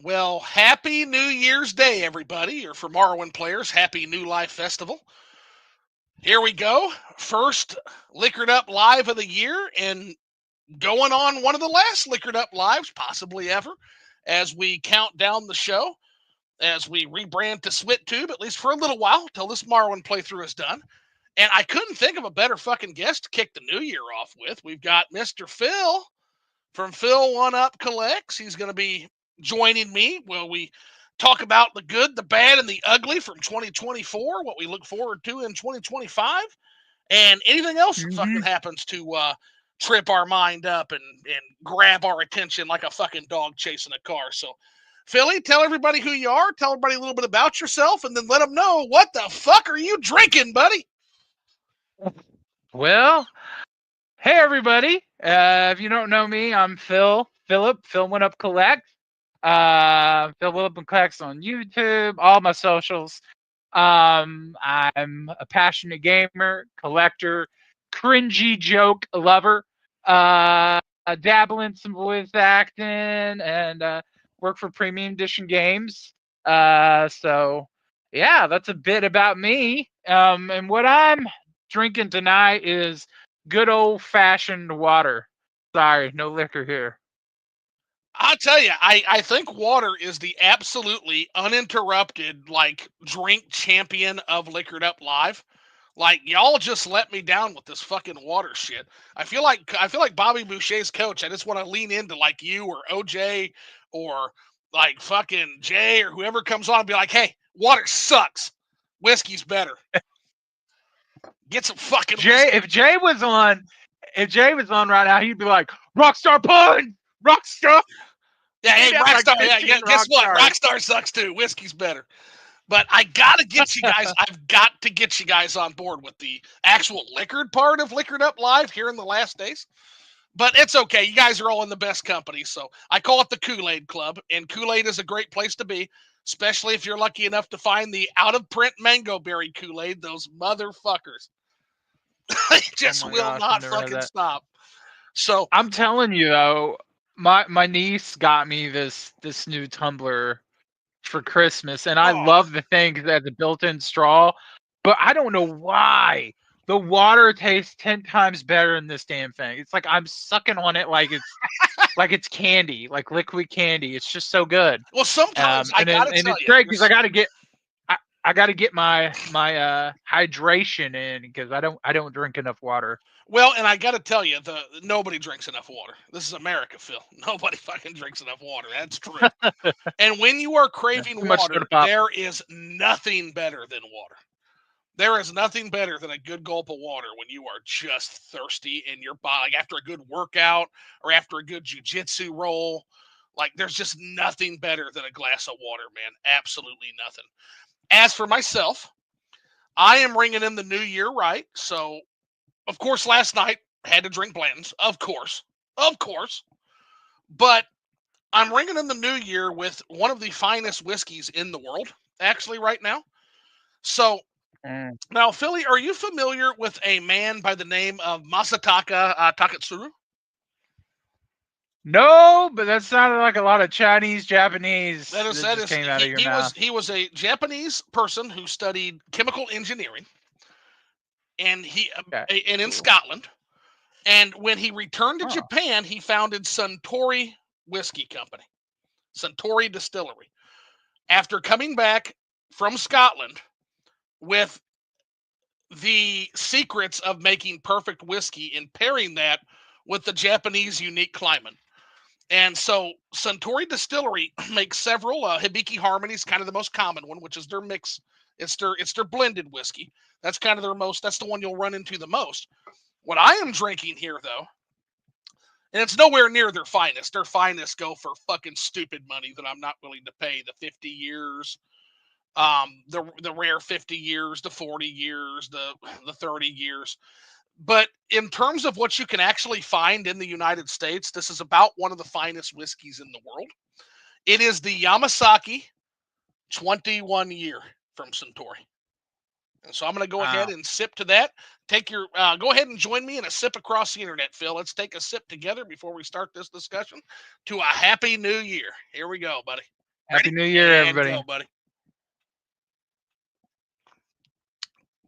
Well, happy New Year's Day, everybody, or for Morrowind players, happy New Life Festival. Here we go. First Liquored Up Live of the year, and going on one of the last Liquored Up Lives, possibly ever, as we count down the show, as we rebrand to SwitTube, at least for a little while, till this Morrowind playthrough is done. And I couldn't think of a better fucking guest to kick the new year off with. We've got Mr. Phil from Phil1UpCollects. He's going to be joining me while we talk about the good, the bad, and the ugly from 2024, what we look forward to in 2025, and anything else that fucking happens to trip our mind up and grab our attention like a fucking dog chasing a car. So, Philly, tell everybody who you are, tell everybody a little bit about yourself, and then let them know what the fuck are you drinking, buddy? Well, hey everybody. If you don't know me, I'm Phil1UpCollects. Phil1UpCollects on YouTube, all my socials. I'm a passionate gamer, collector, cringy joke lover. I dabble in some voice acting and work for Premium Edition Games. So yeah, that's a bit about me. And what I'm drinking tonight is good old fashioned water. Sorry, no liquor here. I'll tell you, I think water is the absolutely uninterrupted, like, drink champion of Liquored Up Live. Like, y'all just let me down with this fucking water shit. I feel like Bobby Boucher's coach. I just want to lean into like you or OJ or like fucking Jay or whoever comes on and be like, hey, water sucks. Whiskey's better. Get some fucking Jay, whiskey. if Jay was on right now, he'd be like, Rockstar Pun! Rockstar! Yeah, hey, He'd have like Rockstar. Yeah, 15 guess rock what? stars. Rockstar sucks too. Whiskey's better. But I gotta get you guys. I've got to get you guys on board with the actual liquored part of Liquored Up Live here in the last days. But it's okay. You guys are all in the best company. So I call it the Kool-Aid Club. And Kool-Aid is a great place to be, especially if you're lucky enough to find the out-of-print mango berry Kool-Aid. Those motherfuckers. They Oh just my will gosh, I've not never had fucking that. stop. So, I'm telling you though, my niece got me this new tumbler for Christmas, and I oh, love the thing because it has a built-in straw. But I don't know why the water tastes 10 times better in this damn thing. It's like I'm sucking on it like it's candy, like liquid candy. It's just so good. well, sometimes I gotta And tell it's you, great because I got to get my hydration in because I don't drink enough water. well, and I got to tell you, the nobody drinks enough water. This is America, Phil. Nobody fucking drinks enough water. That's true. And when you are Yeah, craving too much soda water, pop. there is nothing better than water. There is nothing better than a good gulp of water when you are just thirsty in your body, like after a good workout or after a good jujitsu roll. Like, there's just nothing better than a glass of water, man. Absolutely nothing. As for myself, I am ringing in the new year right. So, of course, last night had to drink Blanton's. Of course. But I'm ringing in the new year with one of the finest whiskeys in the world, actually, right now. So, Mm. now, Philly, are you familiar with a man by the name of Masataka Takatsuru? No, but that sounded like a lot of Chinese, Japanese That is that that just is came out of he, your he was mouth. he was a Japanese person who studied chemical engineering, and Okay, and in cool. Scotland. And when he returned to Oh, Japan, he founded Suntory Whiskey Company, Suntory Distillery. After coming back from Scotland with the secrets of making perfect whiskey and pairing that with the Japanese unique climate. And so Suntory Distillery makes several Hibiki Harmonies, kind of the most common one, which is their mix. It's their blended whiskey. That's kind of their most. That's the one you'll run into the most. What I am drinking here, though, and it's nowhere near their finest. Their finest go for fucking stupid money that I'm not willing to pay. The 50 years, the rare 50 years, the 40 years, the 30 years. But in terms of what you can actually find in the United States, this is about one of the finest whiskeys in the world. It is the Yamasaki 21 year from Suntory. And so I'm going to go ahead wow. and sip to that. take your go ahead and join me in a sip across the internet, Phil. Let's take a sip together before we start this discussion to a happy new year. Here we go, buddy. Happy Ready? New Year, And everybody. go, buddy.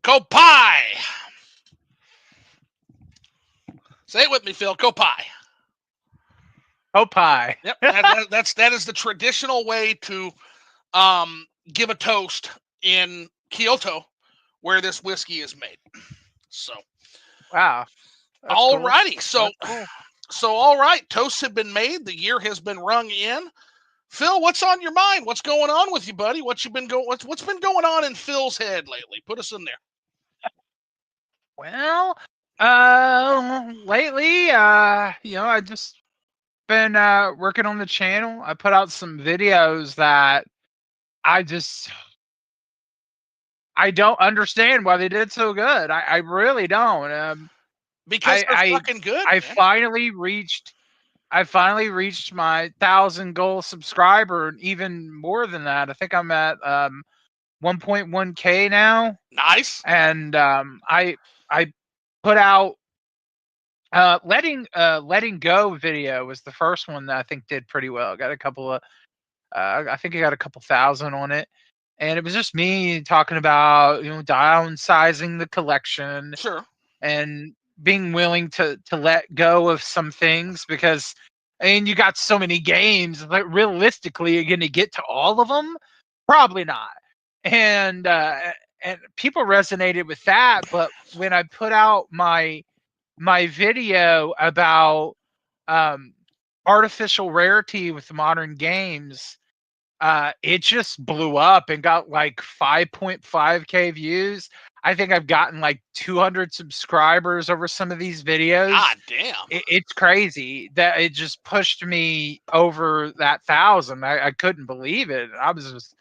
Kopai. Say it with me, Phil. Kopai. Oh, pie. Yep, that is the traditional way to give a toast in Kyoto, where this whiskey is made. So, Wow. That's all cool. righty. So, cool. all right. Toasts have been made. The year has been rung in. Phil, what's on your mind? What's going on with you, buddy? What's been going on in Phil's head lately? Put us in there. Well, lately, I just been working on the channel. I put out some videos that I don't understand why they did so good. I really don't. Because they're fucking good. I finally reached my 1,000 goal subscriber, and even more than that. I think I'm at 1.1K now. Nice. And I put out letting go video was the first one that I think did pretty well. Got a couple of I think I got a couple thousand on it. And it was just me talking about, downsizing the collection. Sure. And being willing to let go of some things, because you got so many games, like realistically you're going to get to all of them? Probably not. And people resonated with that. But when I put out my video about artificial rarity with modern games, it just blew up and got like 5.5K views. I think I've gotten like 200 subscribers over some of these videos. God damn. It's crazy that it just pushed me over that 1,000. I couldn't believe it. I was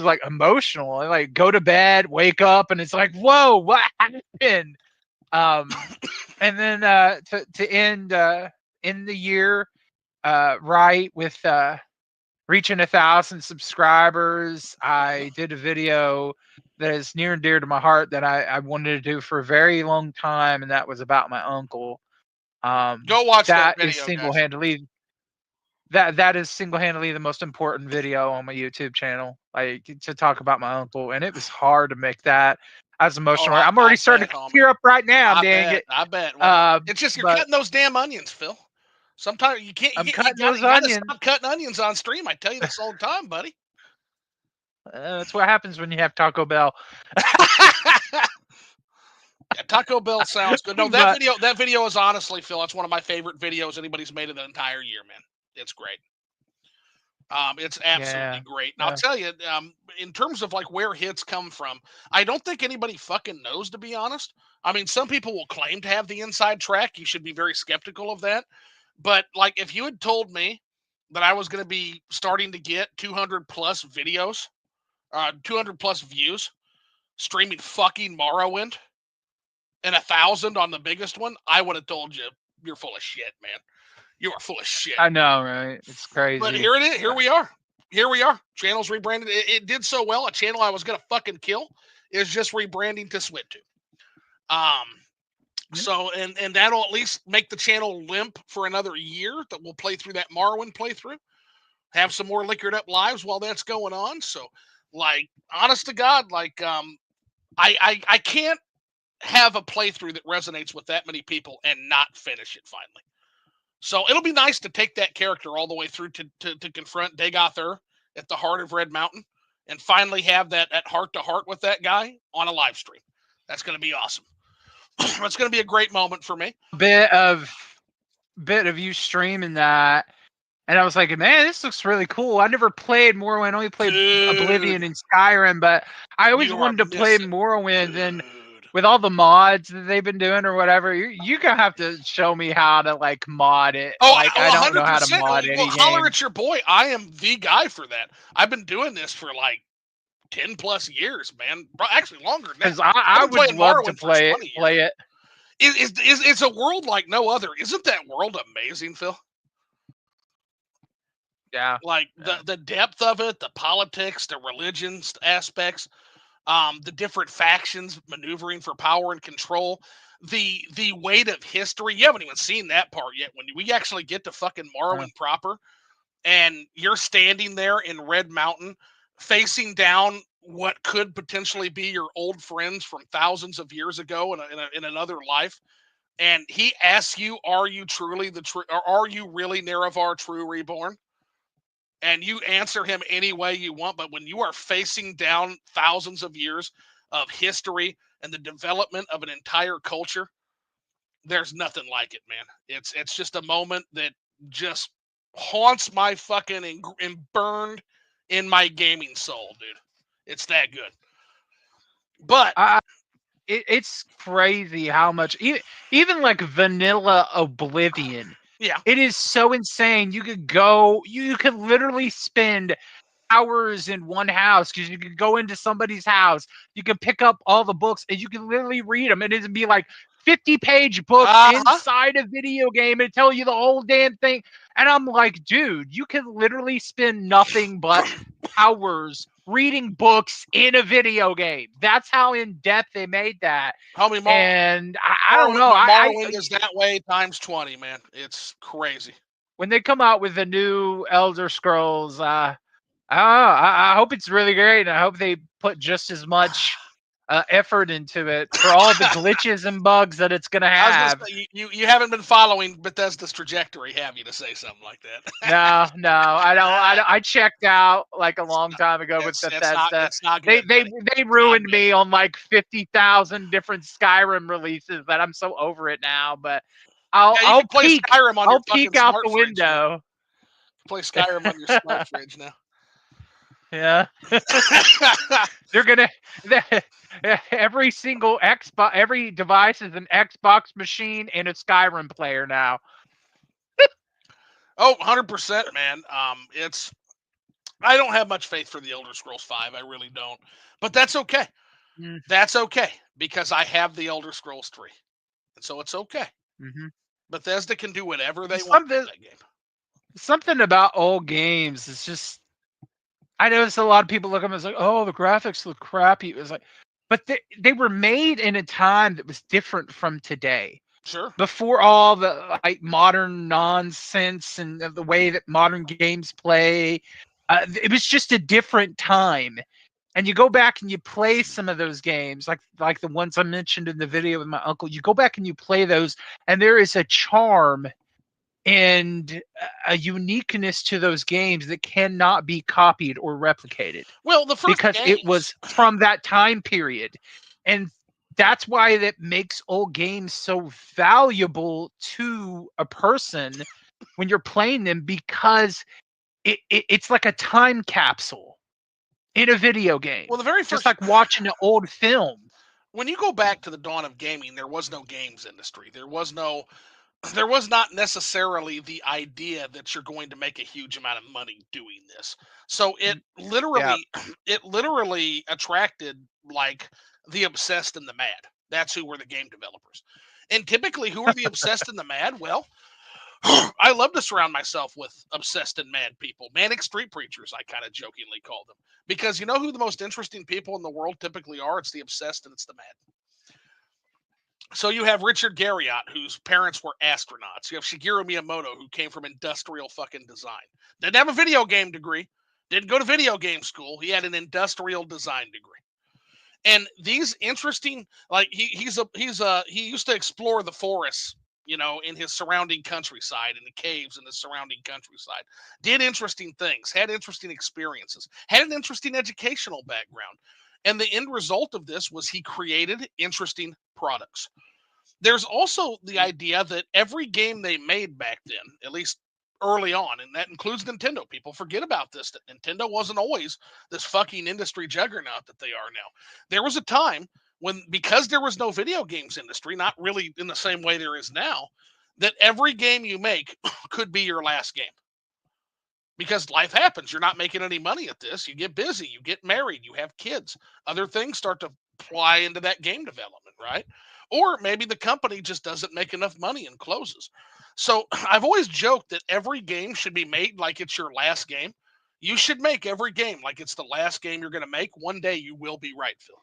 like emotional. I like go to bed, wake up, and it's like, whoa, what happened? And then to end in the year right with reaching 1,000 subscribers, I did a video that is near and dear to my heart that I wanted to do for a very long time, and that was about my uncle. Go watch that video, is single-handedly that is single-handedly the most important video on my YouTube channel, like to talk about my uncle. And it was hard to make that as emotional. I'm already starting to tear up right now. I bet. Well, it's just you're cutting those damn onions, Phil. Sometimes you can't. You gotta stop cutting onions on stream. I tell you this all the time, buddy. That's what happens when you have Taco Bell. Yeah, Taco Bell sounds good. No, that video is honestly, Phil, that's one of my favorite videos anybody's made in the entire year, man. It's great. It's absolutely great. And I'll tell you, in terms of like where hits come from, I don't think anybody fucking knows, to be honest. I mean, some people will claim to have the inside track. You should be very skeptical of that. But like, if you had told me that I was going to be starting to get 200 plus videos, 200 plus views, streaming fucking Morrowind, and 1,000 on the biggest one, I would have told you you're full of shit, man. You are full of shit. I know, right? It's crazy. But here it is. Here we are. Here we are. Channel's rebranded. It did so well. A channel I was gonna fucking kill is just rebranding to Swit to. So and that'll at least make the channel limp for another year. That we'll play through that Morrowind playthrough. Have some more liquored up lives while that's going on. So, like, honest to God, like, I can't have a playthrough that resonates with that many people and not finish it finally. So it'll be nice to take that character all the way through to confront Dagoth at the heart of Red Mountain and finally have that heart-to-heart with that guy on a live stream. That's going to be awesome. It's going to be a great moment for me. Bit of you streaming that, and I was like, man, this looks really cool. I never played Morrowind. I only played Oblivion and Skyrim, but I always wanted to play Morrowind. And with all the mods that they've been doing or whatever, you're gonna have to show me how to like mod it. I don't know how to mod any game. Holler at your boy. I am the guy for that. I've been doing this for like 10 plus years, man. Actually longer than that. Because I would love to play it. It's a world like no other. Isn't that world amazing, Phil? Yeah. Like the depth of it, the politics, the religions aspects. the different factions maneuvering for power and control, the weight of history. You haven't even seen that part yet. When we actually get to fucking Morrowind proper, and you're standing there in Red Mountain, facing down what could potentially be your old friends from thousands of years ago in another life, and he asks you, "Are you truly the true? Or are you really Nerevar, true reborn?" And you answer him any way you want. But when you are facing down thousands of years of history and the development of an entire culture, there's nothing like it, man. It's just a moment that just haunts my fucking and burned in my gaming soul, dude. It's that good. But it's crazy how much even like vanilla Oblivion. yeah, It is so insane. You could literally spend hours in one house because you could go into somebody's house, you can pick up all the books, and you can literally read them. And it'd be like 50-page books uh-huh. inside a video game and tell you the whole damn thing. And I'm like, dude, you can literally spend nothing but hours reading books in a video game. That's how in depth they made that. Homie, And I don't know. Morrowind is that way times 20, man. It's crazy. When they come out with the new Elder Scrolls, I hope it's really great. I hope they put just as much effort into it for all the glitches and bugs that it's gonna I was gonna have. say you haven't been following Bethesda's trajectory, have you, to say something like that? No, I don't. I checked out like a long time ago with Bethesda. It's not They good. they Buddy. they ruined me on like 50,000 different Skyrim releases that I'm so over it now. But Yeah, you can play Skyrim on your I'll fucking peek out smart the fridge now. window. Play Skyrim on your smart fridge now. Yeah. They're gonna every single Xbox, every device is an Xbox machine and a Skyrim player now. Oh, 100%, man. I don't have much faith for the Elder Scrolls 5. I really don't. But that's okay. That's okay because I have the Elder Scrolls 3. And so it's okay. Mm-hmm. Bethesda can do whatever they want with that game. Something about old games is just, I notice a lot of people look at them as like, oh, the graphics look crappy. It was like, but they were made in a time that was different from today. Sure. Before all the like modern nonsense and the way that modern games play, it was just a different time. And you go back and you play some of those games, like the ones I mentioned in the video with my uncle. You go back and you play those, and there is a charm and a uniqueness to those games that cannot be copied or replicated. Well, the first because games, it was from that time period. And that's why that makes old games so valuable to a person when you're playing them, because it's like a time capsule in a video game. well, the very Just first, like watching an old film. when you go back to the dawn of gaming, there was no games industry. There was not necessarily the idea that you're going to make a huge amount of money doing this. So Yeah. it literally attracted like the obsessed and the mad. That's who were the game developers. And typically who are the obsessed and the mad? Well, I love to surround myself with obsessed and mad people. Manic street preachers, I kind of jokingly call them. Because you know who the most interesting people in the world typically are? It's the obsessed and it's the mad. So you have Richard Garriott, whose parents were astronauts. You have Shigeru Miyamoto, who came from industrial fucking design. Didn't have a video game degree. Didn't go to video game school. He had an industrial design degree. And these interesting, like he used to explore the forests, in his surrounding countryside, in the caves in the surrounding countryside. Did interesting things, had interesting experiences, had an interesting educational background. And the end result of this was he created interesting products. There's also the idea that every game they made back then, at least early on, and that includes Nintendo. People forget about this, that Nintendo wasn't always this fucking industry juggernaut that they are now. There was a time when, because there was no video games industry, not really in the same way there is now, that every game you make could be your last game. Because life happens. You're not making any money at this. You get busy, you get married, you have kids. Other things start to fly into that game development, right? Or maybe the company just doesn't make enough money and closes. So I've always joked that every game should be made like it's your last game. You should make every game like it's the last game you're going to make. One day you will be right, Phil.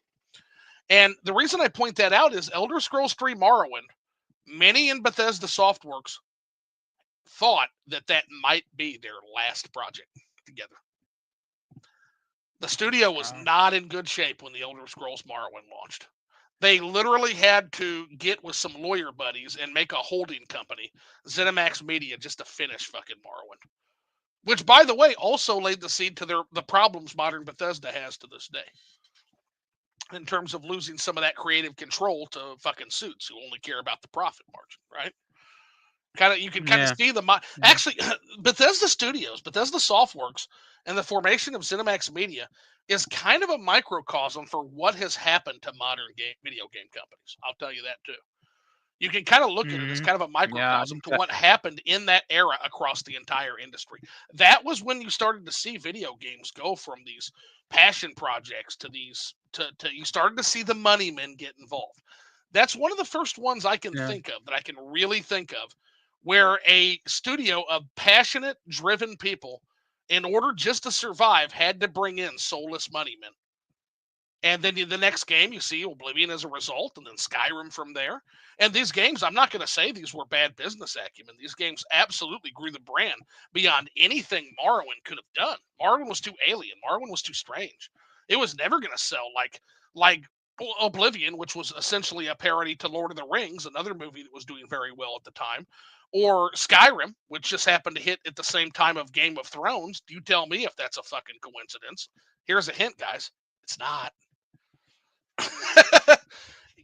And the reason I point that out is Elder Scrolls 3 Morrowind, many in Bethesda Softworks thought that that might be their last project together. The studio was not in good shape when the Elder Scrolls Morrowind launched. They literally had to get with some lawyer buddies and make a holding company, ZeniMax Media, just to finish fucking Morrowind. Which, by the way, also laid the seed to the problems modern Bethesda has to this day, in terms of losing some of that creative control to fucking suits who only care about the profit margin, right? You can kind of see actually Bethesda Studios, Bethesda Softworks, and the formation of ZeniMax Media is kind of a microcosm for what has happened to modern video game companies. I'll tell you that too. You can kind of look at it as kind of a microcosm to what happened in that era across the entire industry. That was when you started to see video games go from these passion projects to these to you started to see the money men get involved. That's one of the first ones I can think of, that I can really think of, where a studio of passionate, driven people, in order just to survive, had to bring in soulless money men. And then the next game, you see Oblivion as a result, and then Skyrim from there. And these games, I'm not going to say these were bad business acumen. These games absolutely grew the brand beyond anything Morrowind could have done. Morrowind was too alien. Morrowind was too strange. It was never going to sell like Oblivion, which was essentially a parody to Lord of the Rings, another movie that was doing very well at the time, or Skyrim, which just happened to hit at the same time of Game of Thrones. You tell me if that's a fucking coincidence. Here's a hint, guys. It's not.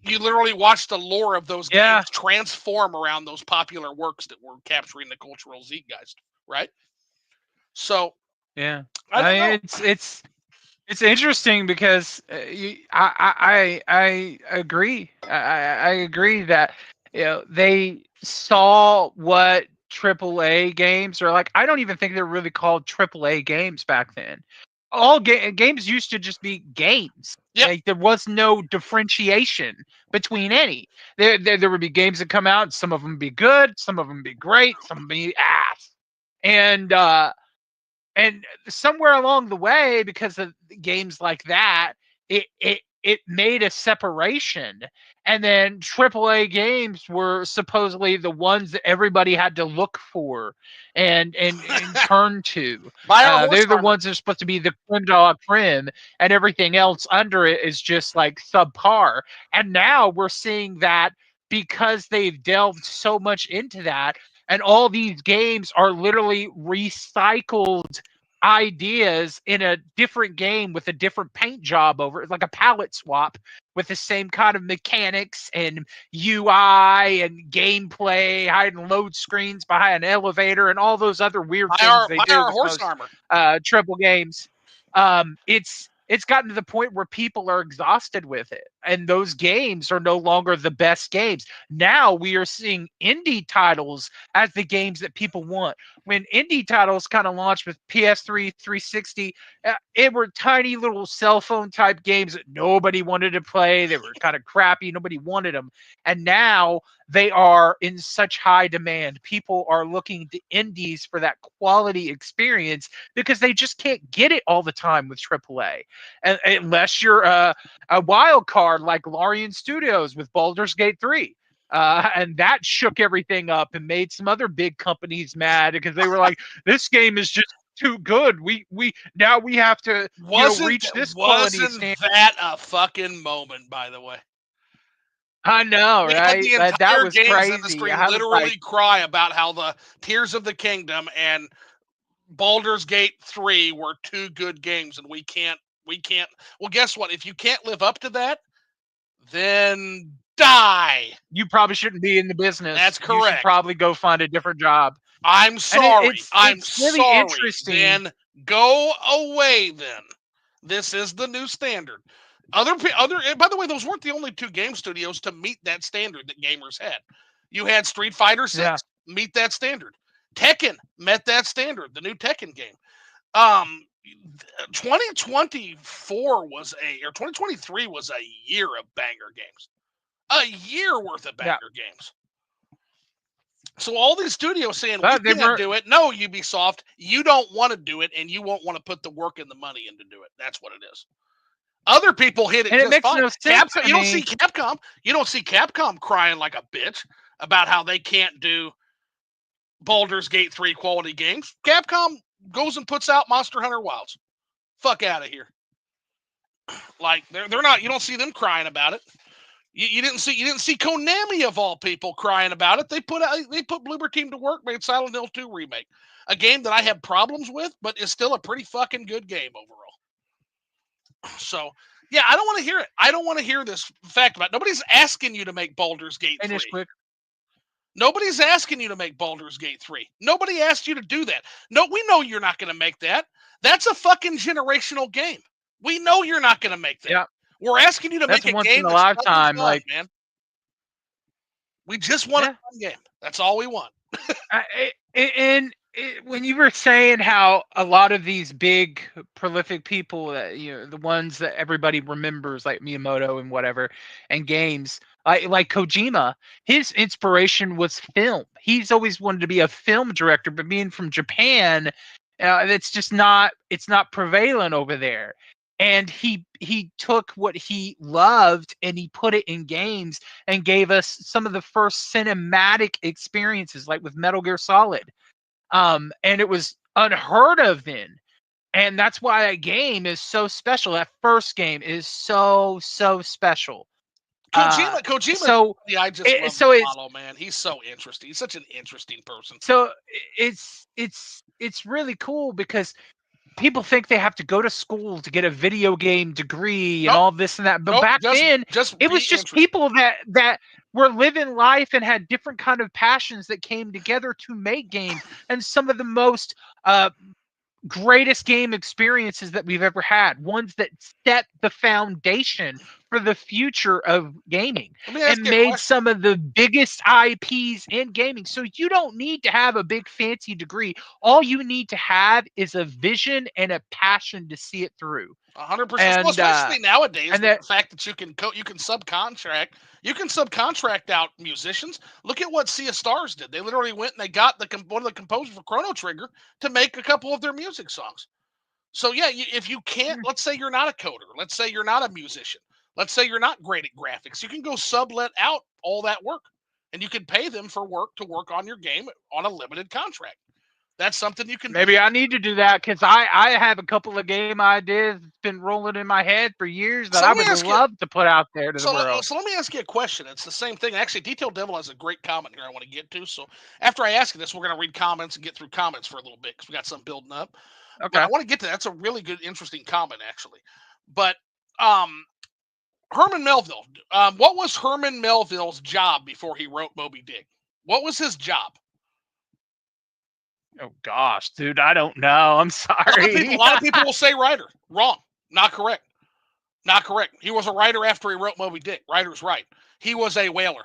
You literally watch the lore of those games transform around those popular works that were capturing the cultural zeitgeist, right? So, I don't know. It's interesting because I agree. I agree that they saw what AAA games are like. I don't even think they're really called AAA games back then. All games used to just be games. Yep. Like there was no differentiation between any. There would be games that come out. Some of them be good. Some of them be great. Some be ass. And somewhere along the way, because of games like that, it made a separation. And then AAA games were supposedly the ones that everybody had to look for and turn to. They're the ones that are supposed to be the creme de la creme, and everything else under it is just like subpar. And now we're seeing that because they've delved so much into that, and all these games are literally recycled ideas in a different game with a different paint job over it, like a palette swap with the same kind of mechanics and UI and gameplay, hide and load screens behind an elevator, and all those other weird things they do with horse most armor. triple games. It's gotten to the point where people are exhausted with it, and those games are no longer the best games. Now we are seeing indie titles as the games that people want. When indie titles kind of launched with PS3, 360, it were tiny little cell phone type games that nobody wanted to play. They were kind of crappy. Nobody wanted them. And now they are in such high demand. People are looking to indies for that quality experience because they just can't get it all the time with AAA. And unless you're a wild card like Larian Studios with Baldur's Gate 3. And that shook everything up and made some other big companies mad because they were like, this game is just too good. We now we have to reach this quality standard. Wasn't that a fucking moment, by the way? I know, right? The entire that was games crazy. industry literally cry about how the Tears of the Kingdom and Baldur's Gate 3 were two good games, and we can't. Well, guess what? If you can't live up to that, then die. You probably shouldn't be in the business. That's correct. You should probably go find a different job. I'm sorry. I'm really sorry. Interesting. Then go away. Then this is the new standard. By the way, those weren't the only two game studios to meet that standard that gamers had. You had Street Fighter 6 meet that standard. Tekken met that standard. The new Tekken game. 2024 was 2023 was a year of banger games. A year worth of banger games. So all these studios saying But they we can't were, do it. No, Ubisoft, you don't want to do it, and you won't want to put the work and the money in to do it. That's what it is. Other people hit it and it just makes fine. no sense Capcom, to you don't see me. Capcom. You don't see Capcom crying like a bitch about how they can't do Baldur's Gate 3 quality games. Capcom goes and puts out Monster Hunter Wilds. Fuck out of here. Like they're not. You don't see them crying about it. You didn't see Konami of all people crying about it. They put Bloober Team to work, made Silent Hill 2 remake, a game that I have problems with, but is still a pretty fucking good game overall. So yeah, I don't want to hear it. I don't want to hear this fact about it. Nobody's asking you to make Baldur's Gate 3. Finish quick. Nobody's asking you to make Baldur's Gate 3. Nobody asked you to do that. No, we know you're not going to make that. That's a fucking generational game. We know you're not going to make that. Yeah, We're asking you to that's make a once game in a that's fucking lifetime. fun, Like, man. We just want yeah. a fun game. That's all we want. When you were saying how a lot of these big prolific people that, the ones that everybody remembers, like Miyamoto and whatever, and games like Kojima, his inspiration was film. He's always wanted to be a film director, but being from Japan, it's just not prevalent over there. And he took what he loved and he put it in games and gave us some of the first cinematic experiences, like with Metal Gear Solid. And it was unheard of then. And that's why that game is so special. That first game is so special. Kojima, So I just it, love so to it's follow, man. He's so interesting. He's such an interesting person. so it's really cool because people think they have to go to school to get a video game degree and Nope, all this and that. But nope. back then, Just it be was just interesting. people that were living life and had different kind of passions that came together to make games. And some of the most greatest game experiences that we've ever had, ones that set the foundation for the future of gaming Let me ask and you a made question. some of the biggest IPs in gaming. So you don't need to have a big fancy degree. All you need to have is a vision and a passion to see it through. 100%. Well, And especially nowadays and with that the fact that you can subcontract out musicians. Look at what Sea of Stars did. They literally went and they got one of the composers for Chrono Trigger to make a couple of their music songs. So yeah, if you can't, let's say you're not a coder, let's say you're not a musician, let's say you're not great at graphics, you can go sublet out all that work, and you can pay them for work to work on your game on a limited contract. That's something you can do. maybe I need to do that because I have a couple of game ideas that's been rolling in my head for years that So I let me would ask you. love to put out there to the world. So let me ask you a question. It's the same thing. Actually, Detailed Devil has a great comment here I want to get to. So after I ask you this, we're going to read comments and get through comments for a little bit because we got some building up. But I Okay. want to get to that. That's a really good, interesting comment, actually. But um, Herman Melville. What was Herman Melville's job before he wrote Moby Dick? What was his job? Oh gosh, dude, I don't know. I'm A sorry. lot of people will say writer. Wrong. Not correct. Not correct. He was a writer after he wrote Moby Dick. Writer's right. He was a whaler.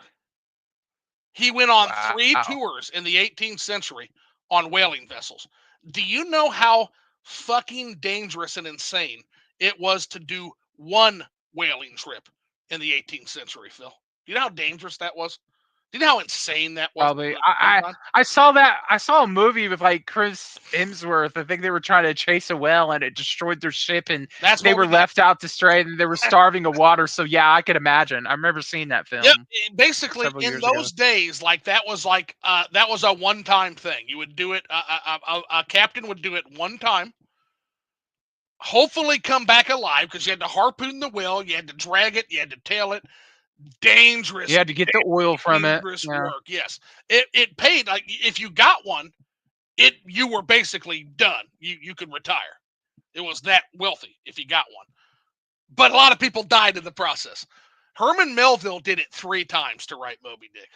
He went on 3 Wow. tours in the 18th century on whaling vessels. Do you know how fucking dangerous and insane it was to do one whaling trip in the 18th century, Phil? Do you know how dangerous that was? Do you know how insane that was? Probably. I saw that. I saw a movie with like Chris Hemsworth. I think they were trying to chase a whale and it destroyed their ship and That's they what were we did. left out to stray and they were starving of water. So yeah, I could imagine. I remember seeing that film. Yep. Basically, Several in years ago. those days, that was a one-time thing. You would do it. A captain would do it one time. Hopefully, come back alive because you had to harpoon the whale, you had to drag it, you had to tail it. Dangerous. You had to get the oil from it. Dangerous Yeah. work. Yes, it paid. Like if you got one, you were basically done. You could retire. It was that wealthy if you got one. But a lot of people died in the process. Herman Melville did it 3 times to write Moby Dick.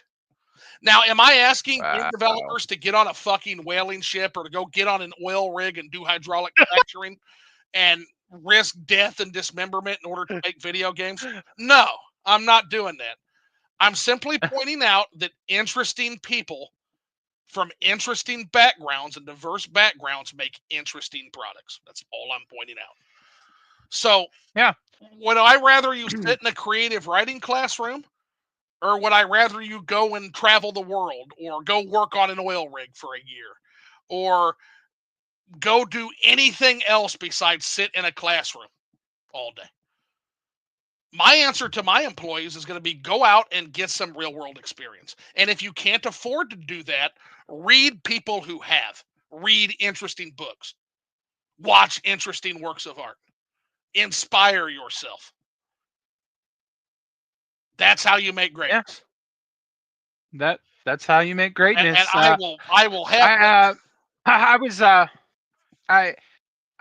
Now, am I asking game Wow. developers to get on a fucking whaling ship or to go get on an oil rig and do hydraulic fracturing and risk death and dismemberment in order to make video games? No, I'm not doing that. I'm simply pointing out that interesting people from interesting backgrounds and diverse backgrounds make interesting products. That's all I'm pointing out. So, Yeah. would I rather you sit in a creative writing classroom Or would I rather you go and travel the world, or go work on an oil rig for a year, or go do anything else besides sit in a classroom all day? My answer to my employees is going to be go out and get some real world experience. And if you can't afford to do that, read people who have. Read interesting books. Watch interesting works of art. Inspire yourself. That's how you make greatness. That's how you make greatness. And I will have I was I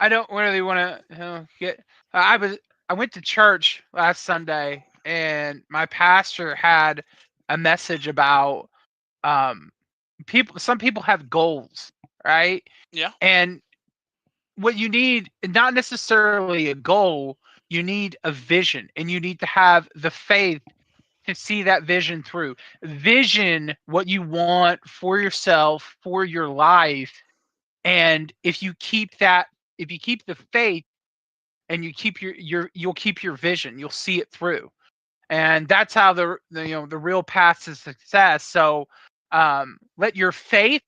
don't really want to get. I went to church last Sunday, and my pastor had a message about people. Some people have goals, right? yeah. And what you need, not necessarily a goal, you need a vision, and you need to have the faith to see that vision through. Vision what you want for yourself, for your life, and if you keep the faith and you keep you'll keep your vision, you'll see it through. And that's how the real path to success. So let your faith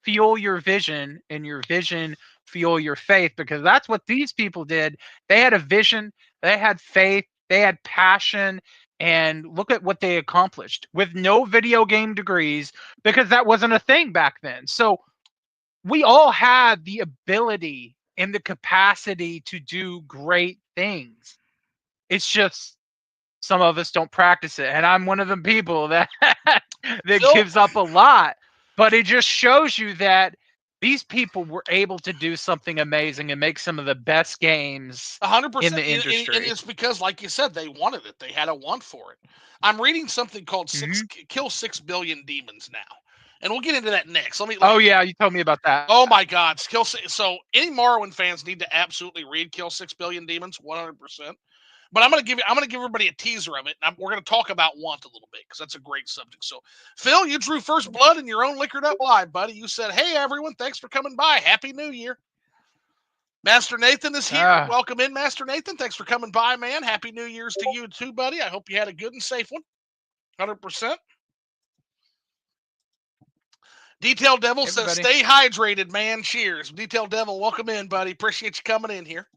fuel your vision, and your vision fuel your faith, because that's what these people did. They had a vision, they had faith, they had passion, and look at what they accomplished with no video game degrees, because that wasn't a thing back then. So we all have the ability and the capacity to do great things. It's just some of us don't practice it, and I'm one of the people that that Phil, gives up a lot. But it just shows you that these people were able to do something amazing and make some of the best games 100%. in the And industry. it's because, like you said, they wanted it. They had a want for it. I'm reading something called Mhm. Kill 6 Billion Demons now. And we'll get into that next. Oh yeah, you told me about that. Oh my God, So any Morrowind fans need to absolutely read Kill 6 Billion Demons, 100%. But I'm gonna give everybody a teaser of it. And we're gonna talk about want a little bit, because that's a great subject. So, Phil, you drew first blood in your own Liquored Up Live, buddy. You said, "Hey everyone, thanks for coming by. Happy New Year." Master Nathan is here. Welcome in, Master Nathan. Thanks for coming by, man. Happy New Year's to you too, buddy. I hope you had a good and safe one. 100%. Detail Devil says, "Stay hydrated, man. Cheers." Detail Devil, welcome in, buddy. Appreciate you coming in here.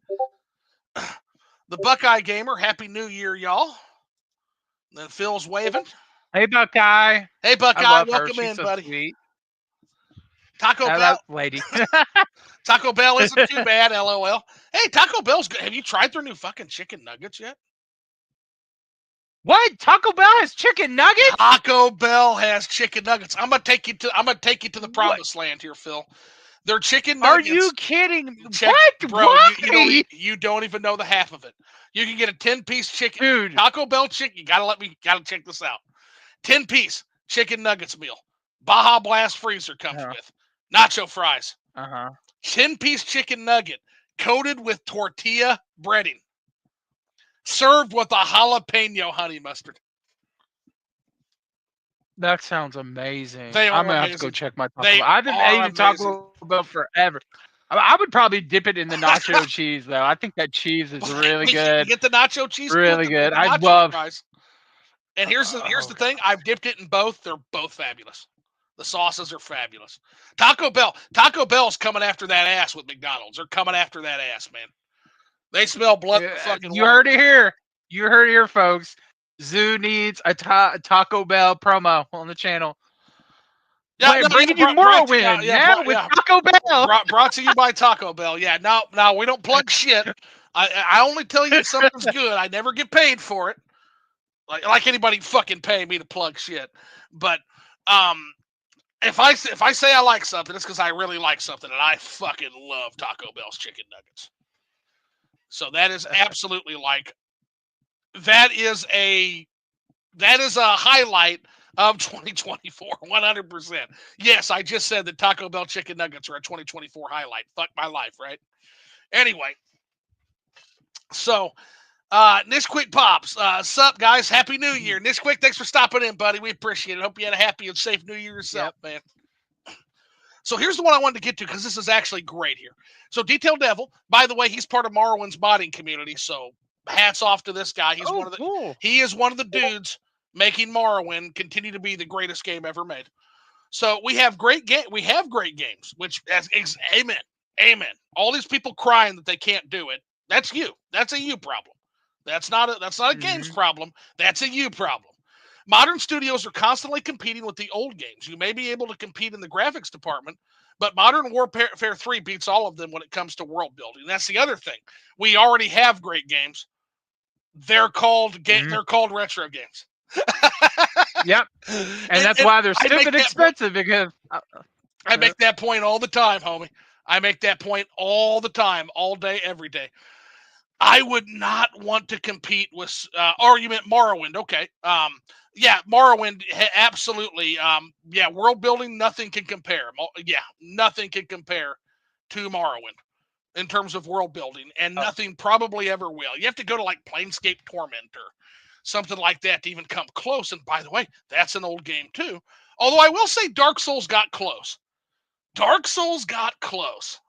The Buckeye Gamer, Happy New Year, y'all. And then Phil's waving. Hey Buckeye. Hey Buckeye, I love welcome her. She's in, so buddy. Sweet. Taco Bell, that lady. Taco Bell isn't too bad. LOL. Hey, Taco Bell's good. Have you tried their new fucking chicken nuggets yet? What? Taco Bell has chicken nuggets? Taco Bell has chicken nuggets. I'm gonna take you to the promised land here, Phil. Their chicken nuggets. Are you kidding me? What, bro? Why? You don't even know the half of it. You can get a 10-piece chicken, dude. Taco Bell chicken. You gotta check this out. 10-piece chicken nuggets meal. Baja Blast freezer comes with nacho fries. 10-piece chicken nugget coated with tortilla breading, served with a jalapeno honey mustard. That sounds amazing. They are I'm gonna amazing. have to go check my Taco Bell. I haven't eaten Taco Bell forever. I would probably dip it in the nacho cheese, though. I think that cheese is really good. You get the nacho cheese, really good. I love. Fries. And here's the thing: I've dipped it in both. They're both fabulous. The sauces are fabulous. Taco Bell's coming after that ass with McDonald's. They're coming after that ass, man. They smell blood. Fucking. You heard it here. You heard it here, folks. Zoo needs a Taco Bell promo on the channel. Yeah, bringing you Morrowind, with Taco Bell. Brought to you by Taco Bell. Yeah, no, we don't plug shit. I only tell you if something's good. I never get paid for it. Like anybody fucking pay me to plug shit. But if I say I like something, it's because I really like something, and I fucking love Taco Bell's chicken nuggets. So that is absolutely that is a highlight of 2024, 100%. Yes, I just said that Taco Bell chicken nuggets are a 2024 highlight. Fuck my life, right? Anyway, so Nish Quick Pops, sup guys? Happy New Year. Nish Quick, thanks for stopping in, buddy. We appreciate it. Hope you had a happy and safe New Year yourself, man. So here's the one I wanted to get to, because this is actually great here. So Detail Devil, by the way, he's part of Morrowind's modding community, so hats off to this guy. He is one of the dudes making Morrowind continue to be the greatest game ever made. So we have great games, which amen, amen. All these people crying that they can't do it. That's you. That's a you problem. That's not a games Mm-hmm. problem. That's a you problem. Modern studios are constantly competing with the old games. You may be able to compete in the graphics department, but Modern Warfare 3 beats all of them when it comes to world building. That's the other thing. We already have great games. They're called Mm-hmm. they're called retro games. Yep. And that's And why they're I make stupid that point. expensive because I make that point all the time, homie. I make that point all the time, all day, every day. I would not want to compete with. You meant Morrowind? Okay. Yeah, Morrowind, absolutely. Yeah, world building, nothing can compare. Yeah, nothing can compare to Morrowind in terms of world building, and nothing probably ever will. You have to go to like Planescape Torment or something like that to even come close. And by the way, that's an old game too. Although I will say Dark Souls got close. Dark Souls got close.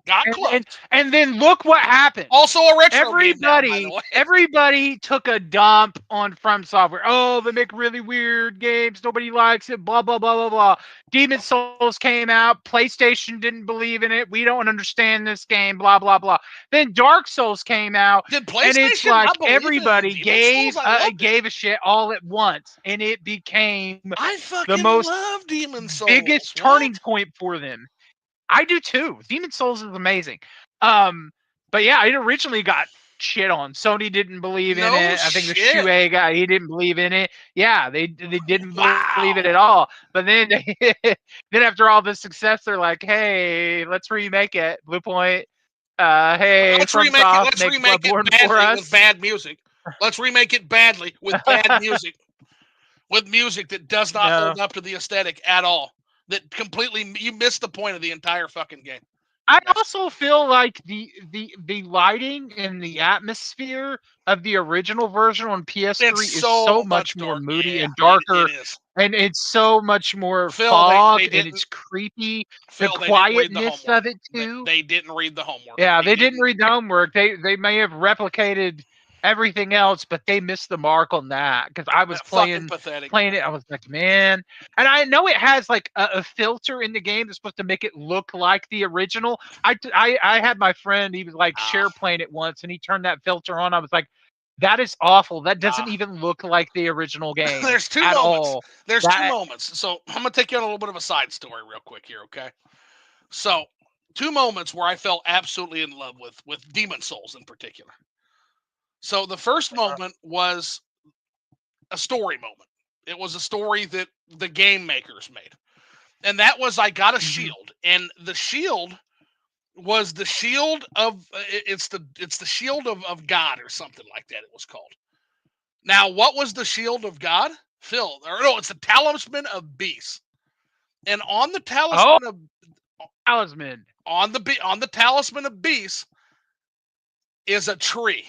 Got close. and then look what happened. Also a retro game now, by the way. Everybody took a dump on From Software. Oh, they make really weird games. Nobody likes it. Blah blah blah blah blah. Demon Souls came out. PlayStation didn't believe in it. We don't understand this game. Blah blah blah. Then Dark Souls came out, Did and it's PlayStation like not believe everybody in Demon Souls? I loved gave a shit all at once, and it became I the fucking most love Demon Souls. biggest What? turning point for them. I do too. Demon Souls is amazing. But yeah, it originally got shit on. Sony didn't believe in No it. I think the shit. Shuei guy, he didn't believe in it. Yeah, they didn't believe it Wow. at all. But then then after all this success, they're like, hey, let's remake it. Blue Point. Hey, FromSoft, Let's make remake it Bloodborne for badly with us. bad music. Let's remake it badly with bad music. With music that does not No. hold up to the aesthetic at all. That completely you missed the point of the entire fucking game. I also feel like the lighting and the atmosphere of the original version on PS3 It's is so so much much more dark. moody Yeah, and darker, it is. and it's so much more Phil, fog, they and didn't it's creepy. The Phil, they didn't read the quietness homework. of it too. They didn't read the homework. Yeah, They they didn't didn't. read the homework. They may have replicated everything else, but they missed the mark on that because I was Fucking pathetic. playing it. I was like, man, and I know it has like a filter in the game that's supposed to make it look like the original. I had my friend. He was like share playing it once, and he turned that filter on. I was like, that is awful. That doesn't even look like the original game There's two at moments. all. There's two moments. So I'm gonna take you on a little bit of a side story real quick here, okay? So, two moments where I fell absolutely in love with Demon Souls in particular. So the first moment was a story moment. It was a story that the game makers made. And that was I got a shield. And the shield was the shield of it's the shield of God or something like that it was called. Now, what was the shield of God? Phil, or no, it's the talisman of beasts. And on the talisman of talisman on the talisman of beasts is a tree.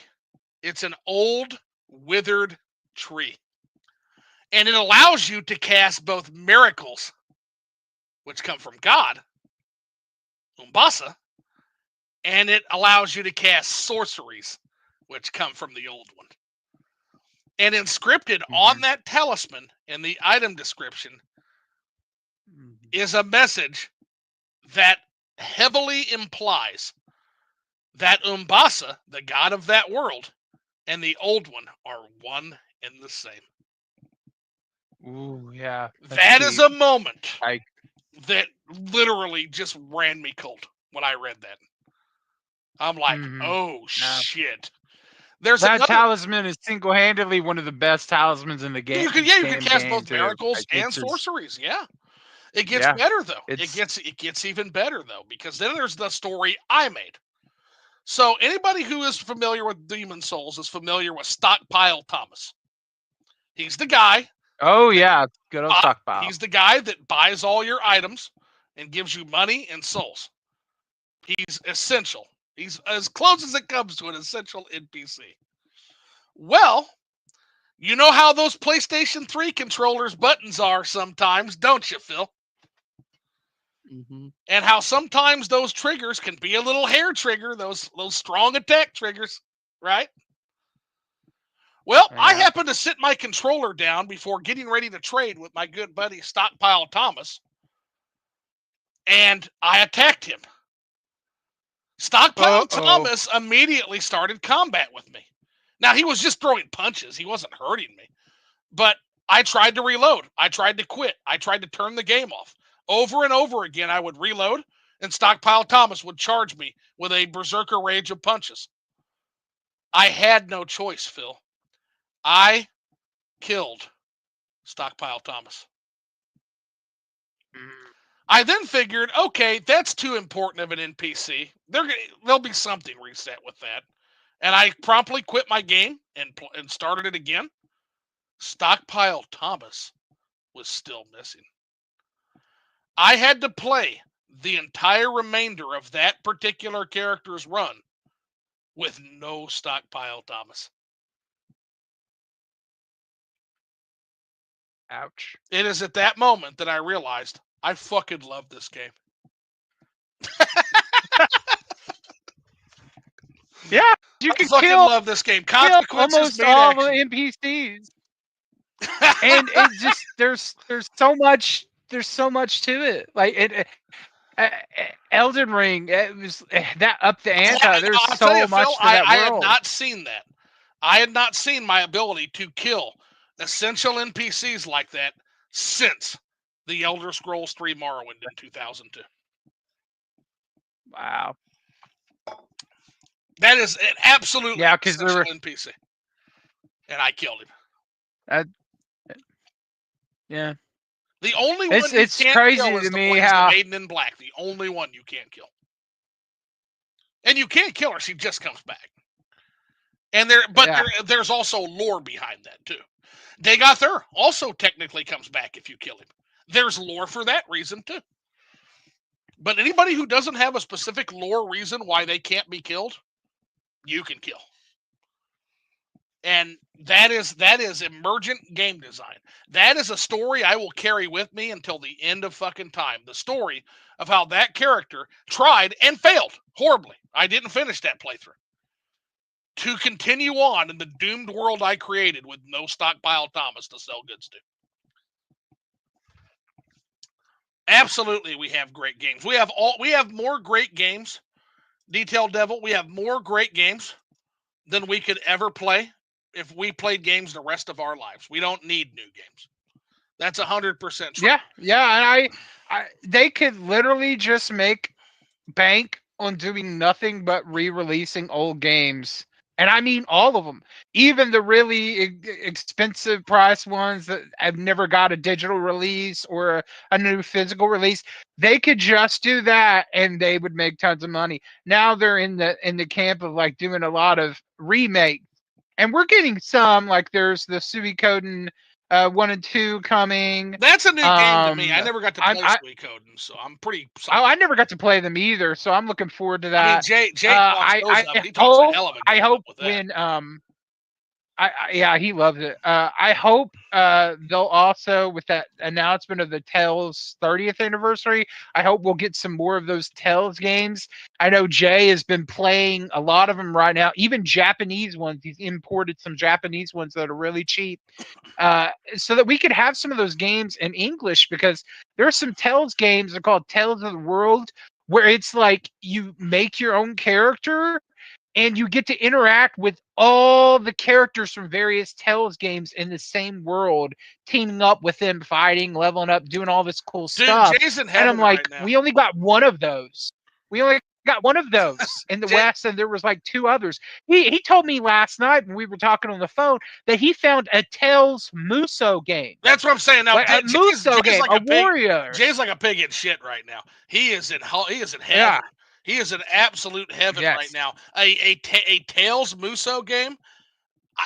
It's an old withered tree. And it allows you to cast both miracles, which come from God, Umbasa, and it allows you to cast sorceries, which come from the old one. And inscripted on that talisman in the item description is a message that heavily implies that Umbasa, the god of that world, and the old one are one and the same. Ooh, yeah. That is a moment that literally just ran me cold when I read that. I'm like, oh shit. There's that talisman is single-handedly one of the best talismans in the game. You can cast both miracles and sorceries. Yeah. It gets better though. It gets even better though, because then there's the story I made. So anybody who is familiar with Demon Souls is familiar with Stockpile Thomas. He's the guy. Oh yeah, good old Stockpile. He's the guy that buys all your items and gives you money and souls. He's essential. He's as close as it comes to an essential NPC. Well, you know how those PlayStation 3 controllers buttons are sometimes, don't you, Phil? And how sometimes those triggers can be a little hair trigger, those strong attack triggers, right? Well, I happened to sit my controller down before getting ready to trade with my good buddy Stockpile Thomas, and I attacked him. Stockpile Thomas immediately started combat with me. Now, he was just throwing punches. He wasn't hurting me. But I tried to reload. I tried to quit. I tried to turn the game off. Over and over again, I would reload, and Stockpile Thomas would charge me with a berserker rage of punches. I had no choice, Phil. I killed Stockpile Thomas. I then figured, okay, that's too important of an NPC. There'll be something reset with that. And I promptly quit my game and started it again. Stockpile Thomas was still missing. I had to play the entire remainder of that particular character's run with no Stockpile Thomas. Ouch. It is at that moment that I realized I fucking love this game. Yeah, you can fucking love this game. Consequences almost made all action. the NPCs. And it just there's so much to it. Like Elden Ring, it was that up the ante. There's so much to that world. I had not seen that. I had not seen my ability to kill essential NPCs like that since the Elder Scrolls 3 Morrowind in 2002. Wow. That is an absolutely essential NPC. And I killed him. Yeah. The only one you can't crazy kill is to the me one how the Maiden in Black. The only one you can't kill. And you can't kill her. She just comes back. And there's also lore behind that too. Dagothur also technically comes back if you kill him. There's lore for that reason too. But anybody who doesn't have a specific lore reason why they can't be killed, you can kill. And that is emergent game design. That is a story I will carry with me until the end of fucking time. The story of how that character tried and failed horribly. I didn't finish that playthrough. To continue on in the doomed world I created with no Stockpile Thomas to sell goods to. Absolutely, we have great games. We have more great games. Detail Devil, we have more great games than we could ever play if we played games the rest of our lives. We don't need new games. That's 100% true. Yeah, and they could literally just make bank on doing nothing but re-releasing old games. And I mean all of them. Even the really expensive price ones that have never got a digital release or a new physical release. They could just do that and they would make tons of money. Now they're in the camp of like doing a lot of remakes. And we're getting some, like there's the Suikoden 1 and 2 coming. That's a new game to me. I never got to play Suikoden, so I'm pretty. I never got to play them either, so I'm looking forward to that. I mean, Jake walks those up. He talks a hell of a game. I hope with that. when he loves it. I hope they'll also, with that announcement of the Tales 30th anniversary, I hope we'll get some more of those Tales games. I know Jay has been playing a lot of them right now, even Japanese ones. He's imported some Japanese ones that are really cheap, so that we could have some of those games in English, because there are some Tales games that are called Tales of the World, where it's like you make your own character and you get to interact with all the characters from various Tales games in the same world, teaming up with them, fighting, leveling up, doing all this cool stuff. Jay's in and I'm like, right now. We only got one of those. We only got one of those in the West, and there was like 2 others. He told me last night when we were talking on the phone that he found a Tales Muso game. That's what I'm saying. Now, like, a Muso game, like a warrior. Jay's like a pig in shit right now. He is in heaven. Yeah. He is in absolute heaven right now. A Tales Muso game.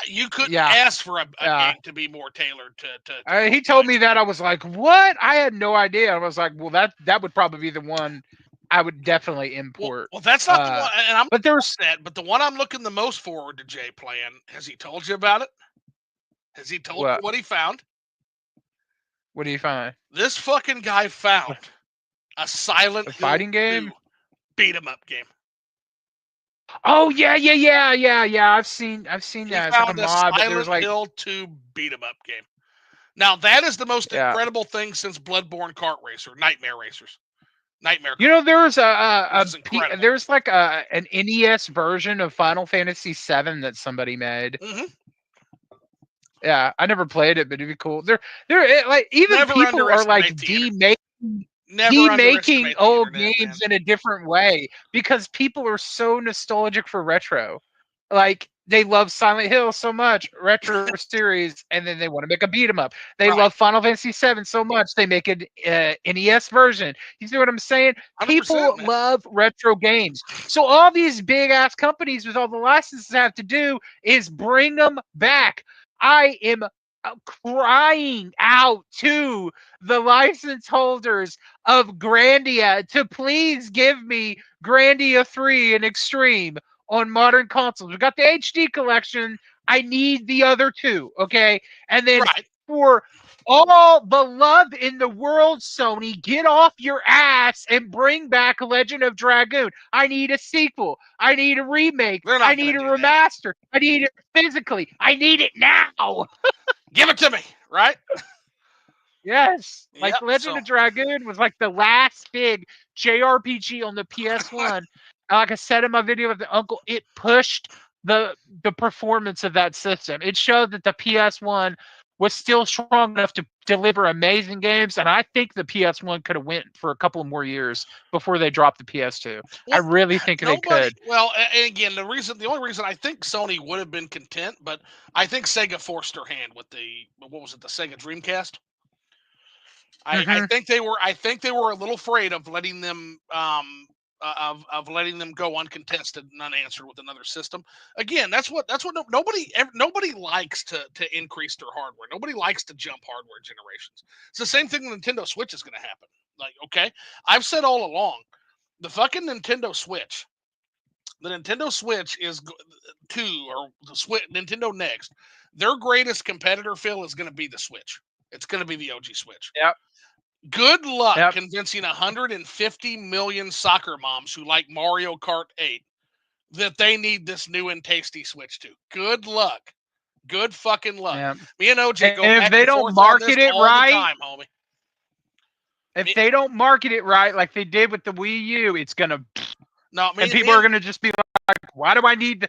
You couldn't ask for a game to be more tailored to he told me that. I was like, what? I had no idea. I was like, well, that would probably be the one I would definitely import. Well, that's not the one. And but the one I'm looking the most forward to Jay playing. Has he told you about it? Has he told you what he found? What did he find? This fucking guy found a Silent Hill fighting game, beat 'em up game. Oh yeah. I've seen He that. It's like a found a mod, but there's Silent like Hill 2 beat 'em up game. Now that is the most yeah. incredible thing since Bloodborne Kart Racer, Nightmare Racers, Nightmare You Kart, know, there's which is incredible. there's like an NES version of Final Fantasy VII that somebody made. Hmm. Yeah, I never played it, but it'd be cool. Like even Never people are like underestimate the internet. Never demaking underestimate the old internet, man. games in a different way because people are so nostalgic for retro. Like they love Silent Hill so much, retro series, and then they want to make a beat 'em up. They Right, love Final Fantasy VII so much they make an NES version. You see what I'm saying? 100%, People man. love retro games. So all these big ass companies with all the licenses have to do is bring them back. I am crying out to the license holders of Grandia to please give me Grandia 3 and Extreme on modern consoles. We got the HD collection. I need the other two, okay? And then Right. for all the love in the world, Sony, get off your ass and bring back Legend of Dragoon. I need a sequel. I need a remake. They're I not going need to a do that. remaster. I need it physically. I need it now. Give it to me, right? Yes, like Yep. Legend So, of Dragoon was like the last big JRPG on the PS1. And like I said in my video with the uncle, it pushed the performance of that system. It showed that the PS1 was still strong enough to deliver amazing games, and I think the PS1 could have went for a couple more years before they dropped the PS2. I well, really think they nobody. could. Well, and again, the only reason I think Sony would have been content, but I think Sega forced their hand with the what was it, the Sega Dreamcast. I Hmm. think they were. I think they were a little afraid of letting them of letting them go uncontested and unanswered with another system. Again, that's what nobody likes to increase their hardware. Nobody likes to jump hardware generations. It's the same thing with Nintendo Switch is going to happen. Like, okay, I've said all along, the fucking Nintendo Switch. The Nintendo Switch is two or the Switch Nintendo Next. Their greatest competitor, Phil, is going to be the Switch. It's going to be the OG Switch. Yep. Good luck Yep. convincing 150 million soccer moms who like Mario Kart 8 that they need this new and tasty Switch too. Good luck. Good fucking luck. Yep. Me and OJ And go if back they and don't forth on this market it all the right, time, homie. if Me, they don't market it right, like they did with the Wii U, it's gonna, no, and me people are and gonna just be like, why do I need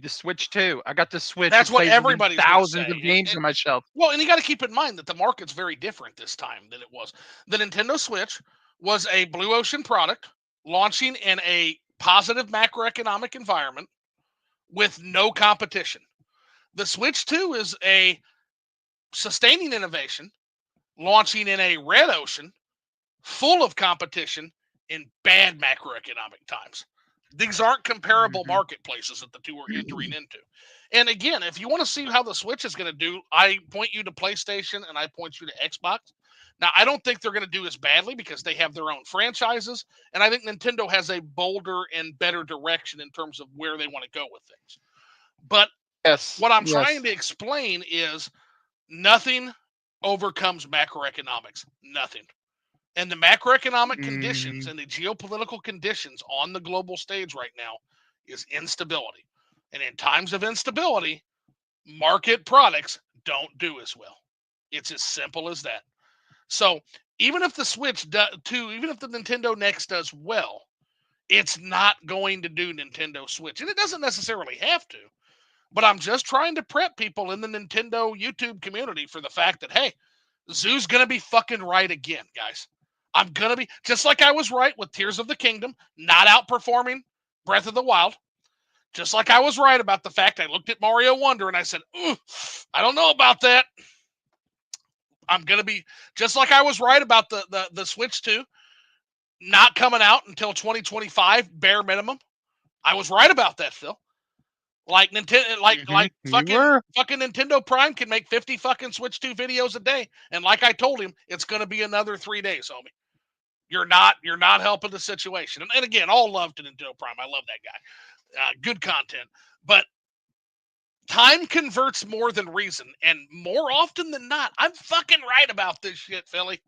the Switch 2? I got the Switch. that's It what plays everybody's going to thousands say. of games on my shelf. Well, and you got to keep in mind that the market's very different this time than it was. The Nintendo Switch was a blue ocean product launching in a positive macroeconomic environment with no competition. The Switch 2 is a sustaining innovation launching in a red ocean full of competition in bad macroeconomic times. These aren't comparable Mhm. marketplaces that the two are entering into. And again, if you want to see how the Switch is going to do, I point you to PlayStation and I point you to Xbox. Now, I don't think they're going to do as badly because they have their own franchises. And I think Nintendo has a bolder and better direction in terms of where they want to go with things. But Yes, what I'm trying yes. to explain is nothing overcomes macroeconomics. Nothing. And the macroeconomic conditions Mhm. and the geopolitical conditions on the global stage right now is instability. And in times of instability, market products don't do as well. It's as simple as that. So even if the Switch even if the Nintendo Next does well, it's not going to do Nintendo Switch. And it doesn't necessarily have to. But I'm just trying to prep people in the Nintendo YouTube community for the fact that, hey, Zoo's going to be fucking right again, guys. I'm going to be, just like I was right with Tears of the Kingdom, not outperforming Breath of the Wild. Just like I was right about the fact I looked at Mario Wonder and I said, I don't know about that. I'm going to be, just like I was right about the Switch 2 not coming out until 2025, bare minimum. I was right about that, Phil. Like Nintendo, Mhm. You fucking were. Nintendo Prime can make 50 fucking Switch 2 videos a day, and like I told him, it's going to be another 3 days, homie. You're not helping the situation. And again, all love to Nintendo Prime. I love that guy. Good content, but time converts more than reason, and more often than not, I'm fucking right about this shit, Philly.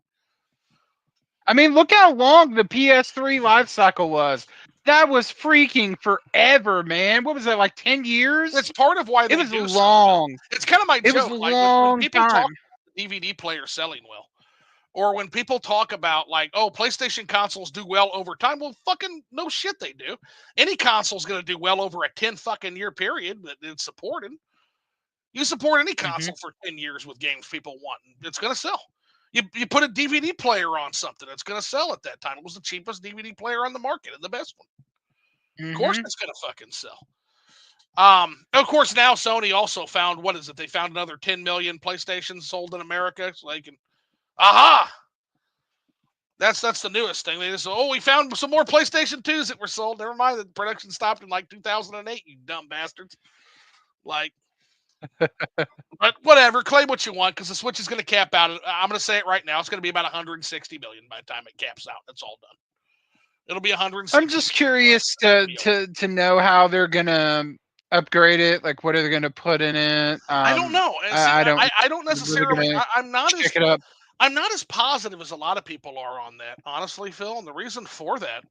I mean, look how long the PS3 life cycle was. That was freaking forever, man. What was that, like 10 It's years? part of why It they was do so well. long. It's kind of my It was a joke. Like when long people talk time. DVD players selling well, or when people talk about like, oh, PlayStation consoles do well over time. Well, fucking no shit, they do. Any console's going to do well over a 10 fucking year period that it's supported. You support any Hmm. console for 10 years with games people want, it's going to sell. You put a DVD player on something, it's going to sell at that time. It was the cheapest DVD player on the market and the best one. Of course, Hmm. it's going to fucking sell. Of course, now Sony also found, what is it? They found another 10 million PlayStations sold in America, so they can, aha, that's the newest thing. They just, oh, we found some more PlayStation 2s that were sold. Never mind, the production stopped in like 2008. You dumb bastards. Like, but whatever, claim what you want, because the Switch is going to cap out. I'm going to say it right now. It's going to be about 160 million by the time it caps out. That's all done. It'll be 160. I'm just curious to know how they're gonna upgrade it. Like, what are they gonna put in it? I don't know. See, I don't. I don't They're really necessarily. gonna check it up. I'm not as positive as a lot of people are on that, honestly, Phil. And the reason for that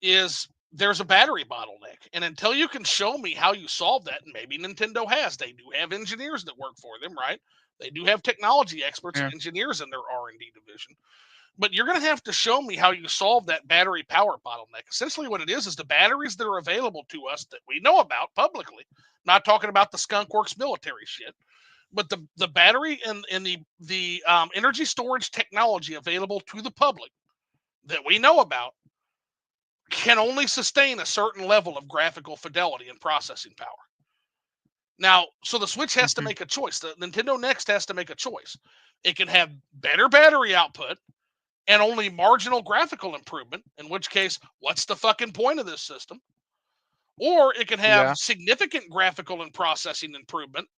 is there's a battery bottleneck, and until you can show me how you solve that, and maybe Nintendo has, they do have engineers that work for them, right? They do have technology experts Yeah. and engineers in their R&D division. But you're going to have to show me how you solve that battery power bottleneck. Essentially, what it is the batteries that are available to us that we know about publicly. Not talking about the skunkworks military shit, but the battery and the energy storage technology available to the public that we know about can only sustain a certain level of graphical fidelity and processing power. Now, so the Switch has to Mhm. make a choice. The Nintendo Next has to make a choice. It can have better battery output and only marginal graphical improvement, in which case, what's the fucking point of this system? Or it can have Yeah. significant graphical and processing improvement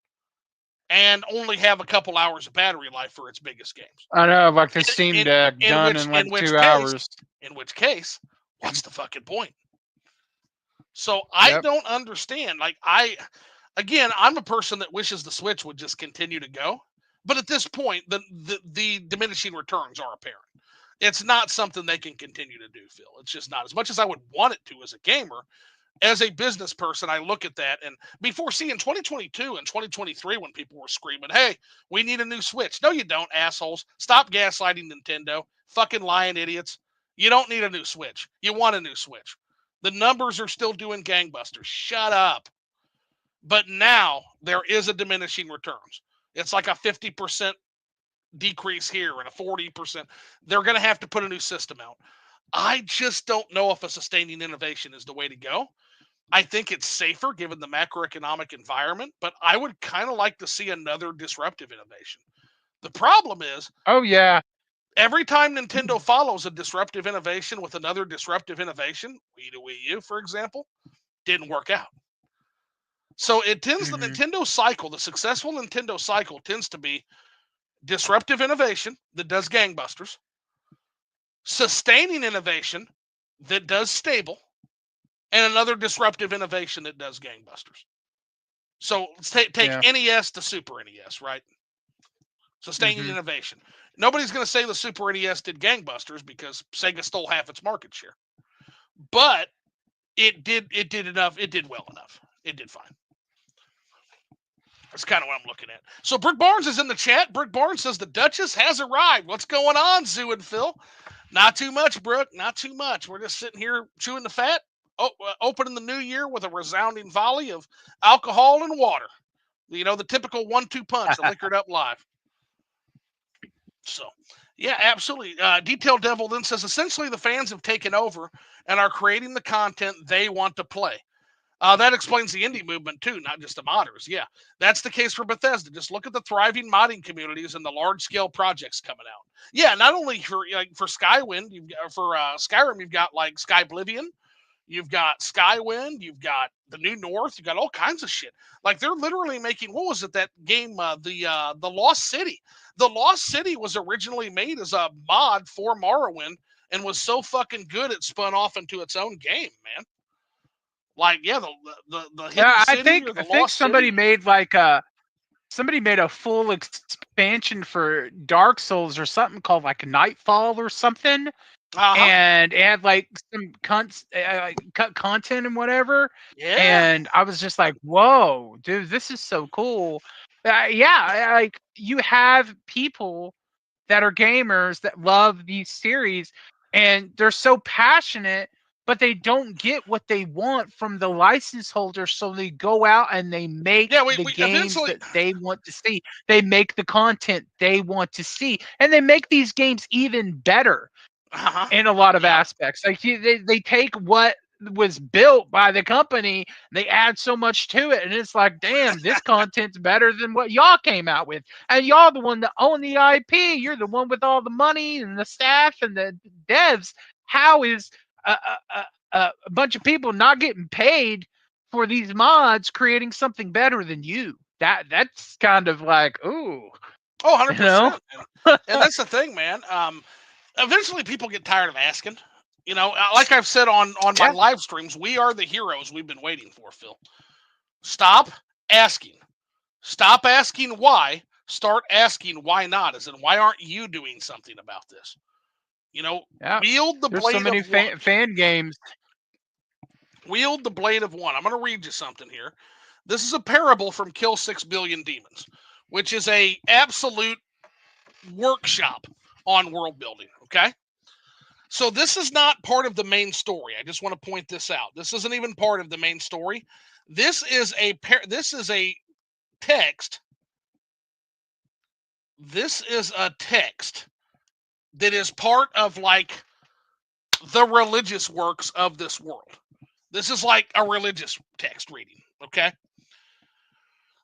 and only have a couple hours of battery life for its biggest games. I know, like the Steam Deck done in like In which 2 hours. what's the fucking point? So I Yep. don't understand. Like I'm a person that wishes the Switch would just continue to go, but at this point, the diminishing returns are apparent. It's not something they can continue to do, Phil. It's just not as much as I would want it to as a gamer. As a business person, I look at that and before seeing 2022 and 2023 when people were screaming, hey, we need a new Switch. No, you don't, assholes. Stop gaslighting Nintendo. Fucking lying idiots. You don't need a new Switch. You want a new Switch. The numbers are still doing gangbusters. Shut up. But now there is a diminishing returns. It's like a 50% decrease here and a 40%. They're going to have to put a new system out. I just don't know if a sustaining innovation is the way to go. I think it's safer given the macroeconomic environment, but I would kind of like to see another disruptive innovation. The problem is Oh yeah. every time Nintendo follows a disruptive innovation with another disruptive innovation, Wii to Wii U, for example, didn't work out. So it tends the Hmm. Nintendo cycle, the successful Nintendo cycle tends to be disruptive innovation that does gangbusters, sustaining innovation that does stable, and another disruptive innovation that does gangbusters. So let's take Yeah. NES to Super NES, right? Sustaining Hmm. innovation. Nobody's going to say the Super NES did gangbusters because Sega stole half its market share, but it did enough. It did well enough. It did fine. That's kind of what I'm looking at. So Brick Barnes is in the chat. Brick Barnes says the Duchess has arrived. What's going on, Zoo and Phil? Not too much, Brooke. Not too much. We're just sitting here chewing the fat, opening the new year with a resounding volley of alcohol and water. You know, the typical 1-2 punch, the liquored up live. So, yeah, absolutely. Detail Devil then says essentially the fans have taken over and are creating the content they want to play. That explains the indie movement too, not just the modders. Yeah, that's the case for Bethesda. Just look at the thriving modding communities and the large-scale projects coming out. Yeah, not only for for Skywind, for Skyrim, you've got like Skyblivion, you've got Skywind, you've got the New North, you've got all kinds of shit. Like they're literally making what was it that game, the Lost City. The Lost City was originally made as a mod for Morrowind and was so fucking good it spun off into its own game, man. Like, yeah, the hidden Yeah, city or I the think lost somebody city. made like a somebody made a full expansion for Dark Souls or something called like Nightfall or something, Uh-huh. and it had like some cut content and whatever. Yeah. And I was just like, "Whoa, dude, this is so cool!" Yeah, like you have people that are gamers that love these series, and they're so passionate, but they don't get what they want from the license holder, so they go out and they make Yeah, we, the we games eventually that they want to see. They make the content they want to see, and they make these games even better uh-huh. in a lot of Yep. aspects. Like they take what was built by the company, they add so much to it, and it's like, damn, this content's better than what y'all came out with. And y'all the one that own the IP. You're the one with all the money and the staff and the devs. How is a bunch of people not getting paid for these mods creating something better than you? That's kind of like, ooh, Oh, you know? 100%. And that's the thing, man. Eventually people get tired of asking. Like I've said on my Yeah. live streams, we are the heroes we've been waiting for, Phil. Stop asking. Stop asking why. Start asking why not. As in, why aren't you doing something about this? Yeah. Wield the There's so blade of many one. fan games. Wield the blade of one. I'm going to read you something here. This is a parable from Kill 6 Billion Demons, which is a absolute workshop on world building. Okay. So this is not part of the main story. I just want to point this out. This isn't even part of the main story. This is a text. This is a text that is part of like the religious works of this world. This is like a religious text reading, okay?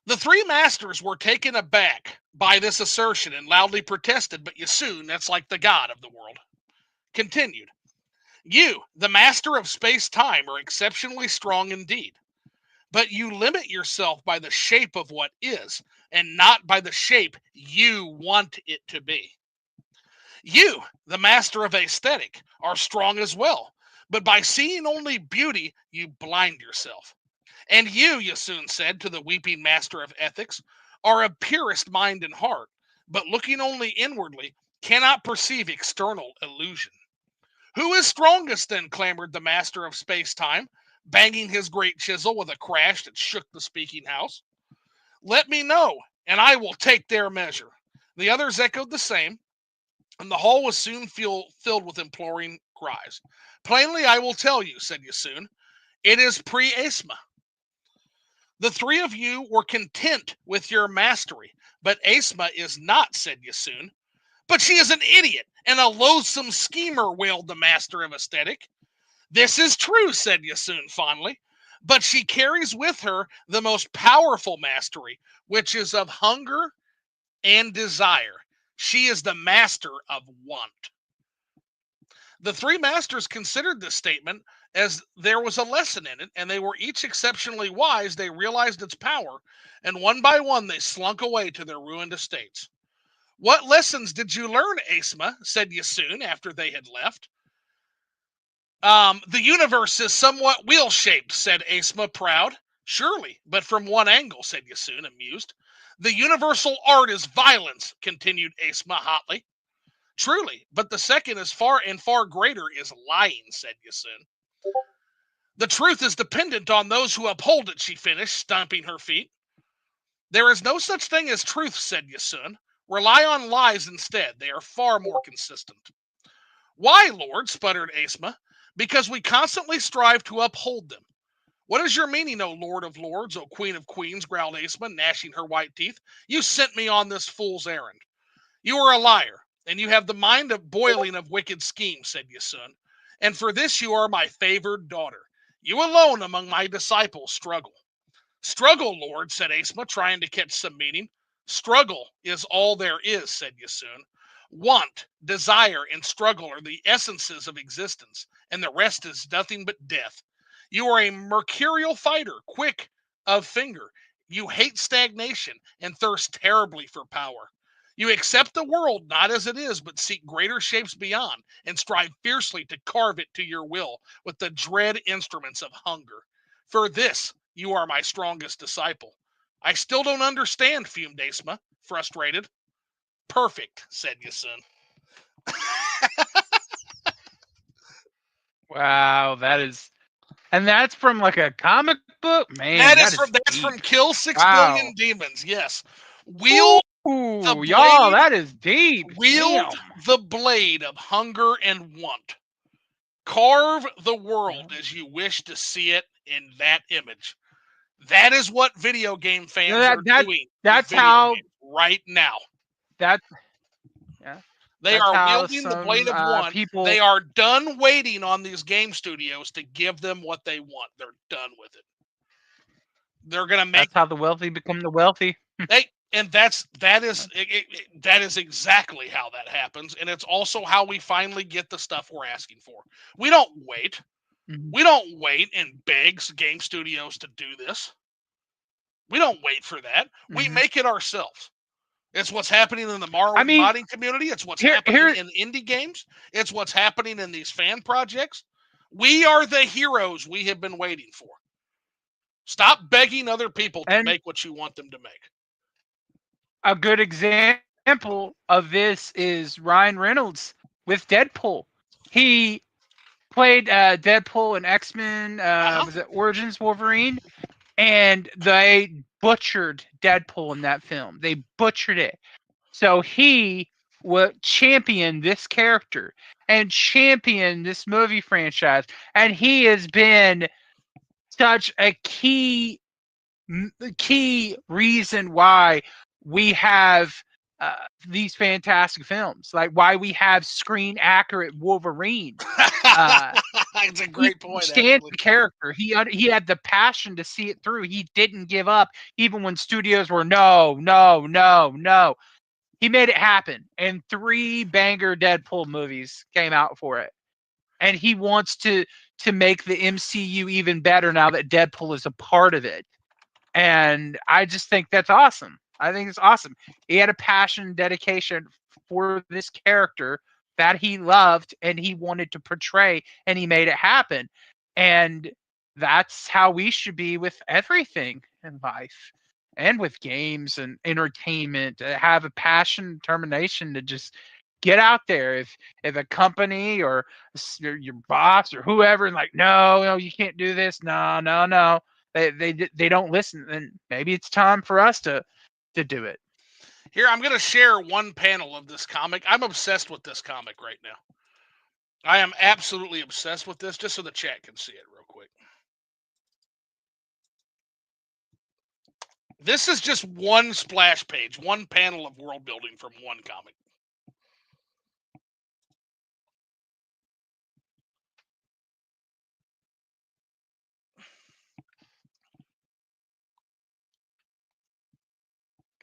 The three masters were taken aback by this assertion and loudly protested, but Yasun, that's like the god of the world, continued. You, the master of space-time, are exceptionally strong indeed, but you limit yourself by the shape of what is, and not by the shape you want it to be. You, the master of aesthetic, are strong as well, but by seeing only beauty, you blind yourself. And you, Yasun said to the weeping master of ethics, are of purest mind and heart, but looking only inwardly, cannot perceive external illusion. Who is strongest then? Clamored the master of space-time, banging his great chisel with a crash that shook the speaking house. Let me know, and I will take their measure. The others echoed the same, and the hall was soon filled with imploring cries. Plainly, I will tell you, said Yasun, it is pre-Asma. The three of you were content with your mastery, but Asma is not, said Yasun. But she is an idiot and a loathsome schemer, wailed the master of aesthetic. This is true, said Yasun fondly, but she carries with her the most powerful mastery, which is of hunger and desire. She is the master of want. The three masters considered this statement as there was a lesson in it, and they were each exceptionally wise. They realized its power, and one by one they slunk away to their ruined estates. What lessons did you learn, Asma? Said Yasun after they had left. The universe is somewhat wheel-shaped, said Asma, proud. Surely, but from one angle, said Yasun, amused. The universal art is violence, continued Asma hotly. Truly, but the second is far greater is lying, said Yasun. The truth is dependent on those who uphold it, she finished, stomping her feet. There is no such thing as truth, said Yasun. Rely on lies instead. They are far more consistent. Why, Lord? Sputtered Asma. Because we constantly strive to uphold them. What is your meaning, O Lord of Lords, O Queen of Queens? Growled Asma, gnashing her white teeth. You sent me on this fool's errand. You are a liar, and you have the mind of boiling of wicked schemes, said Yasun. And for this you are my favored daughter. You alone among my disciples struggle. Struggle, Lord, said Asma, trying to catch some meaning. Struggle is all there is, said Yasun. Want, desire, and struggle are the essences of existence, and the rest is nothing but death. You are a mercurial fighter, quick of finger. You hate stagnation and thirst terribly for power. You accept the world not as it is, but seek greater shapes beyond, and strive fiercely to carve it to your will with the dread instruments of hunger. For this, you are my strongest disciple. I still don't understand, Fume Desma. Frustrated. Perfect, said Yasun. Wow, that is, and that's from like a comic book. Man, That is that from is from deep. Kill 6 Billion Wow. Demons. Yes, wield the Ooh, y'all, blade. that is deep. Wield Damn. the blade of hunger and want. Carve the Yeah. world as you wish to see it in that image. That is what video game fans That are that doing with that's video how games right now. that yeah. They That's are how wielding the blade some of one. people. They are done waiting on these game studios to give them what they want. They're done with it. They're gonna make That's how the wealthy become the wealthy. and that is exactly how that happens, and it's also how we finally get the stuff we're asking for. We don't wait. Mhm. We don't wait and beg game studios to do this. We don't wait for that. We Mhm. make it ourselves. It's what's happening in the I Morrowind mean, modding community. It's what's here happening here in indie games. It's what's happening in these fan projects. We are the heroes we have been waiting for. Stop begging other people to and make what you want them to make. a good example of this is Ryan Reynolds with Deadpool. He played Deadpool in X-Men, Uh-huh. was it Origins Wolverine? And they butchered Deadpool in that film. They butchered it. So he would champion this character and champion this movie franchise. And he has been such a key reason why we have uh, these fantastic films, like why we have screen accurate Wolverine. Uh, It's a he great point, understands actually. the character. He had the passion to see it through. He didn't give up, even when studios were no, no, no, no. He made it happen, and 3 banger Deadpool movies came out for it. And he wants to make the MCU even better now that Deadpool is a part of it. And I just think that's awesome. I think it's awesome. He had a passion and dedication for this character that he loved and he wanted to portray, and he made it happen. And that's how we should be with everything in life and with games and entertainment. Have a passion, determination to just get out there. If a company or your boss or whoever is like, no, no, you can't do this. No, no, no, they don't listen, then maybe it's time for us to do it. Here, I'm going to share one panel of this comic. I'm obsessed with this comic right now. I am absolutely obsessed with this, just so the chat can see it real quick. This is just one splash page, one panel of world building from one comic.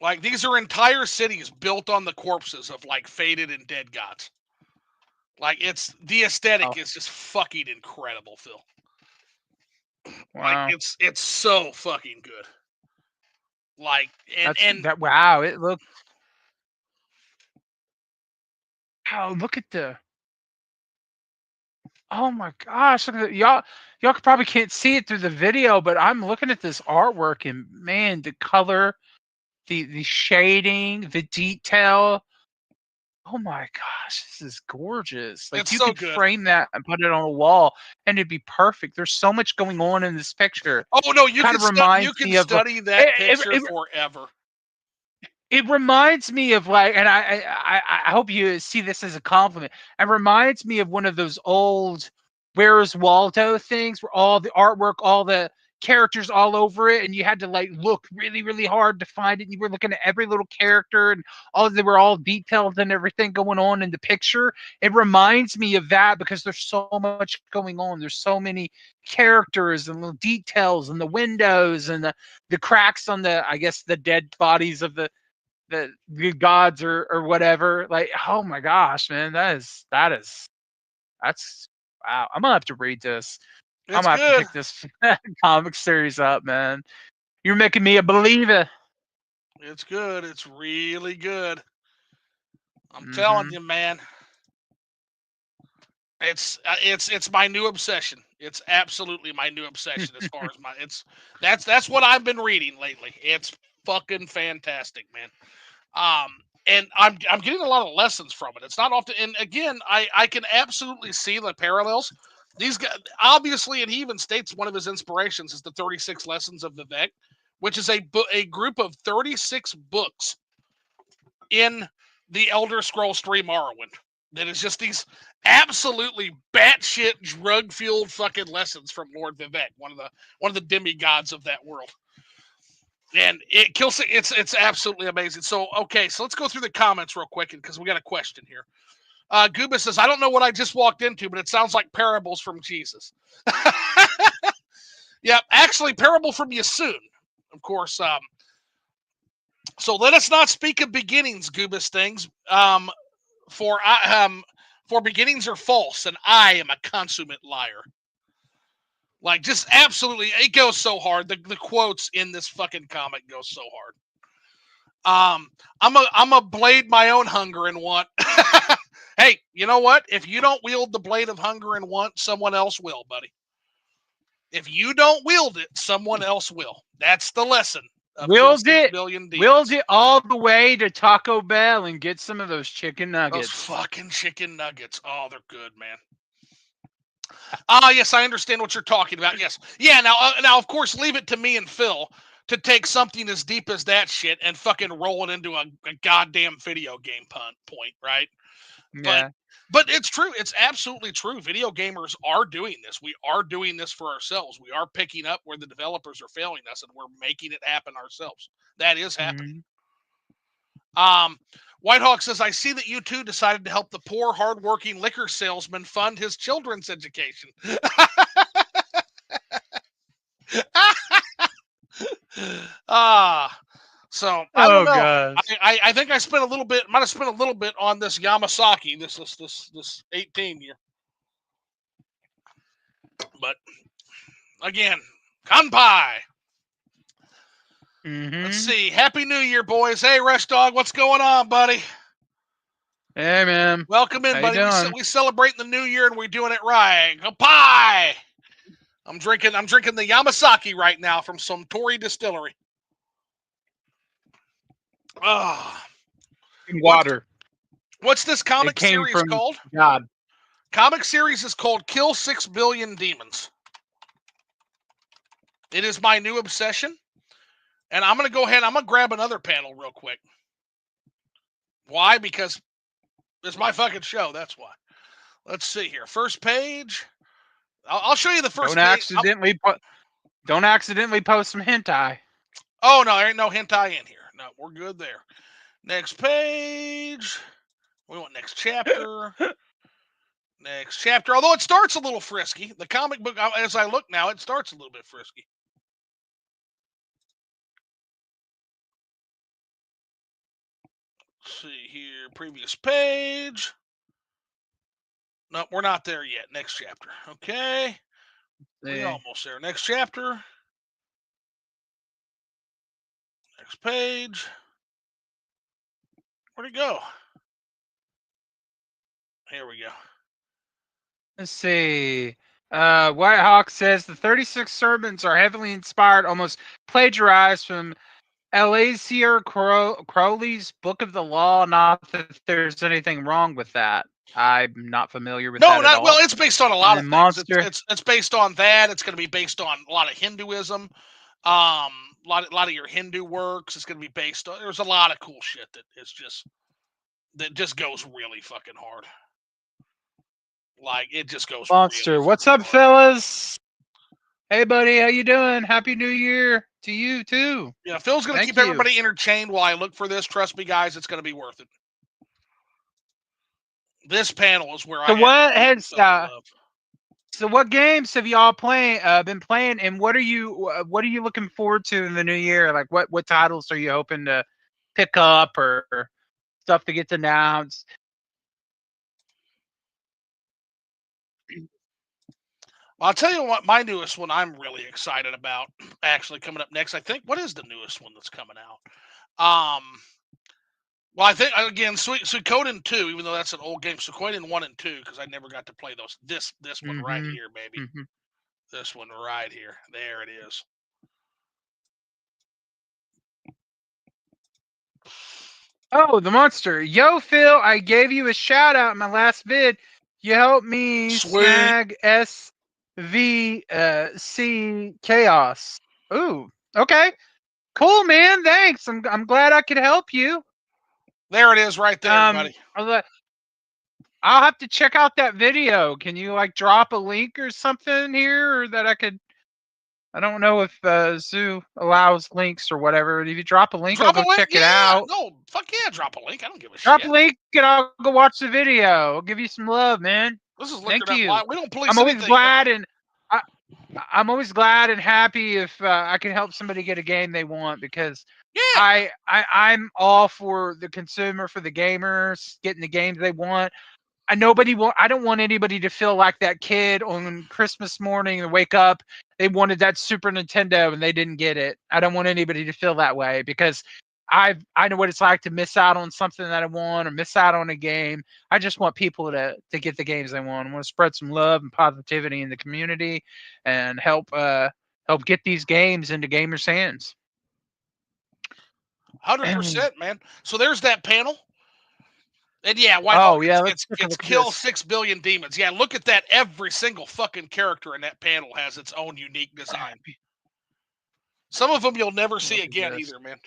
Like, these are entire cities built on the corpses of like faded and dead gods. Like, it's the aesthetic Oh, is just fucking incredible, Phil. Like, wow. it's so fucking good. Like, That's and that. Wow, it looked. Wow, look at the. Oh my gosh, look at y'all. Y'all probably can't see it through the video, but I'm looking at this artwork and man, the color, the shading, the detail. Oh my gosh, this is gorgeous. Like it's you so could good. frame that and put it on a wall and it'd be perfect. There's so much going on in this picture. Oh no, Kind of reminds you can me of study that it, picture it, forever. it reminds me of like, and I hope you see this as a compliment. It reminds me of one of those old Where's Waldo things where all the artwork, all the characters all over it, and you had to like look really, really hard to find it. And you were looking at every little character, and all they were all detailed and everything going on in the picture. It reminds me of that because there's so much going on. There's so many characters and little details and the windows and the cracks on the, I guess, the dead bodies of the gods or whatever. Like, oh my gosh, man, that's wow. I'm gonna have to read this. I'm It's gonna have to good. pick this comic series up, man. You're making me a believer. It's good. It's really good. I'm telling Mm-hmm. you, man. It's my new obsession. It's absolutely my new obsession as far as that's what I've been reading lately. It's fucking fantastic, man. Um, and I'm getting a lot of lessons from it. It's not often, and again, I can absolutely see the parallels. These guys, obviously, and he even states one of his inspirations is the 36 Lessons of Vivek, which is a group of 36 books in the Elder Scrolls 3 Morrowind. That is just these absolutely batshit drug fueled fucking lessons from Lord Vivek, one of the demigods of that world. And it kills it. It's absolutely amazing. So okay, so let's go through the comments real quick because we got a question here. Guba says, I don't know what I just walked into, but it sounds like parables from Jesus. Yeah, actually, parable from Yasun, of course. So let us not speak of beginnings, Gubas things. For beginnings are false, and I am a consummate liar. Like, just absolutely, it goes so hard. The quotes in this fucking comic go so hard. I'm a blade my own hunger and want. Hey, you know what? If you don't wield the blade of hunger and want, someone else will, buddy. If you don't wield it, someone else will. That's the lesson of Kill 6 Billion Demons. Wield it all the way to Taco Bell and get some of those chicken nuggets. Those fucking chicken nuggets. Oh, they're good, man. Yes, I understand what you're talking about. Yes. Yeah, now, of course, leave it to me and Phil to take something as deep as that shit and fucking roll it into a goddamn video game point, right? Yeah. But it's true. It's absolutely true. Video gamers are doing this. We are doing this for ourselves. We are picking up where the developers are failing us, and we're making it happen ourselves. That is happening. Whitehawk says, I see that you two decided to help the poor, hardworking liquor salesman fund his children's education. So I don't know. God. I think I spent a little bit, might have spent a little bit on this Yamasaki, this 18 year. But again, kanpai. Let's see. Happy New Year, boys. Hey, Rush Dog, what's going on, buddy? Hey, man. Welcome in, buddy. We celebrating the new year and we're doing it right. Kanpai. I'm drinking the Yamasaki right now from some Torii distillery. Water. What's this comic series called? God. Comic series is called Kill 6 Billion Demons. It is my new obsession. And I'm going to go ahead. I'm going to grab another panel real quick. Why? Because it's my fucking show. That's why. Let's see here. First page. I'll show you the first page. Don't accidentally post some hentai. Oh, no. There ain't no hentai in here. No, we're good there. Next page. We want next chapter. Next chapter. Although it starts a little frisky. The comic book, as I look now, it starts a little bit frisky. Let's see here. Previous page. No, we're not there yet. Next chapter. Okay. We're almost there. Next chapter. Next page. Where'd it go? Here we go. Let's see. Whitehawk says the 36 sermons are heavily inspired, almost plagiarized from Elasier Crowley's Book of the Law. Not that there's anything wrong with that. I'm not familiar with that at all. Well, it's based on a lot of things. It's based on that. It's going to be based on a lot of Hinduism. A lot of your Hindu works. It's going to be based on. There's a lot of cool shit that just goes really fucking hard. Like, it just goes. Monster, really what's up, fellas? Hey, buddy, how you doing? Happy New Year to you too. Yeah, Phil's going to keep everybody entertained while I look for this. Trust me, guys, it's going to be worth it. This panel is where So what games have y'all been playing, and what are you looking forward to in the new year? Like what titles are you hoping to pick up or stuff that gets announced? Well, I'll tell you what, my newest one I'm really excited about actually coming up next. I think, what is the newest one that's coming out? Well, I think, again, Suikoden 2, even though that's an old game, Suikoden 1 and 2, because I never got to play those. This one right here, baby. This one right here. There it is. Oh, the monster. Yo, Phil, I gave you a shout out in my last vid. You helped me Sweet. snag SVC Chaos. Ooh, okay. Cool, man. Thanks. I'm glad I could help you. There it is right there, buddy. I'll have to check out that video. Can you like drop a link or something here, or that I could? I don't know if Zoo allows links or whatever. If you drop a link, I'll Drop a go link? check it Yeah. out. No, fuck yeah, drop a link. I don't give a Drop shit. a link and I'll go watch the video. I'll give you some love, man. This is Thank Liquored Up you. Live. We don't police I'm always anything. glad and I, I'm always glad and happy if I can help somebody get a game they want, because Yeah. I'm all for the consumer, for the gamers getting the games they want. I don't want anybody to feel like that kid on Christmas morning and wake up, they wanted that Super Nintendo and they didn't get it. I don't want anybody to feel that way, because I know what it's like to miss out on something that I want or miss out on a game. I just want people to get the games they want. I want to spread some love and positivity in the community and help get these games into gamers' hands. 100%, man. So there's that panel. And yeah, Whitehawk, Oh yeah, let's take a it's look at kill this. 6 billion demons. Yeah, look at that. Every single fucking character in that panel has its own unique design. Some of them you'll never see again either, man.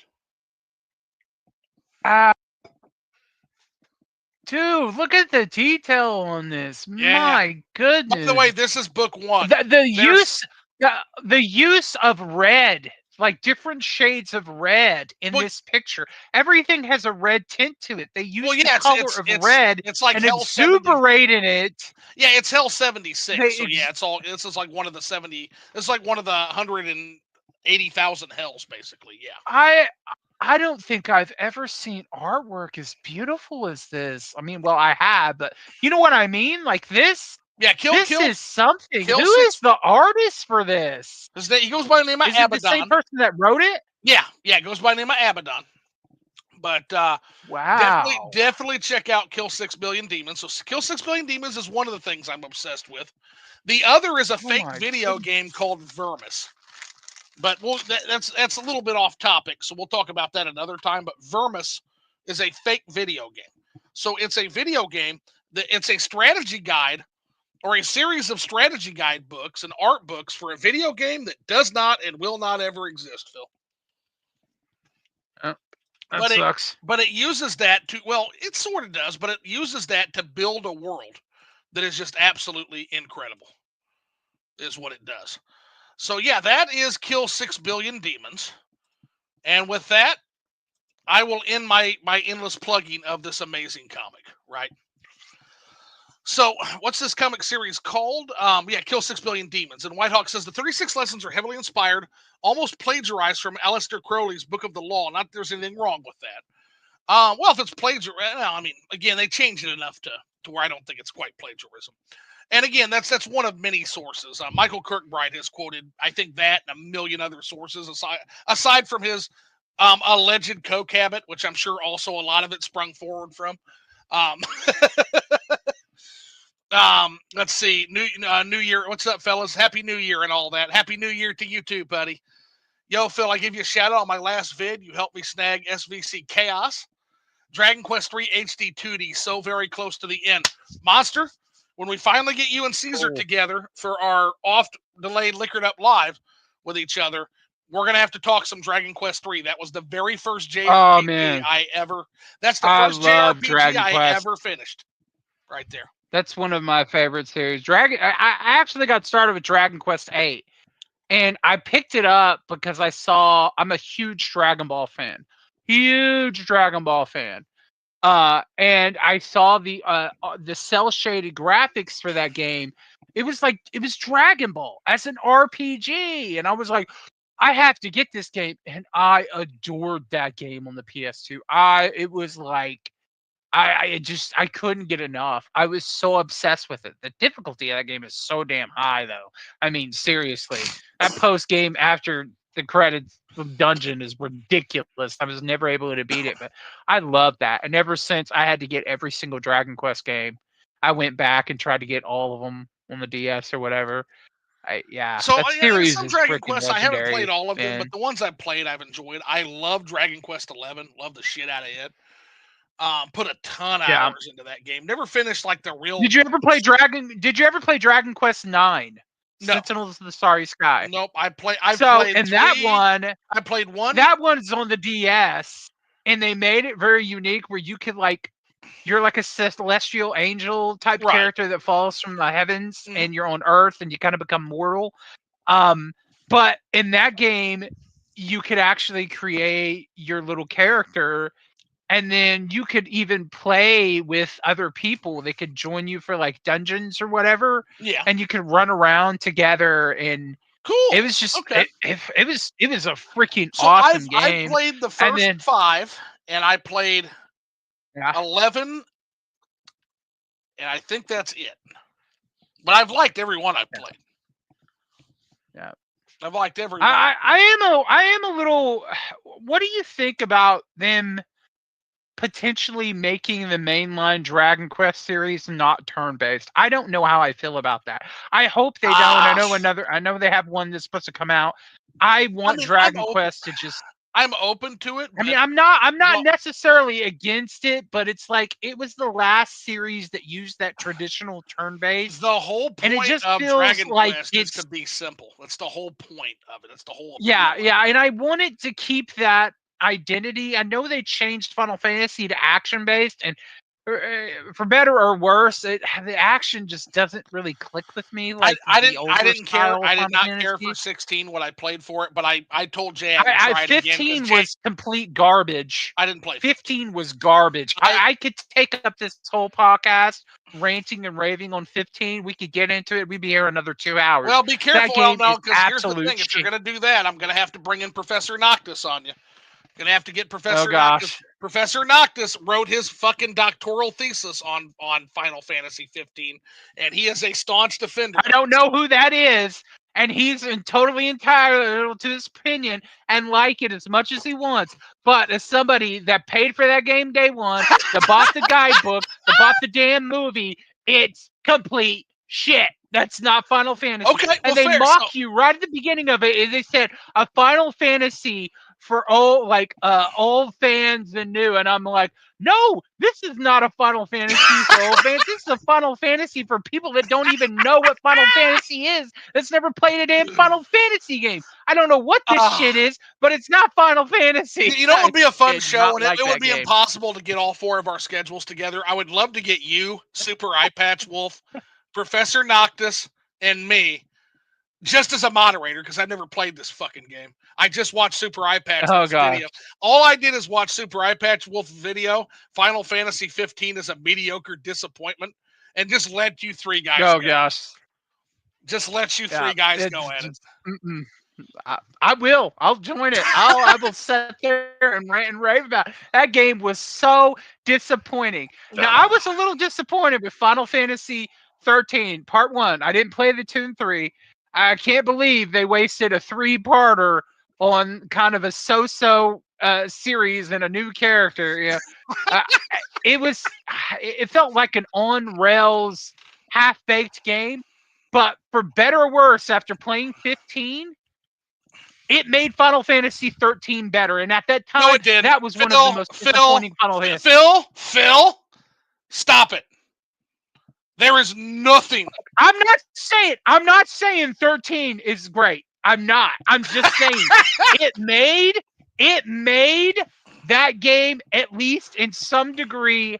Dude, look at the detail on this. Yeah. My goodness. By the way, this is book 1. The use of red, like different shades of red in this picture. Everything has a red tint to it. They use the color of red it's like and Hell 70. exuberate in it. Yeah, it's Hell 76. So yeah, this is like one of the 70. It's like one of the 180,000 hells, basically. Yeah. I don't think I've ever seen artwork as beautiful as this. I mean, well, I have, but you know what I mean? Like this. Yeah, this is something. Who is the artist for this? He goes by the name of Abaddon. Is it the same person that wrote it? Yeah, it goes by the name of Abaddon. But wow, definitely check out Kill 6 Billion Demons. So Kill 6 Billion Demons is one of the things I'm obsessed with. The other is a fake video game called Vermis. But that's a little bit off topic, so we'll talk about that another time. But Vermis is a fake video game. So it's a video game it's a strategy guide or a series of strategy guide books and art books for a video game that does not and will not ever exist, Phil. That sucks. But it uses that to, well, it sort of does, but it uses that to build a world that is just absolutely incredible, is what it does. So yeah, that is Kill 6 Billion Demons. And with that, I will end my endless plugging of this amazing comic, right? So, what's this comic series called? Kill 6 Billion Demons. And Whitehawk says the 36 lessons are heavily inspired, almost plagiarized from Aleister Crowley's Book of the Law. Not that there's anything wrong with that. Well, if it's plagiarism, I mean, again, they changed it enough to where I don't think it's quite plagiarism. And again, that's one of many sources. Michael Kirkbride has quoted, I think, that and a million other sources aside from his alleged coke habit, which I'm sure also a lot of it sprung forward from. Let's see. New Year. What's up, fellas? Happy New Year and all that. Happy New Year to you too, buddy. Yo, Phil, I give you a shout out on my last vid. You helped me snag SVC Chaos. Dragon Quest 3 HD 2D, so very close to the end. Monster, when we finally get you and Caesar together for our oft-delayed Liquored Up Live with each other, we're going to have to talk some Dragon Quest 3. That was the very first JRPG that's the first JRPG I ever finished. Right there. That's one of my favorite series. I actually got started with Dragon Quest 8. And I picked it up because I'm a huge Dragon Ball fan. Huge Dragon Ball fan. And I saw the cell shaded graphics for that game. It was Dragon Ball as an RPG. And I was like, I have to get this game. And I adored that game on the PS2. It was like, I couldn't get enough. I was so obsessed with it. The difficulty of that game is so damn high, though. I mean, seriously, that post game after the credits dungeon is ridiculous. I was never able to beat it, but I love that. And ever since I had to get every single Dragon Quest game, I went back and tried to get all of them on the DS or whatever. So that and series some is Dragon freaking Quest, I haven't played legendary, all of them, but man. the ones I've played, I've enjoyed. I love Dragon Quest 11. Love the shit out of it. Put a ton of Yeah. hours into that game. Never finished like the real. Did you ever play Dragon Quest 9? No, Sentinels of the Starry Sky. nope. I've played And 3. I played 1. that one's on the DS, and they made it very unique where you could you're like a celestial angel type Right. character that falls from the heavens, Mhm. and you're on Earth, and you kind of become mortal. But in that game, you could actually create your little character, and then you could even play with other people. They could join you for like dungeons or whatever, Yeah. and you could run around together. And Cool. it was just Okay. it was a freaking So awesome I've game. played the And first then 5, and I played yeah, 11, and I think that's it. But I've liked every one I've played. yeah. I've liked every one. I am a little. What do you think about them potentially making the mainline Dragon Quest series not turn-based? I don't know how I feel about that. I hope they don't. I know they have one that's supposed to come out. I want Dragon Quest to just. I'm open to it. I mean, I'm not necessarily against it, but it's like it was the last series that used that traditional turn-based. The whole point and it just of feels Dragon like Quest is to be simple. That's the whole point of it. That's the whole appeal. Yeah, and I wanted to keep that identity. I know they changed Final Fantasy to action-based, and for better or worse, the action just doesn't really click with me like I the older didn't care. style I did Final not Fantasy. care for 16 when I played for it, but I told Jay I would try it again. 15 was complete garbage. I didn't play 15 was garbage. I could take up this whole podcast ranting and raving on 15. We could get into it. We'd be here another 2 hours. Well, be careful now, because here's the thing. Shit. If you're going to do that, I'm going to have to bring in Professor Noctis on you. Going to have to get Professor Noctis. Professor Noctis wrote his fucking doctoral thesis on Final Fantasy 15, and he is a staunch defender. I don't know who that is, and he's totally entitled to his opinion and like it as much as he wants. But as somebody that paid for that game day one, that bought the guidebook, that bought the damn movie, it's complete shit. That's not Final Fantasy. Okay, and they mock you right at the beginning of it. They said a Final Fantasy for old fans and new, and I'm like, no, this is not a Final Fantasy for old fans. This is a Final Fantasy for people that don't even know what Final Fantasy is. That's never played a damn Final Fantasy game. I don't know what this shit is, but it's not Final Fantasy. You know, it would be a fun show, and it would be impossible to get all 4 of our schedules together. I would love to get you, Super Eye Patch Wolf, Professor Noctis, and me, just as a moderator, because I've never played this fucking game. I just watched Super Eye Patch Wolf's video. All I did is watch Super Eye Patch Wolf's video. Final Fantasy 15 is a mediocre disappointment, and just let you 3 guys go. Gosh. Just let you 3 guys go at it. I will. I'll join it. I will sit there and rant and rave about it. That game was so disappointing. Now, I was a little disappointed with Final Fantasy 13 Part 1. I didn't play the 2 and 3. I can't believe they wasted a 3-parter on kind of a so-so series and a new character. Yeah, it felt like an on-rails, half-baked game. But for better or worse, after playing 15, it made Final Fantasy 13 better. And at that time, no, it did. That was one of the most disappointing Final Fantasy. Phil, stop it. There is nothing. I'm not saying 13 is great. I'm not. I'm just saying it made that game, at least in some degree,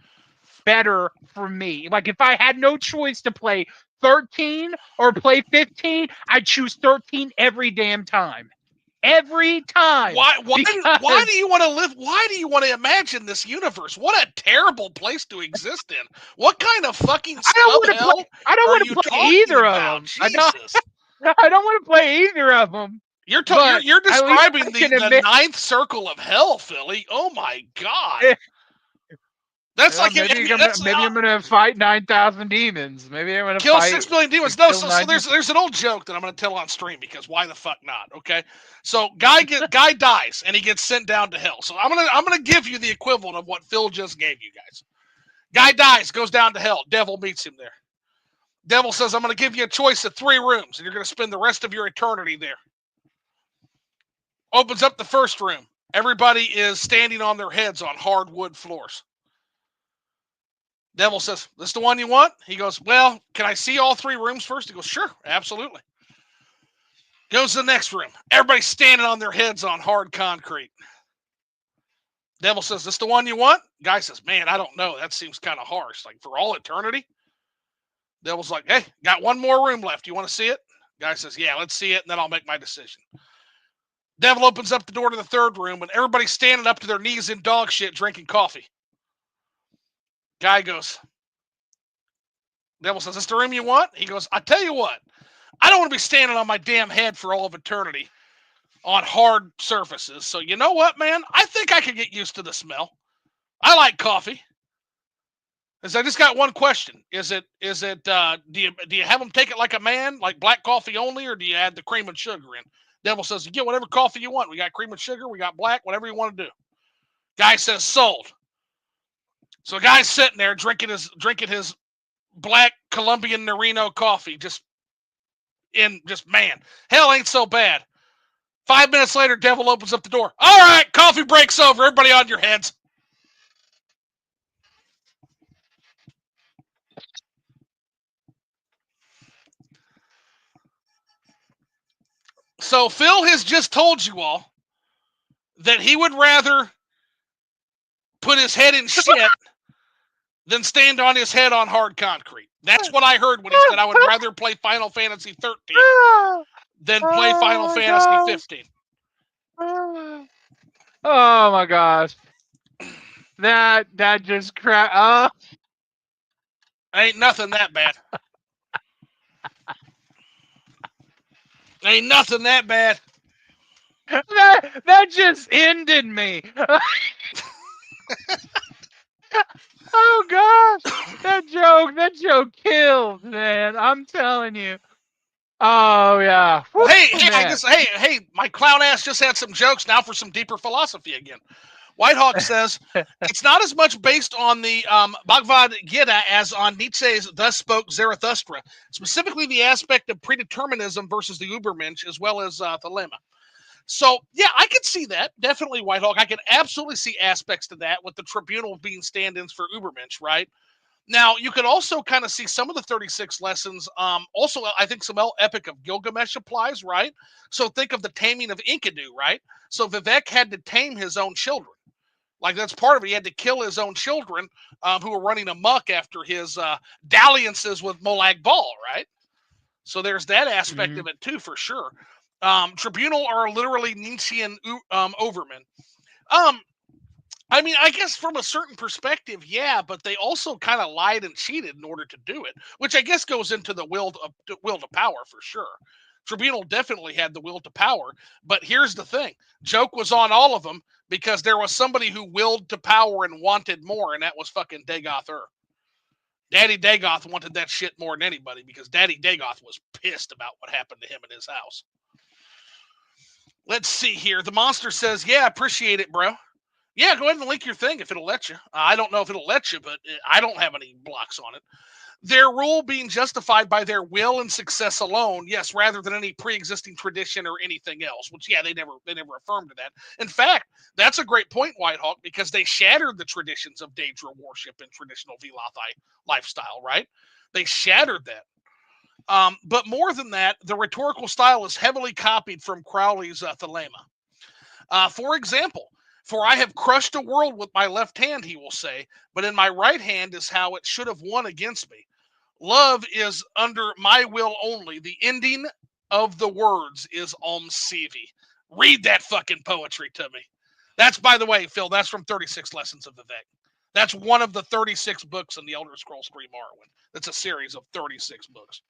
better for me. Like if I had no choice to play 13 or play 15, I'd choose 13 every damn time. Every time. Why do you want to live? Why do you want to imagine this universe? What a terrible place to exist in. What kind of fucking I don't want to play either of them. Jesus. I don't want to play either of them. You're describing the 9th circle of hell, Philly. Oh my God. That's maybe I'm gonna fight 9,000 demons. Maybe I'm gonna kill 6 million demons. No, so there's an old joke that I'm gonna tell on stream, because why the fuck not? Okay, so guy dies and he gets sent down to hell. So I'm gonna give you the equivalent of what Phil just gave you guys. Guy dies, goes down to hell. Devil meets him there. Devil says, I'm going to give you a choice of 3 rooms, and you're going to spend the rest of your eternity there. Opens up the first room. Everybody is standing on their heads on hardwood floors. Devil says, this the one you want? He goes, well, can I see all 3 rooms first? He goes, sure, absolutely. Goes to the next room. Everybody's standing on their heads on hard concrete. Devil says, this the one you want? Guy says, man, I don't know. That seems kind of harsh. Like, for all eternity? Devil's like, hey, got 1 more room left. You want to see it? Guy says, yeah, let's see it, and then I'll make my decision. Devil opens up the door to the 3rd room, and everybody's standing up to their knees in dog shit drinking coffee. Guy goes, Devil says, this the room you want? He goes, I tell you what, I don't want to be standing on my damn head for all of eternity on hard surfaces. So you know what, man? I think I could get used to the smell. I like coffee. Because I just got one question. Is it do you have them take it like a man, like black coffee only, or do you add the cream and sugar in? Devil says, you get whatever coffee you want. We got cream and sugar, we got black, whatever you want to do. Guy says, sold. So the guy's sitting there drinking his black Colombian Nerino coffee, man, hell ain't so bad. 5 minutes later, Devil opens up the door. All right, coffee break's over. Everybody on your heads. So Phil has just told you all that he would rather put his head in shit than stand on his head on hard concrete. That's what I heard when he said I would rather play Final Fantasy 13 than play Final Fantasy 15. Oh my gosh. That just crap. Ain't nothing that bad. Ain't nothing that bad. That just ended me. Oh gosh, that joke killed, man. I'm telling you. Oh yeah. Well, Woo, hey, my clown ass just had some jokes. Now for some deeper philosophy again. Whitehawk says it's not as much based on the Bhagavad Gita as on Nietzsche's "Thus Spoke Zarathustra," specifically the aspect of predeterminism versus the Übermensch, as well as Thelema. So, yeah, I could see that. Definitely, Whitehawk. I could absolutely see aspects to that with the tribunal being stand-ins for Übermensch, right? Now, you could also kind of see some of the 36 lessons. Also, I think some Epic of Gilgamesh applies, right? So think of the taming of Enkidu, right? So Vivek had to tame his own children. Like, that's part of it. He had to kill his own children who were running amok after his dalliances with Molag Bal, right? So there's that aspect of it, too, for sure. Tribunal are literally Nietzschean overmen. I mean, I guess from a certain perspective, yeah, but they also kind of lied and cheated in order to do it, which I guess goes into the will to power for sure. Tribunal definitely had the will to power, but here's the thing: joke was on all of them because there was somebody who willed to power and wanted more, and that was fucking Dagoth. Daddy Dagoth wanted that shit more than anybody because Daddy Dagoth was pissed about what happened to him in his house. Let's see here. The monster says, yeah, appreciate it, bro. Yeah, go ahead and link your thing if it'll let you. I don't know if it'll let you, but I don't have any blocks on it. Their rule being justified by their will and success alone, yes, rather than any pre-existing tradition or anything else, which, yeah, they never affirmed to that. In fact, that's a great point, Whitehawk, because they shattered the traditions of Daedra worship and traditional Velathi lifestyle, right? They shattered that. But more than that, the rhetorical style is heavily copied from Crowley's Thelema. For example, for I have crushed a world with my left hand, he will say, but in my right hand is how it should have won against me. Love is under my will only. The ending of the words is Om Sivi. Read that fucking poetry to me. That's, by the way, Phil, that's from 36 Lessons of Vivek. That's one of the 36 books in the Elder Scrolls 3 Morrowind. That's a series of 36 books.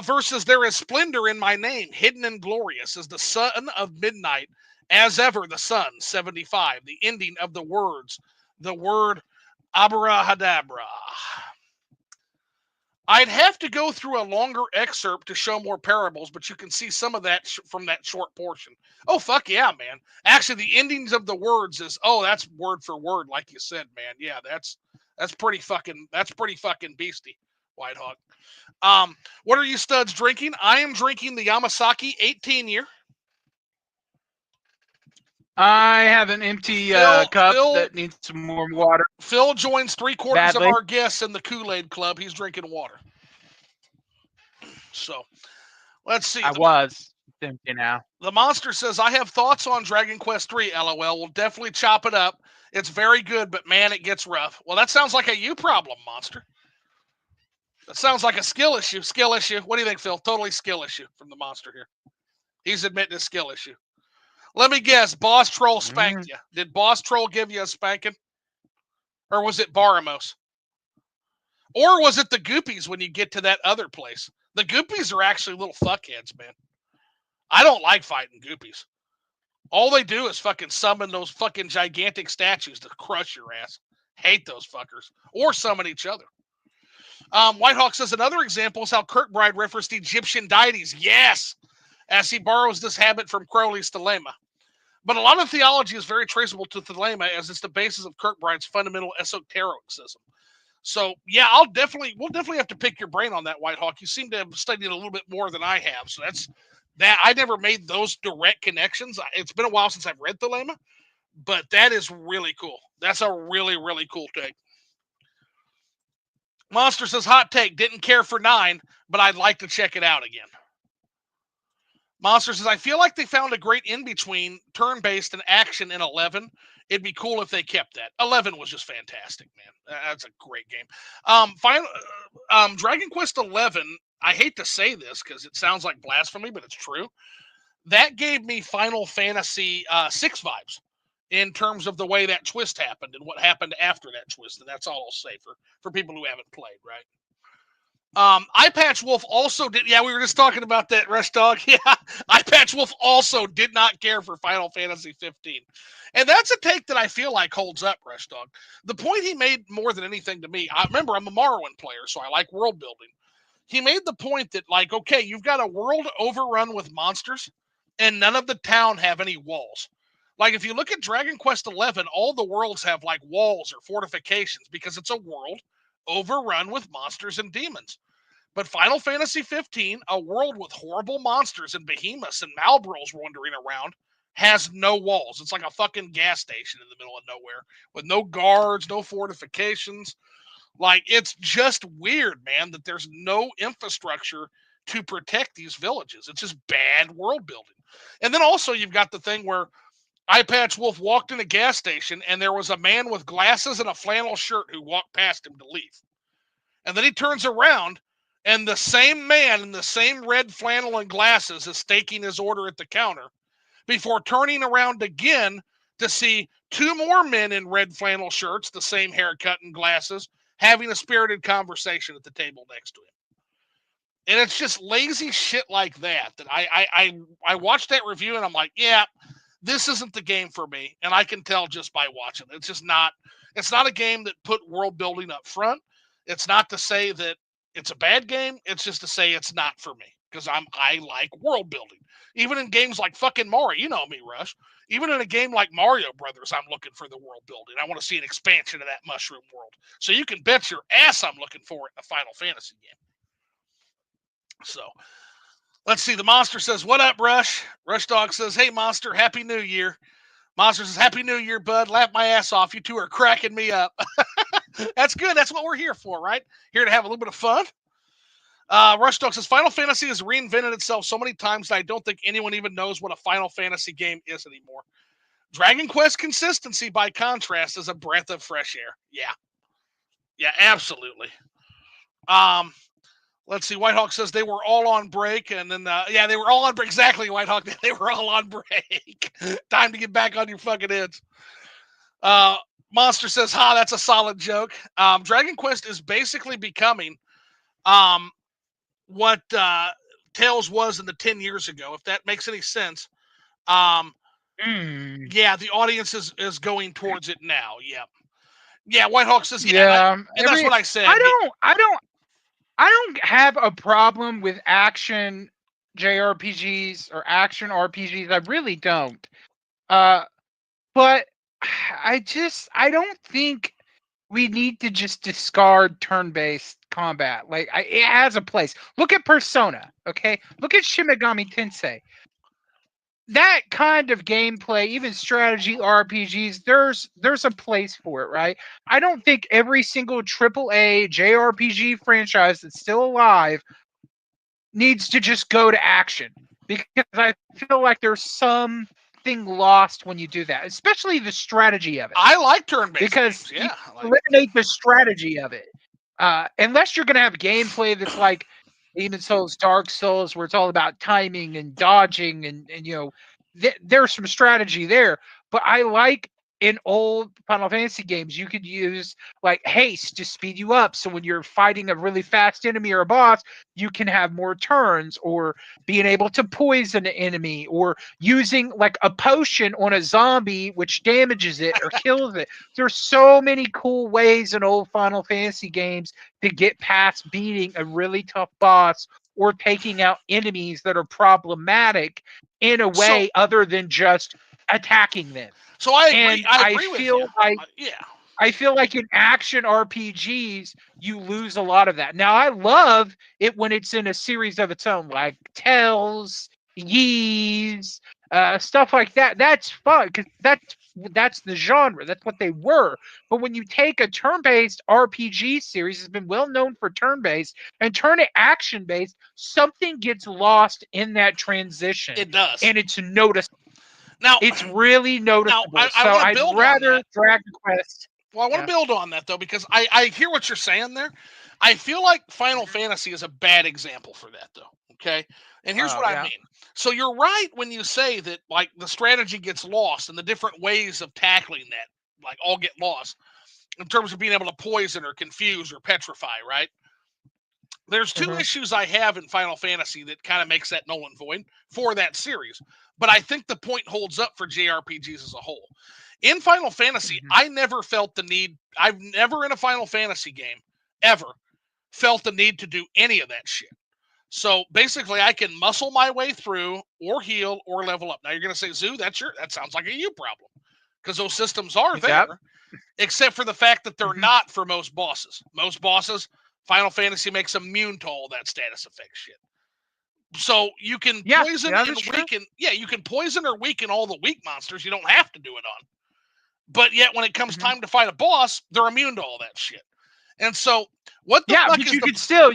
Versus there is splendor in my name, hidden and glorious, as the son of midnight, as ever the sun, 75. The ending of the words, the word abrahadabra. I'd have to go through a longer excerpt to show more parables, but you can see some of that from that short portion. Oh, fuck yeah, man. Actually, the endings of the words is, that's word for word, like you said, man. Yeah, that's pretty fucking beastie. Whitehawk. What are you studs drinking? I am drinking the Yamasaki 18 year. I have an empty cup that needs some more water. Phil joins 3/4 of Badly. our guests in the Kool-Aid Club. He's drinking water. So, let's see. I was empty now. The Monster says, I have thoughts on Dragon Quest 3, LOL. We'll definitely chop it up. It's very good, but man, it gets rough. Well, that sounds like a you problem, Monster. That sounds like a skill issue. Skill issue. What do you think, Phil? Totally skill issue from the Monster here. He's admitting a skill issue. Let me guess. Boss Troll spanked you. Did Boss Troll give you a spanking? Or was it Baramos? Or was it the Goopies when you get to that other place? The Goopies are actually little fuckheads, man. I don't like fighting Goopies. All they do is fucking summon those fucking gigantic statues to crush your ass. Hate those fuckers. Or summon each other. Whitehawk says another example is how Kirkbride referenced Egyptian deities. Yes! As he borrows this habit from Crowley's Thelema. But a lot of theology is very traceable to Thelema as it's the basis of Kirkbride's fundamental esotericism. So, yeah, we'll definitely have to pick your brain on that, Whitehawk. You seem to have studied a little bit more than I have. So that's that. I never made those direct connections. It's been a while since I've read Thelema, but that is really cool. That's a really, really cool take. Monster says, hot take, didn't care for 9, but I'd like to check it out again. Monster says, I feel like they found a great in-between turn-based and action in 11. It'd be cool if they kept that. 11 was just fantastic, man. That's a great game. Dragon Quest 11, I hate to say this because it sounds like blasphemy, but it's true. That gave me Final Fantasy 6 vibes in terms of the way that twist happened and what happened after that twist. And that's all I'll say for people who haven't played, right? Eyepatch Wolf also did. Yeah, we were just talking about that, Rush Dog. Yeah, Eyepatch Wolf also did not care for Final Fantasy 15. And that's a take that I feel like holds up, Rush Dog. The point he made more than anything to me, I remember I'm a Morrowind player, so I like world building. He made the point that, like, okay, you've got a world overrun with monsters, and none of the town have any walls. Like, if you look at Dragon Quest 11, all the worlds have, like, walls or fortifications because it's a world overrun with monsters and demons. But Final Fantasy 15, a world with horrible monsters and behemoths and Malbros wandering around, has no walls. It's like a fucking gas station in the middle of nowhere with no guards, no fortifications. Like, it's just weird, man, that there's no infrastructure to protect these villages. It's just bad world building. And then also you've got the thing where Eyepatch Wolf walked in a gas station and there was a man with glasses and a flannel shirt who walked past him to leave. And then he turns around and the same man in the same red flannel and glasses is staking his order at the counter before turning around again to see 2 more men in red flannel shirts, the same haircut and glasses, having a spirited conversation at the table next to him. And it's just lazy shit like that I watched that review and I'm like, yeah, this isn't the game for me. And I can tell just by watching it. It's not a game that put world building up front. It's not to say that it's a bad game. It's just to say it's not for me because I like world building. Even in games like fucking Mario, you know me, Rush. Even in a game like Mario Brothers, I'm looking for the world building. I want to see an expansion of that mushroom world. So you can bet your ass I'm looking for it in a Final Fantasy game. So let's see. The Monster says, what up, Rush? Rush Dog says, hey, Monster, Happy New Year. Monster says, Happy New Year, bud. Laugh my ass off. You two are cracking me up. That's good. That's what we're here for, right? Here to have a little bit of fun. Rush Dog says, Final Fantasy has reinvented itself so many times that I don't think anyone even knows what a Final Fantasy game is anymore. Dragon Quest consistency, by contrast, is a breath of fresh air. Yeah. Yeah, absolutely. Let's see. Whitehawk says they were all on break. And then, yeah, they were all on break. Exactly, Whitehawk. They were all on break. Time to get back on your fucking heads. Monster says, that's a solid joke. Dragon Quest is basically becoming what Tales was in the 10 years ago, if that makes any sense. Yeah, the audience is going towards it now. Yeah. Yeah, Whitehawk says, yeah. And that's what I said. I don't have a problem with action JRPGs or action RPGs. I really don't. But I don't think we need to just discard turn-based combat. Like it has a place. Look at Persona, okay? Look at Shin Megami Tensei. That kind of gameplay, even strategy RPGs, there's a place for it, right? I don't think every single AAA JRPG franchise that's still alive needs to just go to action, because I feel like there's something lost when you do that, especially the strategy of it. I like turn-based Because games. Yeah, you eliminate the strategy of it. Unless you're going to have gameplay that's like Demon Souls, Dark Souls, where it's all about timing and dodging, and there's some strategy there. But I like in old Final Fantasy games, you could use like haste to speed you up. So when you're fighting a really fast enemy or a boss, you can have more turns, or being able to poison an enemy, or using like a potion on a zombie, which damages it or kills it. There's so many cool ways in old Final Fantasy games to get past beating a really tough boss or taking out enemies that are problematic in a way other than just attacking them. So I agree. And I agree with you. I feel like in action RPGs, you lose a lot of that. Now, I love it when it's in a series of its own, like Tales, Ys, stuff like that. That's fun because that's the genre. That's what they were. But when you take a turn-based RPG series that's been well known for turn-based and turn it action-based, something gets lost in that transition. It does, and it's noticeable. Now it's really noticeable. Now, so I'd rather Dragon Quest. Well, I want to build on that though, because I hear what you're saying there. I feel like Final Fantasy is a bad example for that though. Okay, and here's what I mean. So you're right when you say that like the strategy gets lost and the different ways of tackling that like all get lost in terms of being able to poison or confuse or petrify, right? There's two issues I have in Final Fantasy that kind of makes that null and void for that series. But I think the point holds up for JRPGs as a whole. In Final Fantasy, I never felt the need. I've never in a Final Fantasy game ever felt the need to do any of that shit. So basically, I can muscle my way through or heal or level up. Now you're going to say, Zoo, that sounds like a you problem, because those systems are there, except for the fact that they're not for most bosses. Most bosses, Final Fantasy makes immune to all that status effect shit. So you can poison and weaken. Yeah, you can poison or weaken all the weak monsters. You don't have to do it on. But yet, when it comes time to fight a boss, they're immune to all that shit. And so, what the fuck but is you could still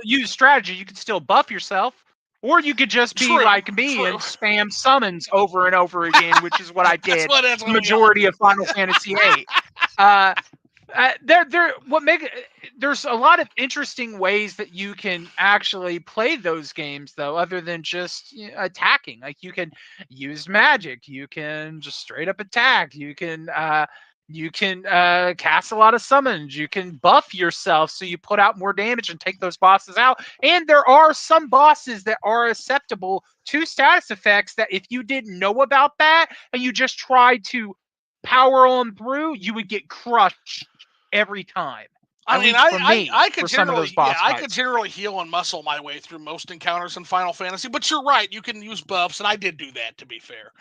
use strategy. You could still buff yourself, or you could just be like me and spam summons over and over again, which is what I did the majority of Final Fantasy VIII. There's a lot of interesting ways that you can actually play those games, though, other than just attacking. Like you can use magic, you can just straight up attack, you can cast a lot of summons, you can buff yourself so you put out more damage and take those bosses out. And there are some bosses that are susceptible to status effects that if you didn't know about that and you just tried to power on through, you would get crushed every time. I mean, I could generally heal and muscle my way through most encounters in Final Fantasy, but you're right. You can use buffs, and I did do that, to be fair.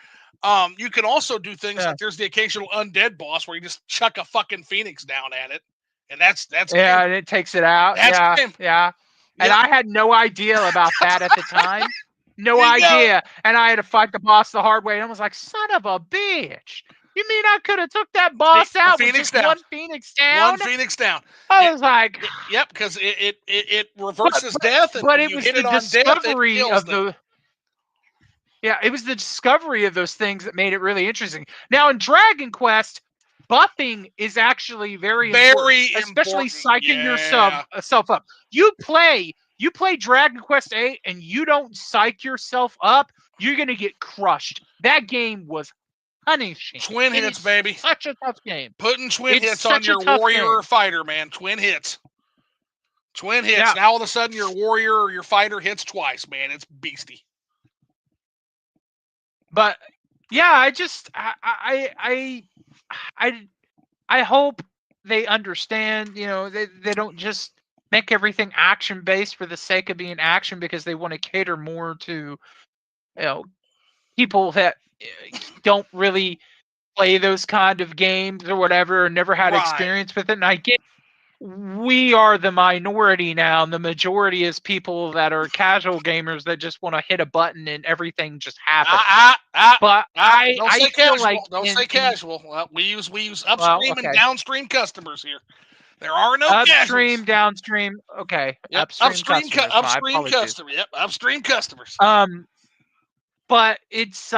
You can also do things like there's the occasional undead boss where you just chuck a fucking phoenix down at it, and that's and it takes it out. Yeah. And I had no idea about that at the time. No idea. And I had to fight the boss the hard way, and I was like, son of a bitch. You mean I could have took that boss out with just one Phoenix down? One Phoenix down. I was like, yep, because it reverses death, and but it was the discovery of the. Yeah, it was the discovery of those things that made it really interesting. Now in Dragon Quest, buffing is actually very important, especially psyching yourself up. You play Dragon Quest VIII and you don't psych yourself up, you're gonna get crushed. That game was punishing. Twin hits, baby. Such a tough game. Putting twin hits on your warrior or fighter, man. Twin hits. Twin hits. Yeah. Now all of a sudden your warrior or your fighter hits twice, man. It's beastie. But yeah, I hope they understand, they don't just make everything action based for the sake of being action because they want to cater more to people that don't really play those kind of games or whatever, or never had experience with it. And I get we are the minority now, and the majority is people that are casual gamers that just want to hit a button and everything just happens. But Don't I say feel like casual. Don't say casual. Well, we use upstream and okay, downstream customers here. There are no upstream, casuals. downstream. Okay, Yep, upstream customers. My upstream apologies. customer. Yep, upstream customers. But it's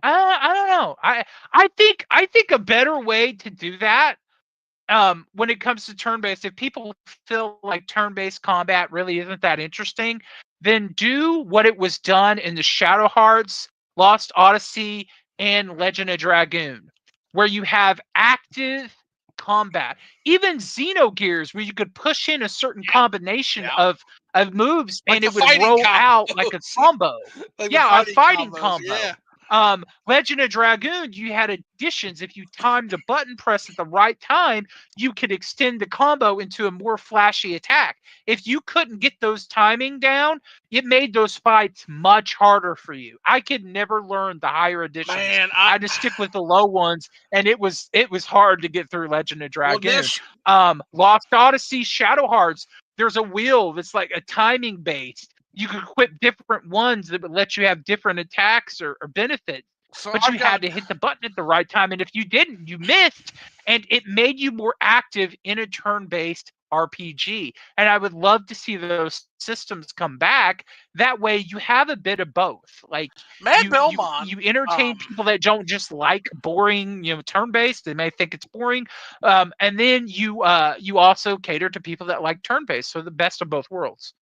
I don't know. I think a better way to do that when it comes to turn-based, if people feel like turn-based combat really isn't that interesting, then do what it was done in the Shadow Hearts, Lost Odyssey, and Legend of Dragoon, where you have active combat. Even Xenogears, where you could push in a certain combination Yeah. of moves Like and the it would fighting roll out like a combos. combo. Like the Yeah, a fighting fighting combos. combo. Yeah. Legend of Dragoon, you had additions. If you timed the button press at the right time, you could extend the combo into a more flashy attack. If you couldn't get those timing down, it made those fights much harder for you. I could never learn the higher additions. Man, I had to stick with the low ones, and it was hard to get through Legend of well Dragoon. this Lost Odyssey, Shadow Hearts, there's a wheel that's like a timing based. You could equip different ones that would let you have different attacks or benefits, so but I've you got had to hit the button at the right time. And if you didn't, you missed. And it made you more active in a turn-based RPG. And I would love to see those systems come back. That way you have a bit of both. Like Mad Belmont. you entertain people that don't just like boring, turn-based. They may think it's boring. And then you also cater to people that like turn-based. So the best of both worlds.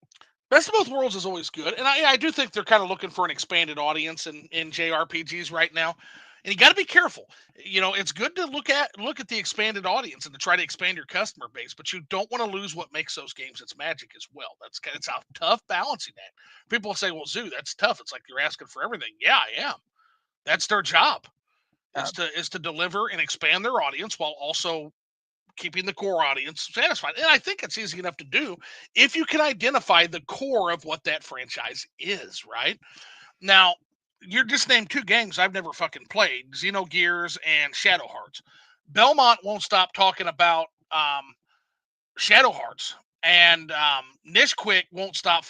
Best of both worlds is always good, and I do think they're kind of looking for an expanded audience in JRPGs right now. And you got to be careful. It's good to look at the expanded audience and to try to expand your customer base, but you don't want to lose what makes those games its magic as well. It's a tough balancing act. People say, "Well, Zoo, that's tough. It's like you're asking for everything." Yeah, I am. That's their job. Is to deliver and expand their audience while also keeping the core audience satisfied. And I think it's easy enough to do if you can identify the core of what that franchise is, right? Now, you're just named two games I've never fucking played, Xenogears and Shadow Hearts. Belmont won't stop talking about Shadow Hearts. And Nishquick won't stop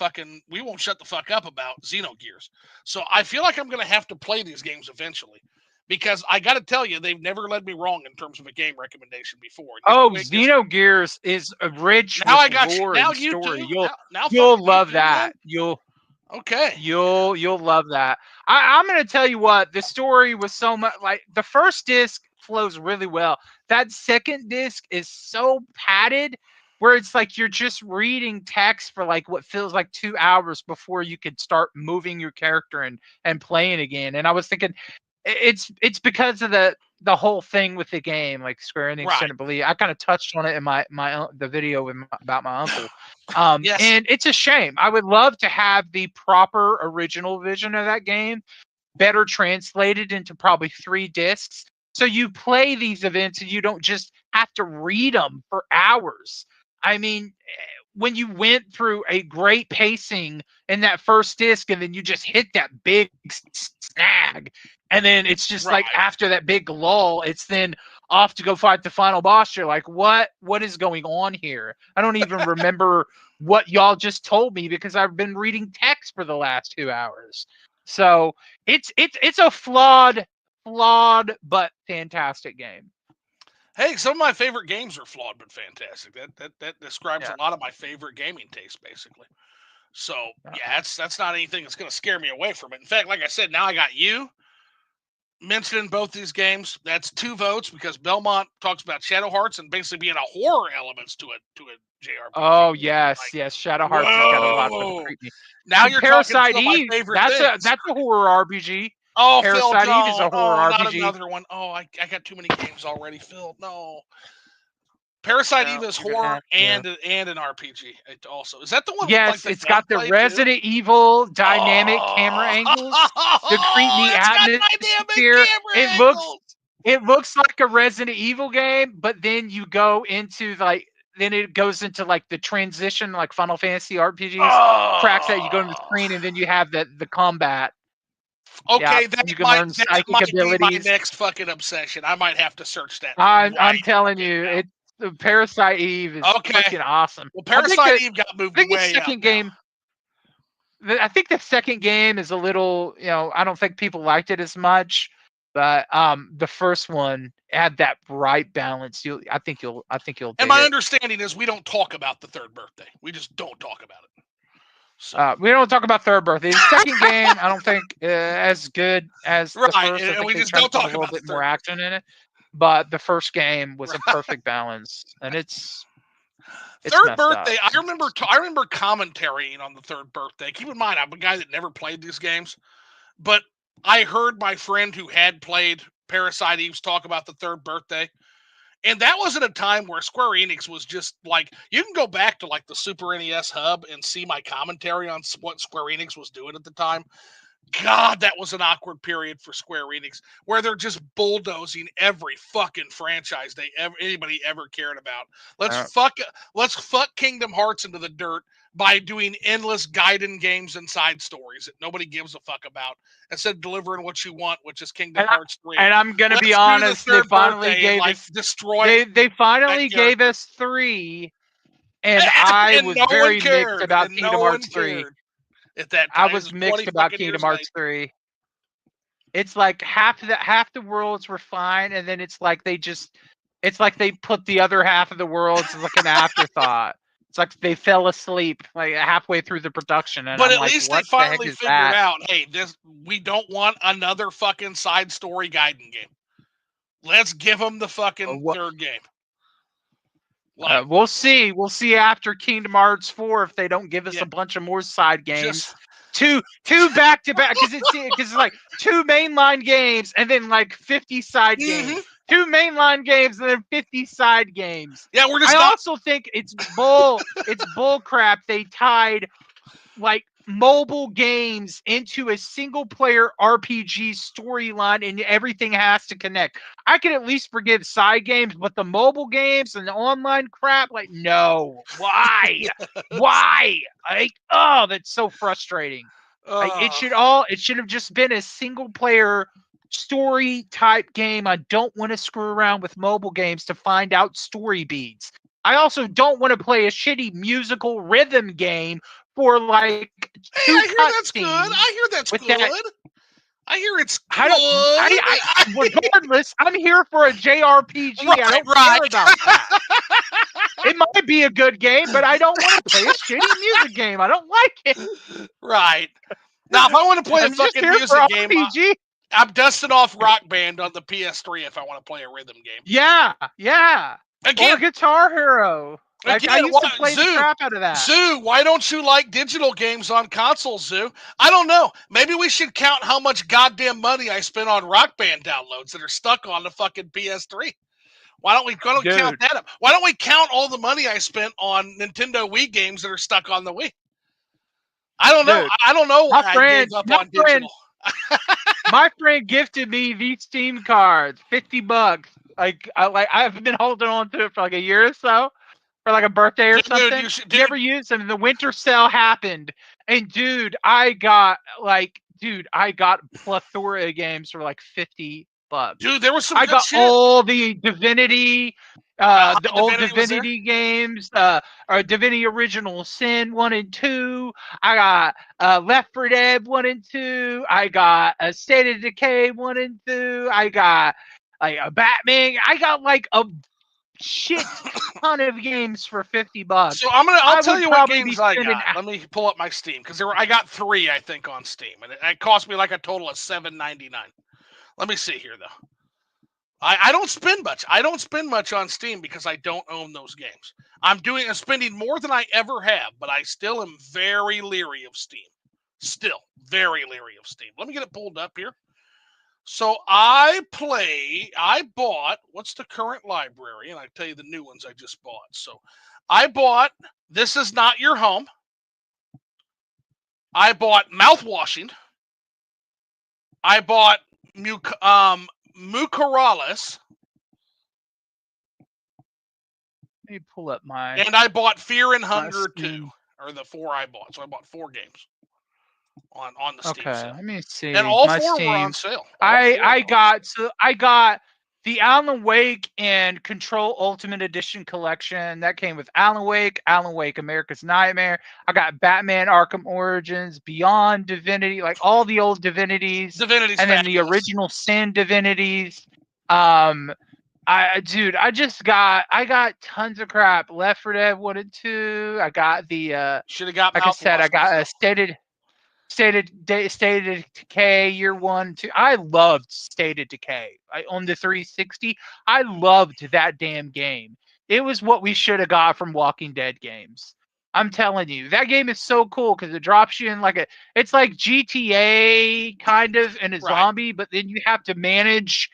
we won't shut the fuck up about Xenogears. So I feel like I'm going to have to play these games eventually because I got to tell you, they've never led me wrong in terms of a game recommendation before. Oh, Xenogears is rich now with I got you. lore Now and you story. too. Now You'll fucking you love too, that. man. Okay. You'll love that. I'm gonna tell you what, the story was so much like the first disc flows really well. That second disc is so padded where it's like you're just reading text for like what feels like 2 hours before you could start moving your character and playing again. And I was thinking it's because of the whole thing with the game, like Square Enix Right. shouldn't believe. I kind of touched on it in the video about my uncle. Yes. And it's a shame. I would love to have the proper original vision of that game better translated into probably 3 discs. So you play these events and you don't just have to read them for hours. I mean, when you went through a great pacing in that first disc and then you just hit that big snag, and then it's just like Right. after that big lull, it's then off to go fight the final boss. You're like, what is going on here? I don't even remember what y'all just told me because I've been reading text for the last 2 hours. So it's a flawed but fantastic game. Hey, some of my favorite games are flawed but fantastic. That describes Yeah. a lot of my favorite gaming tastes, basically. So Yeah. yeah, that's not anything that's going to scare me away from it. In fact, like I said, now I got you mentioned in both these games. That's 2 votes because Belmont talks about Shadow Hearts and basically being a horror elements to a JRPG. Oh yes, Like, yes. Shadow Hearts has got a lot of whoa! creepy. Now And you're talking Parasite some of my Eve, favorite that's things. a horror RPG. Oh, Phil, Parasite Eve is don't. a horror Not RPG. another one. Oh, I got too many games already, Phil. No. Parasite Eve is horror and an RPG. It also is that the one with like Yes, the it's got the gunplay too? Resident Evil dynamic camera angles, the Oh, creepy it's got dynamic atmosphere. camera angles. It looks like a Resident Evil game, but then you go into like then it goes into like the transition like Final Fantasy RPGs tracks that you go to the screen and then you have the combat. Yeah, Okay, you can learn that psychic might be my abilities. next fucking obsession. I might have to search that I'm right telling fucking you, now. it's the Parasite Eve is Okay. freaking awesome. Well, I think Parasite that Eve got moved I think the way up second now. game. I think the second game is a little, I don't think people liked it as much, but the first one had that right balance. I think you'll And dig my it. understanding is we don't talk about the third birthday. We just don't talk about it. So We don't talk about third birthday. The second game, I don't think as good as the right, first. I and think we they just tried to don't put a talk little about the bit more third action in it, but the first game was a perfect balance, and it's third messed up. birthday. I remember commentarying on the third birthday. Keep in mind, I'm a guy that never played these games, but I heard my friend who had played Parasite Eve's talk about the third birthday. And that was at a time where Square Enix was just like, you can go back to like the Super NES hub and see my commentary on what Square Enix was doing at the time. God, that was an awkward period for Square Enix where they're just bulldozing every fucking franchise anybody ever cared about. Let's fuck Kingdom Hearts into the dirt by doing endless Gaiden games and side stories that nobody gives a fuck about instead of delivering what you want, which is Kingdom Hearts 3. And I'm gonna be Let's do the honest, they third finally birthday and gave like us destroy they that finally gave character. us 3, and I And was no one very mixed cared, about and Kingdom no one Hearts 3. cared at that I time. It was was mixed 20 about fucking Kingdom years later. Hearts 3. It's like half the worlds were fine, and then it's like they put the other half of the worlds as like an afterthought. It's like they fell asleep like halfway through the production, and But I'm at like, least they what the heck finally is figured that? out, hey, we don't want another fucking side story Gaiden game. Let's give them the fucking third game. Like, we'll see. We'll see after Kingdom Hearts 4 if they don't give us a bunch of more side games. Two back to back, because it's like 2 mainline games and then like 50 side games. 2 mainline games and then 50 side games. Yeah, we're just I also think it's bull crap. They tied like mobile games into a single player RPG storyline, and everything has to connect. I can at least forgive side games, but the mobile games and the online crap, like, no. Why? Why? Like, oh, that's so frustrating. Like, it should have just been a single player story type game. I don't want to screw around with mobile games to find out story beats. I also don't want to play a shitty musical rhythm game for like 2 I hear that's good. cutscenes. I hear that's good. I hear it's good. Regardless, I'm here for a JRPG. I don't care about that. It might be a good game, but I don't want to play a shitty music game. I don't like it. Right. Now, if I want to play a fucking music game, I'm dusting off Rock Band on the PS3 if I want to play a rhythm game. Yeah. Again, or Guitar Hero. Like, I used to play the crap out of that. Zoo, why don't you like digital games on console, Zoo? I don't know. Maybe we should count how much goddamn money I spent on Rock Band downloads that are stuck on the fucking PS3. Why don't we count that up? Why don't we count all the money I spent on Nintendo Wii games that are stuck on the Wii? I don't know. I don't know why I gave up on digital. My friend gifted me these Steam cards, $50. I've been holding on to it for like a year or so, for like a birthday or something. Never used them. And the winter sale happened, and I got plethora of games for like $50. Dude, there was some good shit. All the Divinity, the old Divinity games, or Divinity Original Sin 1 and 2. I got Left 4 Dead 1 and 2. I got State of Decay 1 and 2. I got like a Batman. I got like a shit ton of games for $50. So I'll tell you what games I got. Let me pull up my Steam, because I got 3, I think, on Steam, and it cost me like a total of $7.99. Let me see here, though. I don't spend much. I don't spend much on Steam because I don't own those games. I'm spending more than I ever have, but I still am very leery of Steam. Still very leery of Steam. Let me get it pulled up here. So I bought, what's the current library? And I tell you the new ones I just bought. So I bought This Is Not Your Home. I bought Mouthwashing. I bought Mucorales. Let me pull up and I bought Fear and Hunger 2, or the 4 I bought. So I bought 4 games on the Steam Okay, sale, let me see. and all My 4 were on Steam. sale. I got the Alan Wake and Control Ultimate Edition collection that came with Alan Wake, America's Nightmare. I got Batman Arkham Origins, Beyond Divinity, like all the old divinities, Divinity's and then the fabulous. original Sin divinities. I got tons of crap. Left 4 Dead 1 and 2. I got the Should have got like I said, I mouthwash got a myself. State of Decay Year 1, 2. I loved State of Decay on the 360. I loved that damn game. It was what we should have got from Walking Dead games. I'm telling you, that game is so cool because it drops you in it's like GTA kind of in a Right. zombie, but then you have to manage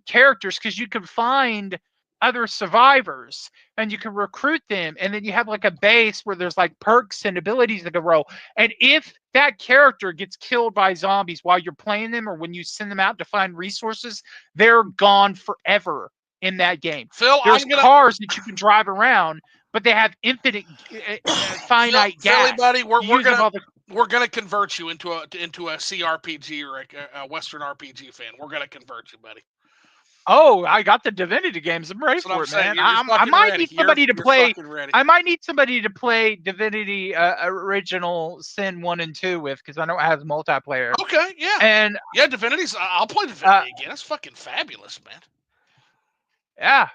characters because you can find other survivors and you can recruit them, and then you have like a base where there's like perks and abilities that can roll. And if that character gets killed by zombies while you're playing them or when you send them out to find resources, they're gone forever in that game. Phil, There's cars that you can drive around, but they have infinite finite Philly gas. buddy, we're gonna convert you into a CRPG or a Western RPG fan. We're gonna convert you, buddy. Oh, I got the Divinity games. I'm ready That's what for I'm it, saying. man. You're I fucking might ready. need somebody to You're play. fucking ready. I might need somebody to play Divinity Original Sin 1 and 2 with, because I know it has multiplayer. Okay, yeah. And yeah, Divinity's. I'll play Divinity again. That's fucking fabulous, man.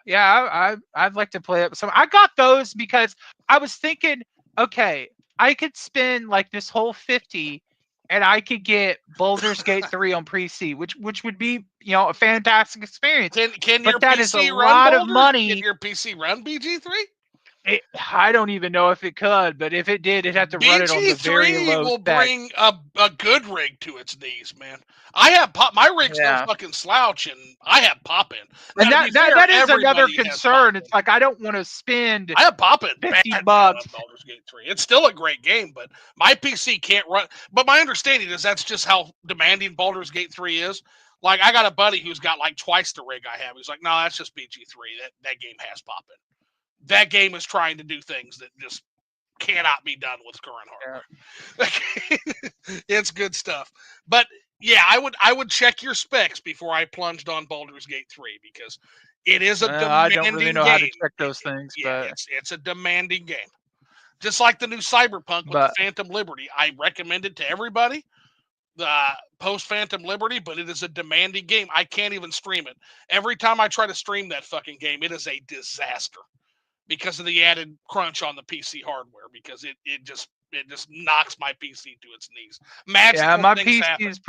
Yeah, I'd like to play it. So I got those because I was thinking, okay, I could spend like this whole 50 and I could get Baldur's Gate 3 on PC, which would be, a fantastic experience. Can but your that PC is a run lot of Boulder? money. Can your PC run BG3? I don't even know if it could, but if it did, it'd have to run it on the very BG3 low will spec. bring a good rig to its knees, man. I have my rig's no fucking slouch, and I have pop-in. And that is another concern. It's like I don't want to spend. I have pop-in $50 on Baldur's Gate 3. It's still a great game, but my PC can't run. But my understanding is that's just how demanding Baldur's Gate 3 is. Like, I got a buddy who's got like twice the rig I have. He's like, no, that's just BG3. That game has pop-in. That game is trying to do things that just cannot be done with current hardware. Yeah. It's good stuff. But yeah, I would check your specs before I plunged on Baldur's Gate 3 because it is a demanding game. I don't really know how to check those things, but it's a demanding game. Just like the new Cyberpunk with the Phantom Liberty. I recommend it to everybody. Post Phantom Liberty, but it is a demanding game. I can't even stream it. Every time I try to stream that fucking game, it is a disaster because of the added crunch on the PC hardware, because it just knocks my PC to its knees. Magical my things PC happen. is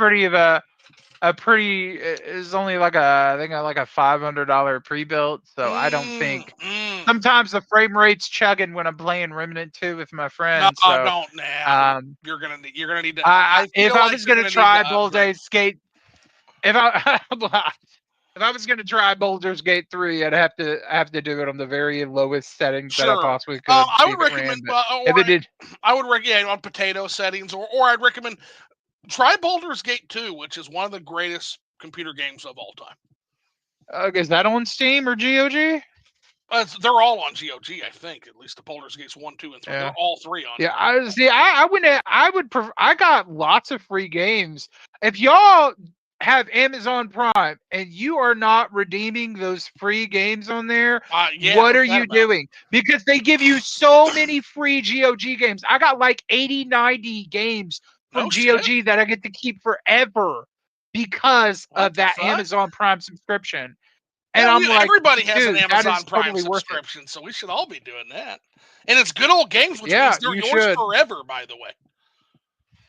pretty is only like I think like a $500 pre-built, so I don't think sometimes the frame rate's chugging when I'm playing Remnant 2 with my friends. No, don't now. You're gonna need to. If I was gonna try Baldur's Gate, if I was going to try Baldur's Gate 3, I'd have to do it on the very lowest settings that I possibly could. I would recommend, I would recommend on potato settings, or I'd recommend try Baldur's Gate 2, which is one of the greatest computer games of all time. Is that on Steam or GOG? They're all on GOG, I think. At least the Baldur's Gates 1, 2, and 3. Yeah. They're all 3 on. Yeah, I got lots of free games. If y'all have Amazon Prime and you are not redeeming those free games on there, what are you doing? Because they give you so many free GOG games. I got like 80, 90 games from GOG that I get to keep forever because of that Amazon Prime subscription. And I'm like, everybody has an Amazon Prime subscription, so we should all be doing that. And it's good old games, which means they're yours forever, by the way.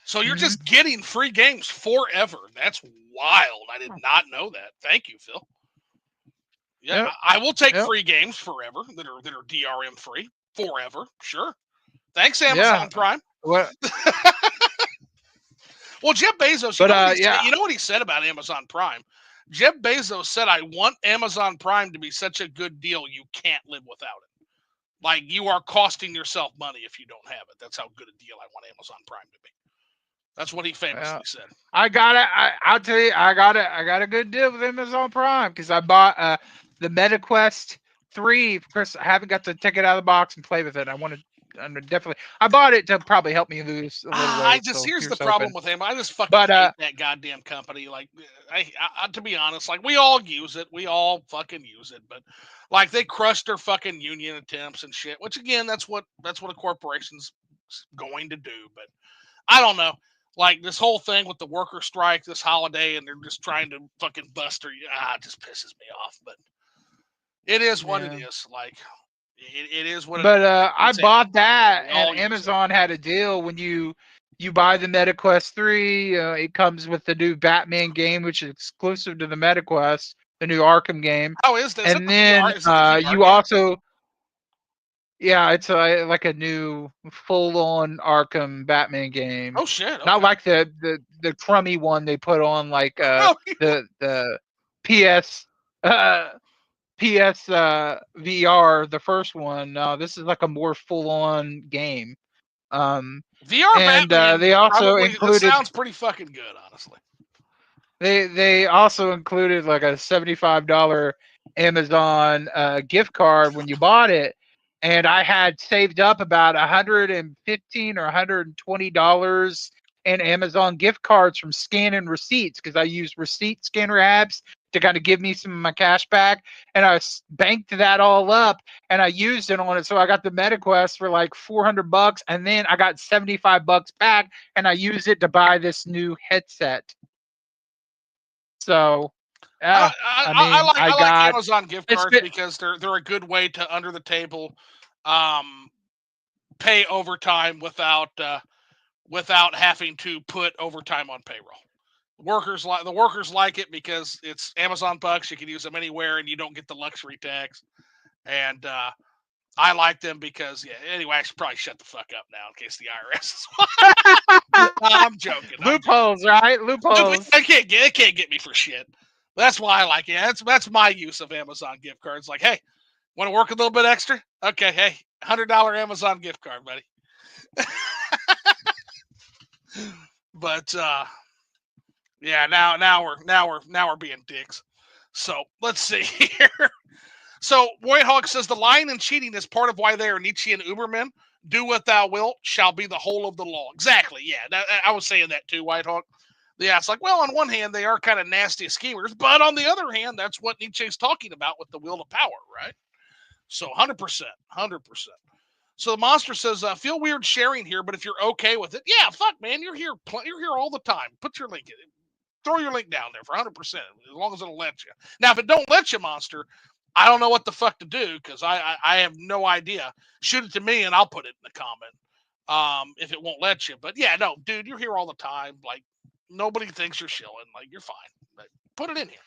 So you're just getting free games forever. That's wild. I did not know that. Thank you, Phil. Yeah, yep. I will take free games forever that are DRM free forever. Sure. Thanks, Amazon Prime. What? Well, Jeff Bezos, you know what he said about Amazon Prime? Jeff Bezos said, I want Amazon Prime to be such a good deal you can't live without it. Like, you are costing yourself money if you don't have it. That's how good a deal I want Amazon Prime to be. That's what he famously said. I got it. I'll tell you, I got a good deal with Amazon Prime because I bought the MetaQuest 3. Of course, I haven't got to take it out of the box and play with it. I wanted definitely. I bought it to probably help me lose a little I weight. just So here's the here's problem hoping. with him. I just fucking But hate that goddamn company. Like, to be honest, like we all use it. We all fucking use it. But like they crushed their fucking union attempts and shit. Which again, that's what a corporation's going to do. But I don't know. Like this whole thing with the worker strike this holiday, and they're just trying to fucking bust her. It just pisses me off. But it is what it yeah. is. Like it is what it But is. I It's bought Amazon, man. that, We and all use it. Amazon had a deal when you buy the MetaQuest 3. It comes with the new Batman game, which is exclusive to the MetaQuest, the new Arkham game, How is that? Is that and the VR? then Is it the VR you game? also it's like a new full-on Arkham Batman game, Oh shit. not Okay. like the crummy one they put on like Crummy. the PS PS VR, the first one. This is like a more full-on game. Um, VR and Batman they also probably that included sounds pretty fucking good, honestly. they also included like a $75 Amazon gift card when you bought it, and I had saved up about 115 or $120 in Amazon gift cards from scanning receipts because I use receipt scanner apps to kind of give me some of my cash back, and I banked that all up and I used it on it. So I got the MetaQuest for like $400, and then I got $75 back, and I used it to buy this new headset. So, I, yeah, I, I I mean, like I I like got Amazon gift it's cards been, because they're a good way to under the table um, pay overtime without having to put overtime on payroll. The workers like it because it's Amazon bucks. You can use them anywhere, and you don't get the luxury tax. And I like them because anyway, I should probably shut the fuck up now in case the IRS is. I'm joking. I'm joking. loopholes, right? Loopholes. It can't get me for shit. That's why I like it. That's my use of Amazon gift cards. Like, hey, want to work a little bit extra? Okay, hey, $100 Amazon gift card, buddy. But yeah, now we're being dicks. So let's see here. So Whitehawk says the lying and cheating is part of why they are Nietzschean Ubermen. Do what thou wilt shall be the whole of the law. Exactly. Yeah, I was saying that too, Whitehawk. Yeah, it's like, well, on one hand, they are kind of nasty schemers, but on the other hand, that's what Nietzsche's talking about with the will to power, right? So 100%, 100%. So the monster says, feel weird sharing here, but if you're okay with it, yeah, fuck, man, you're here. You're here all the time. Put your link in. Throw your link down there for 100%, as long as it'll let you. Now, if it don't let you, monster, I don't know what the fuck to do because I have no idea. Shoot it to me and I'll put it in the comment if it won't let you. But yeah, no, dude, you're here all the time. Like nobody thinks you're shilling. Like you're fine. But put it in here.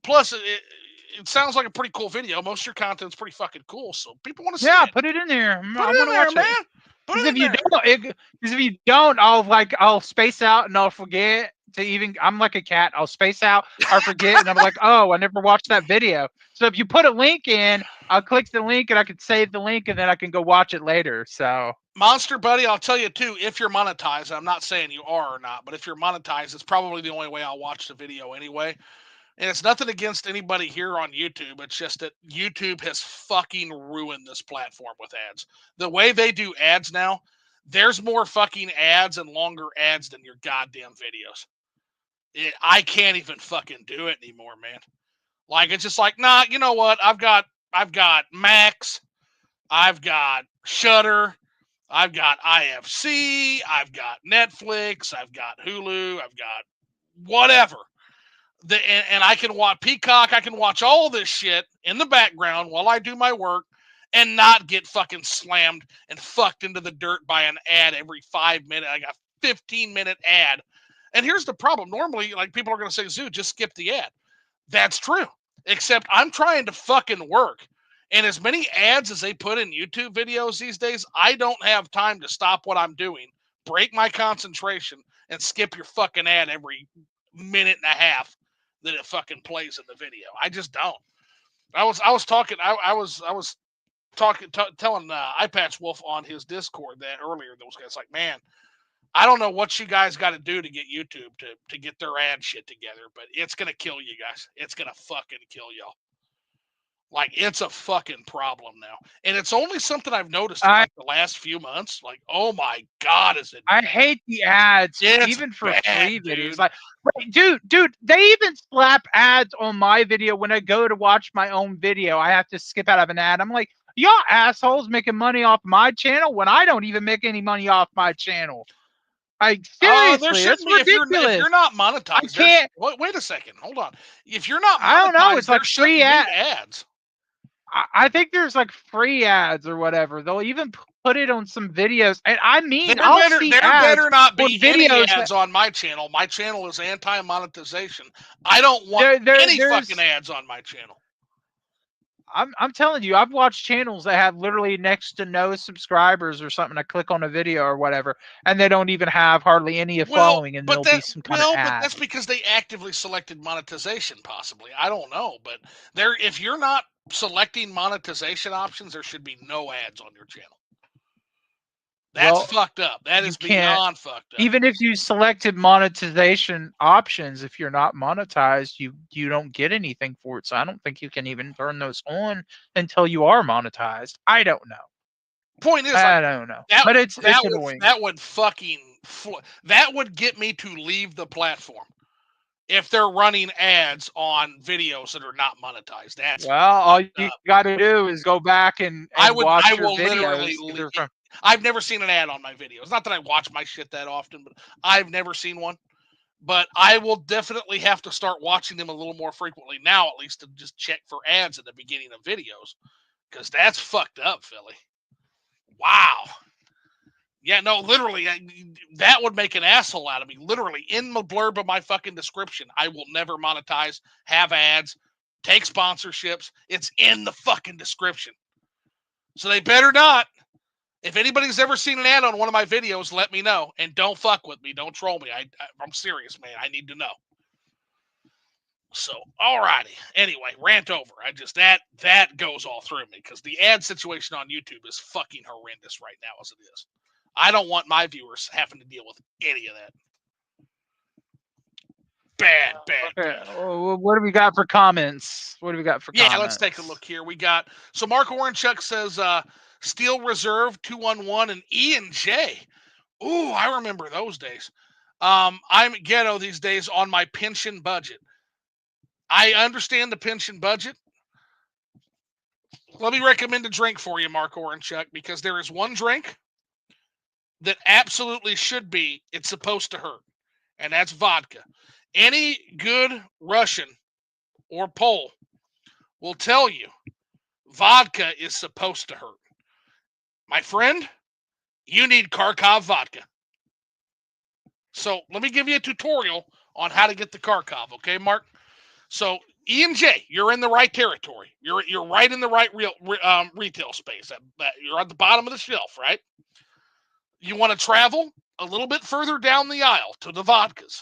Plus, it sounds like a pretty cool video. Most of your content's pretty fucking cool, so people want to see Yeah, it. put it in there. Put I it want in to there, watch it. man. Put Because it if in you there. don't, because if you don't, I'll space out and I'll forget to even. I'm like a cat. I'll space out or forget, and I'm like, oh, I never watched that video. So if you put a link in, I'll click the link and I can save the link, and then I can go watch it later. So Monster Buddy, I'll tell you too, if you're monetized, I'm not saying you are or not, but if you're monetized, it's probably the only way I'll watch the video anyway. And it's nothing against anybody here on YouTube. It's just that YouTube has fucking ruined this platform with ads. The way they do ads now, there's more fucking ads and longer ads than your goddamn videos. I can't even fucking do it anymore, man. Like it's just like, nah, you know what? I've got Max, I've got Shutter, I've got IFC, I've got Netflix, I've got Hulu, I've got whatever. And I can watch Peacock. I can watch all this shit in the background while I do my work and not get fucking slammed and fucked into the dirt by an ad every 5 minutes. I got 15-minute ad. And here's the problem. Normally, like people are going to say, Zoo, just skip the ad. That's true. Except I'm trying to fucking work. And as many ads as they put in YouTube videos these days, I don't have time to stop what I'm doing, break my concentration, and skip your fucking ad every minute and a half that it fucking plays in the video. I just don't. I was talking I was talking telling iPatch Wolf on his Discord that earlier. Those guys like, man, I don't know what you guys got to do to get YouTube to get their ad shit together, but it's gonna kill you guys. It's gonna fucking kill y'all. Like, it's a fucking problem now. And it's only something I've noticed in like the last few months. Like, oh my God, is it? I hate the ads, It's even for bad, free dude. videos. Like, dude, they even slap ads on my video when I go to watch my own video. I have to skip out of an ad. I'm like, y'all assholes making money off my channel when I don't even make any money off my channel. Like, There seriously, shouldn't that's be if ridiculous. you're not I monetized. can't. Wait a second, hold on. If you're not I don't know. monetized, It's like there free shouldn't be ads. I think there's like free ads or whatever. They'll even put it on some videos. And I mean, I'll see There ads better not on be any videos ads on my channel. My channel is anti-monetization. I don't want any fucking ads on my channel. I'm telling you, I've watched channels that have literally next to no subscribers or something. I click on a video or whatever, and they don't even have hardly any following, and there'll be some kind of ad. But that's because they actively selected monetization, possibly. I don't know, but if you're not selecting monetization options, there should be no ads on your channel. That's fucked up. That is beyond fucked up. Even if you selected monetization options, if you're not monetized, you don't get anything for it. So I don't think you can even turn those on until you are monetized. I don't know. Point is, I don't know. But it's annoying. That would get me to leave the platform if they're running ads on videos that are not monetized. That's all you got to do is go back and watch your videos. I've never seen an ad on my videos. Not that I watch my shit that often, but I've never seen one. But I will definitely have to start watching them a little more frequently now, at least to just check for ads at the beginning of videos, because that's fucked up, Philly. Wow. Yeah, no, literally, that would make an asshole out of me. Literally, in the blurb of my fucking description, I will never monetize, have ads, take sponsorships. It's in the fucking description. So they better not. If anybody's ever seen an ad on one of my videos, let me know. And don't fuck with me. Don't troll me. I'm serious, man. I need to know. So, alrighty. Anyway, rant over. That goes all through me because the ad situation on YouTube is fucking horrendous right now as it is. I don't want my viewers having to deal with any of that. Bad. What do we got for comments? Comments? Let's take a look here. We got, so Mark Orenchuk says, Steel Reserve 211 and Ian J. Ooh, I remember those days. I'm ghetto these days on my pension budget. I understand the pension budget. Let me recommend a drink for you, Mark Orenchuk, because there is one drink that absolutely should be, it's supposed to hurt, and that's vodka. Any good Russian or Pole will tell you vodka is supposed to hurt. My friend, you need Kharkov vodka. So let me give you a tutorial on how to get the Kharkov, okay, Mark? So Ian J, you're in the right territory. You're right in the right retail space. You're at the bottom of the shelf, right? You want to travel a little bit further down the aisle to the vodkas.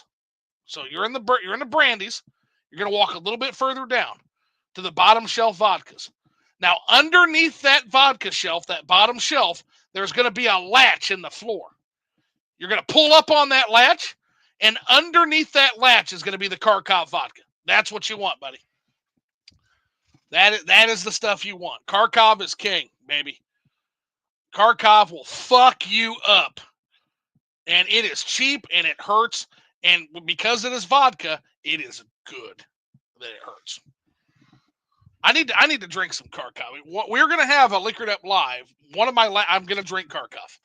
So you're in the brandies. You're going to walk a little bit further down to the bottom shelf vodkas. Now, underneath that vodka shelf, that bottom shelf, there's going to be a latch in the floor. You're going to pull up on that latch, and underneath that latch is going to be the Kharkov vodka. That's what you want, buddy. That is the stuff you want. Kharkov is king, baby. Kharkov will fuck you up. And it is cheap, and it hurts. And because it is vodka, it is good that it hurts. I need to drink some Kharkov. We're gonna have a Liquored Up live. I'm gonna drink Kharkov.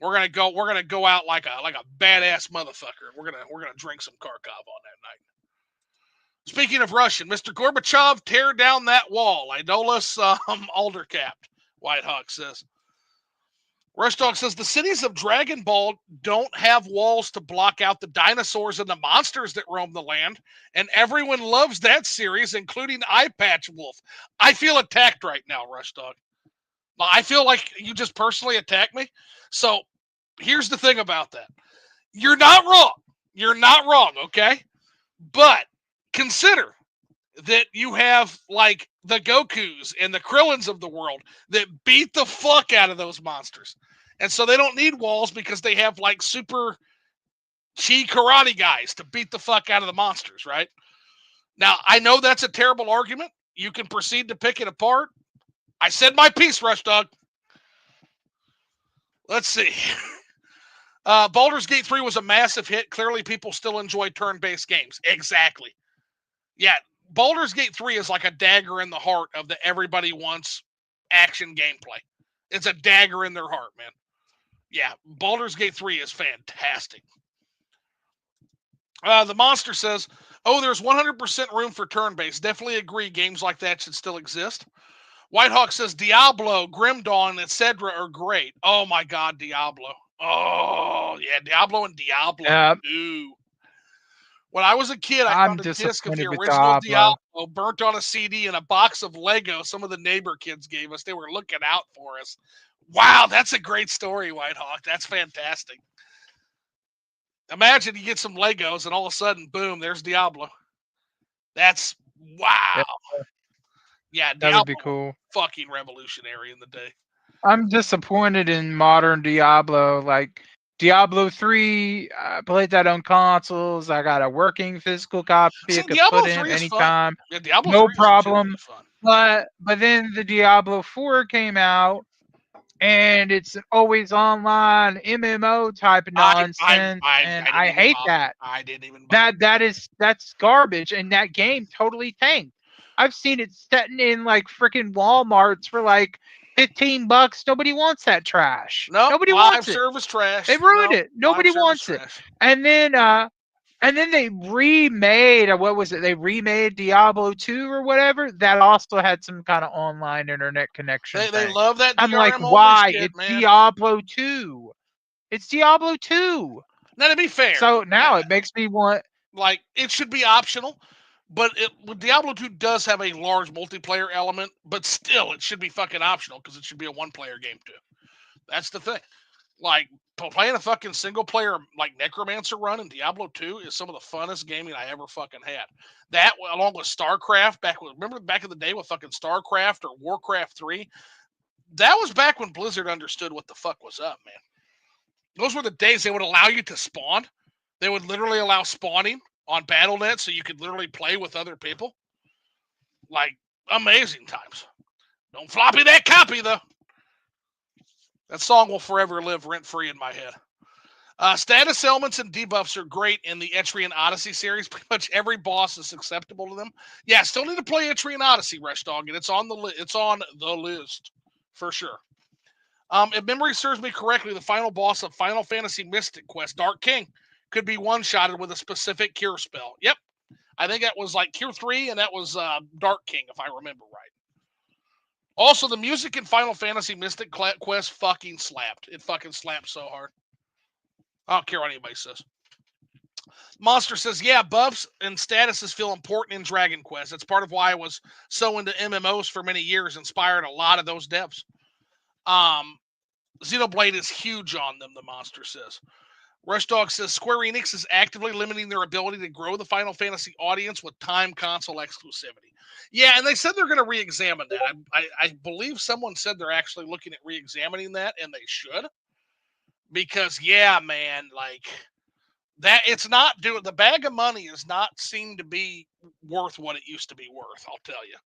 We're gonna go out like a badass motherfucker. We're gonna drink some Kharkov on that night. Speaking of Russian, Mr. Gorbachev, tear down that wall. Idolas Aldercapped, Whitehawk says. Rushdog says the cities of Dragon Ball don't have walls to block out the dinosaurs and the monsters that roam the land, and everyone loves that series, including Eye Patch Wolf. I feel attacked right now, Rushdog. I feel like you just personally attacked me. So here's the thing about that. You're not wrong. You're not wrong, okay? But consider that you have like the Gokus and the Krillins of the world that beat the fuck out of those monsters. And so they don't need walls because they have like super chi karate guys to beat the fuck out of the monsters, right? Now, I know that's a terrible argument. you can proceed to pick it apart. I said my piece, Rush Dog. Let's see. Baldur's Gate 3 was a massive hit. Clearly, people still enjoy turn-based games. Exactly. Yeah, Baldur's Gate 3 is like a dagger in the heart of the everybody wants action gameplay. It's a dagger in their heart, man. Yeah, Baldur's Gate 3 is fantastic. The Monster says, oh, there's 100% room for turn-based. Definitely agree games like that should still exist. Whitehawk says, Diablo, Grim Dawn, etc. are great. Oh, my God, Diablo. Oh, yeah, Diablo and Diablo 2. When I was a kid, I found a disc of the original Diablo burnt on a CD in a box of Lego some of the neighbor kids gave us. They were looking out for us. Wow, that's a great story, Whitehawk. That's fantastic. Imagine you get some Legos and all of a sudden, boom, there's Diablo. That's wow. Yeah, that Diablo would be cool. Fucking revolutionary in the day. I'm disappointed in modern Diablo. Like Diablo 3, I played that on consoles. I got a working physical copy. See, I could Diablo put in 3 is anytime. fun. Yeah, Diablo No 3 problem. Is fun. But then the Diablo 4 came out, and it's always online MMO type of nonsense, and I hate that. I didn't even bother. That's garbage, and that game totally tanked. I've seen it sitting in like freaking Walmarts for like $15. Nobody wants that trash. No, Nobody live wants it. service trash. They ruined it. Nobody wants it. And then they remade, what was it? They remade Diablo 2 or whatever. That also had some kind of online internet connection. They love that. I'm like, why? It's Diablo 2. It's Diablo 2. Now, to be fair, so now it makes me want. Like, it should be optional, but Diablo 2 does have a large multiplayer element, but still, it should be fucking optional because it should be a one-player game too. That's the thing. Like, playing a fucking single-player, like, Necromancer run in Diablo 2 is some of the funnest gaming I ever fucking had. That, along with StarCraft, remember back in the day with fucking StarCraft or Warcraft 3? That was back when Blizzard understood what the fuck was up, man. Those were the days they would allow you to spawn. They would literally allow spawning on BattleNet so you could literally play with other people. Like, amazing times. Don't floppy that copy, though. That song will forever live rent-free in my head. Status elements and debuffs are great in the Etrian Odyssey series. Pretty much every boss is acceptable to them. Yeah, still need to play Etrian Odyssey, Rush Dog, and it's on the list for sure. If memory serves me correctly, the final boss of Final Fantasy Mystic Quest, Dark King, could be one-shotted with a specific cure spell. Yep. I think that was like Cure 3, and that was Dark King, if I remember right. Also, the music in Final Fantasy Mystic Quest fucking slapped. It fucking slapped so hard. I don't care what anybody says. Monster says, yeah, buffs and statuses feel important in Dragon Quest. That's part of why I was so into MMOs for many years, inspired a lot of those devs. Xenoblade is huge on them, the Monster says. Rush Dog says, Square Enix is actively limiting their ability to grow the Final Fantasy audience with time console exclusivity. Yeah, and they said they're going to re-examine that. I believe someone said they're actually looking at re-examining that, and they should. Because, yeah, man, like, that it's not doing, the bag of money is not seen to be worth what it used to be worth, I'll tell you.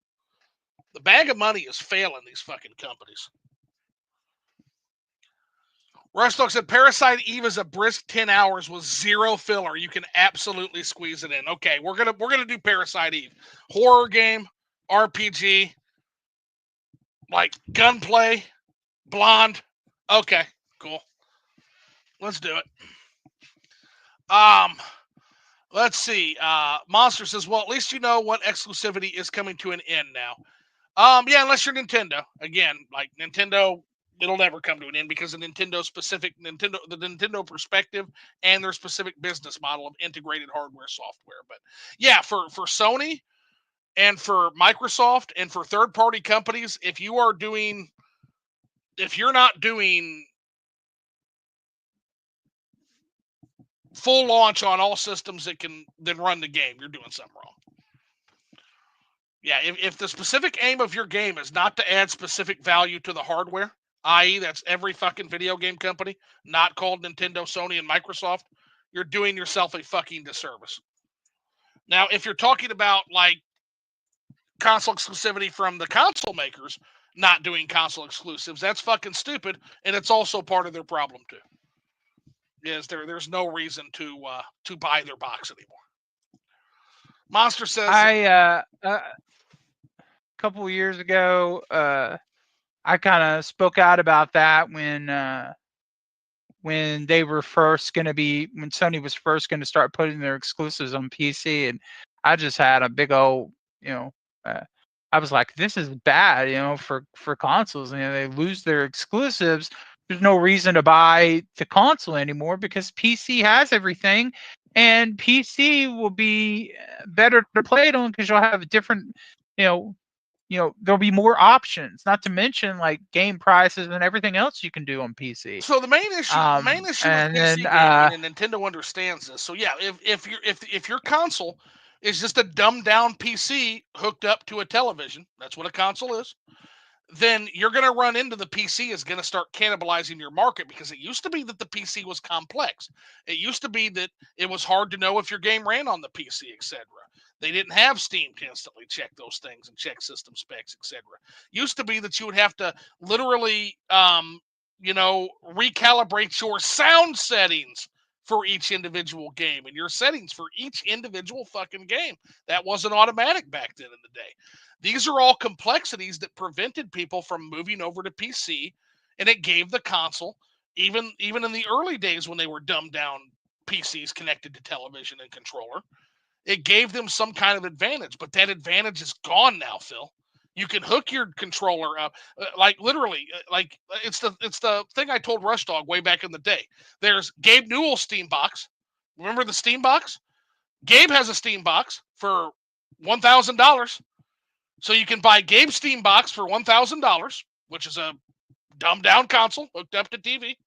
The bag of money is failing these fucking companies. Rustock said Parasite Eve is a brisk 10 hours with zero filler. You can absolutely squeeze it in. Okay, we're gonna do Parasite Eve. Horror game, RPG, like gunplay, blonde. Okay, cool. Let's do it. Let's see. Monster says, well, at least you know what exclusivity is coming to an end now. Yeah, unless you're Nintendo. Again, like Nintendo, it'll never come to an end because of the Nintendo perspective and their specific business model of integrated hardware software. But yeah, for Sony and for Microsoft and for third-party companies, if you're not doing full launch on all systems that can then run the game, you're doing something wrong. Yeah, if the specific aim of your game is not to add specific value to the hardware, i.e. that's every fucking video game company, not called Nintendo, Sony, and Microsoft, you're doing yourself a fucking disservice. Now, if you're talking about, like, console exclusivity from the console makers not doing console exclusives. That's fucking stupid, and it's also part of their problem too. Is there's no reason to buy their box anymore. Monster says A couple of years ago, I kind of spoke out about that when they were first going to be, when Sony was first going to start putting their exclusives on PC, and I just had a big old, I was like, this is bad, for consoles. They lose their exclusives. There's no reason to buy the console anymore because PC has everything, and PC will be better to play it on because you'll have a different, there'll be more options. Not to mention like game prices and everything else you can do on PC. So the main issue with PC gaming, and Nintendo understands this. So yeah, if your console is just a dumbed down PC hooked up to a television, that's what a console is, then you're going to run into the PC is going to start cannibalizing your market, because it used to be that the PC was complex. It used to be that it was hard to know if your game ran on the PC, etc. They didn't have Steam to instantly check those things and check system specs, etc. Used to be that you would have to literally, recalibrate your sound settings for each individual game and your settings for each individual fucking game. That wasn't automatic back then in the day. These are all complexities that prevented people from moving over to PC, and it gave the console, even in the early days when they were dumbed down PCs connected to television and controller, it gave them some kind of advantage. But that advantage is gone now, Phil. You can hook your controller up, like literally, like it's the thing I told Rush Dog way back in the day. There's Gabe Newell's Steam Box. Remember the Steam Box? Gabe has a Steam Box for $1,000. So you can buy Gabe's Steam Box for $1,000, which is a dumbed down console hooked up to TV.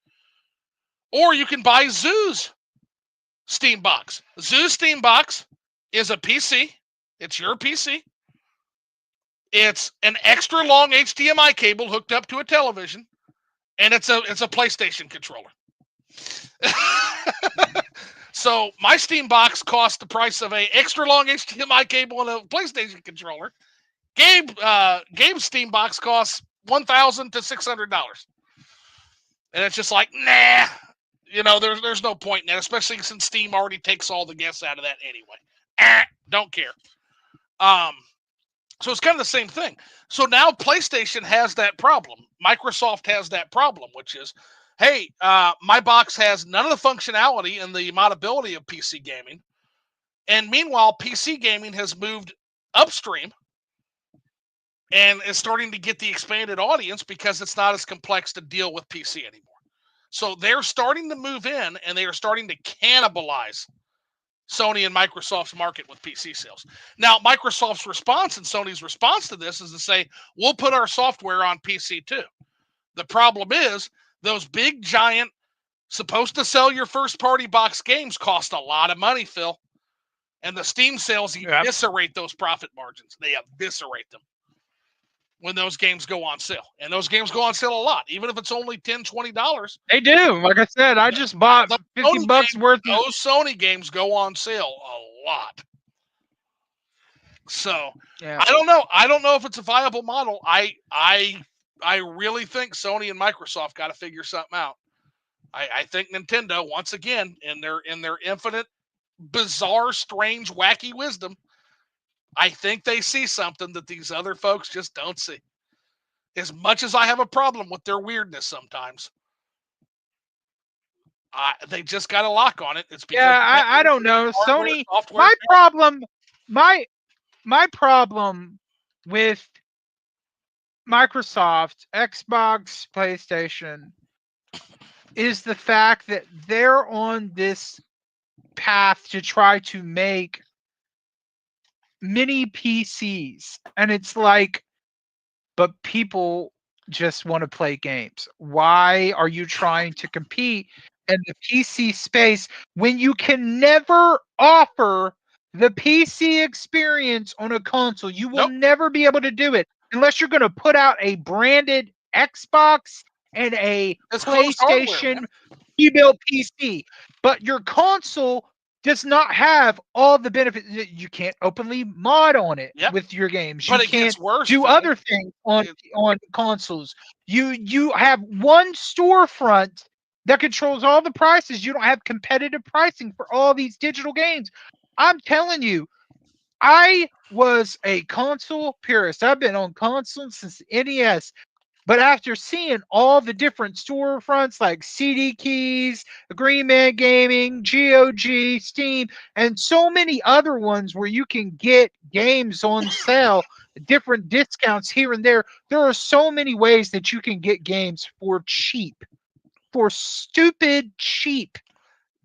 Or you can buy Zoo's Steam Box. Zoo's Steam Box is a PC. It's your PC. It's an extra long HDMI cable hooked up to a television, and it's a PlayStation controller. So my Steam Box costs the price of a extra long HDMI cable and a PlayStation controller. Gabe's Steam Box costs $1,000 to $600, and it's just like, nah, there's no point in that, especially since Steam already takes all the guess out of that anyway. Don't care. So it's kind of the same thing. So now PlayStation has that problem. Microsoft has that problem, which is, hey, my box has none of the functionality and the modability of PC gaming, and meanwhile, PC gaming has moved upstream and is starting to get the expanded audience because it's not as complex to deal with PC anymore. So they're starting to move in, and they are starting to cannibalize Sony and Microsoft's market with PC sales. Now, Microsoft's response and Sony's response to this is to say, we'll put our software on PC too. The problem is those big, giant, supposed to sell your first-party box games cost a lot of money, Phil. And the Steam sales eviscerate those profit margins. They eviscerate them when those games go on sale. And those games go on sale a lot, even if it's only $10, $20. They do. Like I said, I just bought $50 worth. Those Sony games go on sale a lot. So yeah. I don't know if it's a viable model. I really think Sony and Microsoft got to figure something out. I think Nintendo, once again, in their infinite, bizarre, strange, wacky wisdom, I think they see something that these other folks just don't see. As much as I have a problem with their weirdness sometimes, they just got a lock on it. It's because I don't know. Sony, my problem with Microsoft, Xbox, PlayStation is the fact that they're on this path to try to make mini PCs, and it's like, but people just want to play games. Why are you trying to compete in the PC space when you can never offer the PC experience on a console? You will never be able to do it unless you're going to put out a branded Xbox and a PlayStation rebuilt PC. But your console does not have all the benefits. You can't openly mod on it Yep. with your games. But You it gets can't worse, do Phil. other things on consoles. You have one storefront that controls all the prices. You don't have competitive pricing for all these digital games. I'm telling you, I was a console purist. I've been on console since NES. But after seeing all the different storefronts like CD Keys, Green Man Gaming, GOG, Steam, and so many other ones where you can get games on sale, different discounts here and there are so many ways that you can get games for cheap, for stupid cheap.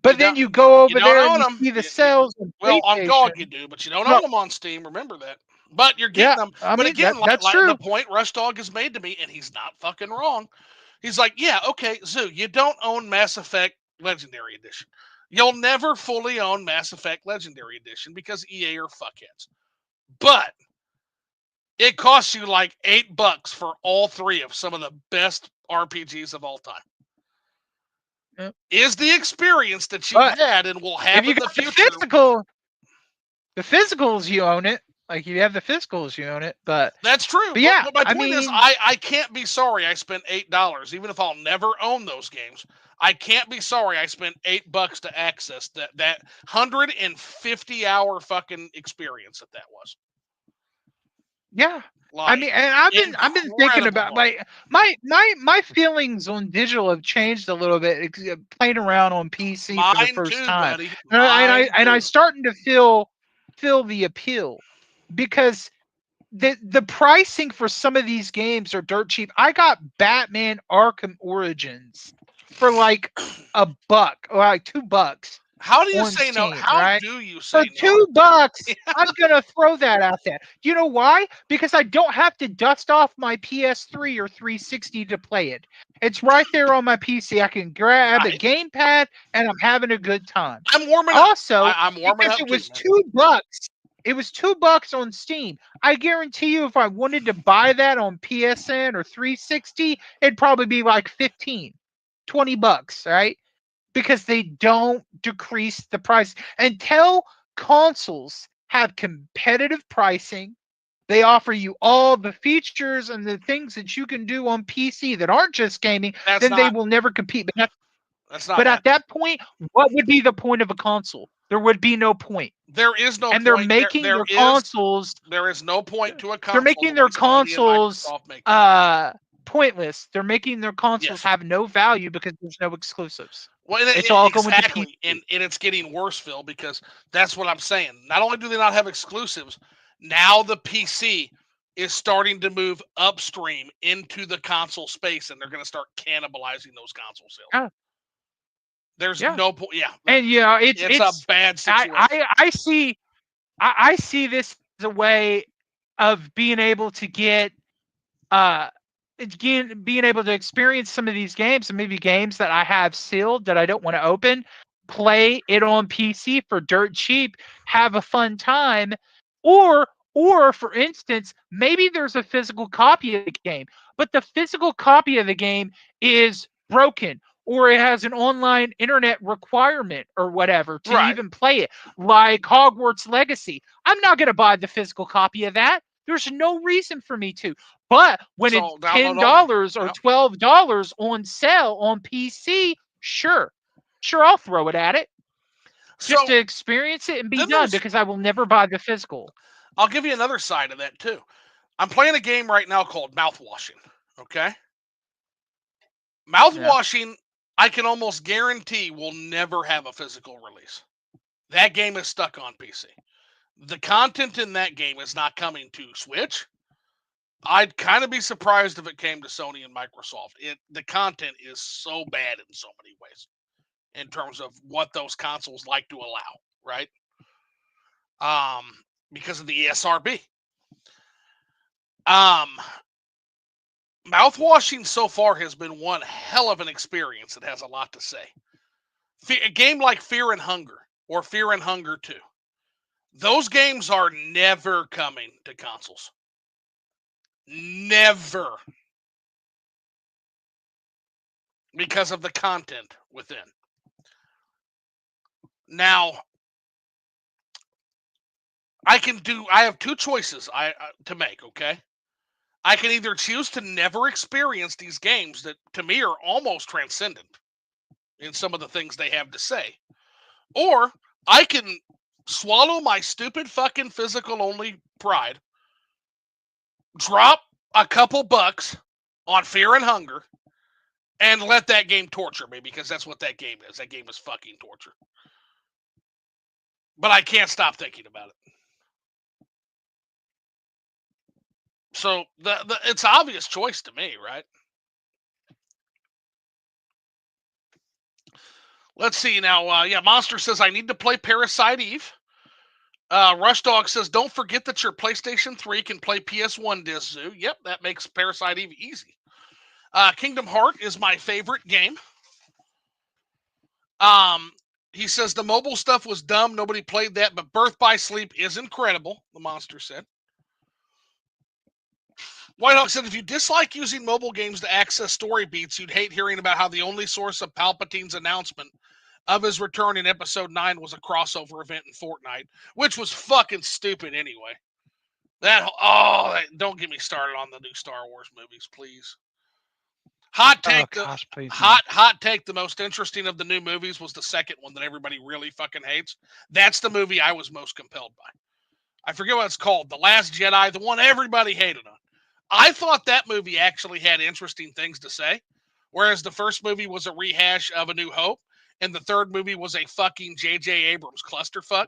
But then you go You over don't there and own you them. see the sales on Well, on GOG you PlayStation. do, but you don't Well, own them on Steam. Remember that. But you're getting yeah, them. I But mean again, that's like the true. point Rush Dog has made to me, and he's not fucking wrong. He's like, yeah, okay, Zoo, you don't own Mass Effect Legendary Edition. You'll never fully own Mass Effect Legendary Edition because EA are fuckheads. But it costs you like $8 for all three of some of the best RPGs of all time. Yep. Is the experience that you've But had and will have if you in the got future. the physicals, you own it. Like you have the physicals, you own it. But That's true. yeah, But my I point is, mean, I can't be sorry I spent $8, even if I'll never own those games. I can't be sorry I spent $8 to access that 150-hour fucking experience that was. yeah. I Like, mean, and I've been thinking incredible about moment. like my feelings on digital have changed a little bit. Playing around on PC for the Mine first too, time, buddy. and Mine I too. starting to feel the appeal because the pricing for some of these games are dirt cheap. I got Batman Arkham Origins for like $1 or like $2 How do you on say no? Steam, How right? do you For say no? $2, I'm gonna throw that out there. You know why? Because I don't have to dust off my PS3 or 360 to play it. It's right there on my PC. I can grab a Right. gamepad and I'm having a good time. I'm warming up. Also, I'm warming because up it too, was man. $2, it was $2 on Steam. I guarantee you, if I wanted to buy that on PSN or 360, it'd probably be like 15, $20, right? Because they don't decrease the price until consoles have competitive pricing. They offer you all the features and the things that you can do on PC that aren't just gaming, That's then they not. will never compete. That's not But at happening. that point, what would be the point of a console? There would be no point. There is no And they're point. making their There is no point to a they're console making the their way Sony and consoles Microsoft make them. pointless. They're making their consoles Yes. have no value because there's no exclusives. Well, It's all going to exactly, PC. and it's getting worse, Phil, because that's what I'm saying. Not only do they not have exclusives, now the PC is starting to move upstream into the console space, and they're going to start cannibalizing those console sales. Yeah. There's Yeah. no point. Yeah, And it's a bad situation. I see this as a way of being able to get again being able to experience some of these games and maybe games that I have sealed that I don't want to open, play it on PC for dirt cheap, have a fun time, or for instance, maybe there's a physical copy of the game, but the physical copy of the game is broken or it has an online internet requirement or whatever to Right. even play it, like Hogwarts Legacy. I'm not going to buy the physical copy of that. There's no reason for me to. But when it's So download only. $10 or Yep. $12 on sale on PC, sure, I'll throw it at it just So to experience it and be then done there's. because I will never buy the physical. I'll give you another side of that too. I'm playing a game right now called Mouthwashing. Okay. Yeah. Mouthwashing, I can almost guarantee will never have a physical release. That game is stuck on PC. The content in that game is not coming to Switch. I'd kind of be surprised if it came to Sony and Microsoft. The content is so bad in so many ways in terms of what those consoles like to allow, right? Because of the ESRB. Mouthwashing so far has been one hell of an experience. It has a lot to say. A game like Fear and Hunger or Fear and Hunger 2. Those games are never coming to consoles. Never. Because of the content within. Now, I have two choices to make, okay? I can either choose to never experience these games that to me are almost transcendent in some of the things they have to say. Or I can swallow my stupid fucking physical only pride, drop a couple bucks on Fear and Hunger, and let that game torture me, because that's what that game is. That game is fucking torture. But I can't stop thinking about it. So it's obvious choice to me, right? Let's see now. Monster says I need to play Parasite Eve. Rush Dog says don't forget that your PlayStation 3 can play PS1 Disc Zoo. Yep, that makes Parasite Eve easy. Kingdom Heart is my favorite game. He says the mobile stuff was dumb. Nobody played that, but Birth by Sleep is incredible, the Monster said. Whitehawk said if you dislike using mobile games to access story beats, you'd hate hearing about how the only source of Palpatine's announcement of his return in Episode 9 was a crossover event in Fortnite, which was fucking stupid anyway. Don't get me started on the new Star Wars movies, please. Hot take, hot take. The most interesting of the new movies was the second one that everybody really fucking hates. That's the movie I was most compelled by. I forget what it's called. The Last Jedi, the one everybody hated on. I thought that movie actually had interesting things to say, whereas the first movie was a rehash of A New Hope, and the third movie was a fucking J.J. Abrams clusterfuck.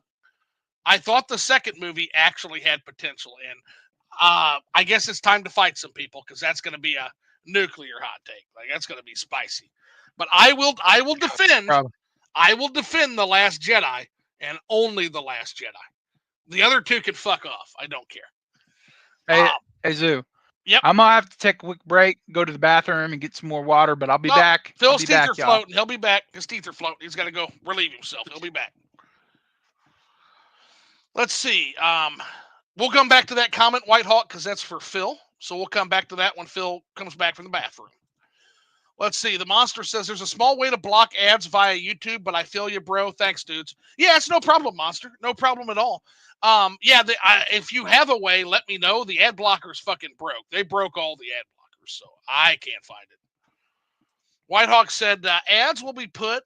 I thought the second movie actually had potential, and I guess it's time to fight some people, because that's going to be a nuclear hot take. Like, that's going to be spicy. But I will defend The Last Jedi, and only The Last Jedi. The other two can fuck off. I don't care. Hey Zoo. Yep. I'm gonna have to take a quick break, go to the bathroom, and get some more water. But I'll be back. Phil's teeth are floating. He'll be back. His teeth are floating. He's got to go relieve himself. He'll be back. Let's see. We'll come back to that comment, Whitehawk, because that's for Phil. So we'll come back to that when Phil comes back from the bathroom. Let's see. The Monster says there's a small way to block ads via YouTube, but I feel you, bro. Thanks, dudes. Yeah, it's no problem, Monster. No problem at all. If you have a way, let me know. The ad blockers fucking broke. They broke all the ad blockers, so I can't find it. Whitehawk said ads will be put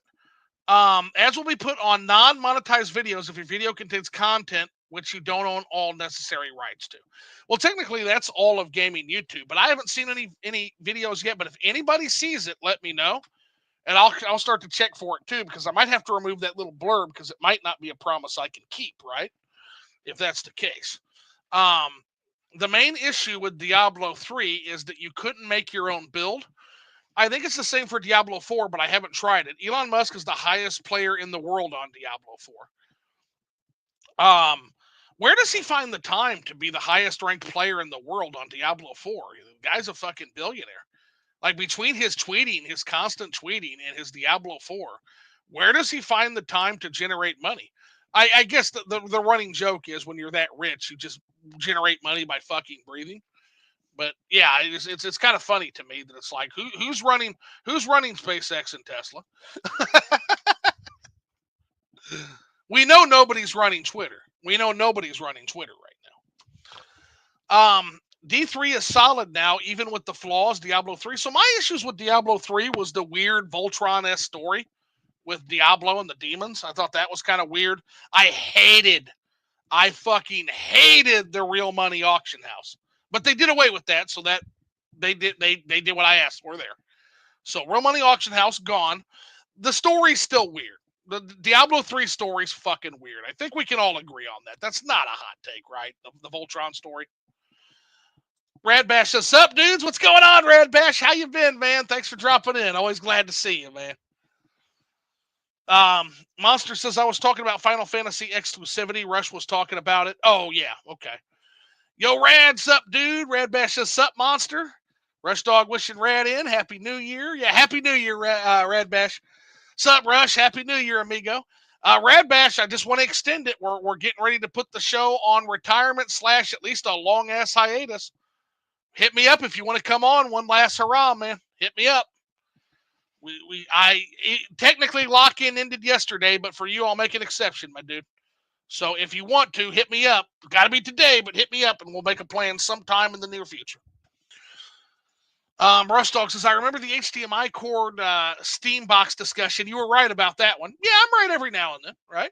on non-monetized videos if your video contains content which you don't own all necessary rights to. Well, technically, that's all of gaming YouTube, but I haven't seen any videos yet. But if anybody sees it, let me know, and I'll start to check for it too, because I might have to remove that little blurb, because it might not be a promise I can keep, right? If that's the case. The main issue with Diablo 3 is that you couldn't make your own build. I think it's the same for Diablo 4, but I haven't tried it. Elon Musk is the highest player in the world on Diablo 4. Where does he find the time to be the highest ranked player in the world on Diablo 4? The guy's a fucking billionaire. Like, between his tweeting, his constant tweeting, and his Diablo 4, where does he find the time to generate money? I guess the running joke is when you're that rich, you just generate money by fucking breathing. But yeah, it's kind of funny to me that it's like who's running SpaceX and Tesla? We know nobody's running Twitter. We know nobody's running Twitter right now. D3 is solid now, even with the flaws. Diablo 3. So my issues with Diablo 3 was the weird Voltron-esque story with Diablo and the demons. I thought that was kind of weird. I fucking hated the real money auction house. But they did away with that, so that they did what I asked for there. So real money auction house gone. The story's still weird. The Diablo 3 story's fucking weird. I think we can all agree on that. That's not a hot take, right? The Voltron story. Rad Bash says, "Sup, dudes? What's going on, Rad Bash? How you been, man? Thanks for dropping in. Always glad to see you, man." Monster says, "I was talking about Final Fantasy exclusivity. Rush was talking about it." Oh, yeah. Okay. Yo, Rad, sup, dude? Rad Bash says, "Sup, Monster?" Rush Dog wishing Rad in. Happy New Year. Yeah, Happy New Year, Rad Bash. Sup, Rush? Happy New Year, amigo. Rad Bash, I just want to extend it. We're getting ready to put the show on retirement / at least a long-ass hiatus. Hit me up if you want to come on. One last hurrah, man. Hit me up. Technically lock-in ended yesterday, but for you, I'll make an exception, my dude. So if you want to, hit me up. Got to be today, but hit me up and we'll make a plan sometime in the near future. Rush Dog says, I remember the HDMI cord Steam box discussion. You were right about that one. Yeah, I'm right every now and then, right?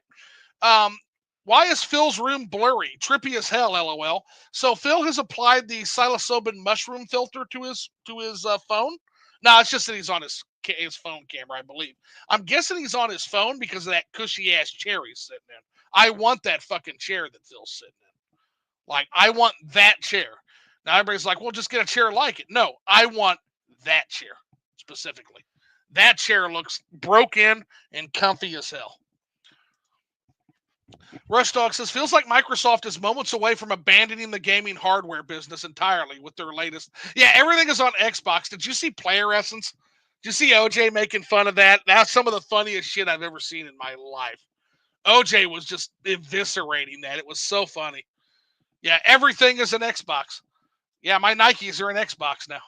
Why is Phil's room blurry? Trippy as hell, LOL. So Phil has applied the psilocybin mushroom filter to his phone. No, it's just that he's on his phone camera, I believe. I'm guessing he's on his phone because of that cushy ass chair he's sitting in. I want that fucking chair that Phil's sitting in. Like, I want that chair. Now everybody's like, well, just get a chair like it. No, I want that chair specifically. That chair looks broken and comfy as hell. Rush Dog says, feels like Microsoft is moments away from abandoning the gaming hardware business entirely with their latest. Yeah, everything is on Xbox. Did you see Player Essence? Did you see OJ making fun of that? That's some of the funniest shit I've ever seen in my life. OJ was just eviscerating that. It was so funny. Yeah, everything is an Xbox. Yeah, my Nikes are an Xbox now.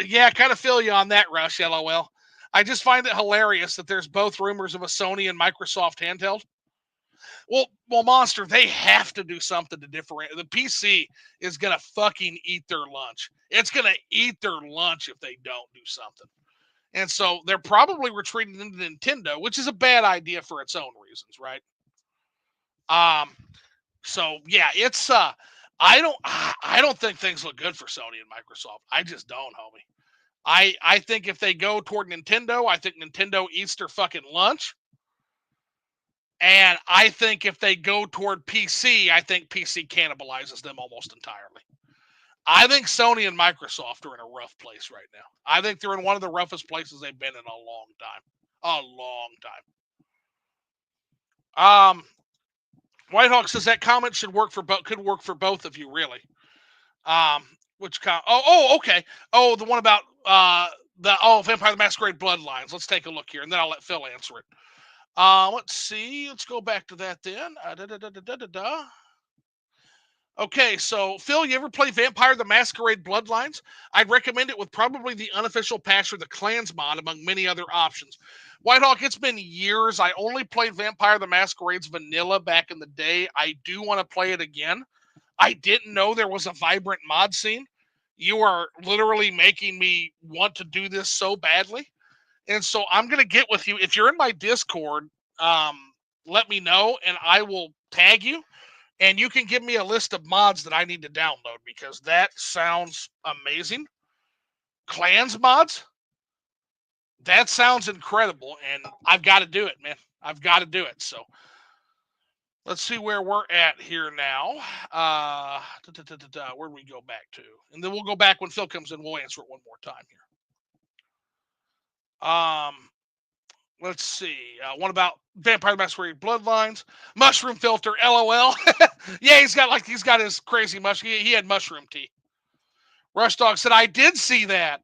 Yeah, I kind of feel you on that, Rush, LOL. I just find it hilarious that there's both rumors of a Sony and Microsoft handheld. Well, Monster, they have to do something to differentiate. The PC is gonna fucking eat their lunch. It's gonna eat their lunch if they don't do something. And so they're probably retreating into Nintendo, which is a bad idea for its own reasons, right? So yeah, it's I don't think things look good for Sony and Microsoft. I just don't, homie. I think if they go toward Nintendo, I think Nintendo eats their fucking lunch. And I think if they go toward PC, I think PC cannibalizes them almost entirely. I think Sony and Microsoft are in a rough place right now. I think they're in one of the roughest places they've been in a long time. A long time. Whitehawk says that comment should work for could work for both of you, really. Which comment? Okay. Oh, the one about Vampire the Masquerade Bloodlines. Let's take a look here, and then I'll let Phil answer it. Let's see. Let's go back to that then. Okay, so Phil, you ever play Vampire the Masquerade Bloodlines? I'd recommend it with probably the unofficial patch or the Clans mod, among many other options. Whitehawk, it's been years. I only played Vampire the Masquerade's vanilla back in the day. I do want to play it again. I didn't know there was a vibrant mod scene. You are literally making me want to do this so badly. And so I'm going to get with you. If you're in my Discord, let me know and I will tag you. And you can give me a list of mods that I need to download because that sounds amazing. Clans mods? That sounds incredible. And I've got to do it, man. I've got to do it. So let's see where we're at here now. Where do we go back to? And then we'll go back when Phil comes in. We'll answer it one more time here. Let's see. One about Vampire the Masquerade Bloodlines. Mushroom filter, LOL. Yeah, he's got his crazy mushroom. He had mushroom tea. Rush Dog said, I did see that.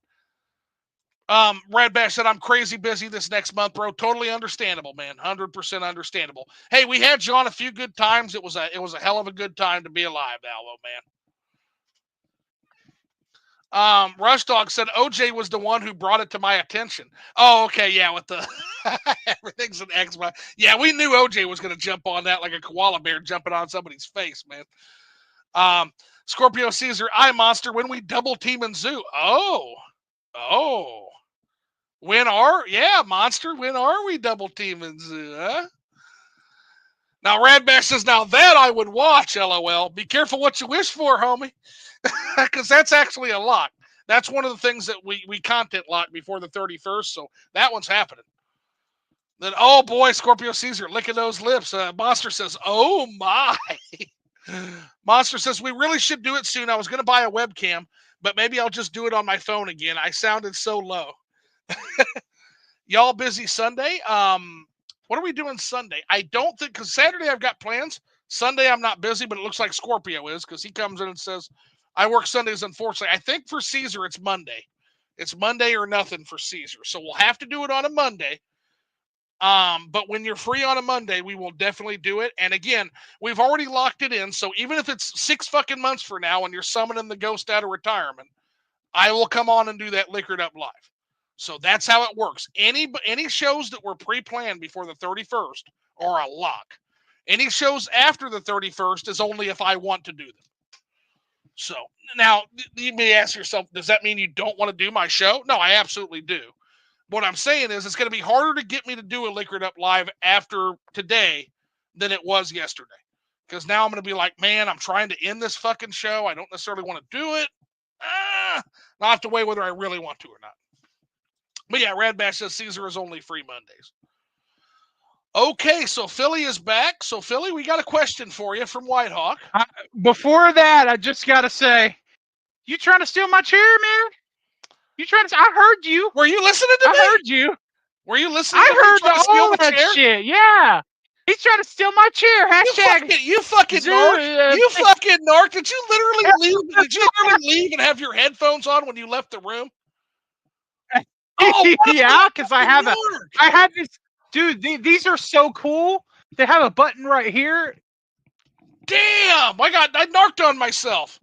Red Bash said, I'm crazy busy this next month, bro. Totally understandable, man. 100% understandable. Hey, we had you on a few good times. It was a hell of a good time to be alive, Alvo, man. Rush Dog said OJ was the one who brought it to my attention. Oh, okay, yeah, with the everything's an Xbox. Yeah, we knew OJ was going to jump on that like a koala bear jumping on somebody's face, man. Scorpio Caesar, I Monster, when we double team in Zoo. Oh. Monster, when are we double teaming Zoo, huh? Now, Radbash says, now that I would watch, LOL. Be careful what you wish for, homie. Because that's actually a lock. That's one of the things that we content lock before the 31st, so that one's happening. Then, oh boy, Scorpio Caesar, licking those lips. Monster says, oh my. Monster says, we really should do it soon. I was going to buy a webcam, but maybe I'll just do it on my phone again. I sounded so low. Y'all busy Sunday? What are we doing Sunday? I don't think, because Saturday I've got plans. Sunday I'm not busy, but it looks like Scorpio is because he comes in and says, I work Sundays, unfortunately. I think for Caesar it's Monday. It's Monday or nothing for Caesar. So we'll have to do it on a Monday. But when you're free on a Monday, we will definitely do it. And again, we've already locked it in. So even if it's 6 fucking months from now and you're summoning the ghost out of retirement, I will come on and do that Liquored Up live. So that's how it works. Any shows that were pre-planned before the 31st are a lock. Any shows after the 31st is only if I want to do them. So now you may ask yourself, does that mean you don't want to do my show? No, I absolutely do. What I'm saying is it's going to be harder to get me to do a Liquored Up Live after today than it was yesterday. Because now I'm going to be like, man, I'm trying to end this fucking show. I don't necessarily want to do it. I'll have to weigh whether I really want to or not. But yeah, Rad Bash says Caesar is only free Mondays. Okay, so Philly is back. So Philly, we got a question for you from Whitehawk. Before that, I just got to say, you trying to steal my chair, man? You trying to? I heard you. Were you listening to me? I heard you. Were you listening I to me heard trying to steal all the that chair? shit. Yeah. He's trying to steal my chair. Hashtag. You fucking narc. You fucking narc. Did you literally leave? Did you literally leave and have your headphones on when you left the room? Oh, yeah, because I have this. Dude, these are so cool. They have a button right here. Damn! I narked on myself.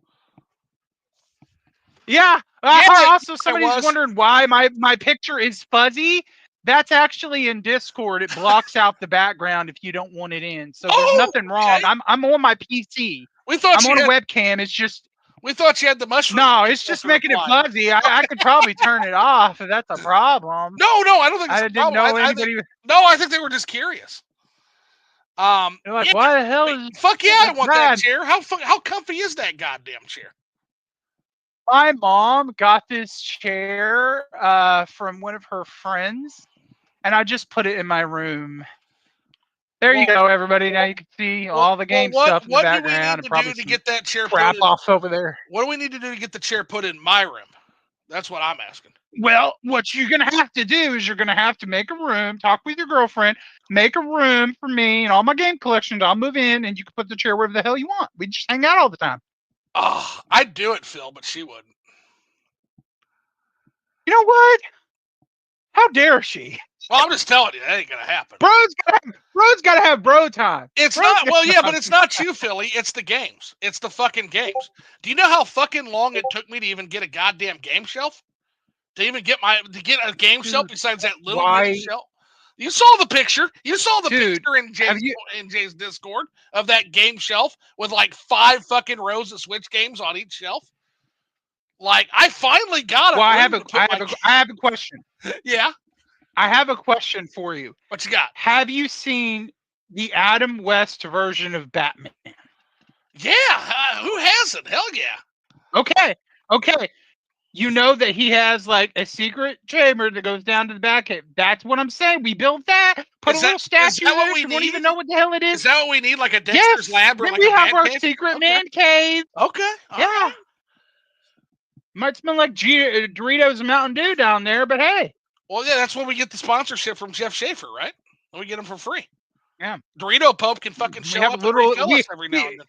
Yeah. Also, somebody's wondering why my picture is fuzzy. That's actually in Discord. It blocks out the background if you don't want it in. So there's nothing wrong. I'm on my PC. I'm on a webcam. It's just. We thought you had the mushroom. No, it's just making it fuzzy. I could probably turn it off if that's a problem. No, I don't think it's a problem. I think they were just curious. They're like, why the hell is? Fuck yeah, I want that chair. How comfy is that goddamn chair? My mom got this chair from one of her friends, and I just put it in my room. There you go, everybody. Now you can see all the game stuff in the background. What do we need to do to get that chair crap off over there? What do we need to do to get the chair put in my room? That's what I'm asking. Well, what you're going to have to do is you're going to have to make a room, talk with your girlfriend, make a room for me and all my game collections. I'll move in, and you can put the chair wherever the hell you want. We just hang out all the time. Oh, I'd do it, Phil, but she wouldn't. You know what? How dare she? Well, I'm just telling you, that ain't gonna happen. Bro's gotta have bro time. It's not. Well, yeah, but it's not you, Philly. It's the games. It's the fucking games. Do you know how fucking long it took me to even get a goddamn game shelf? To even get a game shelf besides that little bitty shelf. You saw the picture. You saw the picture in Jay's Discord of that game shelf with like 5 fucking rows of Switch games on each shelf. Like, I finally got it. Well, I have a question. Yeah. I have a question for you. What you got? Have you seen the Adam West version of Batman? Yeah. Who hasn't? Hell yeah. Okay. You know that he has like a secret chamber that goes down to the back. That's what I'm saying. We built that. Put a little statue there. You won't even know what the hell it is. Is that what we need? Like a Dexter's Lab or like we a have our cave? secret man cave. Okay. Yeah. Might smell like Doritos and Mountain Dew down there, but hey. Well, yeah, that's when we get the sponsorship from Jeff Schaefer, right? And we get them for free. Yeah. Dorito Pope can fucking show up and refill us every now and then.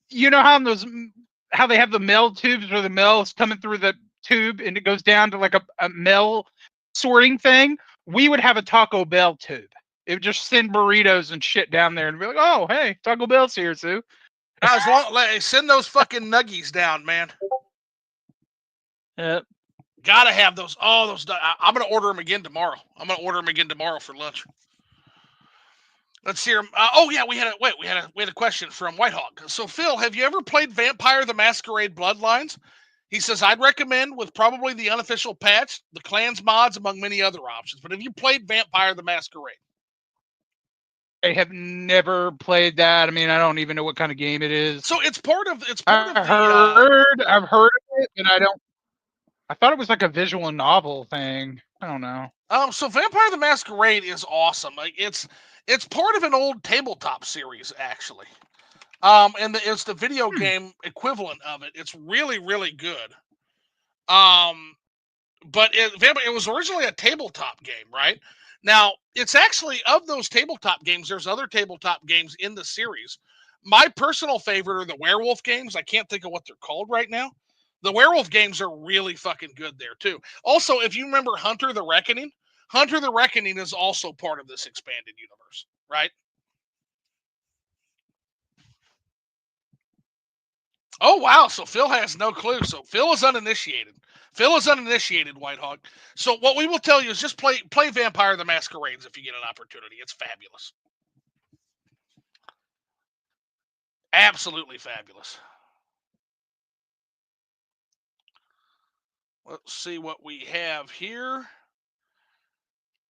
You know how they have the mail tubes where the mail is coming through the tube and it goes down to like a mail sorting thing? We would have a Taco Bell tube. It would just send burritos and shit down there and be like, oh, hey, Taco Bell's here, Sue. Send those fucking nuggies down, man. Yep. Gotta have those. Oh, those. I'm gonna order them again tomorrow. For lunch. Let's hear them. Oh yeah, we had a question from Whitehawk. So Phil, have you ever played Vampire the Masquerade Bloodlines? He says I'd recommend with probably the unofficial patch, the clans mods, among many other options. But have you played Vampire the Masquerade? I have never played that. I mean, I don't even know what kind of game it is. So it's part of. I've heard of it, and I don't. I thought it was like a visual novel thing. I don't know. So Vampire the Masquerade is awesome. Like it's part of an old tabletop series, actually. And it's the video game equivalent of it. It's really, really good. But it was originally a tabletop game, right? Now, it's actually, of those tabletop games, there's other tabletop games in the series. My personal favorite are the werewolf games. I can't think of what they're called right now. The werewolf games are really fucking good there, too. Also, if you remember Hunter the Reckoning is also part of this expanded universe, right? Oh, wow. So Phil has no clue. So Phil is uninitiated. Whitehawk. So what we will tell you is just play Vampire the Masquerades if you get an opportunity. It's fabulous. Absolutely fabulous. Let's see what we have here.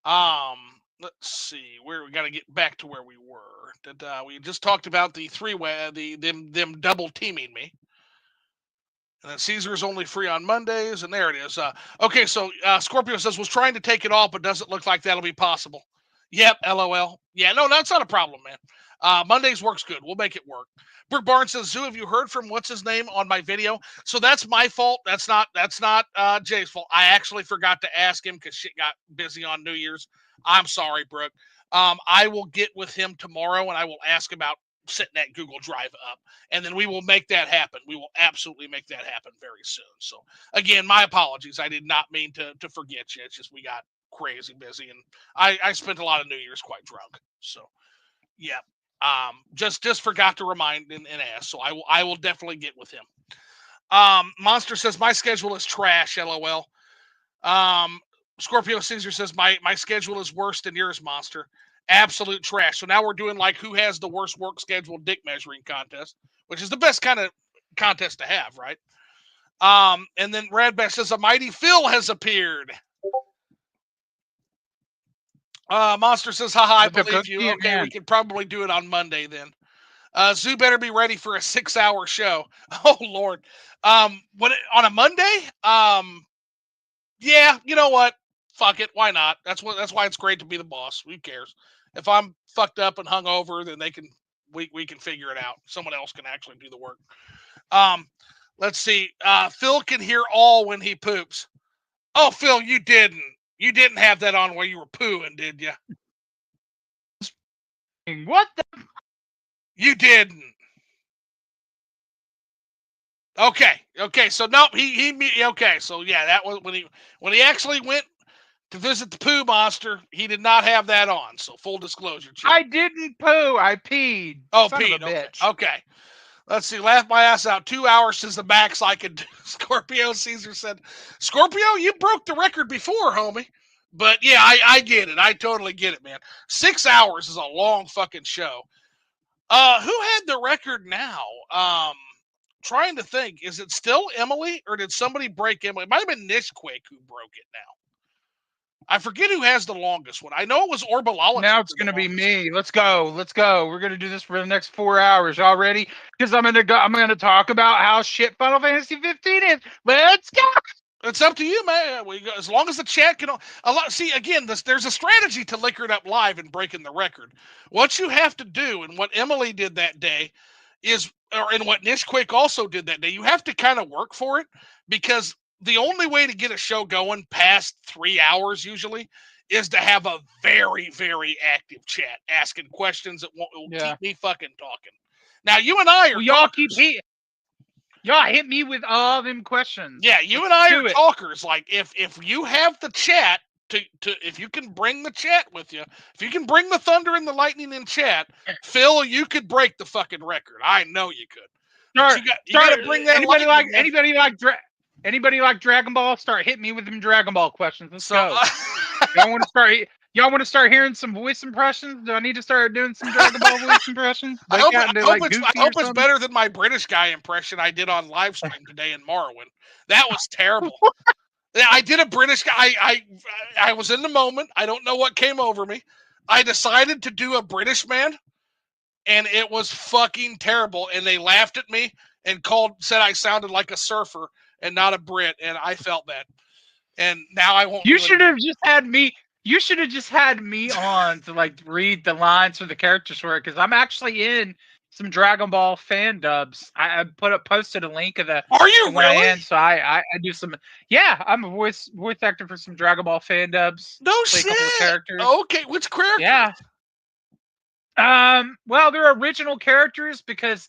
Let's see where we got to get back to where we were. We just talked about the three-way, them double teaming me. And then Caesar is only free on Mondays, and there it is. Okay, so Scorpio says, was trying to take it off, but doesn't look like that'll be possible. Yep, LOL. Yeah, no, that's not a problem, man. Mondays works good. We'll make it work. Brooke Barnes says, Zoo, have you heard from what's his name on my video? So that's my fault. That's not Jay's fault. I actually forgot to ask him because shit got busy on New Year's. I'm sorry, Brooke. I will get with him tomorrow, and I will ask about setting that Google Drive up, and then we will make that happen. We will absolutely make that happen very soon. So again, my apologies. I did not mean to forget you. It's just we got crazy busy, and I spent a lot of New Year's quite drunk. So yeah, just forgot to remind and ask. So I will definitely get with him. Monster says my schedule is trash. LOL. Scorpio Caesar says my schedule is worse than yours, Monster. Absolute trash. So now we're doing like who has the worst work schedule dick measuring contest, which is the best kind of contest to have, right? And then Radback says a mighty Phil has appeared. Monster says, haha, I believe you. Okay, we could probably do it on Monday then. Zoo better be ready for a 6-hour show. Oh Lord. On a Monday? Yeah, you know what? Fuck it. Why not? That's why it's great to be the boss. Who cares? If I'm fucked up and hungover, then we can figure it out. Someone else can actually do the work. Let's see. Phil can hear all when he poops. Oh, Phil, you didn't. You didn't have that on while you were pooing, did you? What the? You didn't. Okay. So nope. He. Okay. So yeah, that was when he actually went to visit the poo monster. He did not have that on. So full disclosure. Chip. I didn't poo. I peed. Oh, Son peed. Of a bitch. Okay. Let's see. Laugh my ass out. 2 hours is the max I could do. Scorpio Caesar said, Scorpio, you broke the record before, homie. But yeah, I get it. I totally get it, man. 6 hours is a long fucking show. Who had the record now? Trying to think. Is it still Emily, or did somebody break Emily? It might have been Nishquake who broke it now. I forget who has the longest one. I know it was Orbalala. Now it's going to be me. Let's go. We're going to do this for the next 4 hours. Y'all ready? Because I'm going to talk about how shit Final Fantasy 15 is. Let's go. It's up to you, man. As long as the chat can. See, again, there's a strategy to Liquored Up Live and breaking the record. What you have to do, and what Emily did that day, and what Nishquake also did that day, you have to kind of work for it, because the only way to get a show going past 3 hours usually is to have a very, very active chat asking questions that will keep me fucking talking. Now, you and I are Y'all hit me with all them questions. Yeah, you and I are talkers. Like, if you have the chat to if you can bring the chat with you, if you can bring the thunder and the lightning in chat, Phil, you could break the fucking record. I know you could. You got to bring that. Anybody like Dragon Ball? Start hitting me with them Dragon Ball questions. Let's go. Y'all want to start? Y'all want to start hearing some voice impressions? Do I need to start doing some Dragon Ball voice impressions? I hope it's better than my British guy impression I did on live stream today in Morrowind. That was terrible. I did a British guy. I was in the moment. I don't know what came over me. I decided to do a British man, and it was fucking terrible. And they laughed at me and said I sounded like a surfer and not a Brit, and I felt that. And now I won't. You should have just had me. You should have just had me on to like read the lines for the characters for it, because I'm actually in some Dragon Ball fan dubs. I posted a link of the. Are you really? So I do some. Yeah, I'm a voice actor for some Dragon Ball fan dubs. No shit. A couple of characters. Okay, which characters? Yeah. Well, they're original characters because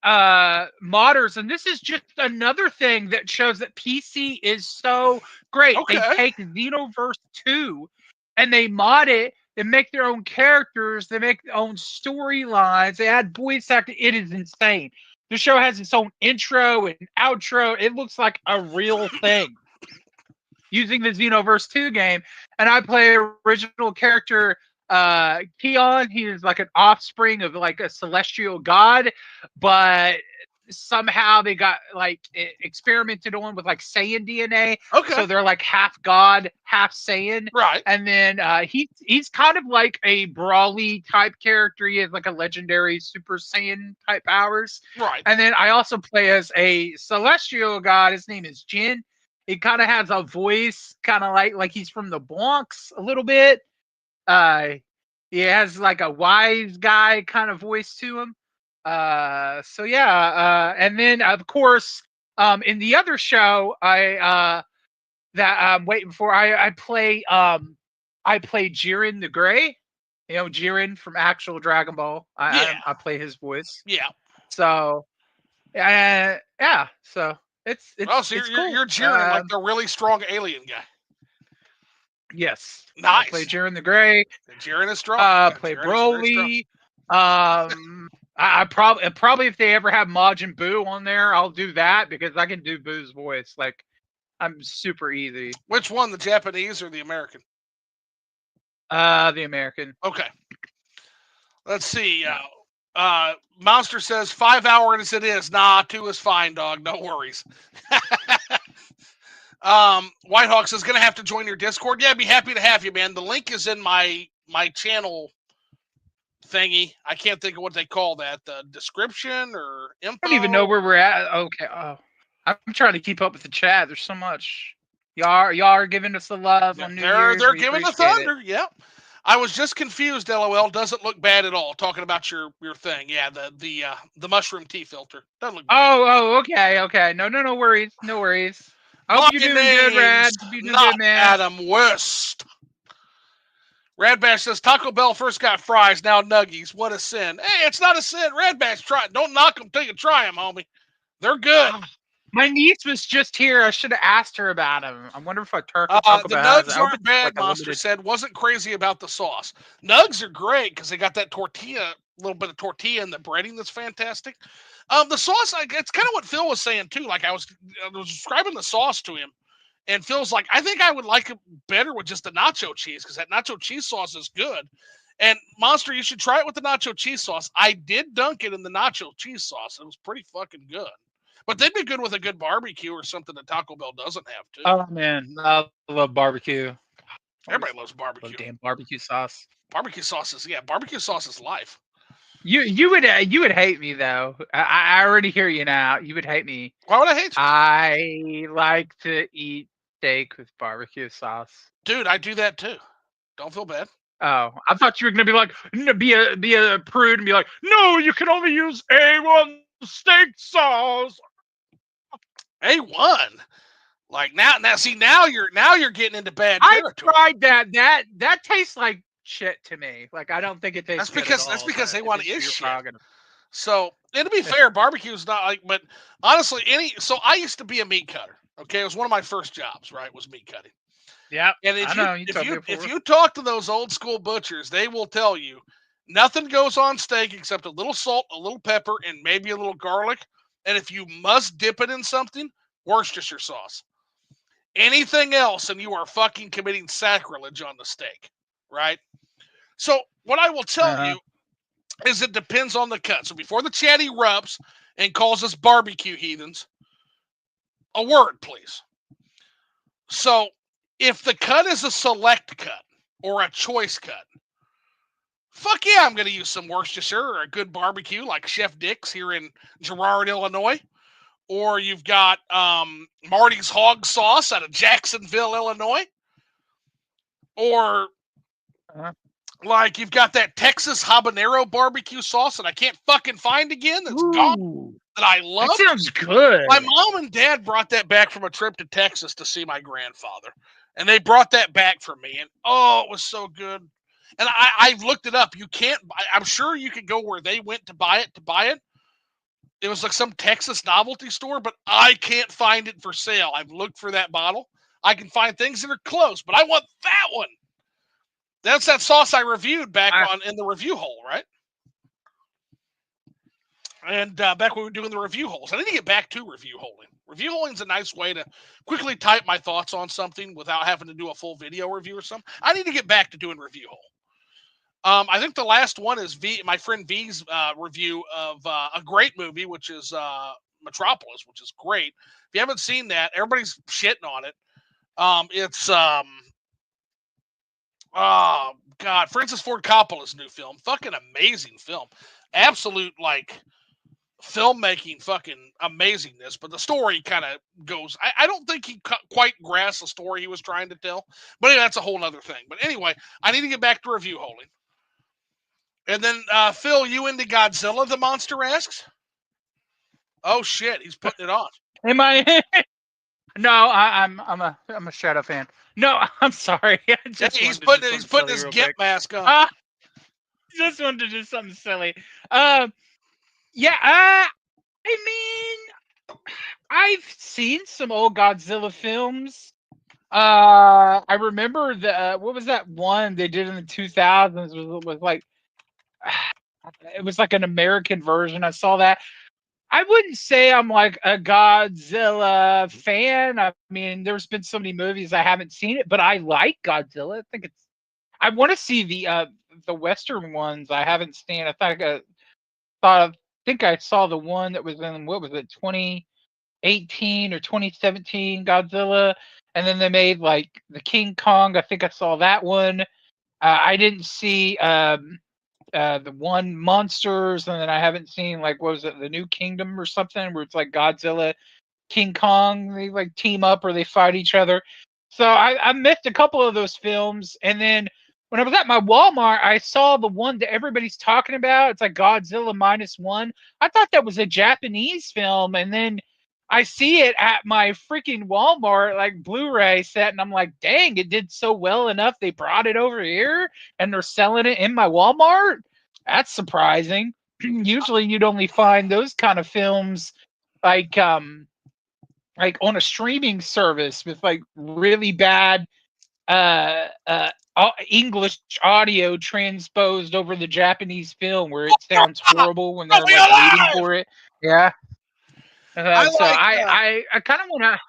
modders, and this is just another thing that shows that PC is so great. Okay. They take Xenoverse 2 and they mod it. They make their own characters. They make their own storylines. They add voice acting. It is insane. The show has its own intro and outro. It looks like a real thing. Using the Xenoverse 2 game, and I play original character Keon, he is like an offspring of like a celestial god, but somehow they got like experimented on with like Saiyan DNA, Okay. so they're like half god, half Saiyan. Right. And then he's kind of like a Brawly type character. He has like a legendary Super Saiyan type powers. Right. And then I also play as a celestial god. His name is Jin. He kind of has a voice, kind of like he's from the Bronx a little bit. He has like a wise guy kind of voice to him. So yeah, and then of course, in the other show, that I'm waiting for, I play Jiren the Gray. You know, Jiren from actual Dragon Ball. I play his voice. Yeah. So, yeah. So it's So it's cool. you're Jiren, like the really strong alien guy. Yes. Nice. I play Jiren the Gray. Jiren is strong. Play Broly. I probably if they ever have Majin Buu on there, I'll do that because I can do Boo's voice. Like I'm super easy. Which one, the Japanese or the American? The American. Okay. Let's see. Monster says 5 hours it is. Nah, 2 is fine, dog. No worries. Whitehawk says gonna have to join your Discord. Yeah, I'd be happy to have you, man. The link is in my channel thingy. I can't think of what they call that. The description or info. I don't even know where we're at. Okay. Oh, I'm trying to keep up with the chat. There's so much. Y'all are giving us the love on New Year's. They're giving the thunder. Yep. I was just confused. LOL. Doesn't look bad at all. Talking about your thing. Yeah. The mushroom tea filter doesn't look bad. Oh. Okay. No worries. No worries. I hope you're doing good, Rad. You're doing good, man. Adam West. Radbash says Taco Bell first got fries, now nuggies. What a sin. Hey, it's not a sin. Radbash, try it. Don't knock them till you try them, homie. They're good. My niece was just here. I should have asked her about them. I wonder if I Taco the nugs aren't bad, Monster said. Wasn't crazy about the sauce. Nugs are great because they got that tortilla, a little bit of tortilla and the breading that's fantastic. The sauce, it's kind of what Phil was saying too. Like I was describing the sauce to him. And Phil's like, I think I would like it better with just the nacho cheese because that nacho cheese sauce is good. And Monster, you should try it with the nacho cheese sauce. I did dunk it in the nacho cheese sauce. It was pretty fucking good. But they'd be good with a good barbecue or something that Taco Bell doesn't have too. Oh man, I love barbecue. Everybody loves barbecue. Damn barbecue sauce. Barbecue sauce is life. You would hate me though. I already hear you now. You would hate me. Why would I hate you? I like to eat steak with barbecue sauce. Dude, I do that too. Don't feel bad. Oh, I thought you were gonna be like be a prude and be like, no, you can only use A1 steak sauce. A1. Like now you're getting into bad territory. I tried that tastes like shit to me. Like I don't think it tastes that's because they want to eat shit. So, and to be fair, barbecue's not like, but honestly, so I used to be a meat cutter. Okay, it was one of my first jobs, right? Was meat cutting. Yeah. And if you talk to those old school butchers, they will tell you nothing goes on steak except a little salt, a little pepper, and maybe a little garlic. And if you must dip it in something, Worcestershire sauce. Anything else, and you are fucking committing sacrilege on the steak, right? So what I will tell you is it depends on the cut. So before the chat erupts and calls us barbecue heathens, a word, please. So if the cut is a select cut or a choice cut, fuck yeah, I'm going to use some Worcestershire or a good barbecue like Chef Dick's here in Girard, Illinois. Or you've got Marty's Hog Sauce out of Jacksonville, Illinois. Or like you've got that Texas habanero barbecue sauce that I can't fucking find again that's gone, that I love. That sounds good. My mom and dad brought that back from a trip to Texas to see my grandfather. And they brought that back for me. And oh, it was so good. And I've looked it up. You can't, I'm sure you could go where they went to buy it. It was like some Texas novelty store, but I can't find it for sale. I've looked for that bottle. I can find things that are close, but I want that one. That's that sauce I reviewed back in the review hole, right? And back when we were doing the review holes. I need to get back to review holing. Review holing is a nice way to quickly type my thoughts on something without having to do a full video review or something. I need to get back to doing review hole. I think the last one is my friend V's review of a great movie, which is Metropolis, which is great. If you haven't seen that, everybody's shitting on it. It's oh God, Francis Ford Coppola's new film, fucking amazing film, absolute like filmmaking, fucking amazingness. But the story kind of goes. I don't think he quite grasped the story he was trying to tell. But anyway, that's a whole other thing. But anyway, I need to get back to review holding. And then Phil, you into Godzilla? The monster asks. Oh shit, he's putting it on. Am I? No, I'm a Shadow fan. No, I'm sorry. He's putting his GIMP mask on. Just wanted to do something silly. Yeah. I mean, I've seen some old Godzilla films. I remember what was that one they did in the 2000s? Was like, it was like an American version. I saw that. I wouldn't say I'm like a Godzilla fan. I mean, there's been so many movies I haven't seen it, but I like Godzilla. I think I want to see the Western ones. I haven't seen. I think I saw the one that was in, what was it, 2018 or 2017 Godzilla, and then they made like the King Kong. I think I saw that one. I didn't see the one Monsters, and then I haven't seen, like, what was it, the New Kingdom or something, where it's like Godzilla, King Kong, they like team up or they fight each other. So I missed a couple of those films, and then when I was at my Walmart, I saw the one that everybody's talking about. It's like Godzilla -1. I thought that was a Japanese film, and then I see it at my freaking Walmart, like Blu-ray set, and I'm like, dang, it did so well enough they brought it over here and they're selling it in my Walmart. That's surprising. Usually you'd only find those kind of films like on a streaming service with like really bad English audio transposed over the Japanese film where it sounds horrible when they're like waiting for it. Yeah. I kind of want to.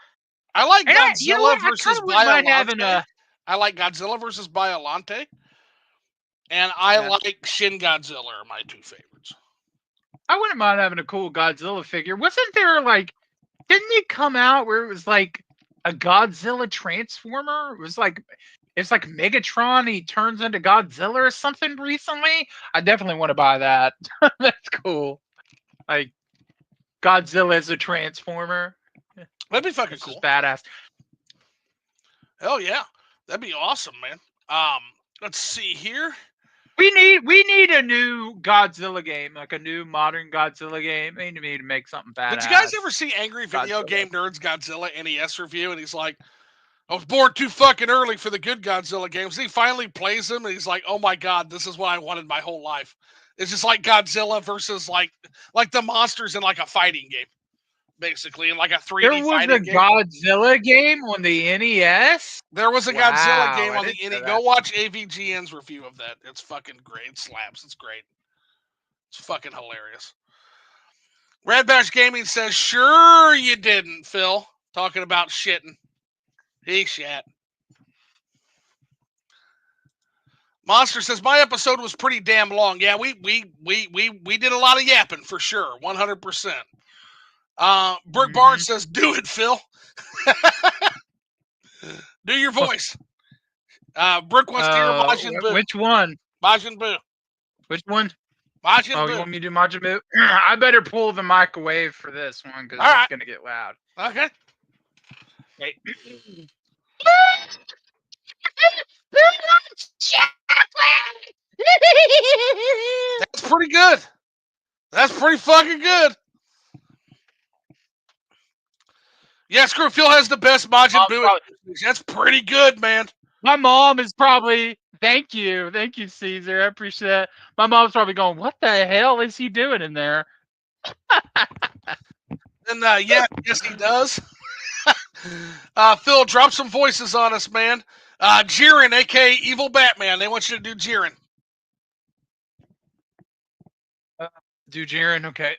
I like Godzilla versus Biollante. I like Godzilla versus Biollante, and I like Shin Godzilla are my two favorites. I wouldn't mind having a cool Godzilla figure. Wasn't there like? Didn't it come out where it was like a Godzilla transformer? It's like Megatron. He turns into Godzilla or something recently. I definitely want to buy that. That's cool. Like Godzilla as a transformer. That'd be fucking cool. Just badass. Hell yeah, that'd be awesome, man. Let's see here. We need a new Godzilla game, like a new modern Godzilla game. They need to make something badass. Did you guys ever see Angry Video Game Nerds Godzilla NES review? And he's like, I was born too fucking early for the good Godzilla games. And he finally plays them, and he's like, oh my god, this is what I wanted my whole life. It's just like Godzilla versus like the monsters in like a fighting game, basically, in like a 3D fighting game. There was a Godzilla game on the NES? There was a Godzilla game on the NES. Go watch AVGN's review of that. It's fucking great. It slaps. It's great. It's fucking hilarious. Red Bash Gaming says, sure you didn't, Phil. Talking about shitting. He shat. Monster says, my episode was pretty damn long. Yeah, we did a lot of yapping for sure. 100%. Brooke Barnes says, do it, Phil. Do your voice. Brooke wants to hear Majin Buu. Which one? Majin Buu. Which one? Majin Buu. You want me to do Majin Buu? I better pull the microwave for this one because it's going to get loud. Okay. That's pretty good. That's pretty fucking good. Yeah, screw Phil has the best Majin Buu. That's pretty good, man. My mom is probably, thank you, Caesar. I appreciate that. My mom's probably going, what the hell is he doing in there? And yes, he does. Phil, drop some voices on us, man. Jiren, aka Evil Batman. They want you to do Jiren. Do Jiren, okay.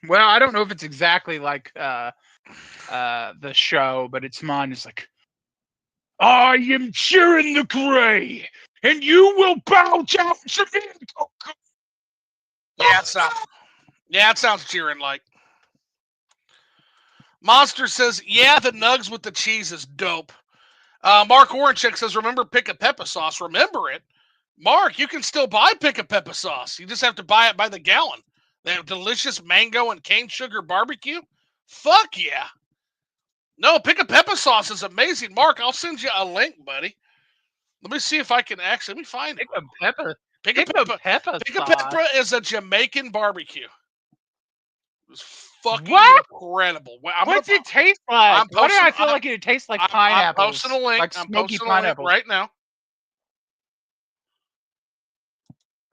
Well, I don't know if it's exactly like the show, but it's mine. It's like, I am Jiren the Grey, and you will bow down to me. Yeah, it sounds cheering like. Monster says, yeah, the nugs with the cheese is dope. Mark Oranchek says, remember Pick a Peppa sauce. Remember it. Mark, you can still buy Pick a Peppa sauce. You just have to buy it by the gallon. They have delicious mango and cane sugar barbecue. Fuck yeah. No, Pick a Peppa sauce is amazing. Mark, I'll send you a link, buddy. Let me see if I can let me find it. Pick a Peppa. Pick a Peppa. Pick a Peppa is a Jamaican barbecue. It's fucking incredible. What's it taste like? Why do I feel like it tastes like pineapple? I'm posting a link. Like smoky pineapple right now.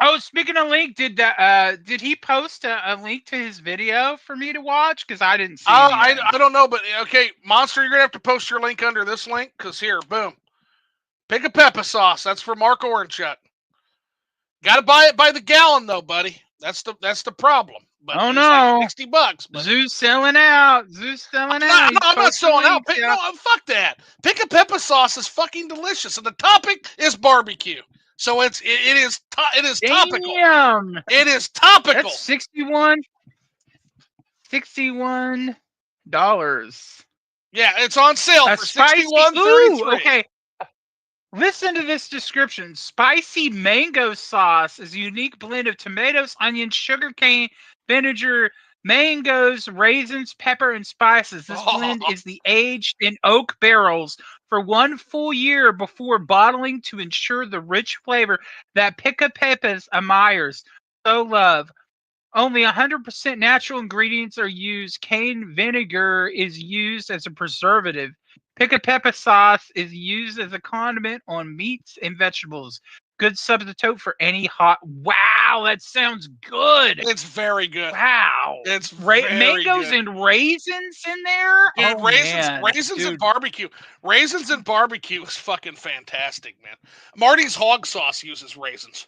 Oh, speaking of link, did he post a link to his video for me to watch? Because I didn't see I don't know, but okay, Monster, you're gonna have to post your link under this link, because here, boom. Pick a Peppa sauce. That's for Mark Oranchuk. Gotta buy it by the gallon though, buddy. That's the problem. But oh it's no, like $60. But Zoo's selling out. I'm not selling out. Fuck that. Pick a Peppa sauce is fucking delicious, and the topic is barbecue. So it is topical. It is topical. That's $61. Yeah, it's on sale for $61.33. Okay. Listen to this description. Spicy mango sauce is a unique blend of tomatoes, onions, sugarcane, vinegar, mangoes, raisins, pepper, and spices. This blend is aged in oak barrels for 1 full year before bottling to ensure the rich flavor that Pick a Peppa's admires so love. Only 100% natural ingredients are used. Cane vinegar is used as a preservative. Pick a Peppa sauce is used as a condiment on meats and vegetables. Good substitute for any hot. Wow, that sounds good. It's very good. Wow, it's mangoes good. And raisins in there. Dude, raisins and barbecue. Raisins and barbecue is fucking fantastic, man. Marty's hog sauce uses raisins.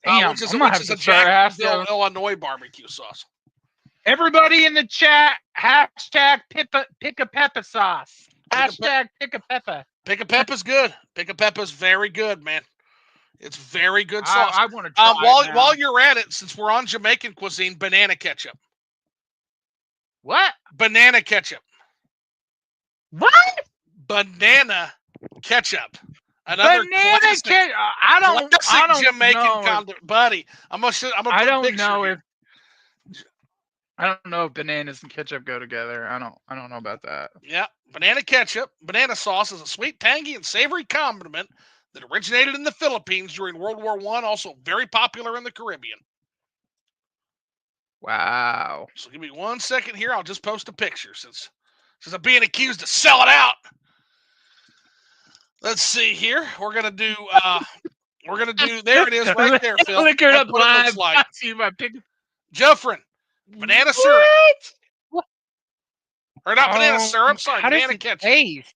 Damn, which is a Jacksonville, Illinois barbecue sauce. Everybody in the chat, hashtag Pick a Peppa sauce. Hashtag Pick a Peppa. Pick a Peppa's good. Pick a Peppa's very good, man. It's very good sauce. I want to try it while you're at it, since we're on Jamaican cuisine, banana ketchup. What? Banana ketchup. What? Banana ketchup. Another classic Jamaican condiment, buddy. I'm gonna I don't know if bananas and ketchup go together. I don't know about that. Yeah, banana ketchup. Banana sauce is a sweet, tangy, and savory condiment that originated in the Philippines during World War I. Also very popular in the Caribbean. Wow. So give me 1 second here. I'll just post a picture since I'm being accused of selling out. Let's see here. We're gonna do. There it is, right there, Phil. Look it up live. Like. Jeffrin, banana syrup. What? Or not banana syrup. Sorry, banana ketchup. Taste?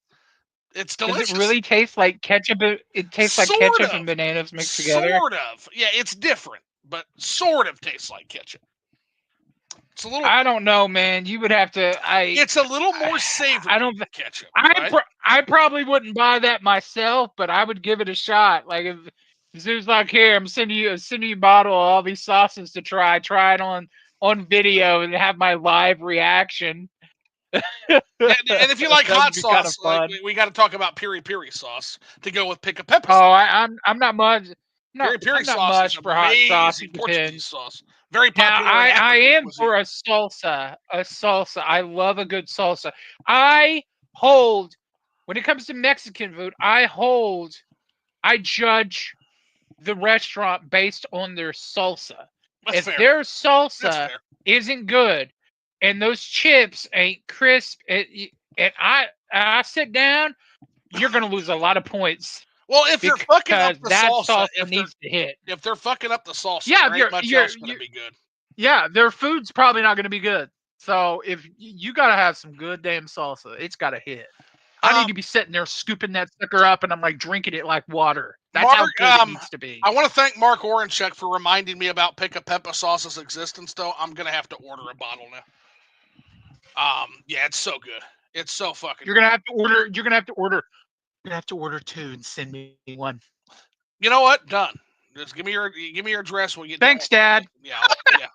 It's delicious. Does it really taste like ketchup? It tastes like ketchup and bananas mixed together. Sort of. Yeah, it's different, but sort of tastes like ketchup. It's a little. I don't know, man. You would have to. It's a little more savory. I don't than ketchup. I probably wouldn't buy that myself, but I would give it a shot. Like if Zoo's like, here, I'm sending you a bottle of all these sauces to try. Try it on video and have my live reaction. and if you like hot sauce, like we got to talk about peri peri sauce to go with Pick a Peppa sauce. Oh, I'm not much. Peri peri sauce not much for hot sauce. Portuguese sauce. Very popular. Now, I am for a salsa. A salsa. I love a good salsa. When it comes to Mexican food, I judge the restaurant based on their salsa. That's if fair. Their salsa isn't good and those chips ain't crisp, and I sit down, you're going to lose a lot of points. Well, if you're fucking up the salsa, needs to hit. If they're fucking up the salsa, yeah, there ain't much else going to be good. Yeah, their food's probably not going to be good. So if you got to have some good damn salsa, it's got to hit. I need to be sitting there scooping that sucker up, and I'm like drinking it like water. That's how good it needs to be. I want to thank Mark Oranchek for reminding me about Pick a Peppa sauce's existence. Though I'm gonna have to order a bottle now. Yeah, it's so good. It's so fucking. You're gonna have to order. You're gonna have to order 2 and send me 1. You know what? Done. Just give me your address when we get Thanks, done. Dad. Yeah, yeah.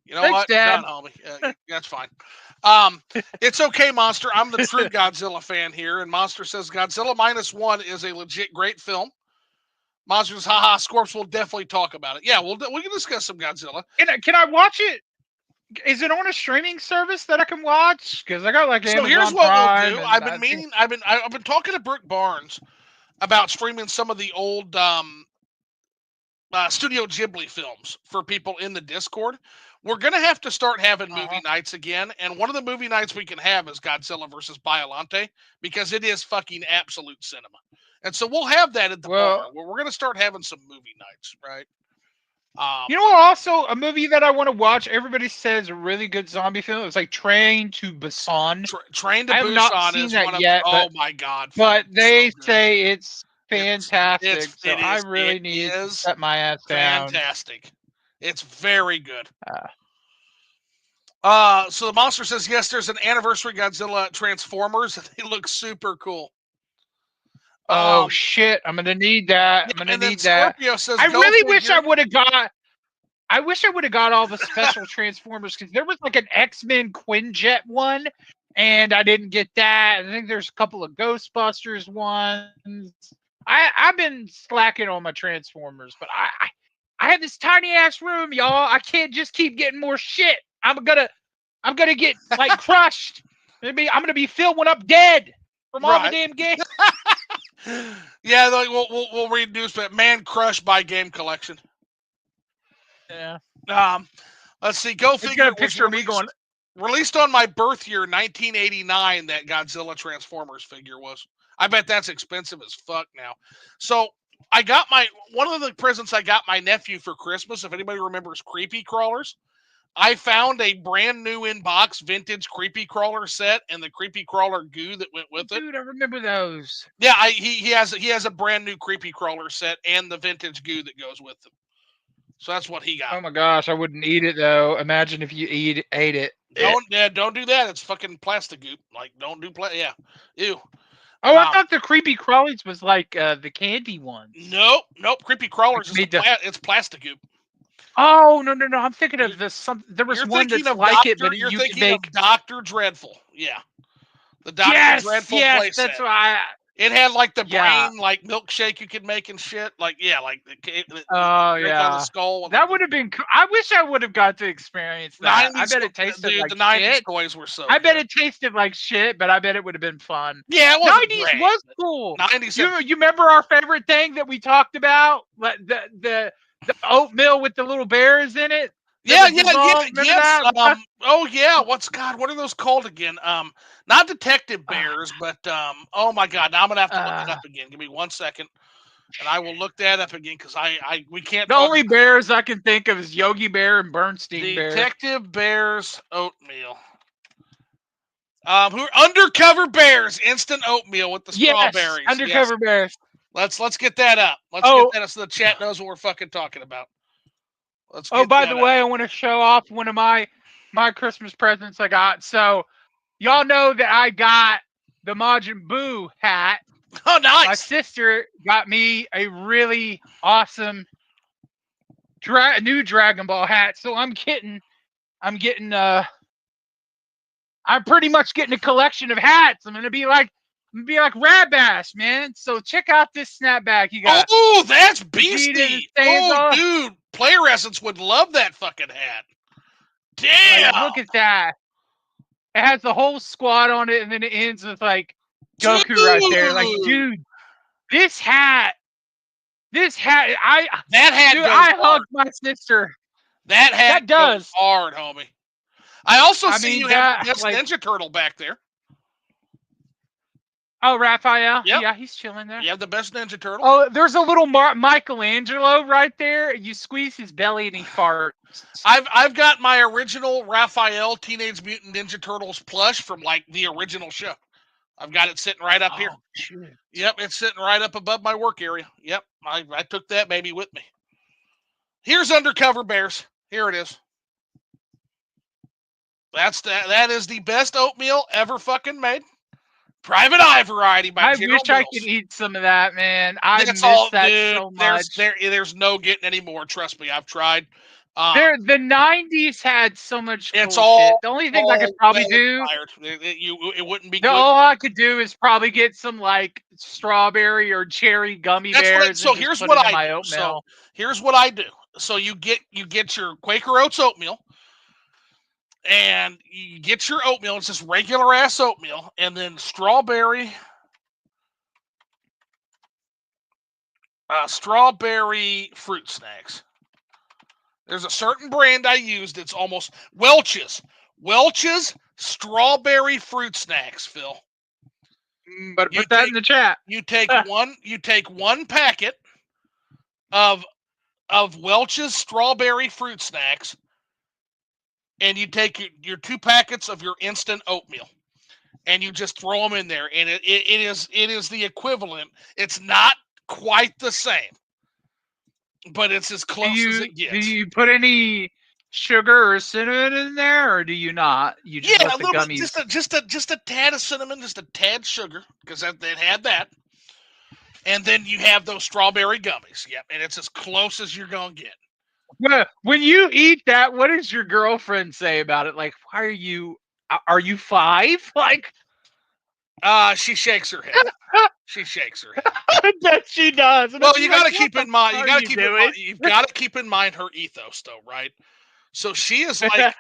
You know Thanks, what? Dad. Done, homie. That's fine. Um, it's okay, Monster. I'm the true Godzilla fan here, and Monster says Godzilla -1 is a legit great film. Monster says, haha, Scorps will definitely talk about it. Yeah, we can discuss some Godzilla. Can I watch it? Is it on a streaming service that I can watch? Because I got like So here's Amazon what we'll Prime, do. and I think, I've been talking to Brooke Barnes about streaming some of the old Studio Ghibli films for people in the Discord. We're gonna have to start having movie nights again, and one of the movie nights we can have is Godzilla versus Biollante because it is fucking absolute cinema. And so we'll have that at the bar. We're gonna start having some movie nights, right? You know what? Also, a movie that I want to watch. Everybody says a really good zombie film. It's like Train to Busan. Train to I have not Busan seen is that one of yet, oh my god, but they so say it's it's fantastic. So I it really need to is set my ass down. fantastic. It's very good. Uh, So the monster says yes. There's an anniversary Godzilla Transformers. They look super cool. Oh shit! I'm gonna need that. I'm gonna need that. Scorpio says, I "Go really figure." wish I would have got. I wish I would have got all the special Transformers because there was like an X-Men Quinjet one, and I didn't get that. I think there's a couple of Ghostbusters ones. I've been slacking on my Transformers, but I have this tiny ass room, y'all. I can't just keep getting more shit. I'm gonna get like crushed. I'm gonna be Phil1Up dead from all the damn games. Yeah, like we'll read news, but Man Crush by Game Collection. Yeah. Let's see. Go figure. Got a picture of me going. Released on my birth year, 1989. That Godzilla Transformers figure was. I bet that's expensive as fuck now. So I got one of the presents I got my nephew for Christmas. If anybody remembers Creepy Crawlers, I found a brand new in box vintage Creepy Crawler set and the Creepy Crawler goo that went with it. Dude, I remember those. Yeah, he has a brand new Creepy Crawler set and the vintage goo that goes with them. So that's what he got. Oh my gosh, I wouldn't eat it though. Imagine if you ate it. Don't do that. It's fucking plastic goop. Like don't do yeah. Ew. Oh, I thought the creepy crawlies was like the candy ones. Nope. Creepy Crawlers it's plastic goop. Oh no! I'm thinking of this. There was one that's like it, but you're you thinking could make of Dr. Dreadful. Yeah, the Dr. Dreadful playset. That's why. It had like the brain, like milkshake you could make and shit. Like like oh yeah, the skull. That would have been. I wish I would have got to experience that. I bet it tasted like the 90s shit. toys were so. I bet it tasted like shit, but I bet it would have been fun. Yeah, it was 90s was cool. 90s. You remember our favorite thing that we talked about? The oatmeal with the little bears in it. Yeah. Oh yeah, what are those called again? Not Detective Bears, but oh my god, now I'm gonna have to look it up again. Give me 1 second, and I will look that up again because we can't. The only bears I can think of is Yogi Bear and Bernstein Bear. Detective Bears oatmeal. Who are Undercover Bears instant oatmeal with the strawberries? Undercover Bears. Let's get that up. Let's get that up so the chat knows what we're fucking talking about. By the way, I want to show off one of my Christmas presents I got. So, y'all know that I got the Majin Buu hat. Oh, nice! My sister got me a really awesome new Dragon Ball hat. So I'm pretty much getting a collection of hats. I'm gonna be like Rabash, man. So check out this snapback you got. Oh, that's beastie. Oh, dude. Player Essence would love that fucking hat. Damn. Like, look at that. It has the whole squad on it, and then it ends with like Goku right there. Like, dude, this hat. I hugged my sister. That hat goes hard, homie. I also see you have the best Ninja Turtle back there. Oh, Raphael? Yep. Yeah, he's chilling there. You have the best Ninja Turtle. Oh, there's a little Michelangelo right there. You squeeze his belly and he farts. I've got my original Raphael Teenage Mutant Ninja Turtles plush from like the original show. I've got it sitting right up here. Shit. Yep, it's sitting right up above my work area. Yep, I took that baby with me. Here's Undercover Bears. Here it is. That is the best oatmeal ever fucking made. Private Eye variety by I General wish I Mills. could eat some of that, man. I That's miss all, that dude. so much. There's no getting any more. Trust me, I've tried. The 90s had so much It's cool shit. The only things I all could probably well do, expired. It wouldn't be the good. all I could do is probably get some like strawberry or cherry gummy That's what. bears So and just here's put what it in I my do. So oatmeal. here's what I do. So you get your Quaker Oats oatmeal, and you get your oatmeal. It's just regular ass oatmeal, and then strawberry fruit snacks. There's a certain brand I use that's almost Welch's strawberry fruit snacks, Phil. But put that in the chat. You take one packet of Welch's strawberry fruit snacks, and you take your 2 packets of your instant oatmeal, and you just throw them in there, and it is the equivalent. It's not quite the same, but it's as close as it gets. Do you put any sugar or cinnamon in there, or do you not? You just let a the little gummies. bit, just a tad of cinnamon, just a tad sugar, because they had that, and then you have those strawberry gummies. Yep, and it's as close as you're gonna get. When you eat that, what does your girlfriend say about it? Like, why are you 5? Like, she shakes her head. She shakes her head. that she does. Well, you got to keep in mind. You've got to keep in mind her ethos, though, right? So she is like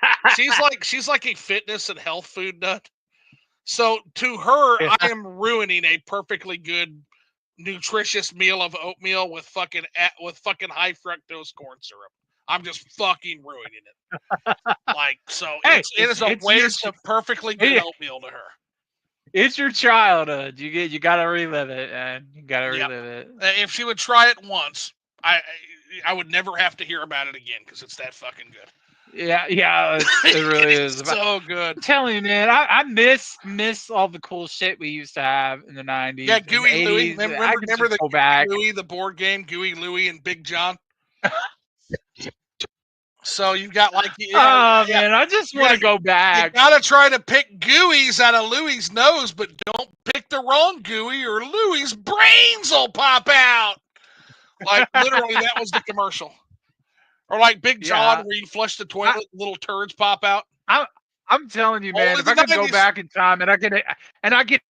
she's like a fitness and health food nut. So to her, I am ruining a perfectly good, nutritious meal of oatmeal with fucking high fructose corn syrup. I'm just fucking ruining it. Like, so Hey, it is a waste of perfectly good oatmeal to her. It's your childhood. You gotta relive it, man. You gotta relive it. If she would try it once, I would never have to hear about it again because it's that fucking good. Yeah, it really is. So good. I'm telling you, man, I miss all the cool shit we used to have in the 90s. Yeah, Gooey Louie. Remember the go back. Louie, the board game, Gooey Louie and Big John? So you've got like man, I just want to go back. You gotta try to pick gooeys out of Louie's nose, but don't pick the wrong gooey or Louie's brains will pop out. Like literally, that was the commercial. Or like Big John, where you flush the toilet, little turds pop out. I'm telling you, man, if I could go back in time and I could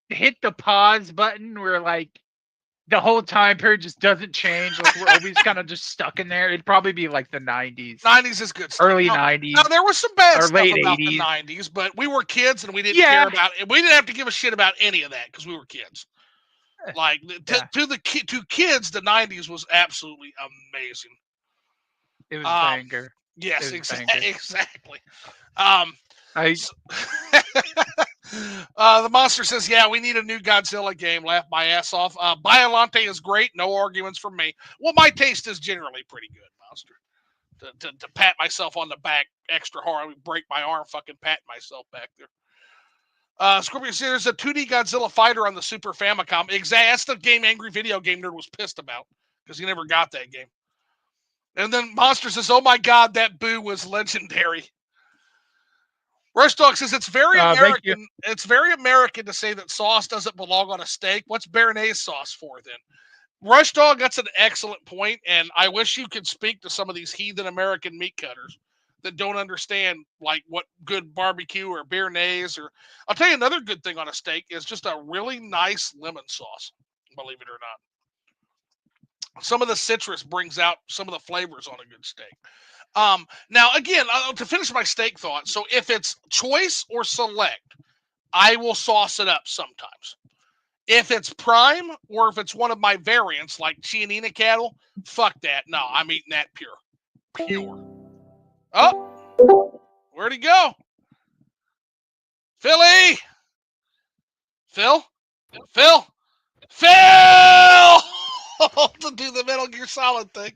hit the pause button where like the whole time period just doesn't change, like we're always kind of just stuck in there, it'd probably be like the 90s. 90s is good stuff. Early 90s. Now there was some bad stuff late about 80s. the 90s, but we were kids and we didn't care about it. We didn't have to give a shit about any of that because we were kids. Like to kids, the 90s was absolutely amazing. It was a banger. Yes, exactly. The monster says, "Yeah, we need a new Godzilla game." Laugh my ass off. Biolante is great. No arguments from me. Well, my taste is generally pretty good, monster. To pat myself on the back extra hard, I would break my arm fucking patting myself back there. Scorpion says, "There's a 2D Godzilla fighter on the Super Famicom." Exactly. That's the game Angry Video Game Nerd was pissed about because he never got that game. And then Monster says, "Oh my God, that boo was legendary." Rush Dog says it's very American. It's very American to say that sauce doesn't belong on a steak. What's béarnaise sauce for then? Rush Dog, that's an excellent point, and I wish you could speak to some of these heathen American meat cutters that don't understand like what good barbecue or béarnaise or. I'll tell you another good thing on a steak is just a really nice lemon sauce. Believe it or not, some of the citrus brings out some of the flavors on a good steak. Now, again, to finish my steak thought, so if it's choice or select, I will sauce it up sometimes. If it's prime or if it's one of my variants like Chianina cattle, fuck that. No, I'm eating that pure. Pure. Oh, where'd he go? Philly! Phil! To do the Metal Gear Solid thing.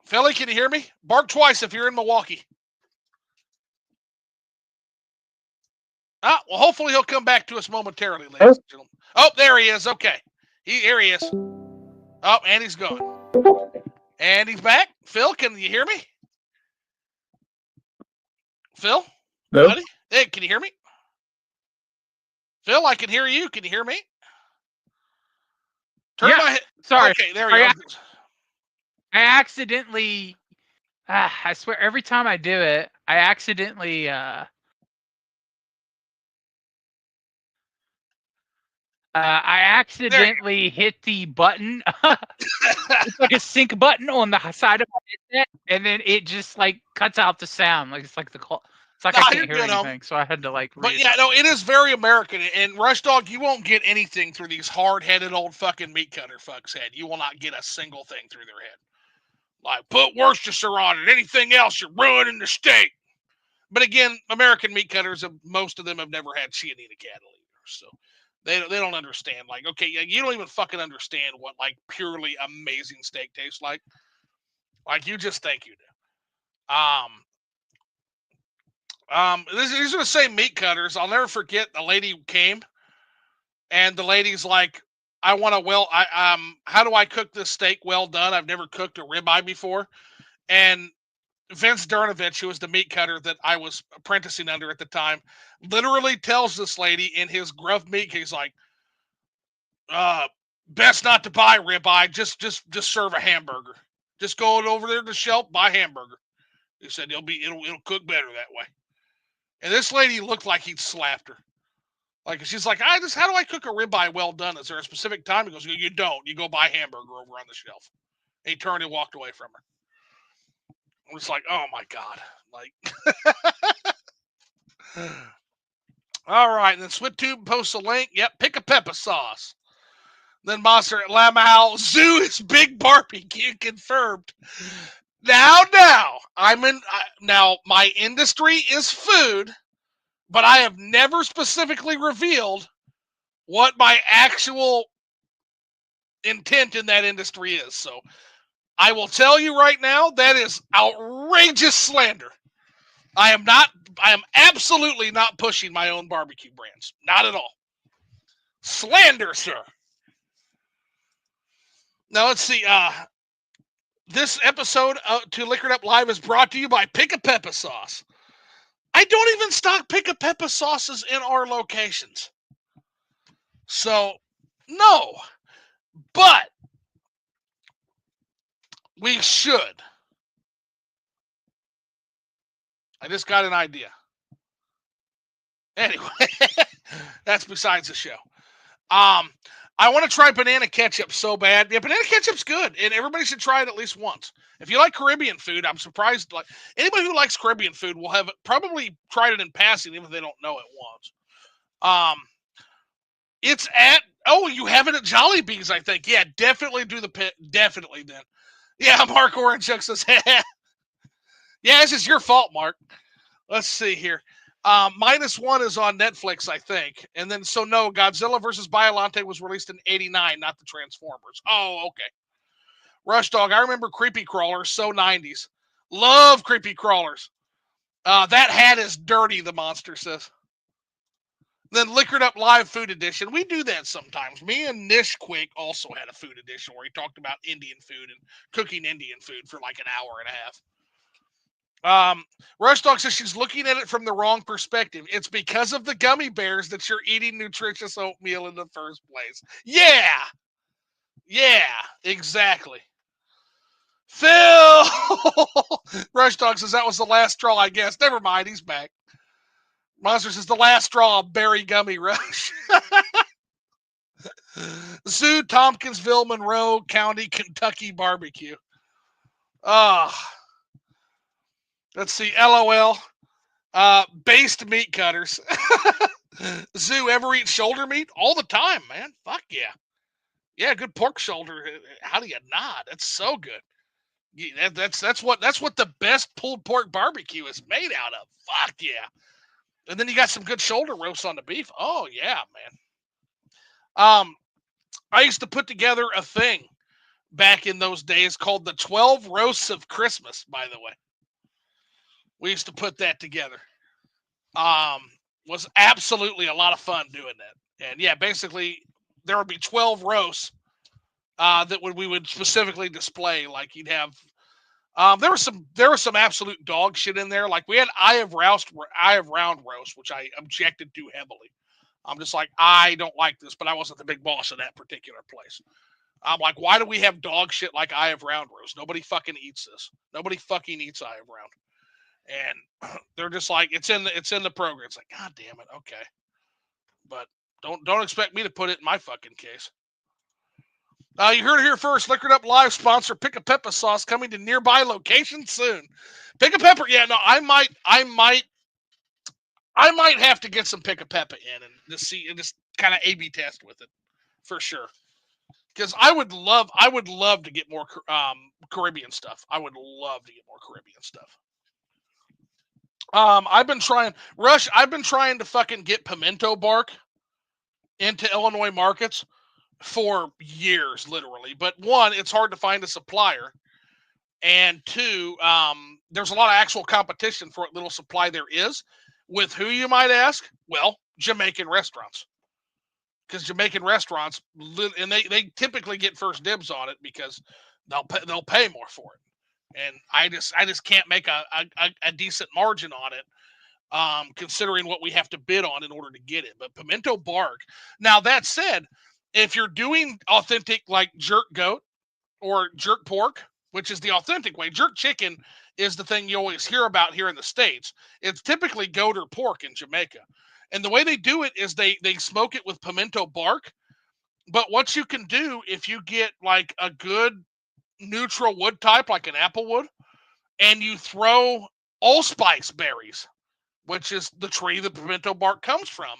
Philly, can you hear me? Bark twice if you're in Milwaukee. Well, hopefully he'll come back to us momentarily, ladies and gentlemen. Oh, there he is. Okay. Here he is. Oh, and he's gone. And he's back. Phil, can you hear me? Phil? No. Buddy? Hey, can you hear me? Phil, I can hear you. Can you hear me? Turn Yeah. my. Sorry. Okay, there we Sorry, go. I accidentally. I swear, every time I do it, I accidentally. I There. accidentally hit the button. It's like a sync button on the side of my headset, and then it just like cuts out the sound. Like it's like the call. It's like I Nah, can't you're hear good, anything, so I had to like But yeah, readjust. no, it is very American. And Rush Dog, you won't get anything through these hard-headed old fucking meat cutter fucks' head. You will not get a single thing through their head. Like, put Worcestershire on it. Anything else, you're ruining the steak. But again, American meat cutters, most of them have never had Chianina cattle either, so they don't understand. Like, okay, yeah, you don't even fucking understand what like purely amazing steak tastes like. Like you just think you do. These are the same meat cutters. I'll never forget the lady who came, and the lady's like, "I want how do I cook this steak well done? I've never cooked a ribeye before." And Vince Dernovich, who was the meat cutter that I was apprenticing under at the time, literally tells this lady in his gruff meat, he's like, best not to buy ribeye, just serve a hamburger. Just go over there to the shelf, buy hamburger. He said it'll cook better that way. And this lady looked like he'd slapped her. Like she's like, how do I cook a ribeye well done? Is there a specific time? He goes, you don't. You go buy hamburger over on the shelf. And he turned and walked away from her. I was like, oh my God. Like all right, and then SwitTube posts a link. Yep, pick a pepper sauce. Then Monster at Lamau, Zoo is big barbecue confirmed. Now, now my industry is food, but I have never specifically revealed what my actual intent in that industry is. So I will tell you right now, that is outrageous slander. I am absolutely not pushing my own barbecue brands. Not at all. Slander, sir. Now let's see. This episode to Liquored Up Live is brought to you by Pick a Pepper Sauce. I don't even stock Pick a Pepper sauces in our locations. So, no. But we should. I just got an idea. Anyway, that's besides the show. I want to try banana ketchup so bad. Yeah, banana ketchup's good, and everybody should try it at least once. If you like Caribbean food, I'm surprised. Like anybody who likes Caribbean food will have probably tried it in passing, even if they don't know it once. It's at you have it at Jollibee's, I think. Yeah, definitely do the pit. Definitely then. Yeah, Mark Orange says, yeah, this is your fault, Mark. Let's see here. -1 is on Netflix, I think. And then, so no, Godzilla versus Biollante was released in 89, not the Transformers. Oh, okay. Rush Dog, I remember Creepy Crawlers, so 90s. Love Creepy Crawlers. That hat is dirty, the monster says. Then Liquored Up Live Food Edition. We do that sometimes. Me and Nish Quick also had a food edition where he talked about Indian food and cooking Indian food for like an hour and a half. Rush Dog says she's looking at it from the wrong perspective. It's because of the gummy bears that you're eating nutritious oatmeal in the first place. Yeah, exactly. Phil! Rush Dog says that was the last straw, I guess. Never mind, he's back. Monster says the last straw of berry gummy rush. Zoo, Tompkinsville, Monroe County, Kentucky barbecue. Let's see. LOL. Based meat cutters. Zoo, ever eat shoulder meat? All the time, man. Fuck yeah. Yeah, good pork shoulder. How do you not? That's so good. Yeah, that's what the best pulled pork barbecue is made out of. Fuck yeah. And then you got some good shoulder roasts on the beef. Oh yeah, man. I used to put together a thing back in those days called the 12 Roasts of Christmas, by the way. We used to put that together. Was absolutely a lot of fun doing that. And yeah, basically there would be 12 roasts that we would specifically display. Like you'd have there was some absolute dog shit in there. Like we had Eye of Round roast, which I objected to heavily. I'm just like, I don't like this, but I wasn't the big boss of that particular place. I'm like, why do we have dog shit like Eye of Round roast? Nobody fucking eats this. Nobody fucking eats Eye of Round. And they're just like, it's in the program. It's like, God damn it, okay. But don't expect me to put it in my fucking case. You heard it here first. Liquored Up Live sponsor Pick a Pepper sauce coming to nearby locations soon. Pick a Pepper, yeah, no, I might have to get some Pick a Pepper in and just kind of A/B test with it for sure. Because I would love to get more Caribbean stuff. I would love to get more Caribbean stuff. I've been trying to fucking get pimento bark into Illinois markets for years, literally. But one, it's hard to find a supplier, and two, there's a lot of actual competition for what little supply there is. With who, you might ask? Well, Jamaican restaurants. Because Jamaican restaurants, and they typically get first dibs on it because they'll pay more for it, and I just can't make a decent margin on it, considering what we have to bid on in order to get it. But pimento bark. Now that said, if you're doing authentic like jerk goat or jerk pork, which is the authentic way, jerk chicken is the thing you always hear about here in the States. It's typically goat or pork in Jamaica. And the way they do it is they smoke it with pimento bark. But what you can do if you get like a good neutral wood type, like an apple wood, and you throw allspice berries, which is the tree the pimento bark comes from,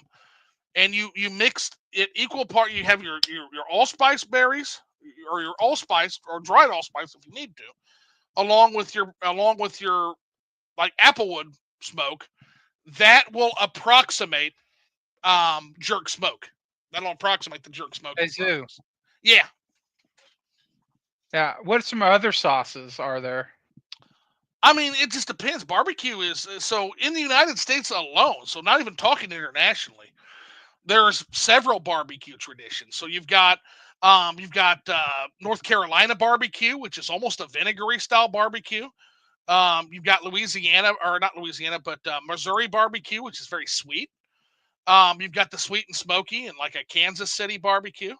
and you mix it equal part. You have your allspice berries or your allspice or dried allspice if you need to, along with your like applewood smoke. That will approximate jerk smoke. That'll approximate the jerk smoke. They do. Yeah. Yeah. What some other sauces are there? I mean, it just depends. Barbecue is so in the United States alone. So not even talking internationally. There's several barbecue traditions. So you've got North Carolina barbecue, which is almost a vinegary style barbecue. You've got Louisiana, or not Louisiana, but Missouri barbecue, which is very sweet. You've got the sweet and smoky and like a Kansas City barbecue.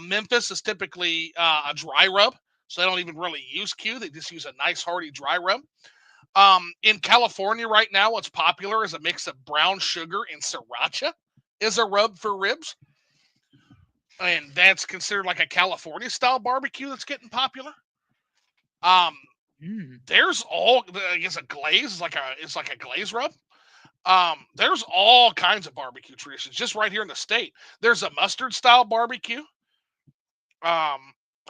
Memphis is typically a dry rub, so they don't even really use Q. They just use a nice hearty dry rub. In California right now, what's popular is a mix of brown sugar and sriracha is a rub for ribs. And that's considered like a California style barbecue that's getting popular. There's all, I guess, a glaze, it's like a glaze rub. There's all kinds of barbecue traditions just right here in the state. There's a mustard style barbecue. I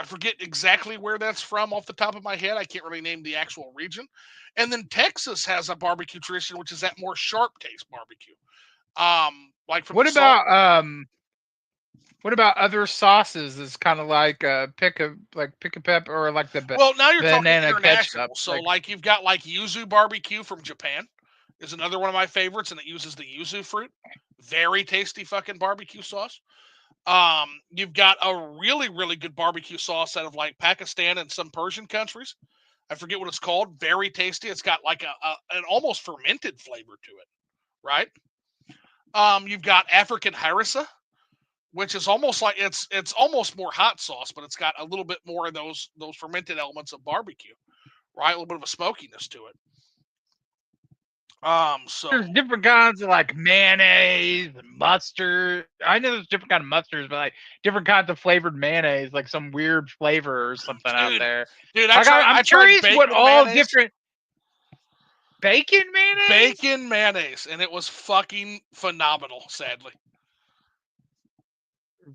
forget exactly where that's from off the top of my head. I can't really name the actual region. And then Texas has a barbecue tradition, which is that more sharp taste barbecue. Like from what about other sauces? It's kind of like pick a pepper or like the well, now you're talking banana international. ketchup. So like you've got like yuzu barbecue from Japan is another one of my favorites, and it uses the yuzu fruit. Very tasty fucking barbecue sauce. You've got a really, really good barbecue sauce out of like Pakistan and some Persian countries. I forget what it's called. Very tasty. It's got like an almost fermented flavor to it, right? You've got African harissa, which is almost like it's almost more hot sauce, but it's got a little bit more of those fermented elements of barbecue, right? A little bit of a smokiness to it. So there's different kinds of like mayonnaise and mustard. I know there's different kind of mustards, but like different kinds of flavored mayonnaise, like some weird flavor or something out there. Dude, I'm curious what all mayonnaise. different bacon mayonnaise? Bacon mayonnaise, and it was fucking phenomenal, sadly.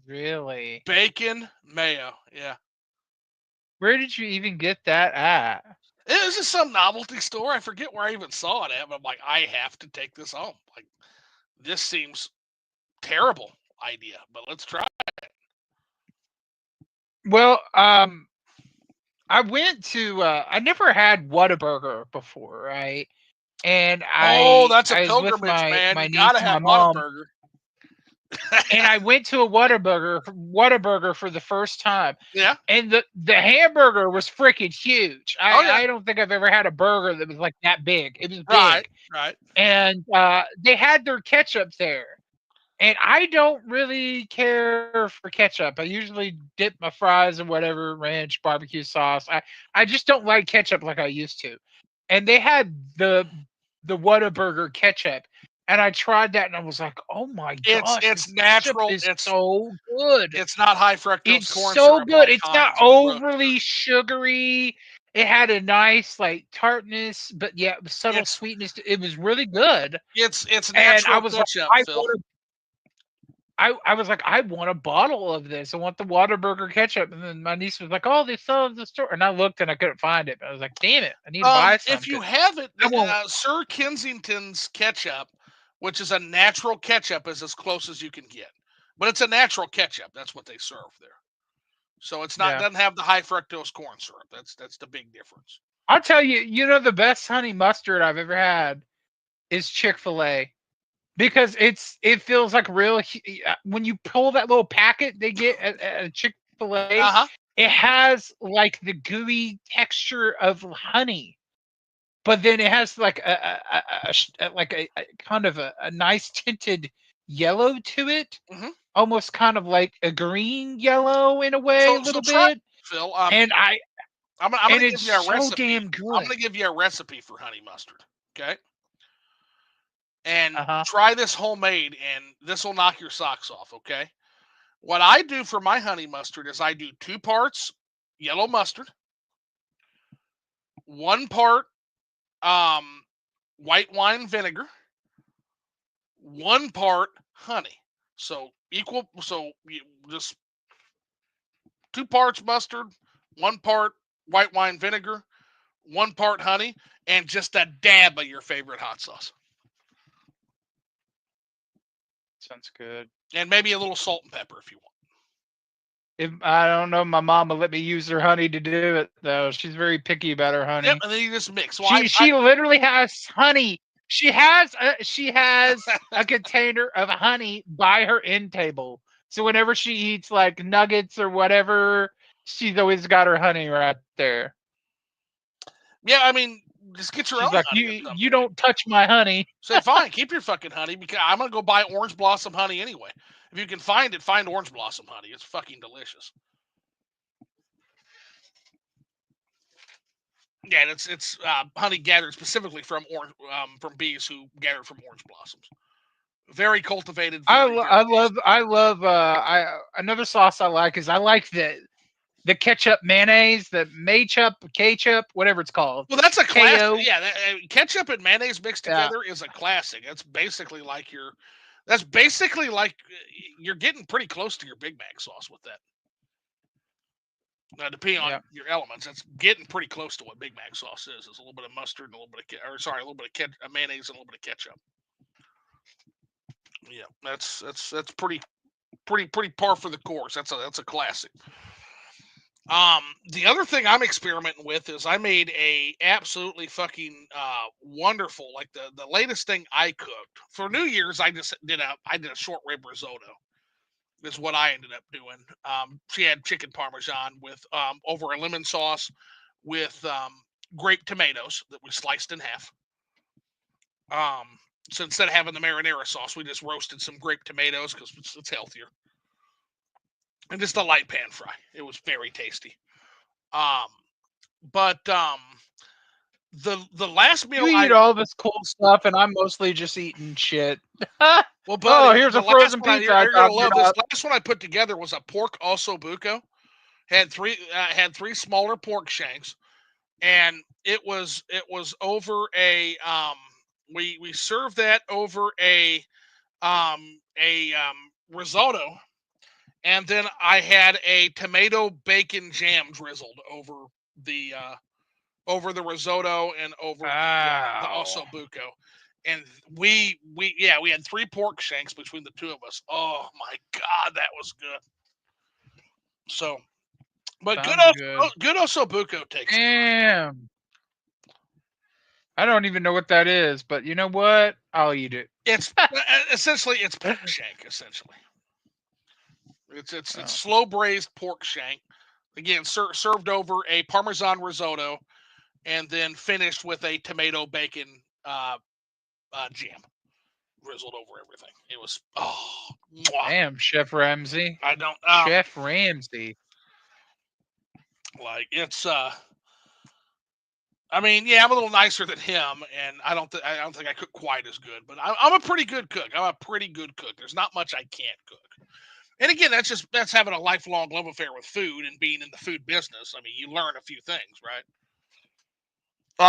Really? Bacon mayo, yeah. Where did you even get that at? It was just some novelty store. I forget where I even saw it at, but I'm like, I have to take this home. Like, this seems terrible idea, but let's try it. Well, I went to I never had Whataburger before, right? And that's a pilgrimage, man. You gotta have Whataburger. And I went to a Whataburger for the first time. Yeah. And the hamburger was freaking huge. I don't think I've ever had a burger that was like that big. It was big. Right. And they had their ketchup there. And I don't really care for ketchup. I usually dip my fries in whatever ranch, barbecue sauce. I just don't like ketchup like I used to. And they had the Whataburger ketchup, and I tried that, and I was like, "Oh my gosh, It's this ketchup natural. is so good! It's not high fructose It's corn so syrup good. like It's not Heinz or overly sugary. It had a nice like tartness, but yeah, subtle It's sweetness. It was really good." it's And I natural was like, ketchup, Phil. I was like, I want a bottle of this. I want the Whataburger ketchup. And then my niece was like, "Oh, they sell it at the store." And I looked and I couldn't find it. But I was like, "Damn it, I need to buy some If you because have it, I won't." Sir Kensington's ketchup, which is a natural ketchup, is as close as you can get. But it's a natural ketchup. That's what they serve there. So it's not Yeah, doesn't have the high fructose corn syrup. That's the big difference. I'll tell you. You know, the best honey mustard I've ever had is Chick-fil-A because it feels like real. When you pull that little packet they get at Chick-fil-A, Uh huh. it has like the gooey texture of honey. But then it has like like a kind of a nice tinted yellow to it, Hmm. almost kind of like a green yellow in a way, a So little try, bit. Phil. And I'm and gonna it's give you a so recipe. damn I'm good. gonna give you a recipe for honey mustard. Okay. And Uh huh. try this homemade, and this will knock your socks off. Okay. What I do for my honey mustard is I do 2 parts yellow mustard, 1 part um, white wine vinegar, 1 part honey. So equal. So just 2 parts mustard, 1 part white wine vinegar, 1 part honey, and just a dab of your favorite hot sauce, Sounds good. and maybe a little salt and pepper if you want. If I don't know, my mom will let me use her honey to do it though. She's very picky about her Yep, honey. and then you just mix. Well, She literally has honey. She has a container of honey by her end table. So whenever she eats like nuggets or whatever, she's always got her honey right there. yeah, I mean, just get your She's own like, honey "You at some you point. don't touch my honey." Say, fine, keep your fucking honey because I'm gonna go buy orange blossom honey anyway. If you can find it, find orange blossom honey. It's fucking delicious. Yeah, and it's honey gathered specifically from bees who gathered from orange blossoms. Very cultivated, very very tasty. I love I another sauce I like is I like the ketchup mayonnaise, the maychup, ketchup, whatever it's called. Well, that's a classic. KO. Yeah, ketchup and mayonnaise mixed Yeah. together is a classic. That's basically like your. That's basically like you're getting pretty close to your Big Mac sauce with that. Depending on Yeah. your elements, that's getting pretty close to what Big Mac sauce is. It's a little bit of mustard and a little bit of, a little bit of mayonnaise and a little bit of ketchup. Yeah, that's pretty par for the course. That's a classic. The other thing I'm experimenting with is I made a absolutely fucking wonderful, like the latest thing I cooked for New Year's. I did a short rib risotto. Is what I ended up doing. She had chicken parmesan with over a lemon sauce with grape tomatoes that we sliced in half. Um, so instead of having the marinara sauce, we just roasted some grape tomatoes because it's healthier, and just a light pan fry. It was very tasty. Um, but the last You meal eat I all this cool stuff, and I'm mostly just eating shit. well, Oh, buddy, here's the a last frozen one pizza I you're gonna conjured love this. up. Last one I put together was a pork osso buco. Had three smaller pork shanks, and it was over we served that over a risotto, and then I had a tomato bacon jam drizzled over the risotto and over the Ow. osso buco. And we had 3 pork shanks between the two of us. Oh my god, that was good. So, but Sounds good. good osso buco takes time. Damn. I don't even know what that is, but you know what? I'll eat it. It's essentially it's pork shank. Essentially, it's Oh, slow braised pork shank. Again, served over a Parmesan risotto, and then finished with a tomato bacon jam. drizzled over everything. It was mwah. Damn, Chef Ramsay. I don't Chef Ramsay. like it's I mean, yeah, I'm a little nicer than him, and I don't think I cook quite as good, but I'm a pretty good cook. I'm a pretty good cook. There's not much I can't cook. And again, that's having a lifelong love affair with food and being in the food business. I mean, you learn a few things, right?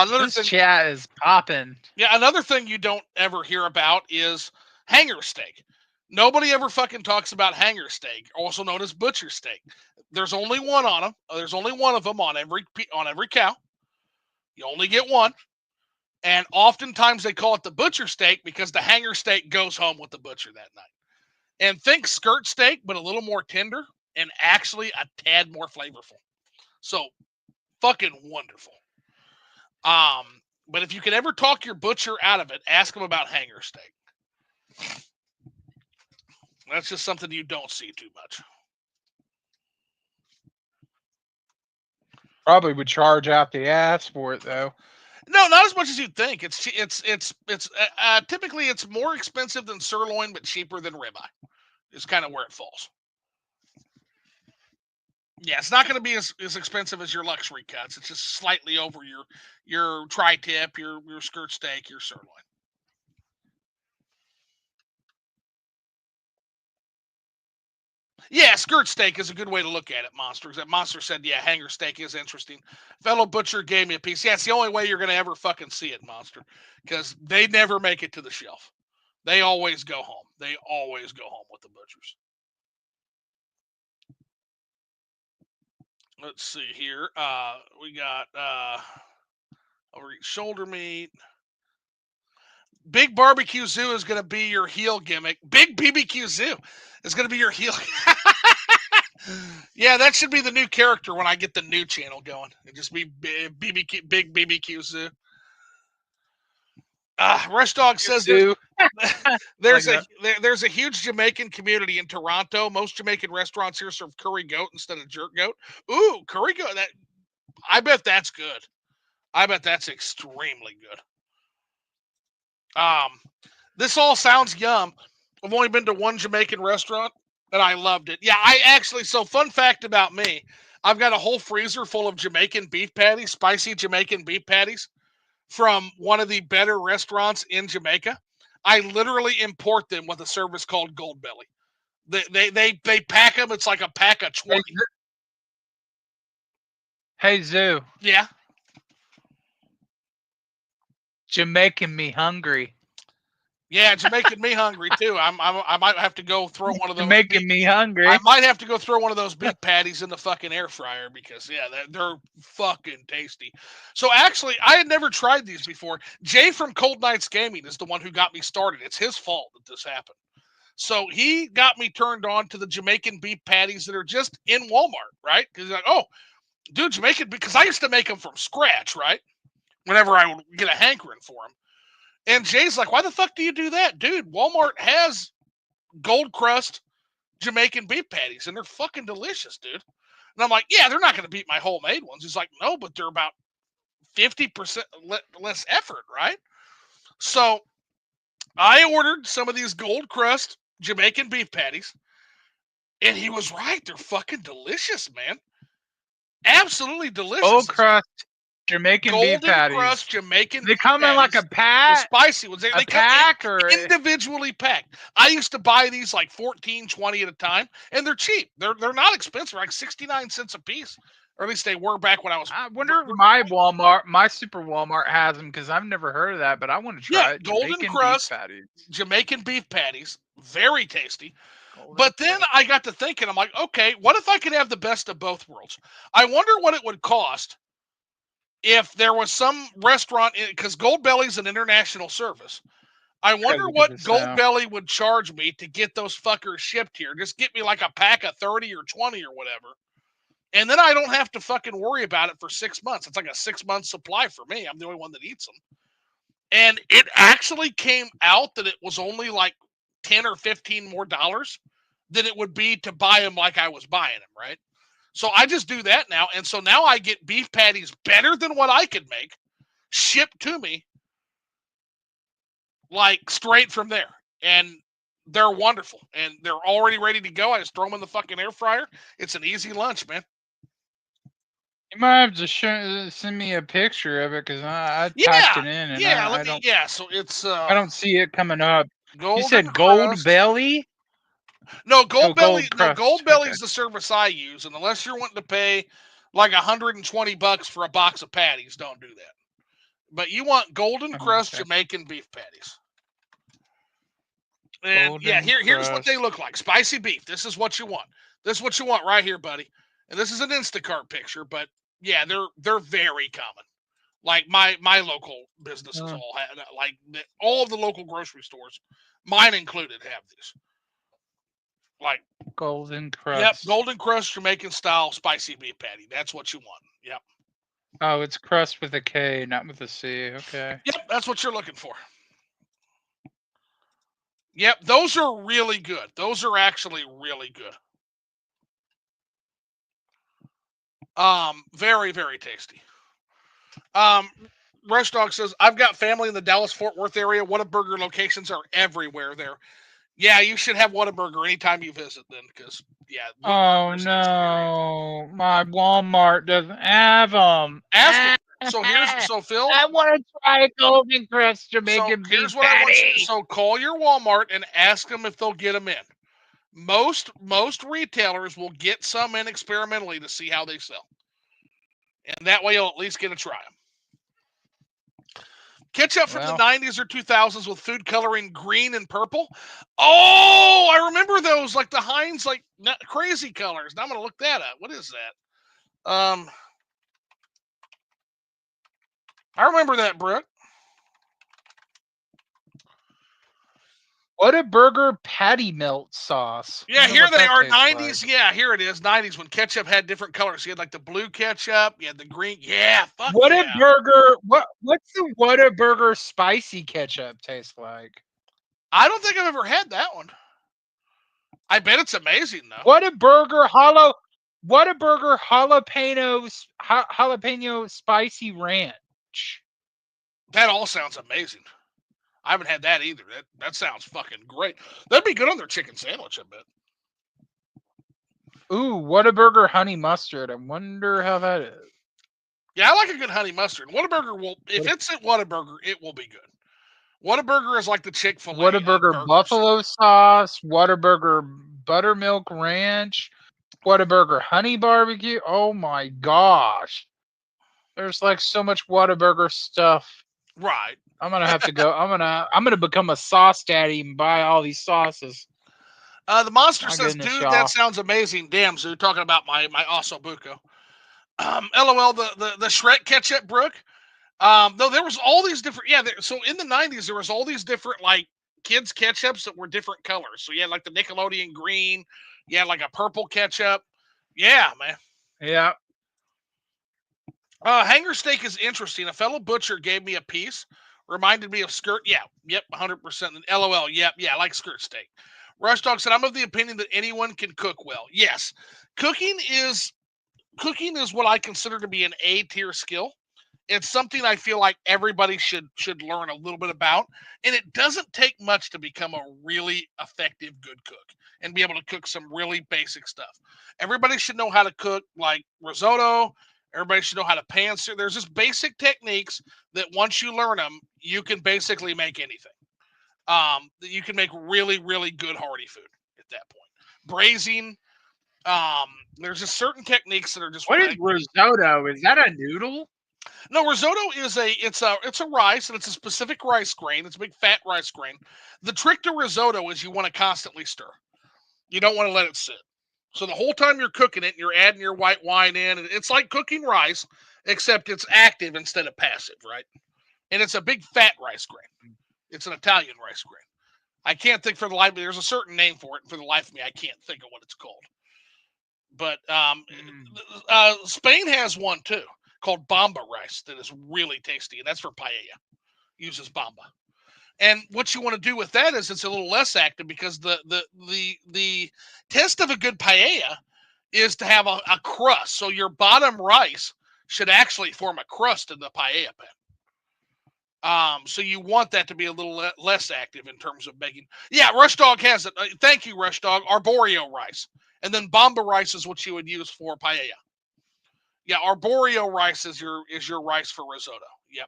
This chat is popping. Yeah, another thing you don't ever hear about is hanger steak. Nobody ever fucking talks about hanger steak, also known as butcher steak. There's only one on them. There's only one of them on every cow. You only get one. And oftentimes they call it the butcher steak because the hanger steak goes home with the butcher that night. And think skirt steak, but a little more tender and actually a tad more flavorful. So fucking wonderful. But if you can ever talk your butcher out of it, ask him about hanger steak. That's just something you don't see too much. Probably would charge out the ass for it though. No, not as much as you'd think. It's typically it's more expensive than sirloin, but cheaper than ribeye. Is kind of where it falls. Yeah, it's not going to be as expensive as your luxury cuts. It's just slightly over your tri-tip, your skirt steak, your sirloin. Yeah, skirt steak is a good way to look at it, Monster. That Monster said, yeah, hanger steak is interesting. Fellow butcher gave me a piece. Yeah, it's the only way you're going to ever fucking see it, Monster, because they never make it to the shelf. They always go home. They always go home with the butchers. Let's see here. We got shoulder meat. Big Barbecue Zoo is going to be your heel gimmick. Big BBQ Zoo is going to be your heel. Yeah, that should be the new character when I get the new channel going. It just be Big BBQ Zoo. Rush Dog says there's a huge Jamaican community in Toronto. Most Jamaican restaurants here serve curry goat instead of jerk goat. Ooh, curry goat. I bet that's good. I bet that's extremely good. This all sounds yum. I've only been to one Jamaican restaurant and I loved it. Yeah, so fun fact about me, I've got a whole freezer full of Jamaican beef patties, spicy Jamaican beef patties from one of the better restaurants in Jamaica. I literally import them with a service called Gold Belly. They pack them. It's like a pack of 20. Hey, Zoo. Yeah. Jamaican me hungry. Yeah, it's making me hungry too. I might have to go throw one of those. Making me hungry. I might have to go throw one of those beef patties in the fucking air fryer because they're fucking tasty. So actually, I had never tried these before. Jay from Cold Nights Gaming is the one who got me started. It's his fault that this happened. So he got me turned on to the Jamaican beef patties that are just in Walmart, right? Because like, oh, dude, Jamaican, because I used to make them from scratch, right? Whenever I would get a hankering for them. And Jay's like, why the fuck do you do that? Dude, Walmart has gold crust Jamaican beef patties, and they're fucking delicious, dude. And I'm like, yeah, they're not going to beat my homemade ones. He's like, no, but they're about 50% less effort, right? So I ordered some of these gold crust Jamaican beef patties, and he was right. They're fucking delicious, man. Absolutely delicious. Gold crust Jamaican beef patties. Crust Jamaican. They come in like a pack. The spicy ones. They come individually packed. I used to buy these like 14, 20 at a time, and they're cheap. They're not expensive. Like 69 cents a piece, or at least they were back when I was. I wonder if my Super Walmart has them because I've never heard of that, but I want to try it. Golden crust Jamaican beef patties, very tasty. But then I got to thinking, I'm like, okay, what if I could have the best of both worlds? I wonder what it would cost if there was some restaurant, because Gold Belly's an international service. I wonder what Gold Belly would charge me to get those fuckers shipped here. Just get me like a pack of 30 or 20 or whatever. And then I don't have to fucking worry about it for 6 months. It's like a 6-month supply for me. I'm the only one that eats them. And it actually came out that it was only like 10 or 15 more dollars than it would be to buy them like I was buying them, right? So I just do that now. And so now I get beef patties better than what I could make shipped to me like straight from there. and they're wonderful, and they're already ready to go. I just throw them in the fucking air fryer. It's an easy lunch, man. You might have to send me a picture of it because I typed it in and I don't. Yeah, so it's I don't see it coming up. Golden You said Crust. Gold Belly? No, Gold Belly. Gold No, Crust. Gold Belly's the service I use, and unless you're wanting to pay like $120 for a box of patties, don't do that. But you want Golden Crust Jamaican beef patties. And here's what they look like. Spicy beef. This is what you want. This is what you want right here, buddy. And this is an Instacart picture, but yeah, they're very common. Like my local businesses all have, like all of the local grocery stores, mine included, have these. Like Golden Crust. Yep, Golden Crust Jamaican style spicy beef patty. That's what you want. Yep. Oh, it's crust with a K, not with a C. Okay. Yep, that's what you're looking for. Yep, those are really good. Those are actually really good. Very, very tasty. Rush Dog says, I've got family in the Dallas-Fort Worth area. Whataburger locations are everywhere there. Yeah, you should have Whataburger anytime you visit then, because, yeah. Oh, no. My Walmart doesn't have them. Ask them. So Phil. I want to try a Golden Crust Jamaican beef here's what I want you to do. So call your Walmart and ask them if they'll get them in. Most retailers will get some in experimentally to see how they sell. And that way you'll at least get to try them. Ketchup from the 90s or 2000s with food coloring green and purple. Oh, I remember those, like the Heinz, like crazy colors. Now I'm going to look that up. What is that? I remember that, Brooke. Whataburger patty melt sauce. Yeah, here they are, 90s. Like. Yeah, here it is, 90s, when ketchup had different colors. You had like the blue ketchup, you had the green. Yeah, fuck Whataburger. What's the Whataburger spicy ketchup taste like? I don't think I've ever had that one. I bet it's amazing though. Whataburger jalapeno spicy ranch. That all sounds amazing. I haven't had that either. That sounds fucking great. That'd be good on their chicken sandwich, I bet. Ooh, Whataburger honey mustard. I wonder how that is. Yeah, I like a good honey mustard. Whataburger will, if it's at Whataburger, it will be good. Whataburger is like the Chick-fil-A. Whataburger buffalo sauce, Whataburger buttermilk ranch, Whataburger honey barbecue. Oh my gosh. There's like so much Whataburger stuff. Right. I'm gonna have to go. I'm gonna become a sauce daddy and buy all these sauces. The monster says, "Dude, that sounds amazing." Damn, Zoo, talking about my Ossobuco. LOL, the Shrek ketchup, Brooke. Though there was all these different. Yeah, so in the 90s there was all these different like kids ketchups that were different colors. So you had like the Nickelodeon green. You had like a purple ketchup. Yeah, man. Yeah. Hanger steak is interesting. A fellow butcher gave me a piece. Reminded me of skirt. Yeah, yep, 100%. LOL, yep, yeah, I like skirt steak. Rush Dog said, I'm of the opinion that anyone can cook well. Yes, cooking is what I consider to be an A-tier skill. It's something I feel like everybody should learn a little bit about. And it doesn't take much to become a really effective good cook and be able to cook some really basic stuff. Everybody should know how to cook like risotto. Everybody should know how to pan sear. There's just basic techniques that once you learn them, you can basically make anything. You can make really, really good hearty food at that point. Braising. There's just certain techniques that are just. What is risotto? Is that a noodle? No, risotto is it's a rice, and it's a specific rice grain. It's a big fat rice grain. The trick to risotto is you want to constantly stir. You don't want to let it sit. So the whole time you're cooking it, you're adding your white wine in. And it's like cooking rice, except it's active instead of passive, right? And it's a big fat rice grain. It's an Italian rice grain. I can't think for the life of me. There's a certain name for it. And for the life of me, I can't think of what it's called. But Spain has one too called bamba rice that is really tasty. And that's for paella. Uses bamba. And what you want to do with that is it's a little less active because the test of a good paella is to have a crust. So your bottom rice should actually form a crust in the paella pan. So you want that to be a little less active in terms of making. Yeah, Rush Dog has it. Thank you, Rush Dog. Arboreal rice. And then Bomba rice is what you would use for paella. Yeah, arboreal rice is your rice for risotto. Yep,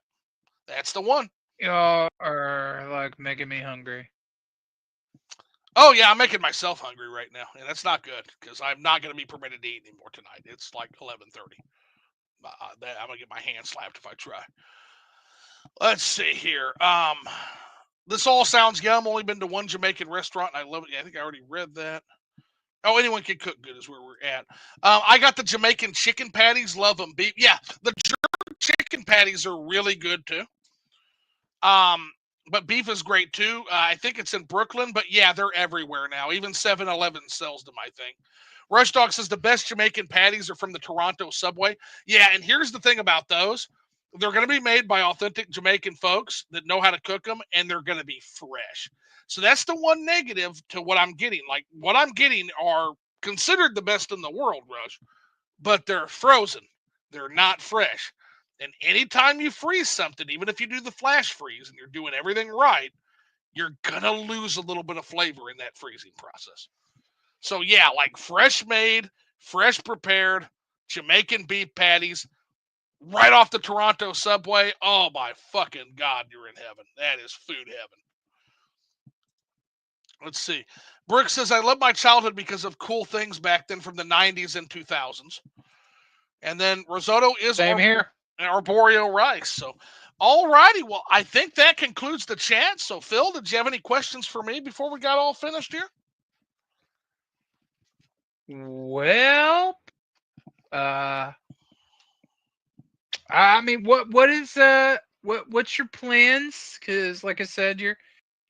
that's the one. Y'all are like making me hungry. Oh yeah, I'm making myself hungry right now, and that's not good because I'm not going to be permitted to eat anymore tonight. It's like 11:30. I'm gonna get my hand slapped if I try. Let's see here. This all sounds yum. Only been to one Jamaican restaurant, and I love it. Yeah, I think I already read that. Oh, anyone can cook good is where we're at. I got the Jamaican chicken patties. Love them. Beef. Yeah, the jerk chicken patties are really good too. But beef is great too. I think it's in Brooklyn, but yeah, they're everywhere now. Even 7-Eleven sells them, I think. Rush Dog says the best Jamaican patties are from the Toronto subway. Yeah, and here's the thing about those. They're going to be made by authentic Jamaican folks that know how to cook them, and they're going to be fresh. So that's the one negative to what I'm getting. Like, what I'm getting are considered the best in the world, Rush, but they're frozen. They're not fresh. And anytime you freeze something, even if you do the flash freeze and you're doing everything right, you're going to lose a little bit of flavor in that freezing process. So, yeah, like fresh made, fresh prepared Jamaican beef patties right off the Toronto subway. Oh, my fucking God, you're in heaven. That is food heaven. Let's see. Brooke says, I love my childhood because of cool things back then from the 90s and 2000s. And then risotto is Same here. arboreal rice. So, all righty. Well, I think that concludes the chat. So, Phil, did you have any questions for me before we got all finished here? Well, I mean, what's your plans? Because, like I said, you're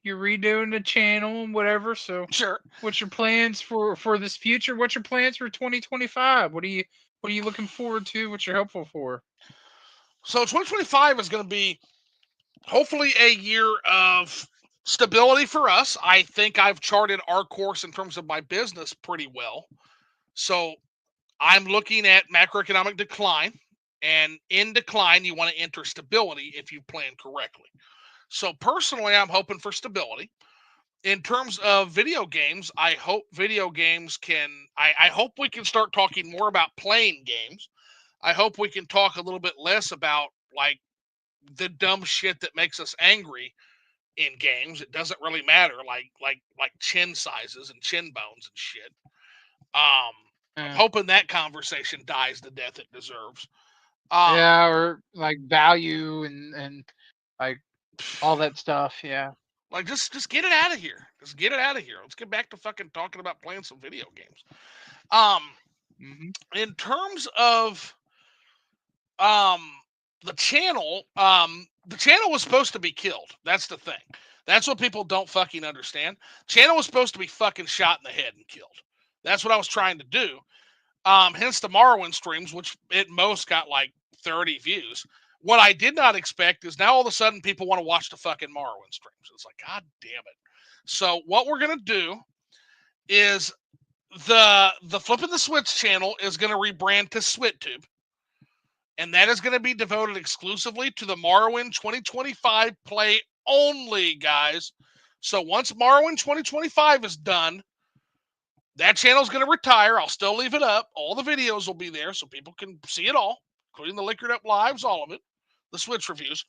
redoing the channel and whatever. So, Sure. what's your plans for this future? What's your plans for 2025? What are you looking forward to? What you're hopeful for? So, 2025 is going to be hopefully a year of stability for us. I think I've charted our course in terms of my business pretty well. So, I'm looking at macroeconomic decline. And in decline, you want to enter stability if you plan correctly. So personally, I'm hoping for stability. In terms of video games, I hope video games can. I hope we can start talking more about playing games. I hope we can talk a little bit less about like the dumb shit that makes us angry in games. It doesn't really matter, like chin sizes and chin bones and shit. I'm hoping that conversation dies the death it deserves. Yeah, or like value and like all that stuff. Yeah. Like just get it out of here. Just get it out of here. Let's get back to fucking talking about playing some video games. In terms of the channel was supposed to be killed. That's the thing. That's what people don't fucking understand. Channel was supposed to be fucking shot in the head and killed. That's what I was trying to do. Hence the Morrowind streams, which at most got like 30 views. What I did not expect is now all of a sudden people want to watch the fucking Morrowind streams. It's like, God damn it. So what we're gonna do is the Flipping the Switch channel is gonna rebrand to SwitTube. And that is going to be devoted exclusively to the Morrowind 2025 play only, guys. So once Morrowind 2025 is done, that channel is going to retire. I'll still leave it up. All the videos will be there so people can see it all, including the Liquored Up Lives, all of it, the Switch reviews.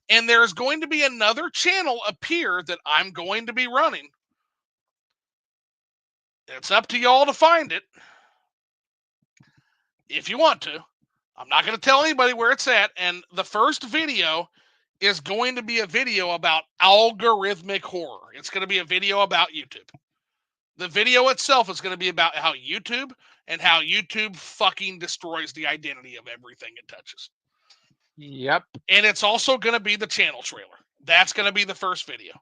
And there is going to be another channel appear that I'm going to be running. It's up to y'all to find it if you want to. I'm not going to tell anybody where it's at. And the first video is going to be a video about algorithmic horror. It's going to be a video about YouTube. The video itself is going to be about how YouTube fucking destroys the identity of everything it touches. Yep. And it's also going to be the channel trailer. That's going to be the first video.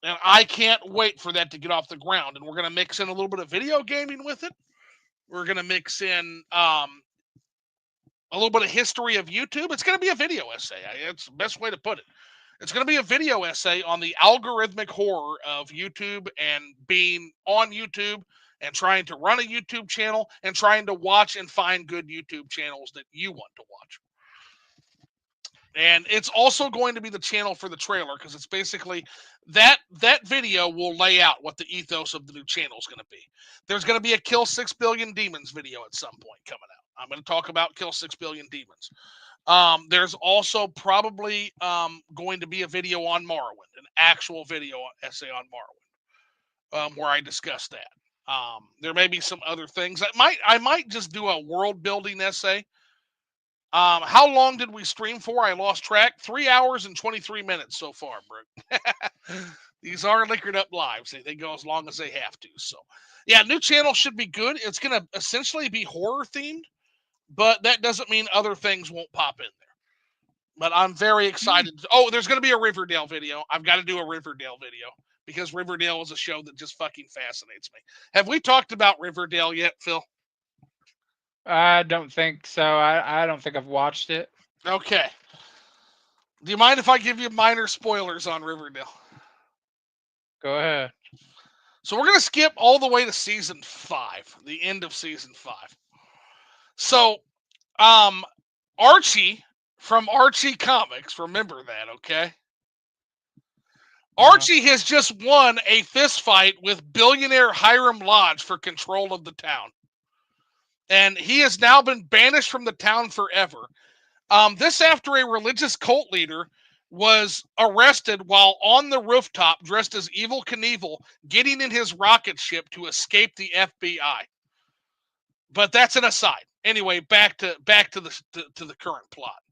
And I can't wait for that to get off the ground. And we're going to mix in a little bit of video gaming with it. We're going to mix in a little bit of history of YouTube. It's going to be a video essay. It's the best way to put it. It's going to be a video essay on the algorithmic horror of YouTube and being on YouTube and trying to run a YouTube channel and trying to watch and find good YouTube channels that you want to watch. And it's also going to be the channel for the trailer because it's basically that video will lay out what the ethos of the new channel is going to be. There's going to be a Kill 6 Billion Demons video at some point coming out. I'm going to talk about Kill 6 Billion Demons. There's also probably going to be a video on Morrowind, an actual video essay on Morrowind, where I discuss that. There may be some other things. I might just do a world building essay. How long did we stream for? I lost track. 3 hours and 23 minutes so far, Brooke. These are liquored up lives. They go as long as they have to. So, yeah, new channel should be good. It's going to essentially be horror themed, but that doesn't mean other things won't pop in there. But I'm very excited. Oh, there's going to be a Riverdale video. I've got to do a Riverdale video because Riverdale is a show that just fucking fascinates me. Have we talked about Riverdale yet, Phil? I don't think so. I don't think I've watched it. Okay. Do you mind if I give you minor spoilers on Riverdale? Go ahead. So we're going to skip all the way to season 5, the end of season 5. So, Archie from Archie Comics, remember that, okay? Archie has just won a fist fight with billionaire Hiram Lodge for control of the town. And he has now been banished from the town forever. This after a religious cult leader was arrested while on the rooftop dressed as Evel Knievel, getting in his rocket ship to escape the FBI. But that's an aside. Anyway, back to the current plot.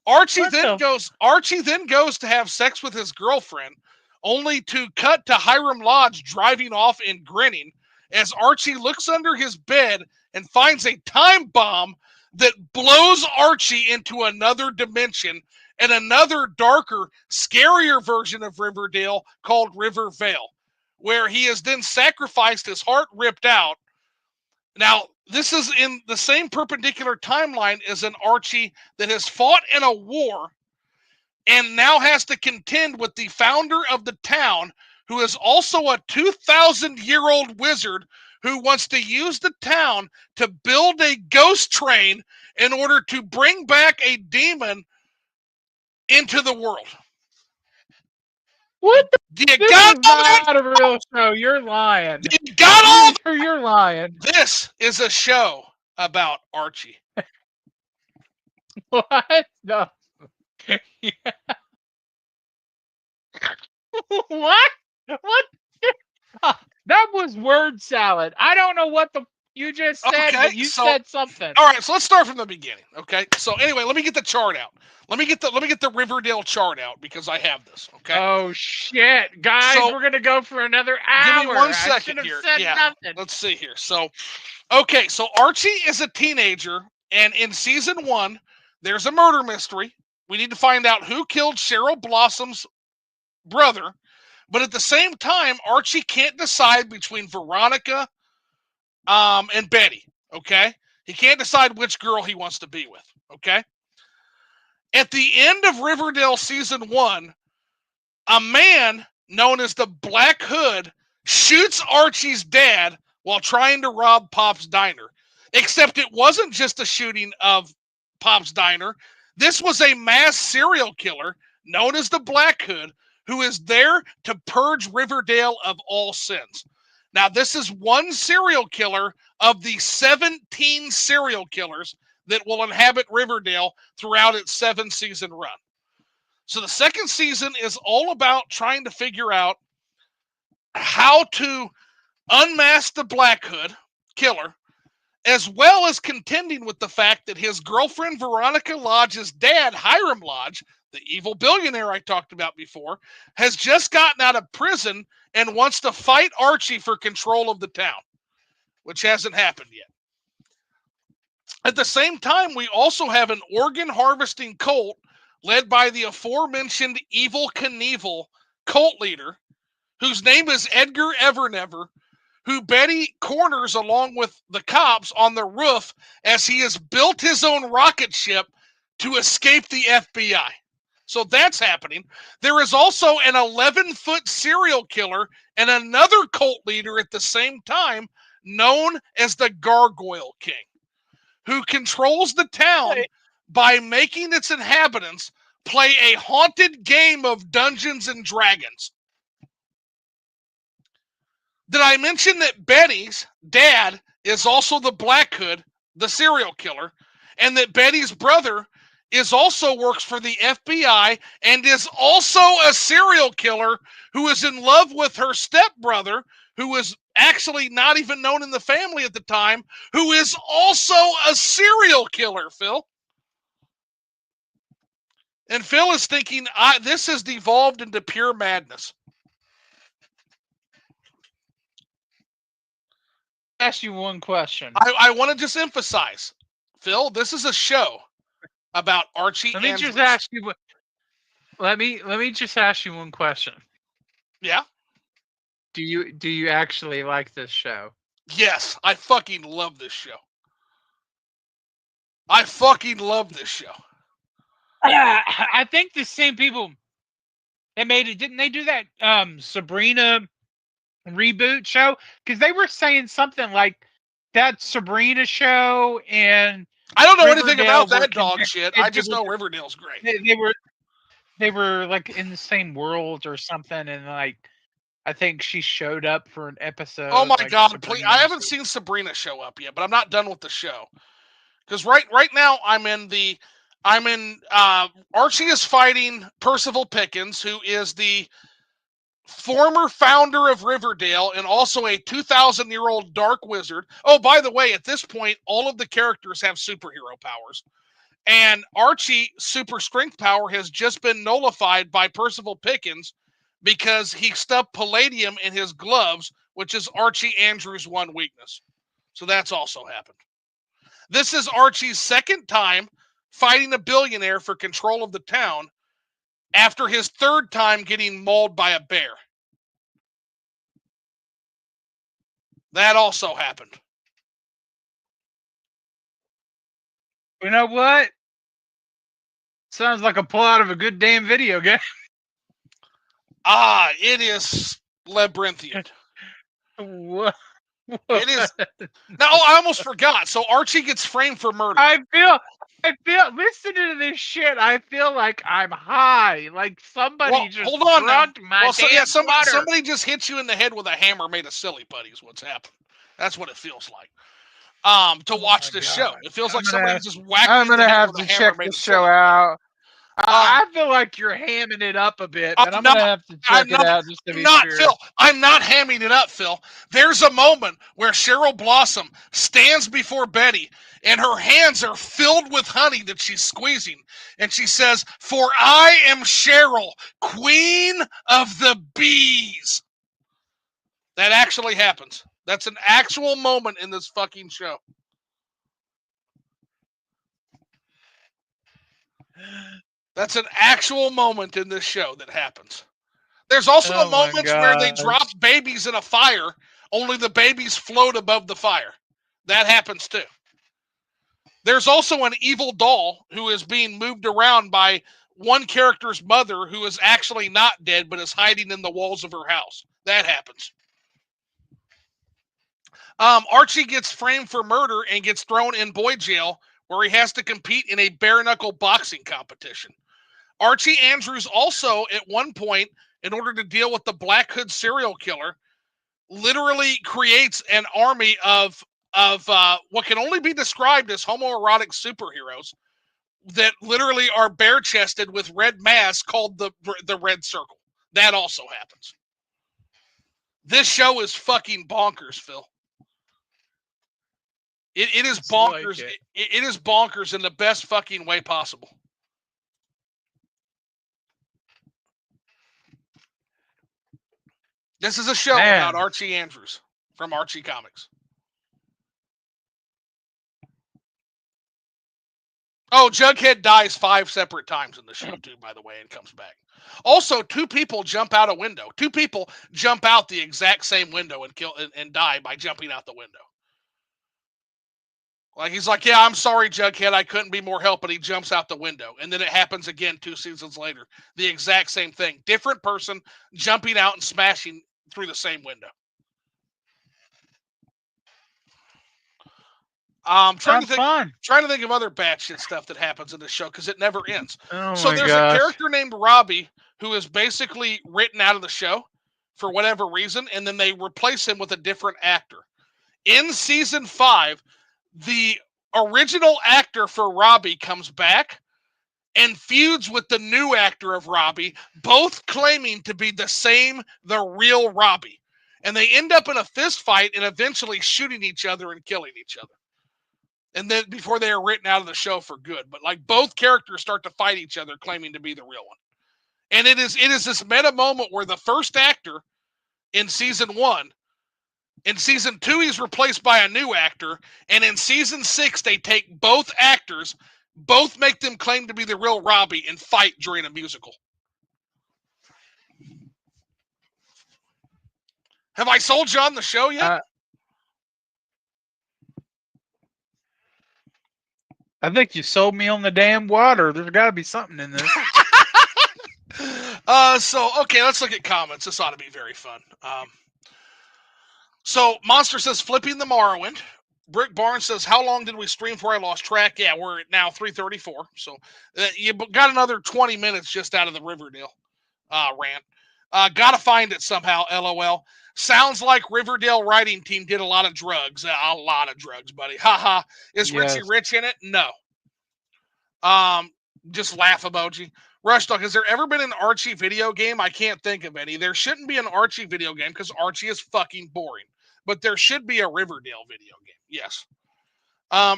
Archie then goes to have sex with his girlfriend, only to cut to Hiram Lodge driving off and grinning as Archie looks under his bed and finds a time bomb that blows Archie into another dimension and another darker, scarier version of Riverdale called River Vale, where he has then sacrificed, his heart ripped out. Now, this is in the same perpendicular timeline as an Archie that has fought in a war and now has to contend with the founder of the town, who is also a 2,000-year-old wizard who wants to use the town to build a ghost train in order to bring back a demon into the world. What? You this got is not a real show. You're lying. You got all. You're lying. This is a show about Archie. What? No. Yeah. What? What? That was word salad. I don't know what you just said, but you said something. All right, so let's start from the beginning. Okay. So anyway, let me get the chart out. Let me get the Riverdale chart out because I have this. Okay. Oh shit, guys, we're gonna go for another hour. Give me 1 second here. Nothing. Let's see here. So, okay, so Archie is a teenager, and in season 1, there's a murder mystery. We need to find out who killed Cheryl Blossom's brother, but at the same time, Archie can't decide between Veronica and Betty, okay? He can't decide which girl he wants to be with, okay? At the end of Riverdale season 1, a man known as the Black Hood shoots Archie's dad while trying to rob Pop's Diner. Except it wasn't just a shooting of Pop's Diner. This was a mass serial killer known as the Black Hood who is there to purge Riverdale of all sins. Now, this is one serial killer of the 17 serial killers that will inhabit Riverdale throughout its 7-season run. So the second season is all about trying to figure out how to unmask the Black Hood killer, as well as contending with the fact that his girlfriend Veronica Lodge's dad, Hiram Lodge, the evil billionaire I talked about before, has just gotten out of prison and wants to fight Archie for control of the town, which hasn't happened yet. At the same time, we also have an organ harvesting cult led by the aforementioned Evel Knievel cult leader, whose name is Edgar Evernever, who Betty corners along with the cops on the roof as he has built his own rocket ship to escape the FBI. So that's happening. There is also an 11-foot serial killer and another cult leader at the same time known as the Gargoyle King, who controls the town by making its inhabitants play a haunted game of Dungeons and Dragons. Did I mention that Betty's dad is also the Black Hood, the serial killer, and that Betty's brother also works for the FBI and is also a serial killer who is in love with her stepbrother, who is actually not even known in the family at the time, who is also a serial killer, Phil? And Phil is thinking, this has devolved into pure madness. Ask you one question. I want to just emphasize, Phil, this is a show about Archie Let me Andrews. just ask you. Let me just ask you one question. Yeah. Do you actually like this show? Yes, I fucking love this show. I fucking love this show. I think the same people that made it, didn't they do that Sabrina reboot show? Because they were saying something like that Sabrina show and I don't know anything Riverdale about that dog shit. I just know Riverdale's great. They were like in the same world or something, and like I think she showed up for an episode. Oh my like God, Sabrina. please! I haven't seen Sabrina show up yet, but I'm not done with the show. Because right now I'm in Archie is fighting Percival Pickens, who is the former founder of Riverdale and also a 2,000-year-old dark wizard. Oh, by the way, at this point, all of the characters have superhero powers. And Archie's super strength power has just been nullified by Percival Pickens because he stuffed palladium in his gloves, which is Archie Andrews' one weakness. So that's also happened. This is Archie's second time fighting a billionaire for control of the town after his third time getting mauled by a bear. That also happened. You know what? Sounds like a pull out of a good damn video game. It is labyrinthian. What? It is. Now, I almost forgot. So Archie gets framed for murder. I feel listening to this shit, I feel like I'm high. Like somebody just hold on drugged now. my damn water. Somebody just hit you in the head with a hammer made of silly putty is what's happened. That's what it feels like. To watch this show. It feels like somebody just whacked you in the head with a hammer made of silly putty. Out. I feel like you're hamming it up a bit, but I'm going to have to check it out just to be sure. Phil, I'm not hamming it up, Phil. There's a moment where Cheryl Blossom stands before Betty and her hands are filled with honey that she's squeezing. And she says, "For I am Cheryl, queen of the bees." That actually happens. That's an actual moment in this fucking show. That's an actual moment in this show that happens. There's also moments where they drop babies in a fire, only the babies float above the fire. That happens too. There's also an evil doll who is being moved around by one character's mother who is actually not dead but is hiding in the walls of her house. That happens. Archie gets framed for murder and gets thrown in boy jail where he has to compete in a bare-knuckle boxing competition. Archie Andrews also, at one point, in order to deal with the Black Hood serial killer, literally creates an army of what can only be described as homoerotic superheroes that literally are bare-chested with red masks called the Red Circle. That also happens. This show is fucking bonkers, Phil. It is bonkers. Like it is bonkers in the best fucking way possible. This is a show about Archie Andrews from Archie Comics. Oh, Jughead dies 5 separate times in the show, too, by the way, and comes back. Also, 2 people jump out a window. 2 people jump out the exact same window and kill and die by jumping out the window. Like, he's like, "Yeah, I'm sorry, Jughead, I couldn't be more help," but he jumps out the window. And then it happens again 2 seasons later. The exact same thing. Different person jumping out and smashing through the same window. Trying to Sounds fun. think of other batshit stuff that happens in this show because it never ends. Oh So my there's gosh. a character named Robbie who is basically written out of the show for whatever reason, and then they replace him with a different actor. In season 5, the original actor for Robbie comes back and feuds with the new actor of Robbie, both claiming to be the real Robbie. And they end up in a fist fight and eventually shooting each other and killing each other. And then before they are written out of the show for good. But like both characters start to fight each other, claiming to be the real one. And it is this meta moment where the first actor in season 1, in season 2, he's replaced by a new actor. And in season 6, they take both actors, both make them claim to be the real Robbie and fight during a musical. Have I sold you on the show yet? I think you sold me on the damn water. There's got to be something in this. Okay, let's look at comments. This ought to be very fun. So Monster says flipping the Morrowind. Brick Barnes says, how long did we stream for? I lost track. Yeah, we're at now 3:34. So you got another 20 minutes just out of the Riverdale rant. Gotta find it somehow, LOL. Sounds like Riverdale writing team did a lot of drugs. A lot of drugs, buddy. Haha. Is Richie Rich in it? No. Just laugh emoji. Rush Dog, has there ever been an Archie video game? I can't think of any. There shouldn't be an Archie video game because Archie is fucking boring. But there should be a Riverdale video game. Yes.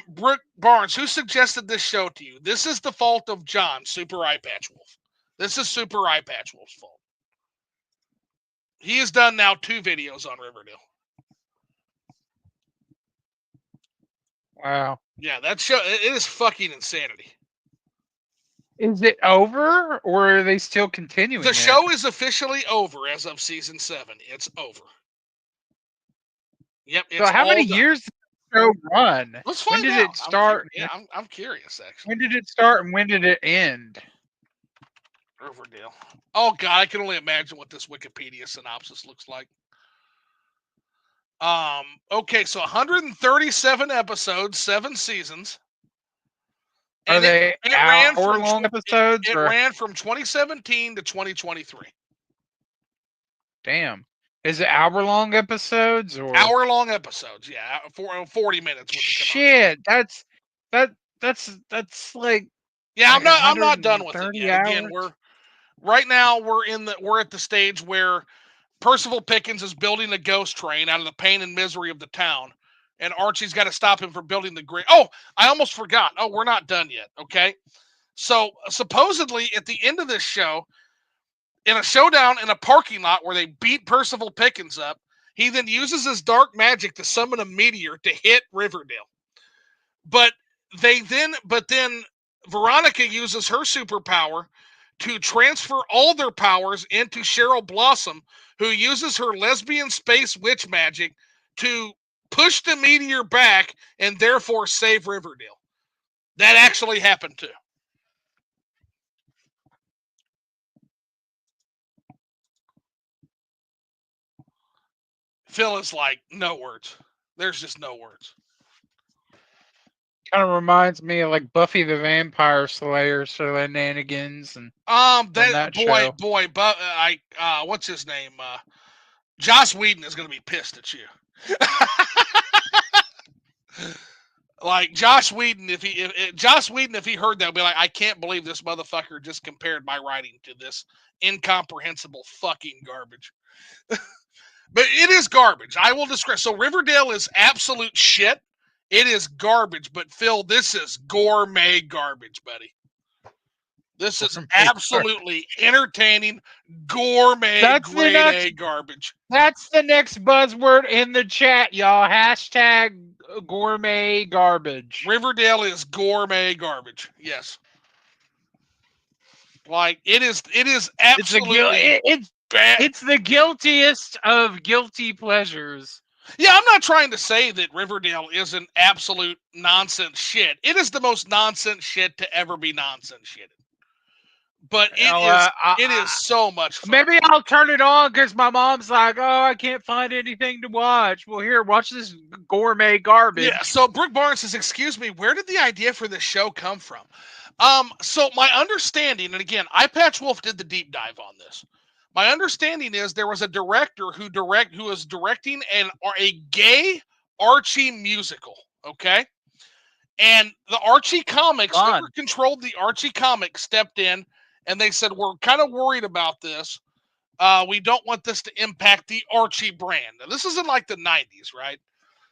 Brooke Barnes, who suggested this show to you? This is the fault of John, Super Eye Patch Wolf. This is Super Eye Patch Wolf's fault. He has done now 2 videos on Riverdale. Wow. Yeah, that show, it is fucking insanity. Is it over, or are they still continuing? The show is officially over as of season 7. It's over. Yep. So how many years did the show run? Let's find out. When did it start? I'm curious, actually. When did it start and when did it end? Riverdale. Oh, God, I can only imagine what this Wikipedia synopsis looks like. Okay, so 137 episodes, 7 seasons. Are they hour-long episodes? It ran from 2017 to 2023. Damn. Is it hour-long episodes or hour-long episodes? Yeah, 40 minutes. Shit, that's like. Yeah, I'm not done with it yet. Again, we're at the stage where Percival Pickens is building a ghost train out of the pain and misery of the town. And Archie's got to stop him from building the great. Oh, I almost forgot. Oh, we're not done yet. Okay. So supposedly at the end of this show, in a showdown in a parking lot where they beat Percival Pickens up, he then uses his dark magic to summon a meteor to hit Riverdale. But then Veronica uses her superpower to transfer all their powers into Cheryl Blossom, who uses her lesbian space witch magic to push the meteor back and therefore save Riverdale. That actually happened too. Phil is like, no words. There's just no words. Kind of reminds me of like Buffy the Vampire Slayer shenanigans and what's his name? Joss Whedon is going to be pissed at you. Like Joss Whedon, if he heard that, would be like, I can't believe this motherfucker just compared my writing to this incomprehensible fucking garbage. But it is garbage. I will describe. So Riverdale is absolute shit. It is garbage. But Phil, this is gourmet garbage, buddy. This is absolutely entertaining, gourmet, grade A garbage. That's the next buzzword in the chat, y'all. Hashtag gourmet garbage. Riverdale is gourmet garbage. Yes. Like it is absolutely it's the guiltiest of guilty pleasures. Yeah, I'm not trying to say that Riverdale isn't absolute nonsense shit. It is the most nonsense shit to ever be nonsense shit. But it is so much fun. Maybe I'll turn it on because my mom's like, "Oh, I can't find anything to watch." Well, here, watch this gourmet garbage. Yeah. So Brooke Barnes says, "Excuse me, where did the idea for this show come from?" So my understanding, and again, iPatch Wolf did the deep dive on this. My understanding is there was a director who was directing a gay Archie musical. Okay. And the Archie Comics, whoever controlled the Archie Comics, stepped in and they said, "We're kind of worried about this. We don't want this to impact the Archie brand." Now, this is in like the 90s, right?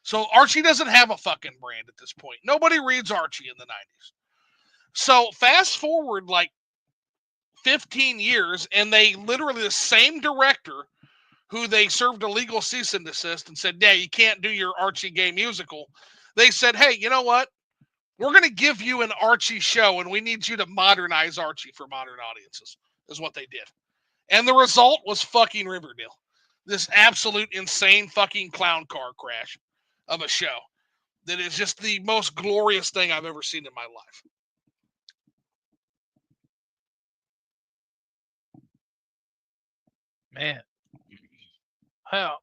So Archie doesn't have a fucking brand at this point. Nobody reads Archie in the 90s. So fast forward like 15 years, and they literally, the same director who they served a legal cease and desist and said, "Yeah, you can't do your Archie gay musical." They said, "Hey, you know what? We're going to give you an Archie show, and we need you to modernize Archie for modern audiences," is what they did. And the result was fucking Riverdale. This absolute insane fucking clown car crash of a show that is just the most glorious thing I've ever seen in my life. Man. Hell.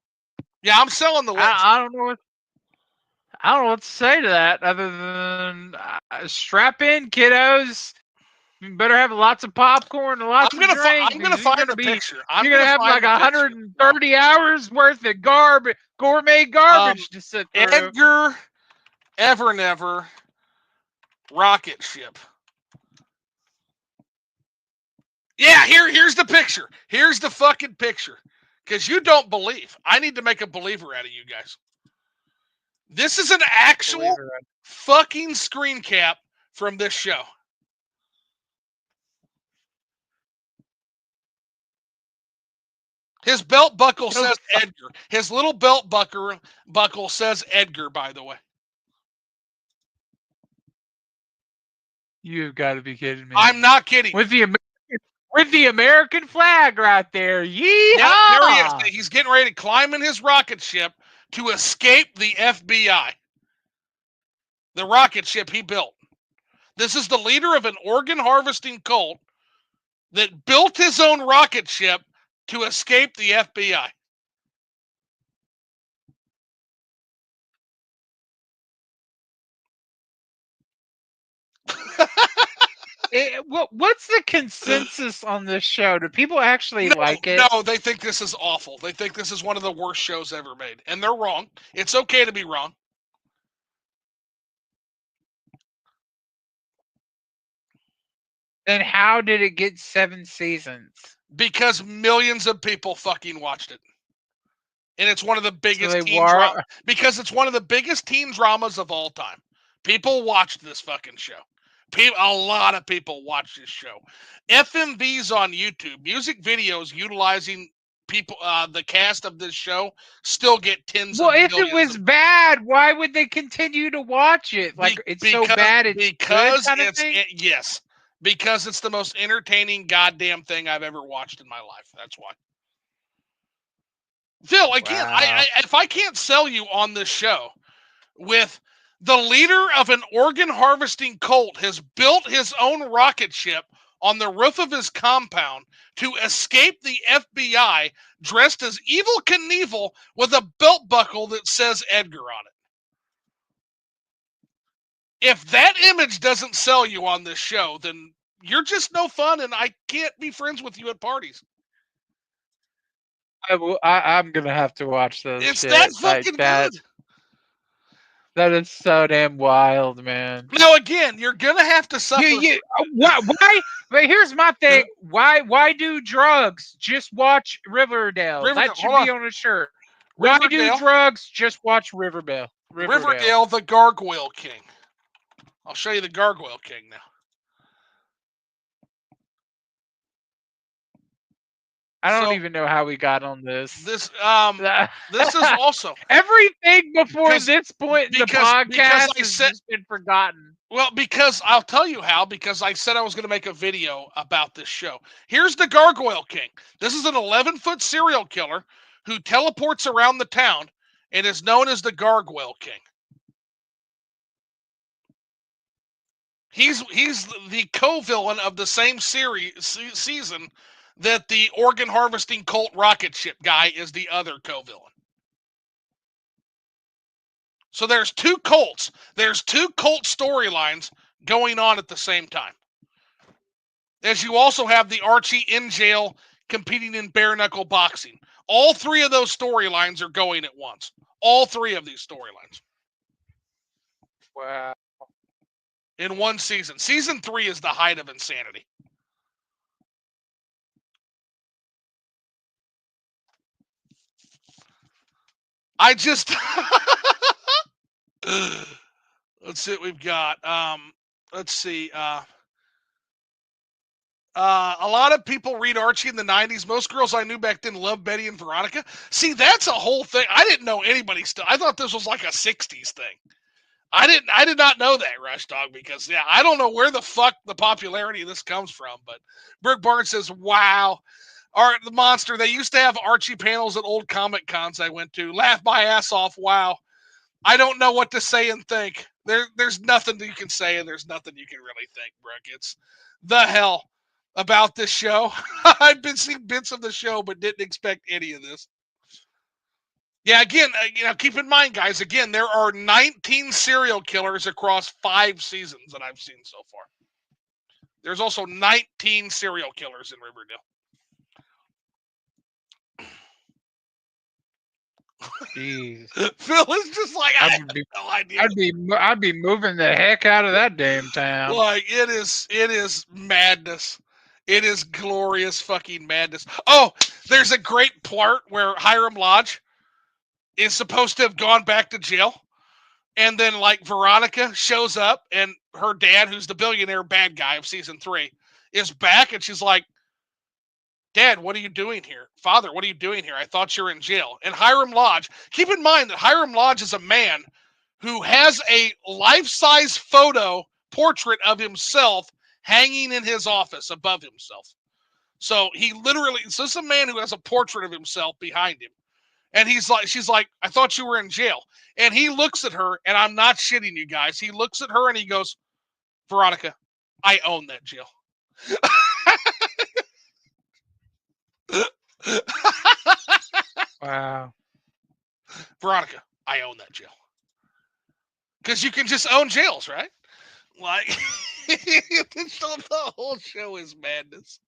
Yeah, I'm selling the list. I don't know what to say to that other than strap in, kiddos. You better have lots of popcorn and lots of drink. I'm gonna find the picture. You're gonna have like 130 hours worth of gourmet garbage to sit through. Edgar Evernever rocket ship. Yeah, here's the picture. Here's the fucking picture. Because you don't believe. I need to make a believer out of you guys. This is an actual fucking screen cap from this show. His belt buckle says Edgar. His little belt buckle says Edgar, by the way. You've got to be kidding me. I'm not kidding. With the American flag right there. Yeehaw! Yeah, there he is. He's getting ready to climb in his rocket ship to escape the FBI. The rocket ship he built. This is the leader of an organ harvesting cult that built his own rocket ship to escape the FBI. What's the consensus on this show? Do people actually like it? No, they think this is awful. They think this is one of the worst shows ever made. And they're wrong. It's okay to be wrong. Then how did it get 7 seasons? Because millions of people fucking watched it. And it's one of the biggest because it's one of the biggest teen dramas of all time. People watched this fucking show. A lot of people watch this show. FMVs on YouTube, music videos utilizing people, the cast of this show, still get tens of millions. Well, if it was bad, why would they continue to watch it? Like it's so bad, it's because good kind of thing? Yes, because it's the most entertaining goddamn thing I've ever watched in my life. That's why. Phil, again, if I can't sell you on this show with the leader of an organ harvesting cult has built his own rocket ship on the roof of his compound to escape the FBI dressed as Evel Knievel with a belt buckle that says Edgar on it. If that image doesn't sell you on this show, then you're just no fun and I can't be friends with you at parties. I'm going to have to watch those. It's that fucking good. That is so damn wild, man. Now again, you're gonna have to suffer. Why? But here's my thing. Why do drugs? Just watch Riverdale. That should be on a shirt. Why do drugs? Just watch Riverdale. Riverdale, the Gargoyle King. I'll show you the Gargoyle King now. I don't even know how we got on this. This is also everything before this point in the podcast has just been forgotten. Well, because I'll tell you how. Because I said I was going to make a video about this show. Here's the Gargoyle King. This is an 11-foot serial killer who teleports around the town and is known as the Gargoyle King. He's the co-villain of the same season that the organ harvesting cult rocket ship guy is the other co-villain. So there's two cults. There's two cult storylines going on at the same time. As you also have the Archie in jail competing in bare knuckle boxing. All three of those storylines are going at once. All three of these storylines. Wow. In one season. Season 3 is the height of insanity. I just let's see what we've got. Let's see. A lot of people read Archie in the 90s. Most girls I knew back then loved Betty and Veronica. See, that's a whole thing. I didn't know anybody still. I thought this was like a 60s thing. I did not know that, Rush Dog, because yeah, I don't know where the fuck the popularity of this comes from, but Brooke Barnes says, wow. Art the monster. They used to have Archie panels at old comic cons I went to. Laugh my ass off. Wow. I don't know what to say and think. There's nothing you can say, and there's nothing you can really think, Brooke. It's the hell about this show. I've been seeing bits of the show, but didn't expect any of this. Yeah, again, keep in mind, guys, again, there are 19 serial killers across 5 seasons that I've seen so far. There's also 19 serial killers in Riverdale. Jeez. Phil is just like, I have no idea. I'd be moving the heck out of that damn town. Like, it is madness. It is glorious fucking madness. Oh, there's a great part where Hiram Lodge is supposed to have gone back to jail. And then, like, Veronica shows up, and her dad, who's the billionaire bad guy of season 3, is back, and she's like, Dad, what are you doing here? Father, what are you doing here? I thought you were in jail. And Hiram Lodge, keep in mind that Hiram Lodge is a man who has a life-size photo portrait of himself hanging in his office above himself. So he literally, so this is a man who has a portrait of himself behind him. And she's like, I thought you were in jail. And he looks at her, and I'm not shitting you guys. He looks at her and he goes, Veronica, I own that jail. Wow. Veronica, I own that jail. Because you can just own jails, right? Like, the whole show is madness.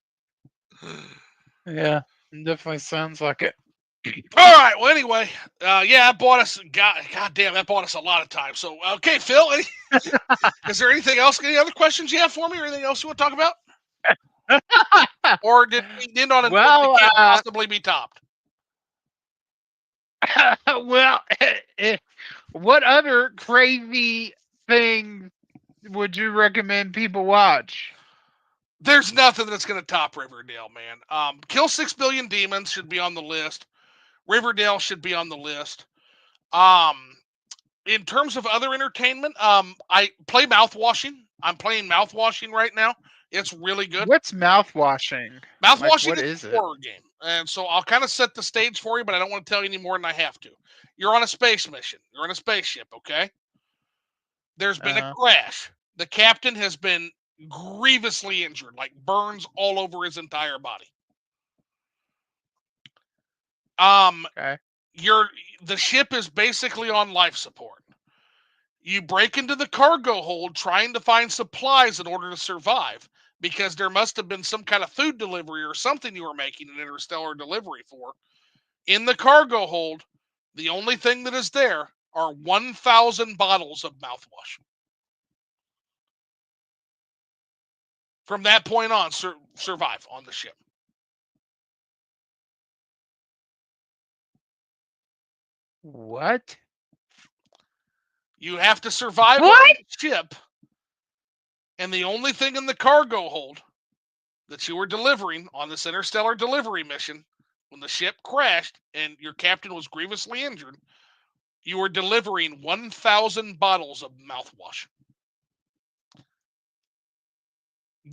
Yeah, definitely sounds like it. All right. Well, anyway, yeah, that bought us. God damn, that bought us a lot of time. So, okay, Phil, is there anything else? Any other questions you have for me, or anything else you want to talk about? Or did we end on a well, can't possibly be topped? Well, what other crazy things would you recommend people watch? There's nothing that's going to top Riverdale, man. Kill 6 Billion Demons should be on the list. Riverdale should be on the list. In terms of other entertainment, I play mouthwashing. I'm playing mouthwashing right now. It's really good. What's mouthwashing? Mouthwashing what is is a it? horror game. And so I'll kind of set the stage for you, but I don't want to tell you any more than I have to. You're on a space mission. You're on a spaceship, okay? There's been a crash. The captain has been grievously injured, like burns all over his entire body. Okay. The ship is basically on life support. You break into the cargo hold trying to find supplies in order to survive, because there must have been some kind of food delivery or something you were making an interstellar delivery for. In the cargo hold, the only thing that is there are 1,000 bottles of mouthwash. From that point on, survive on the ship. What? You have to survive on the ship, and the only thing in the cargo hold that you were delivering on this interstellar delivery mission, when the ship crashed and your captain was grievously injured, you were delivering 1,000 bottles of mouthwash.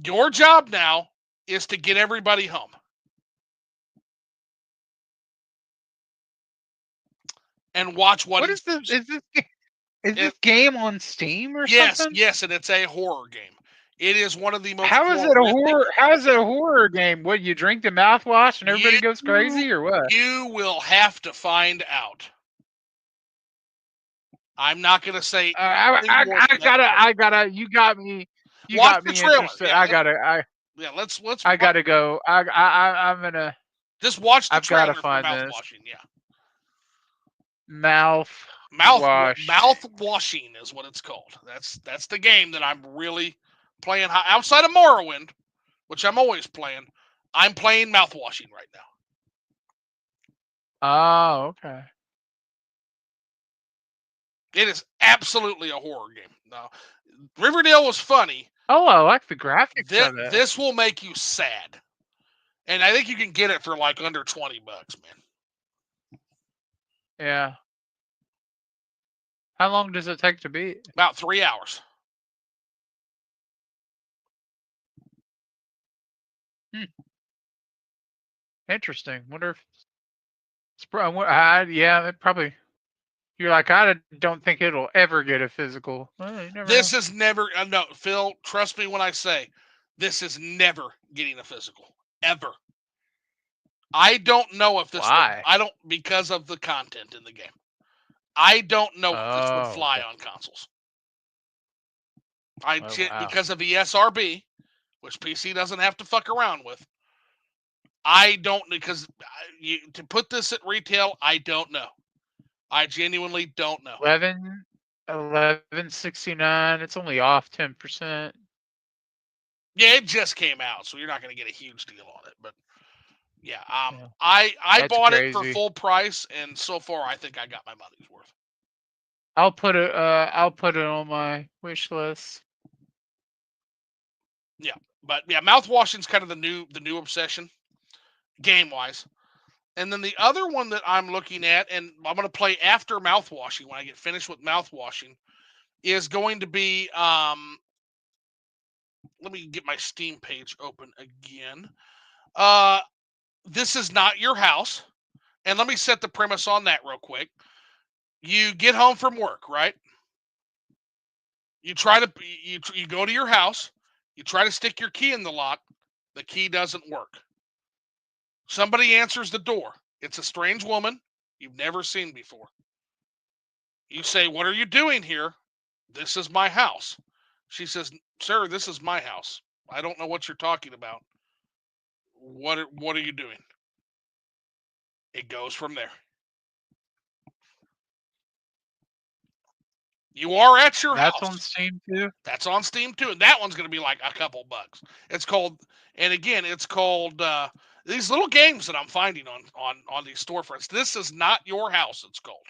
Your job now is to get everybody home. And watch what is this? Is this game on Steam or something? Yes, and it's a horror game. It is one of the most How is it a horrific. horror? How is it a horror game? What, you drink the mouthwash and everybody You, goes crazy, or what? you will have to find out. I'm not going to say anything more than that. I gotta. You got me. You Watch got the me trailer. interested. Yeah, I gotta. let's I gotta go. I'm gonna. just watch the I've got to trailer for find this mouthwashing. Yeah, mouthwash. mouthwashing is what it's called. That's the game that I'm really playing outside of Morrowind, which I'm always playing. I'm playing mouthwashing right now. Oh, okay. It is absolutely a horror game. Now, Riverdale was funny. Oh, I like the graphics of it. This will make you sad. And I think you can get it for like under $20, man. Yeah. How long does it take to beat? About 3 hours. Interesting. Wonder if it's yeah, it probably. You're like, I don't think it'll ever get a physical. Well, you never This know. is never no, Phil, trust me when I say this is never getting a physical. Ever. I don't know if this Why? I don't because of the content in the game. I don't know if this would Oh, fly okay. on consoles. Wow. Because of the SRB, which PC doesn't have to fuck around with. I don't because to put this at retail, I don't know. I genuinely don't know. 1169. It's only off 10%. Yeah, it just came out, so you're not going to get a huge deal on it. But yeah, Yeah. I That's bought it for crazy. full price, and so far I think I got my money's worth. I'll put it on my wish list. Yeah, but yeah, mouthwashing's kind of the new obsession, game wise. And then the other one that I'm looking at, and I'm going to play after mouthwashing when I get finished with mouthwashing, is going to be let me get my Steam page open again. This is not your house, and let me set the premise on that real quick. You get home from work, right? You try to you go to your house, you try to stick your key in the lock, the key doesn't work. Somebody answers the door. It's a strange woman you've never seen before. You say, "What are you doing here?" "This is my house." She says, "Sir, this is my house. I don't know what you're talking about. What are you doing?" It goes from there. You are at your That's on house. Steam too. That's on Steam too, and that one's going to be like a couple bucks. It's called, and again, it's called these little games that I'm finding on these storefronts. This is not your house. It's called.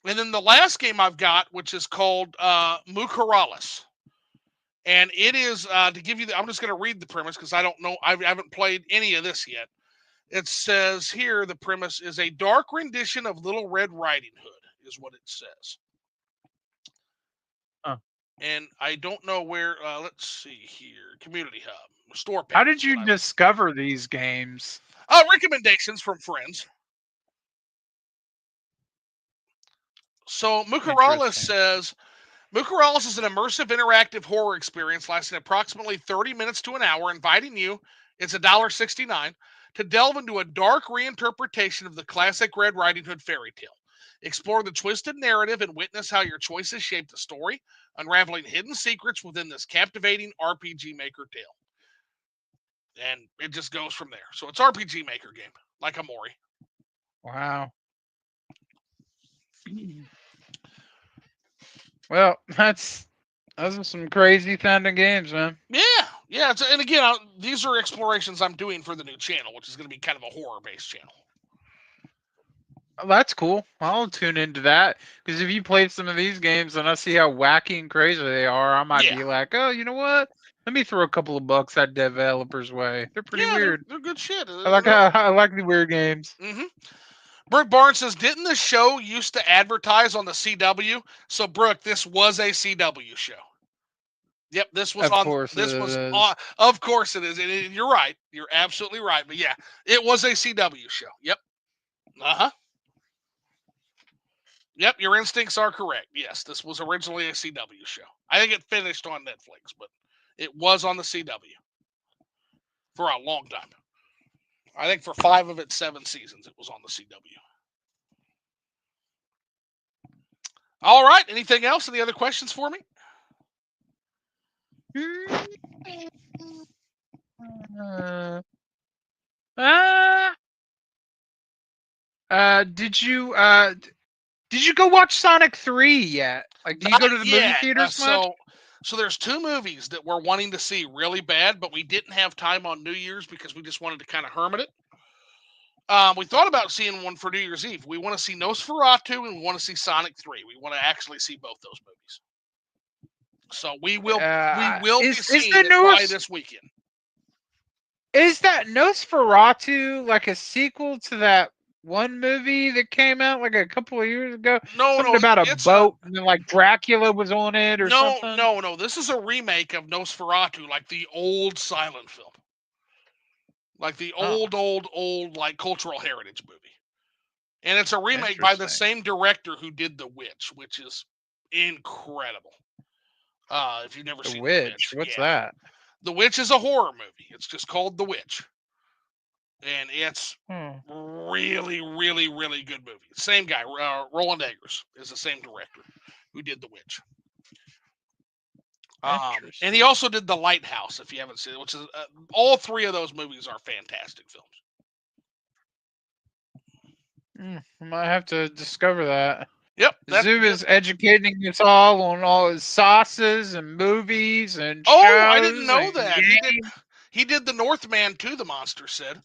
And then the last game I've got, which is called Mucaralis, and it is to give you. I'm just going to read the premise because I don't know. I haven't played any of this yet. It says here the premise is a dark rendition of Little Red Riding Hood, is what it says. Huh. And I don't know where. Let's see here. Community Hub, store page. How did you discover these games? Recommendations from friends. So Mucaralis says Mucaralis is an immersive interactive horror experience lasting approximately 30 minutes to an hour, inviting you, it's $1.69, to delve into a dark reinterpretation of the classic Red Riding Hood fairy tale. Explore the twisted narrative and witness how your choices shape the story, unraveling hidden secrets within this captivating RPG Maker tale. And it just goes from there. So it's RPG Maker game, like a Mori. Wow. Well, those are some crazy sounding games, man. Yeah. And again, these are explorations I'm doing for the new channel, which is going to be kind of a horror-based channel. Oh, that's cool. I'll tune into that because if you play some of these games and I see how wacky and crazy they are, I might be like, oh, you know what? Let me throw a couple of bucks at developers' way. They're pretty weird. They're good shit. I like the weird games. Mm-hmm. Brooke Barnes says, didn't the show used to advertise on the CW? So, Brooke, this was a CW show. Yep, this was of course it is. Of course it is. And you're right. You're absolutely right. But yeah, it was a CW show. Yep. Uh-huh. Yep, your instincts are correct. Yes, this was originally a CW show. I think it finished on Netflix, but it was on the CW for a long time. I think for 5 of its 7 seasons, it was on the CW. All right. Anything else? Any other questions for me? Did you go watch Sonic 3 yet? Like, do you go to the movie theaters much? So there's 2 movies that we're wanting to see really bad, but we didn't have time on New Year's because we just wanted to kind of hermit it. We thought about seeing one for New Year's Eve. We want to see Nosferatu and we want to see Sonic 3. We want to actually see both those movies. So we will be seeing it probably this weekend. Is that Nosferatu like a sequel to that one movie that came out like a couple of years ago? Something about a boat and then like Dracula was on it or something? No. This is a remake of Nosferatu, like the old silent film. Like the old like cultural heritage movie. And it's a remake by the same director who did The Witch, which is incredible. If you've never seen The Witch. What's that? The Witch is a horror movie. It's just called The Witch. And it's really, really, really good movie. Same guy, Roland Eggers, is the same director who did The Witch. And he also did The Lighthouse, if you haven't seen it, which is all 3 of those movies are fantastic films. I might have to discover that. Yep. Zoo is educating us all on all his sauces and movies and shows. Oh, I didn't know that. He did The Northman too, the monster said.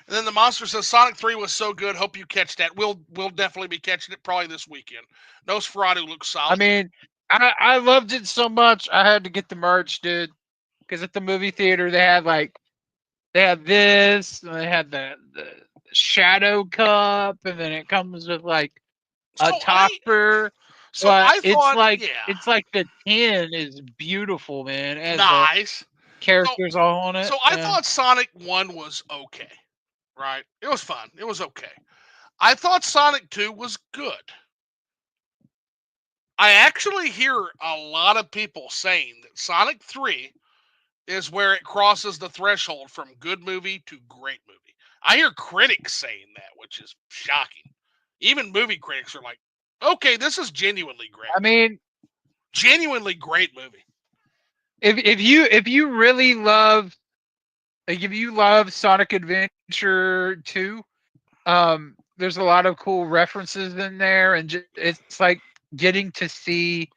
And then the monster says Sonic 3 was so good. Hope you catch that. We'll definitely be catching it probably this weekend. Nosferatu looks solid. I mean, I loved it so much. I had to get the merch, dude. Because at the movie theater they had this, and they had the Shadow Cup, and then it comes with like a topper. It's like the tin is beautiful, man. Nice. Characters all on it. So I thought Sonic 1 was okay. Right? It was fun. It was okay. I thought Sonic 2 was good. I actually hear a lot of people saying that Sonic 3 is where it crosses the threshold from good movie to great movie. I hear critics saying that, which is shocking. Even movie critics are like, okay, this is genuinely great. I mean, genuinely great movie. If you really love, like, if you love Sonic Adventure 2, there's a lot of cool references in there, and it's like getting to see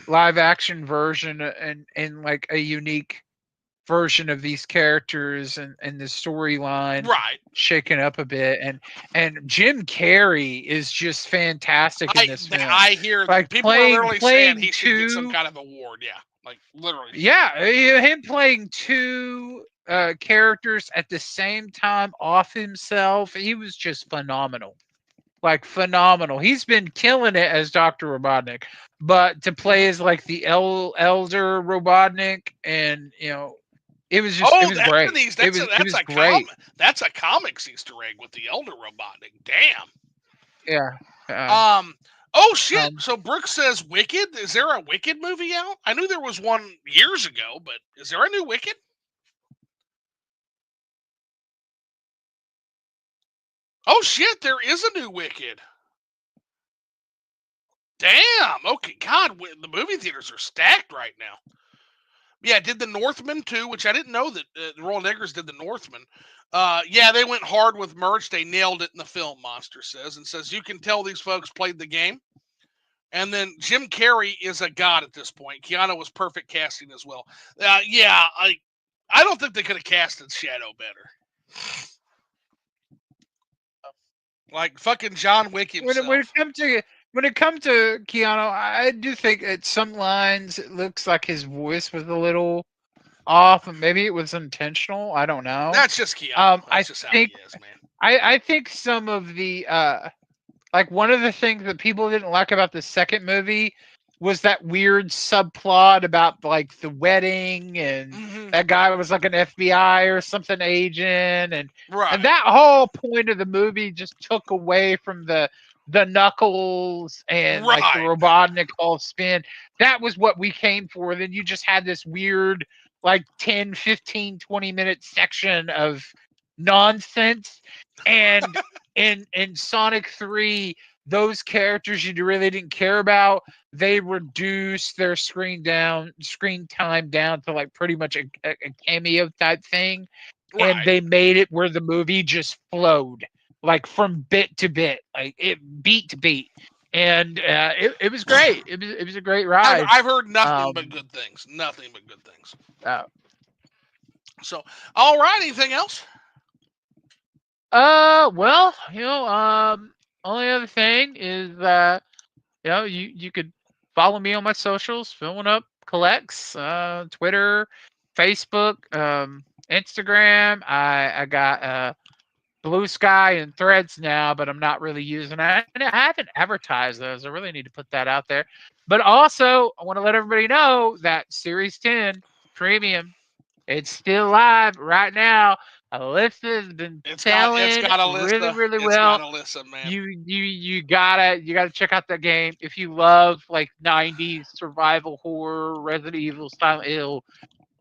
live action version and like a unique version of these characters and the storyline shaken up a bit, and Jim Carrey is just fantastic in this film. I hear like people are literally saying he should get some kind of award. Yeah, like literally. Yeah, him playing 2 characters at the same time off himself, he was just phenomenal. Like phenomenal. He's been killing it as Dr. Robotnik, but to play as like the elder Robotnik, and it was just it was great. It was great. That's a comics Easter egg with the elder Robotnik. Damn. Yeah. Oh shit. So Brooks says Wicked. Is there a Wicked movie out? I knew there was one years ago, but is there a new Wicked? Oh shit, there is a new Wicked. Damn. Okay, God, the movie theaters are stacked right now. Yeah, did the Northman too, which I didn't know that Roland Eggers did the Northman. Yeah, they went hard with merch. They nailed it in the film, Monster says, and says you can tell these folks played the game. And then Jim Carrey is a god at this point. Keanu was perfect casting as well. Yeah, I don't think they could have casted Shadow better. Like fucking John Wick himself. When it comes to Keanu, I do think at some lines it looks like his voice was a little off, and maybe it was intentional. I don't know. That's just Keanu. That's just how he is, man. I think some of the like one of the things that people didn't like about the second movie was that weird subplot about like the wedding, and Mm-hmm. that guy was like an FBI or something agent, and Right. that whole point of the movie just took away from the knuckles and like the Right. Robotnik whole spin. That was what we came for. Then you just had this weird like 10, 15, 20-minute section of nonsense. And in Sonic 3, those characters you really didn't care about, they reduced their screen time down to like pretty much a cameo type thing, and Right. they made it where the movie just flowed like from bit to bit, like it beat to beat, and it was great. It was a great I've ride. I've heard nothing but Um, good things. Nothing but good things. uh, So, all right. Anything else? well, only other thing is you could follow me on my socials, Phil1UpCollects, Twitter, Facebook, Instagram. I got Blue Sky and Threads now, but I'm not really using it. I haven't advertised those. I really need to put that out there. But also, I want to let everybody know that Series 10 Premium, it's still live right now. Alyssa has been It's selling got really, Alyssa. really It's got well. Alyssa, man. You gotta check out that game if you love like 90s survival horror, Resident Evil, Silent Hill.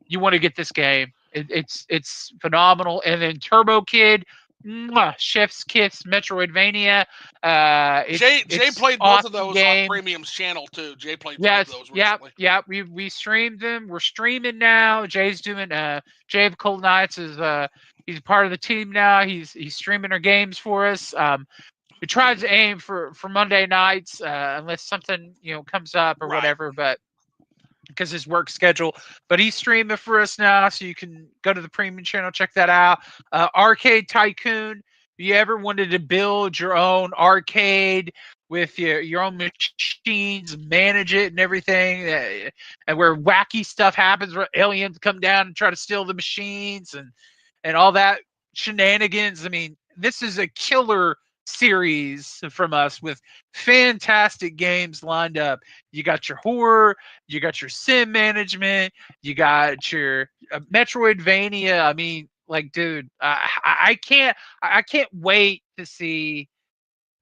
You want to get this game. It's phenomenal. And then Turbo Kid, Chef's Kiss, Metroidvania. Jay It's played both of awesome those on game. Premium's channel too. Jay played both of Yes, those yep, recently. yep. We streamed them. We're streaming now. Jay's doing Jay of Cold Nights is he's part of the team now. He's streaming our games for us. We tried to aim for Monday nights, unless something comes up or Right. whatever, but because his work schedule. But he's streaming for us now, so you can go to the premium channel, check that out. Arcade Tycoon. If you ever wanted to build your own arcade with your own machines, manage it and everything, and where wacky stuff happens, where aliens come down and try to steal the machines and all that shenanigans. I mean, this is a killer series from us with fantastic games lined up. You got your horror, you got your sim management, you got your Metroidvania. I mean, like, dude, I can't wait to see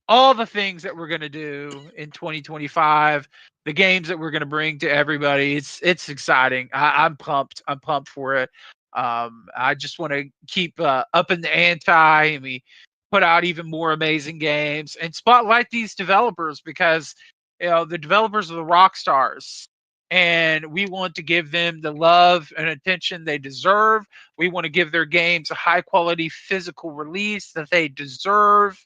all the things that we're gonna do in 2025. The games that we're gonna bring to everybody. It's exciting. I'm pumped. I'm pumped for it. I just want to keep upping the ante, and we put out even more amazing games and spotlight these developers, because the developers are the rock stars, and we want to give them the love and attention they deserve. We want to give their games a high quality physical release that they deserve.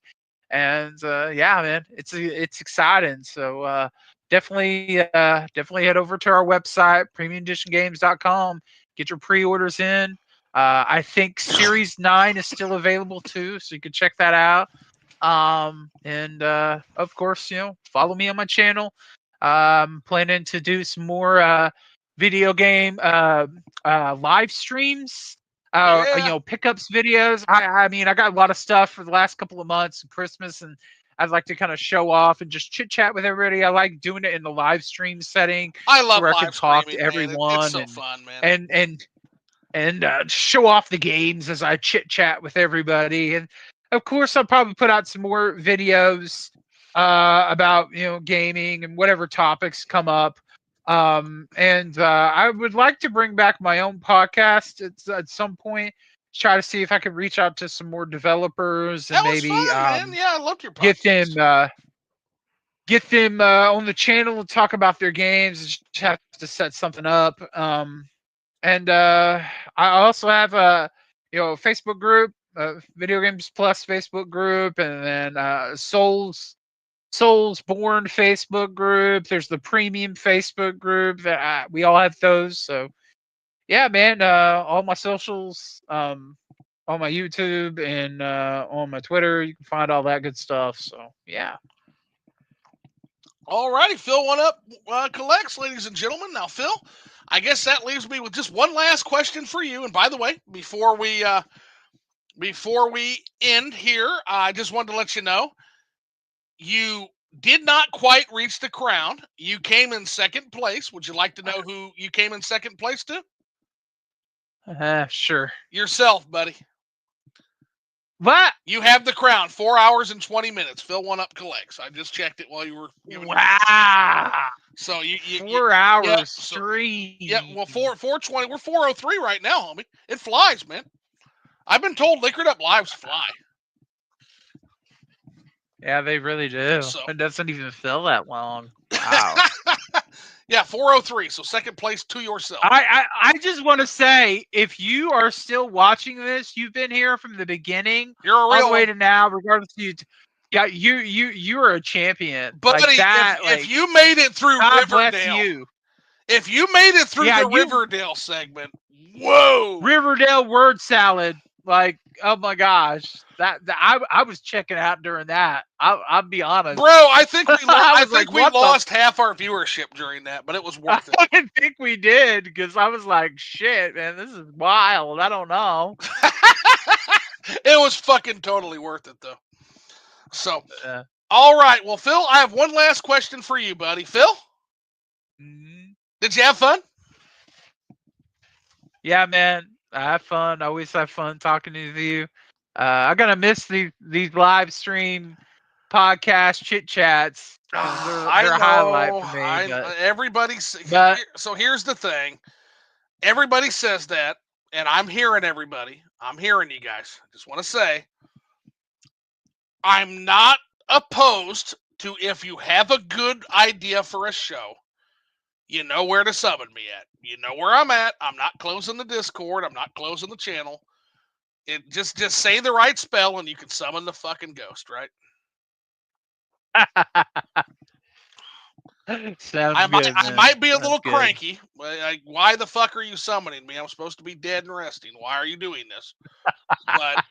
And yeah, man, it's exciting. So definitely head over to our website, premiumeditiongames.com. Get your pre-orders in. I think Series 9 is still available too, so you can check that out. And of course, follow me on my channel. Planning to do some more video game live streams, Yeah. pickups videos. I mean, I got a lot of stuff for the last couple of months, Christmas, and I'd like to kind of show off and just chit chat with everybody. I like doing it in the live stream setting I to love where I can live talk to streaming, man. It's everyone so and fun, man. and and show off the games as I chit chat with everybody. And of course, I'll probably put out some more videos about gaming and whatever topics come up. And I would like to bring back my own podcast at some point. Try to see if I can reach out to some more developers and That was maybe fun, man. Yeah, I loved your get them podcast. on the channel and talk about their games. Just have to set something up. And I also have a Facebook group, Video Games Plus Facebook group, and then Souls Born Facebook group. There's the premium Facebook group that we all have those. So yeah, man, all my socials, on my YouTube and on my Twitter, you can find all that good stuff. So yeah. All righty, Phil1Up collects, ladies and gentlemen. Now, Phil, I guess that leaves me with just one last question for you. And by the way, before we end here, I just wanted to let you know you did not quite reach the crown. You came in second place. Would you like to know who you came in second place to? Sure. Yourself, buddy. What? You have the crown. 4 hours and 20 minutes. Phil1UpCollects. I just checked it while you were giving. Wow. So you 4 hours yeah, stream. Yeah, well, 420. We're 403 right now, homie. It flies, man. I've been told Liquored Up Lives fly. Yeah, they really do. So. It doesn't even feel that long. Wow. Yeah, 403. So second place to yourself. I just want to say, if you are still watching this, you've been here from the beginning, You're a real all the way one. to now, regardless of you. Yeah, you are a champion, buddy. Like that, if you made it through God bless Riverdale, you. If you made it through the Riverdale segment, whoa! Riverdale word salad, like, oh my gosh, that I was checking out during that. I'll be honest, bro. I think we lost half our viewership during that, but it was worth it. I didn't think we did, because I was like, shit, man, this is wild. I don't know. It was fucking totally worth it, though. So, all right. Well, Phil, I have one last question for you, buddy. Phil, did you have fun? Yeah, man. I have fun. I always have fun talking to you. I'm gonna miss these live stream podcast chit chats. They're a highlight for me. So here's the thing. Everybody says that, and I'm hearing everybody. I'm hearing you guys. I just want to say, I'm not opposed to, if you have a good idea for a show, you know where to summon me at. You know where I'm at. I'm not closing the Discord. I'm not closing the channel. It just say the right spell and you can summon the fucking ghost, right? I might be a little cranky. Like, why the fuck are you summoning me? I'm supposed to be dead and resting. Why are you doing this? But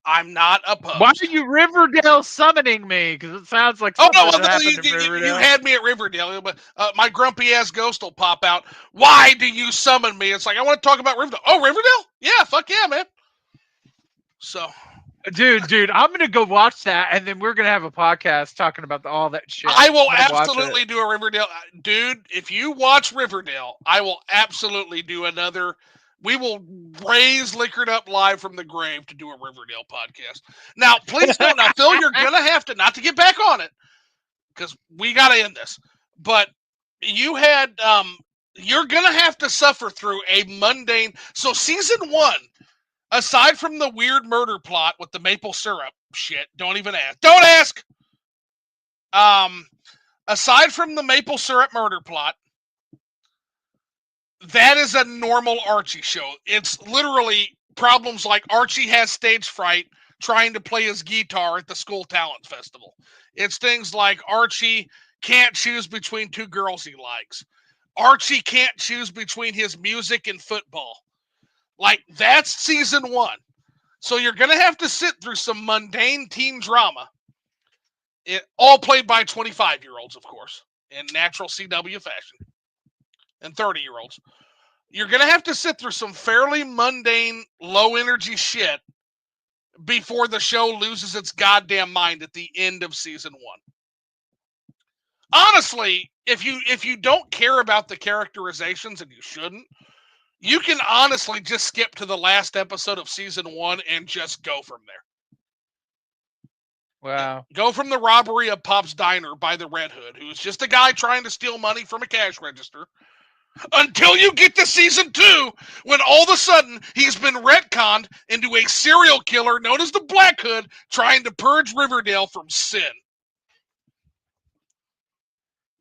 I'm not opposed. Why are you Riverdale summoning me? Because it sounds like something happened in Riverdale. You had me at Riverdale, but my grumpy ass ghost will pop out. Why do you summon me? It's like, I want to talk about Riverdale. Oh, Riverdale? Yeah, fuck yeah, man. So, dude, I'm gonna go watch that, and then we're gonna have a podcast talking about all that shit. I will absolutely do a Riverdale, dude. If you watch Riverdale, I will absolutely do another. We will raise Liquored Up live from the grave to do a Riverdale podcast. Now, please don't. Now, Phil, you're gonna have to, not to get back on it, because we got to end this. But you had, you're gonna have to suffer through a mundane. So season 1, aside from the weird murder plot with the maple syrup shit, don't even ask. Don't ask. Aside from the maple syrup murder plot, that is a normal Archie show. It's literally problems like Archie has stage fright trying to play his guitar at the school talent festival. It's things like Archie can't choose between two girls he likes. Archie can't choose between his music and football. Like, that's season 1. So you're going to have to sit through some mundane teen drama. All played by 25-year-olds, of course, in natural CW fashion. And 30-year-olds. You're going to have to sit through some fairly mundane, low-energy shit before the show loses its goddamn mind at the end of season 1. Honestly, if you don't care about the characterizations, and you shouldn't, you can honestly just skip to the last episode of season 1 and just go from there. Wow. Go from the robbery of Pop's Diner by the Red Hood, who's just a guy trying to steal money from a cash register, until you get to season 2, when all of a sudden he's been retconned into a serial killer known as the Black Hood, trying to purge Riverdale from sin.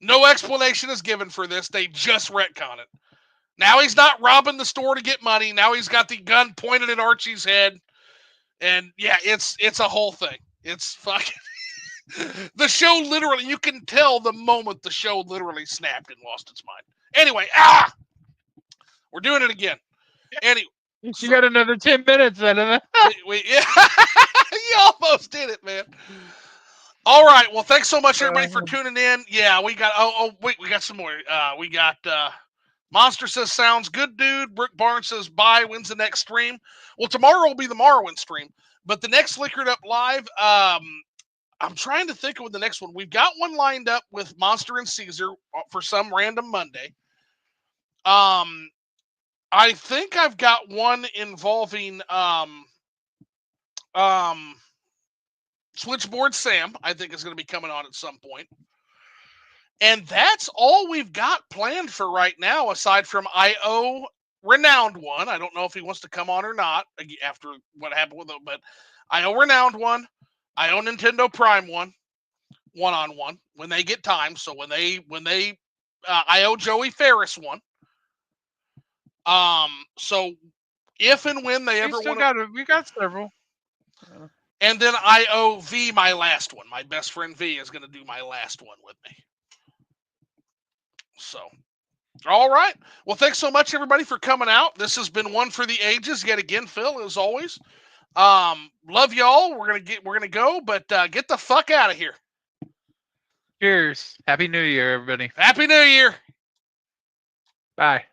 No explanation is given for this. They just retcon it. Now he's not robbing the store to get money. Now he's got the gun pointed at Archie's head. And yeah, it's a whole thing. It's fucking... The show literally, you can tell the moment the show literally snapped and lost its mind. Anyway, we're doing it again. Anyway, you got another 10 minutes out of that. Yeah, you almost did it, man. All right, well, thanks so much, everybody, for tuning in. Yeah, we got, wait, we got some more. We got, Monster says, sounds good, dude. Brooke Barnes says, bye, when's the next stream? Well, tomorrow will be the Morrowind stream, but the next Liquored Up Live, I'm trying to think of the next one. We've got one lined up with Monster and Caesar for some random Monday. I think I've got one involving Switchboard Sam. I think is going to be coming on at some point. And that's all we've got planned for right now, aside from IO Renowned One. I don't know if he wants to come on or not after what happened with him, but IO Renowned One, IO Nintendo Prime one-on-one when they get time. So when they IO Joey Ferris one. So if and when they ever want to, we got several. And then IO V, my last one. My best friend V is going to do my last one with me. So, all right. Well, thanks so much, everybody, for coming out. This has been one for the ages yet again, Phil, as always. Love y'all. We're gonna go, but get the fuck out of here. Cheers. Happy New Year, everybody. Happy New Year. Bye.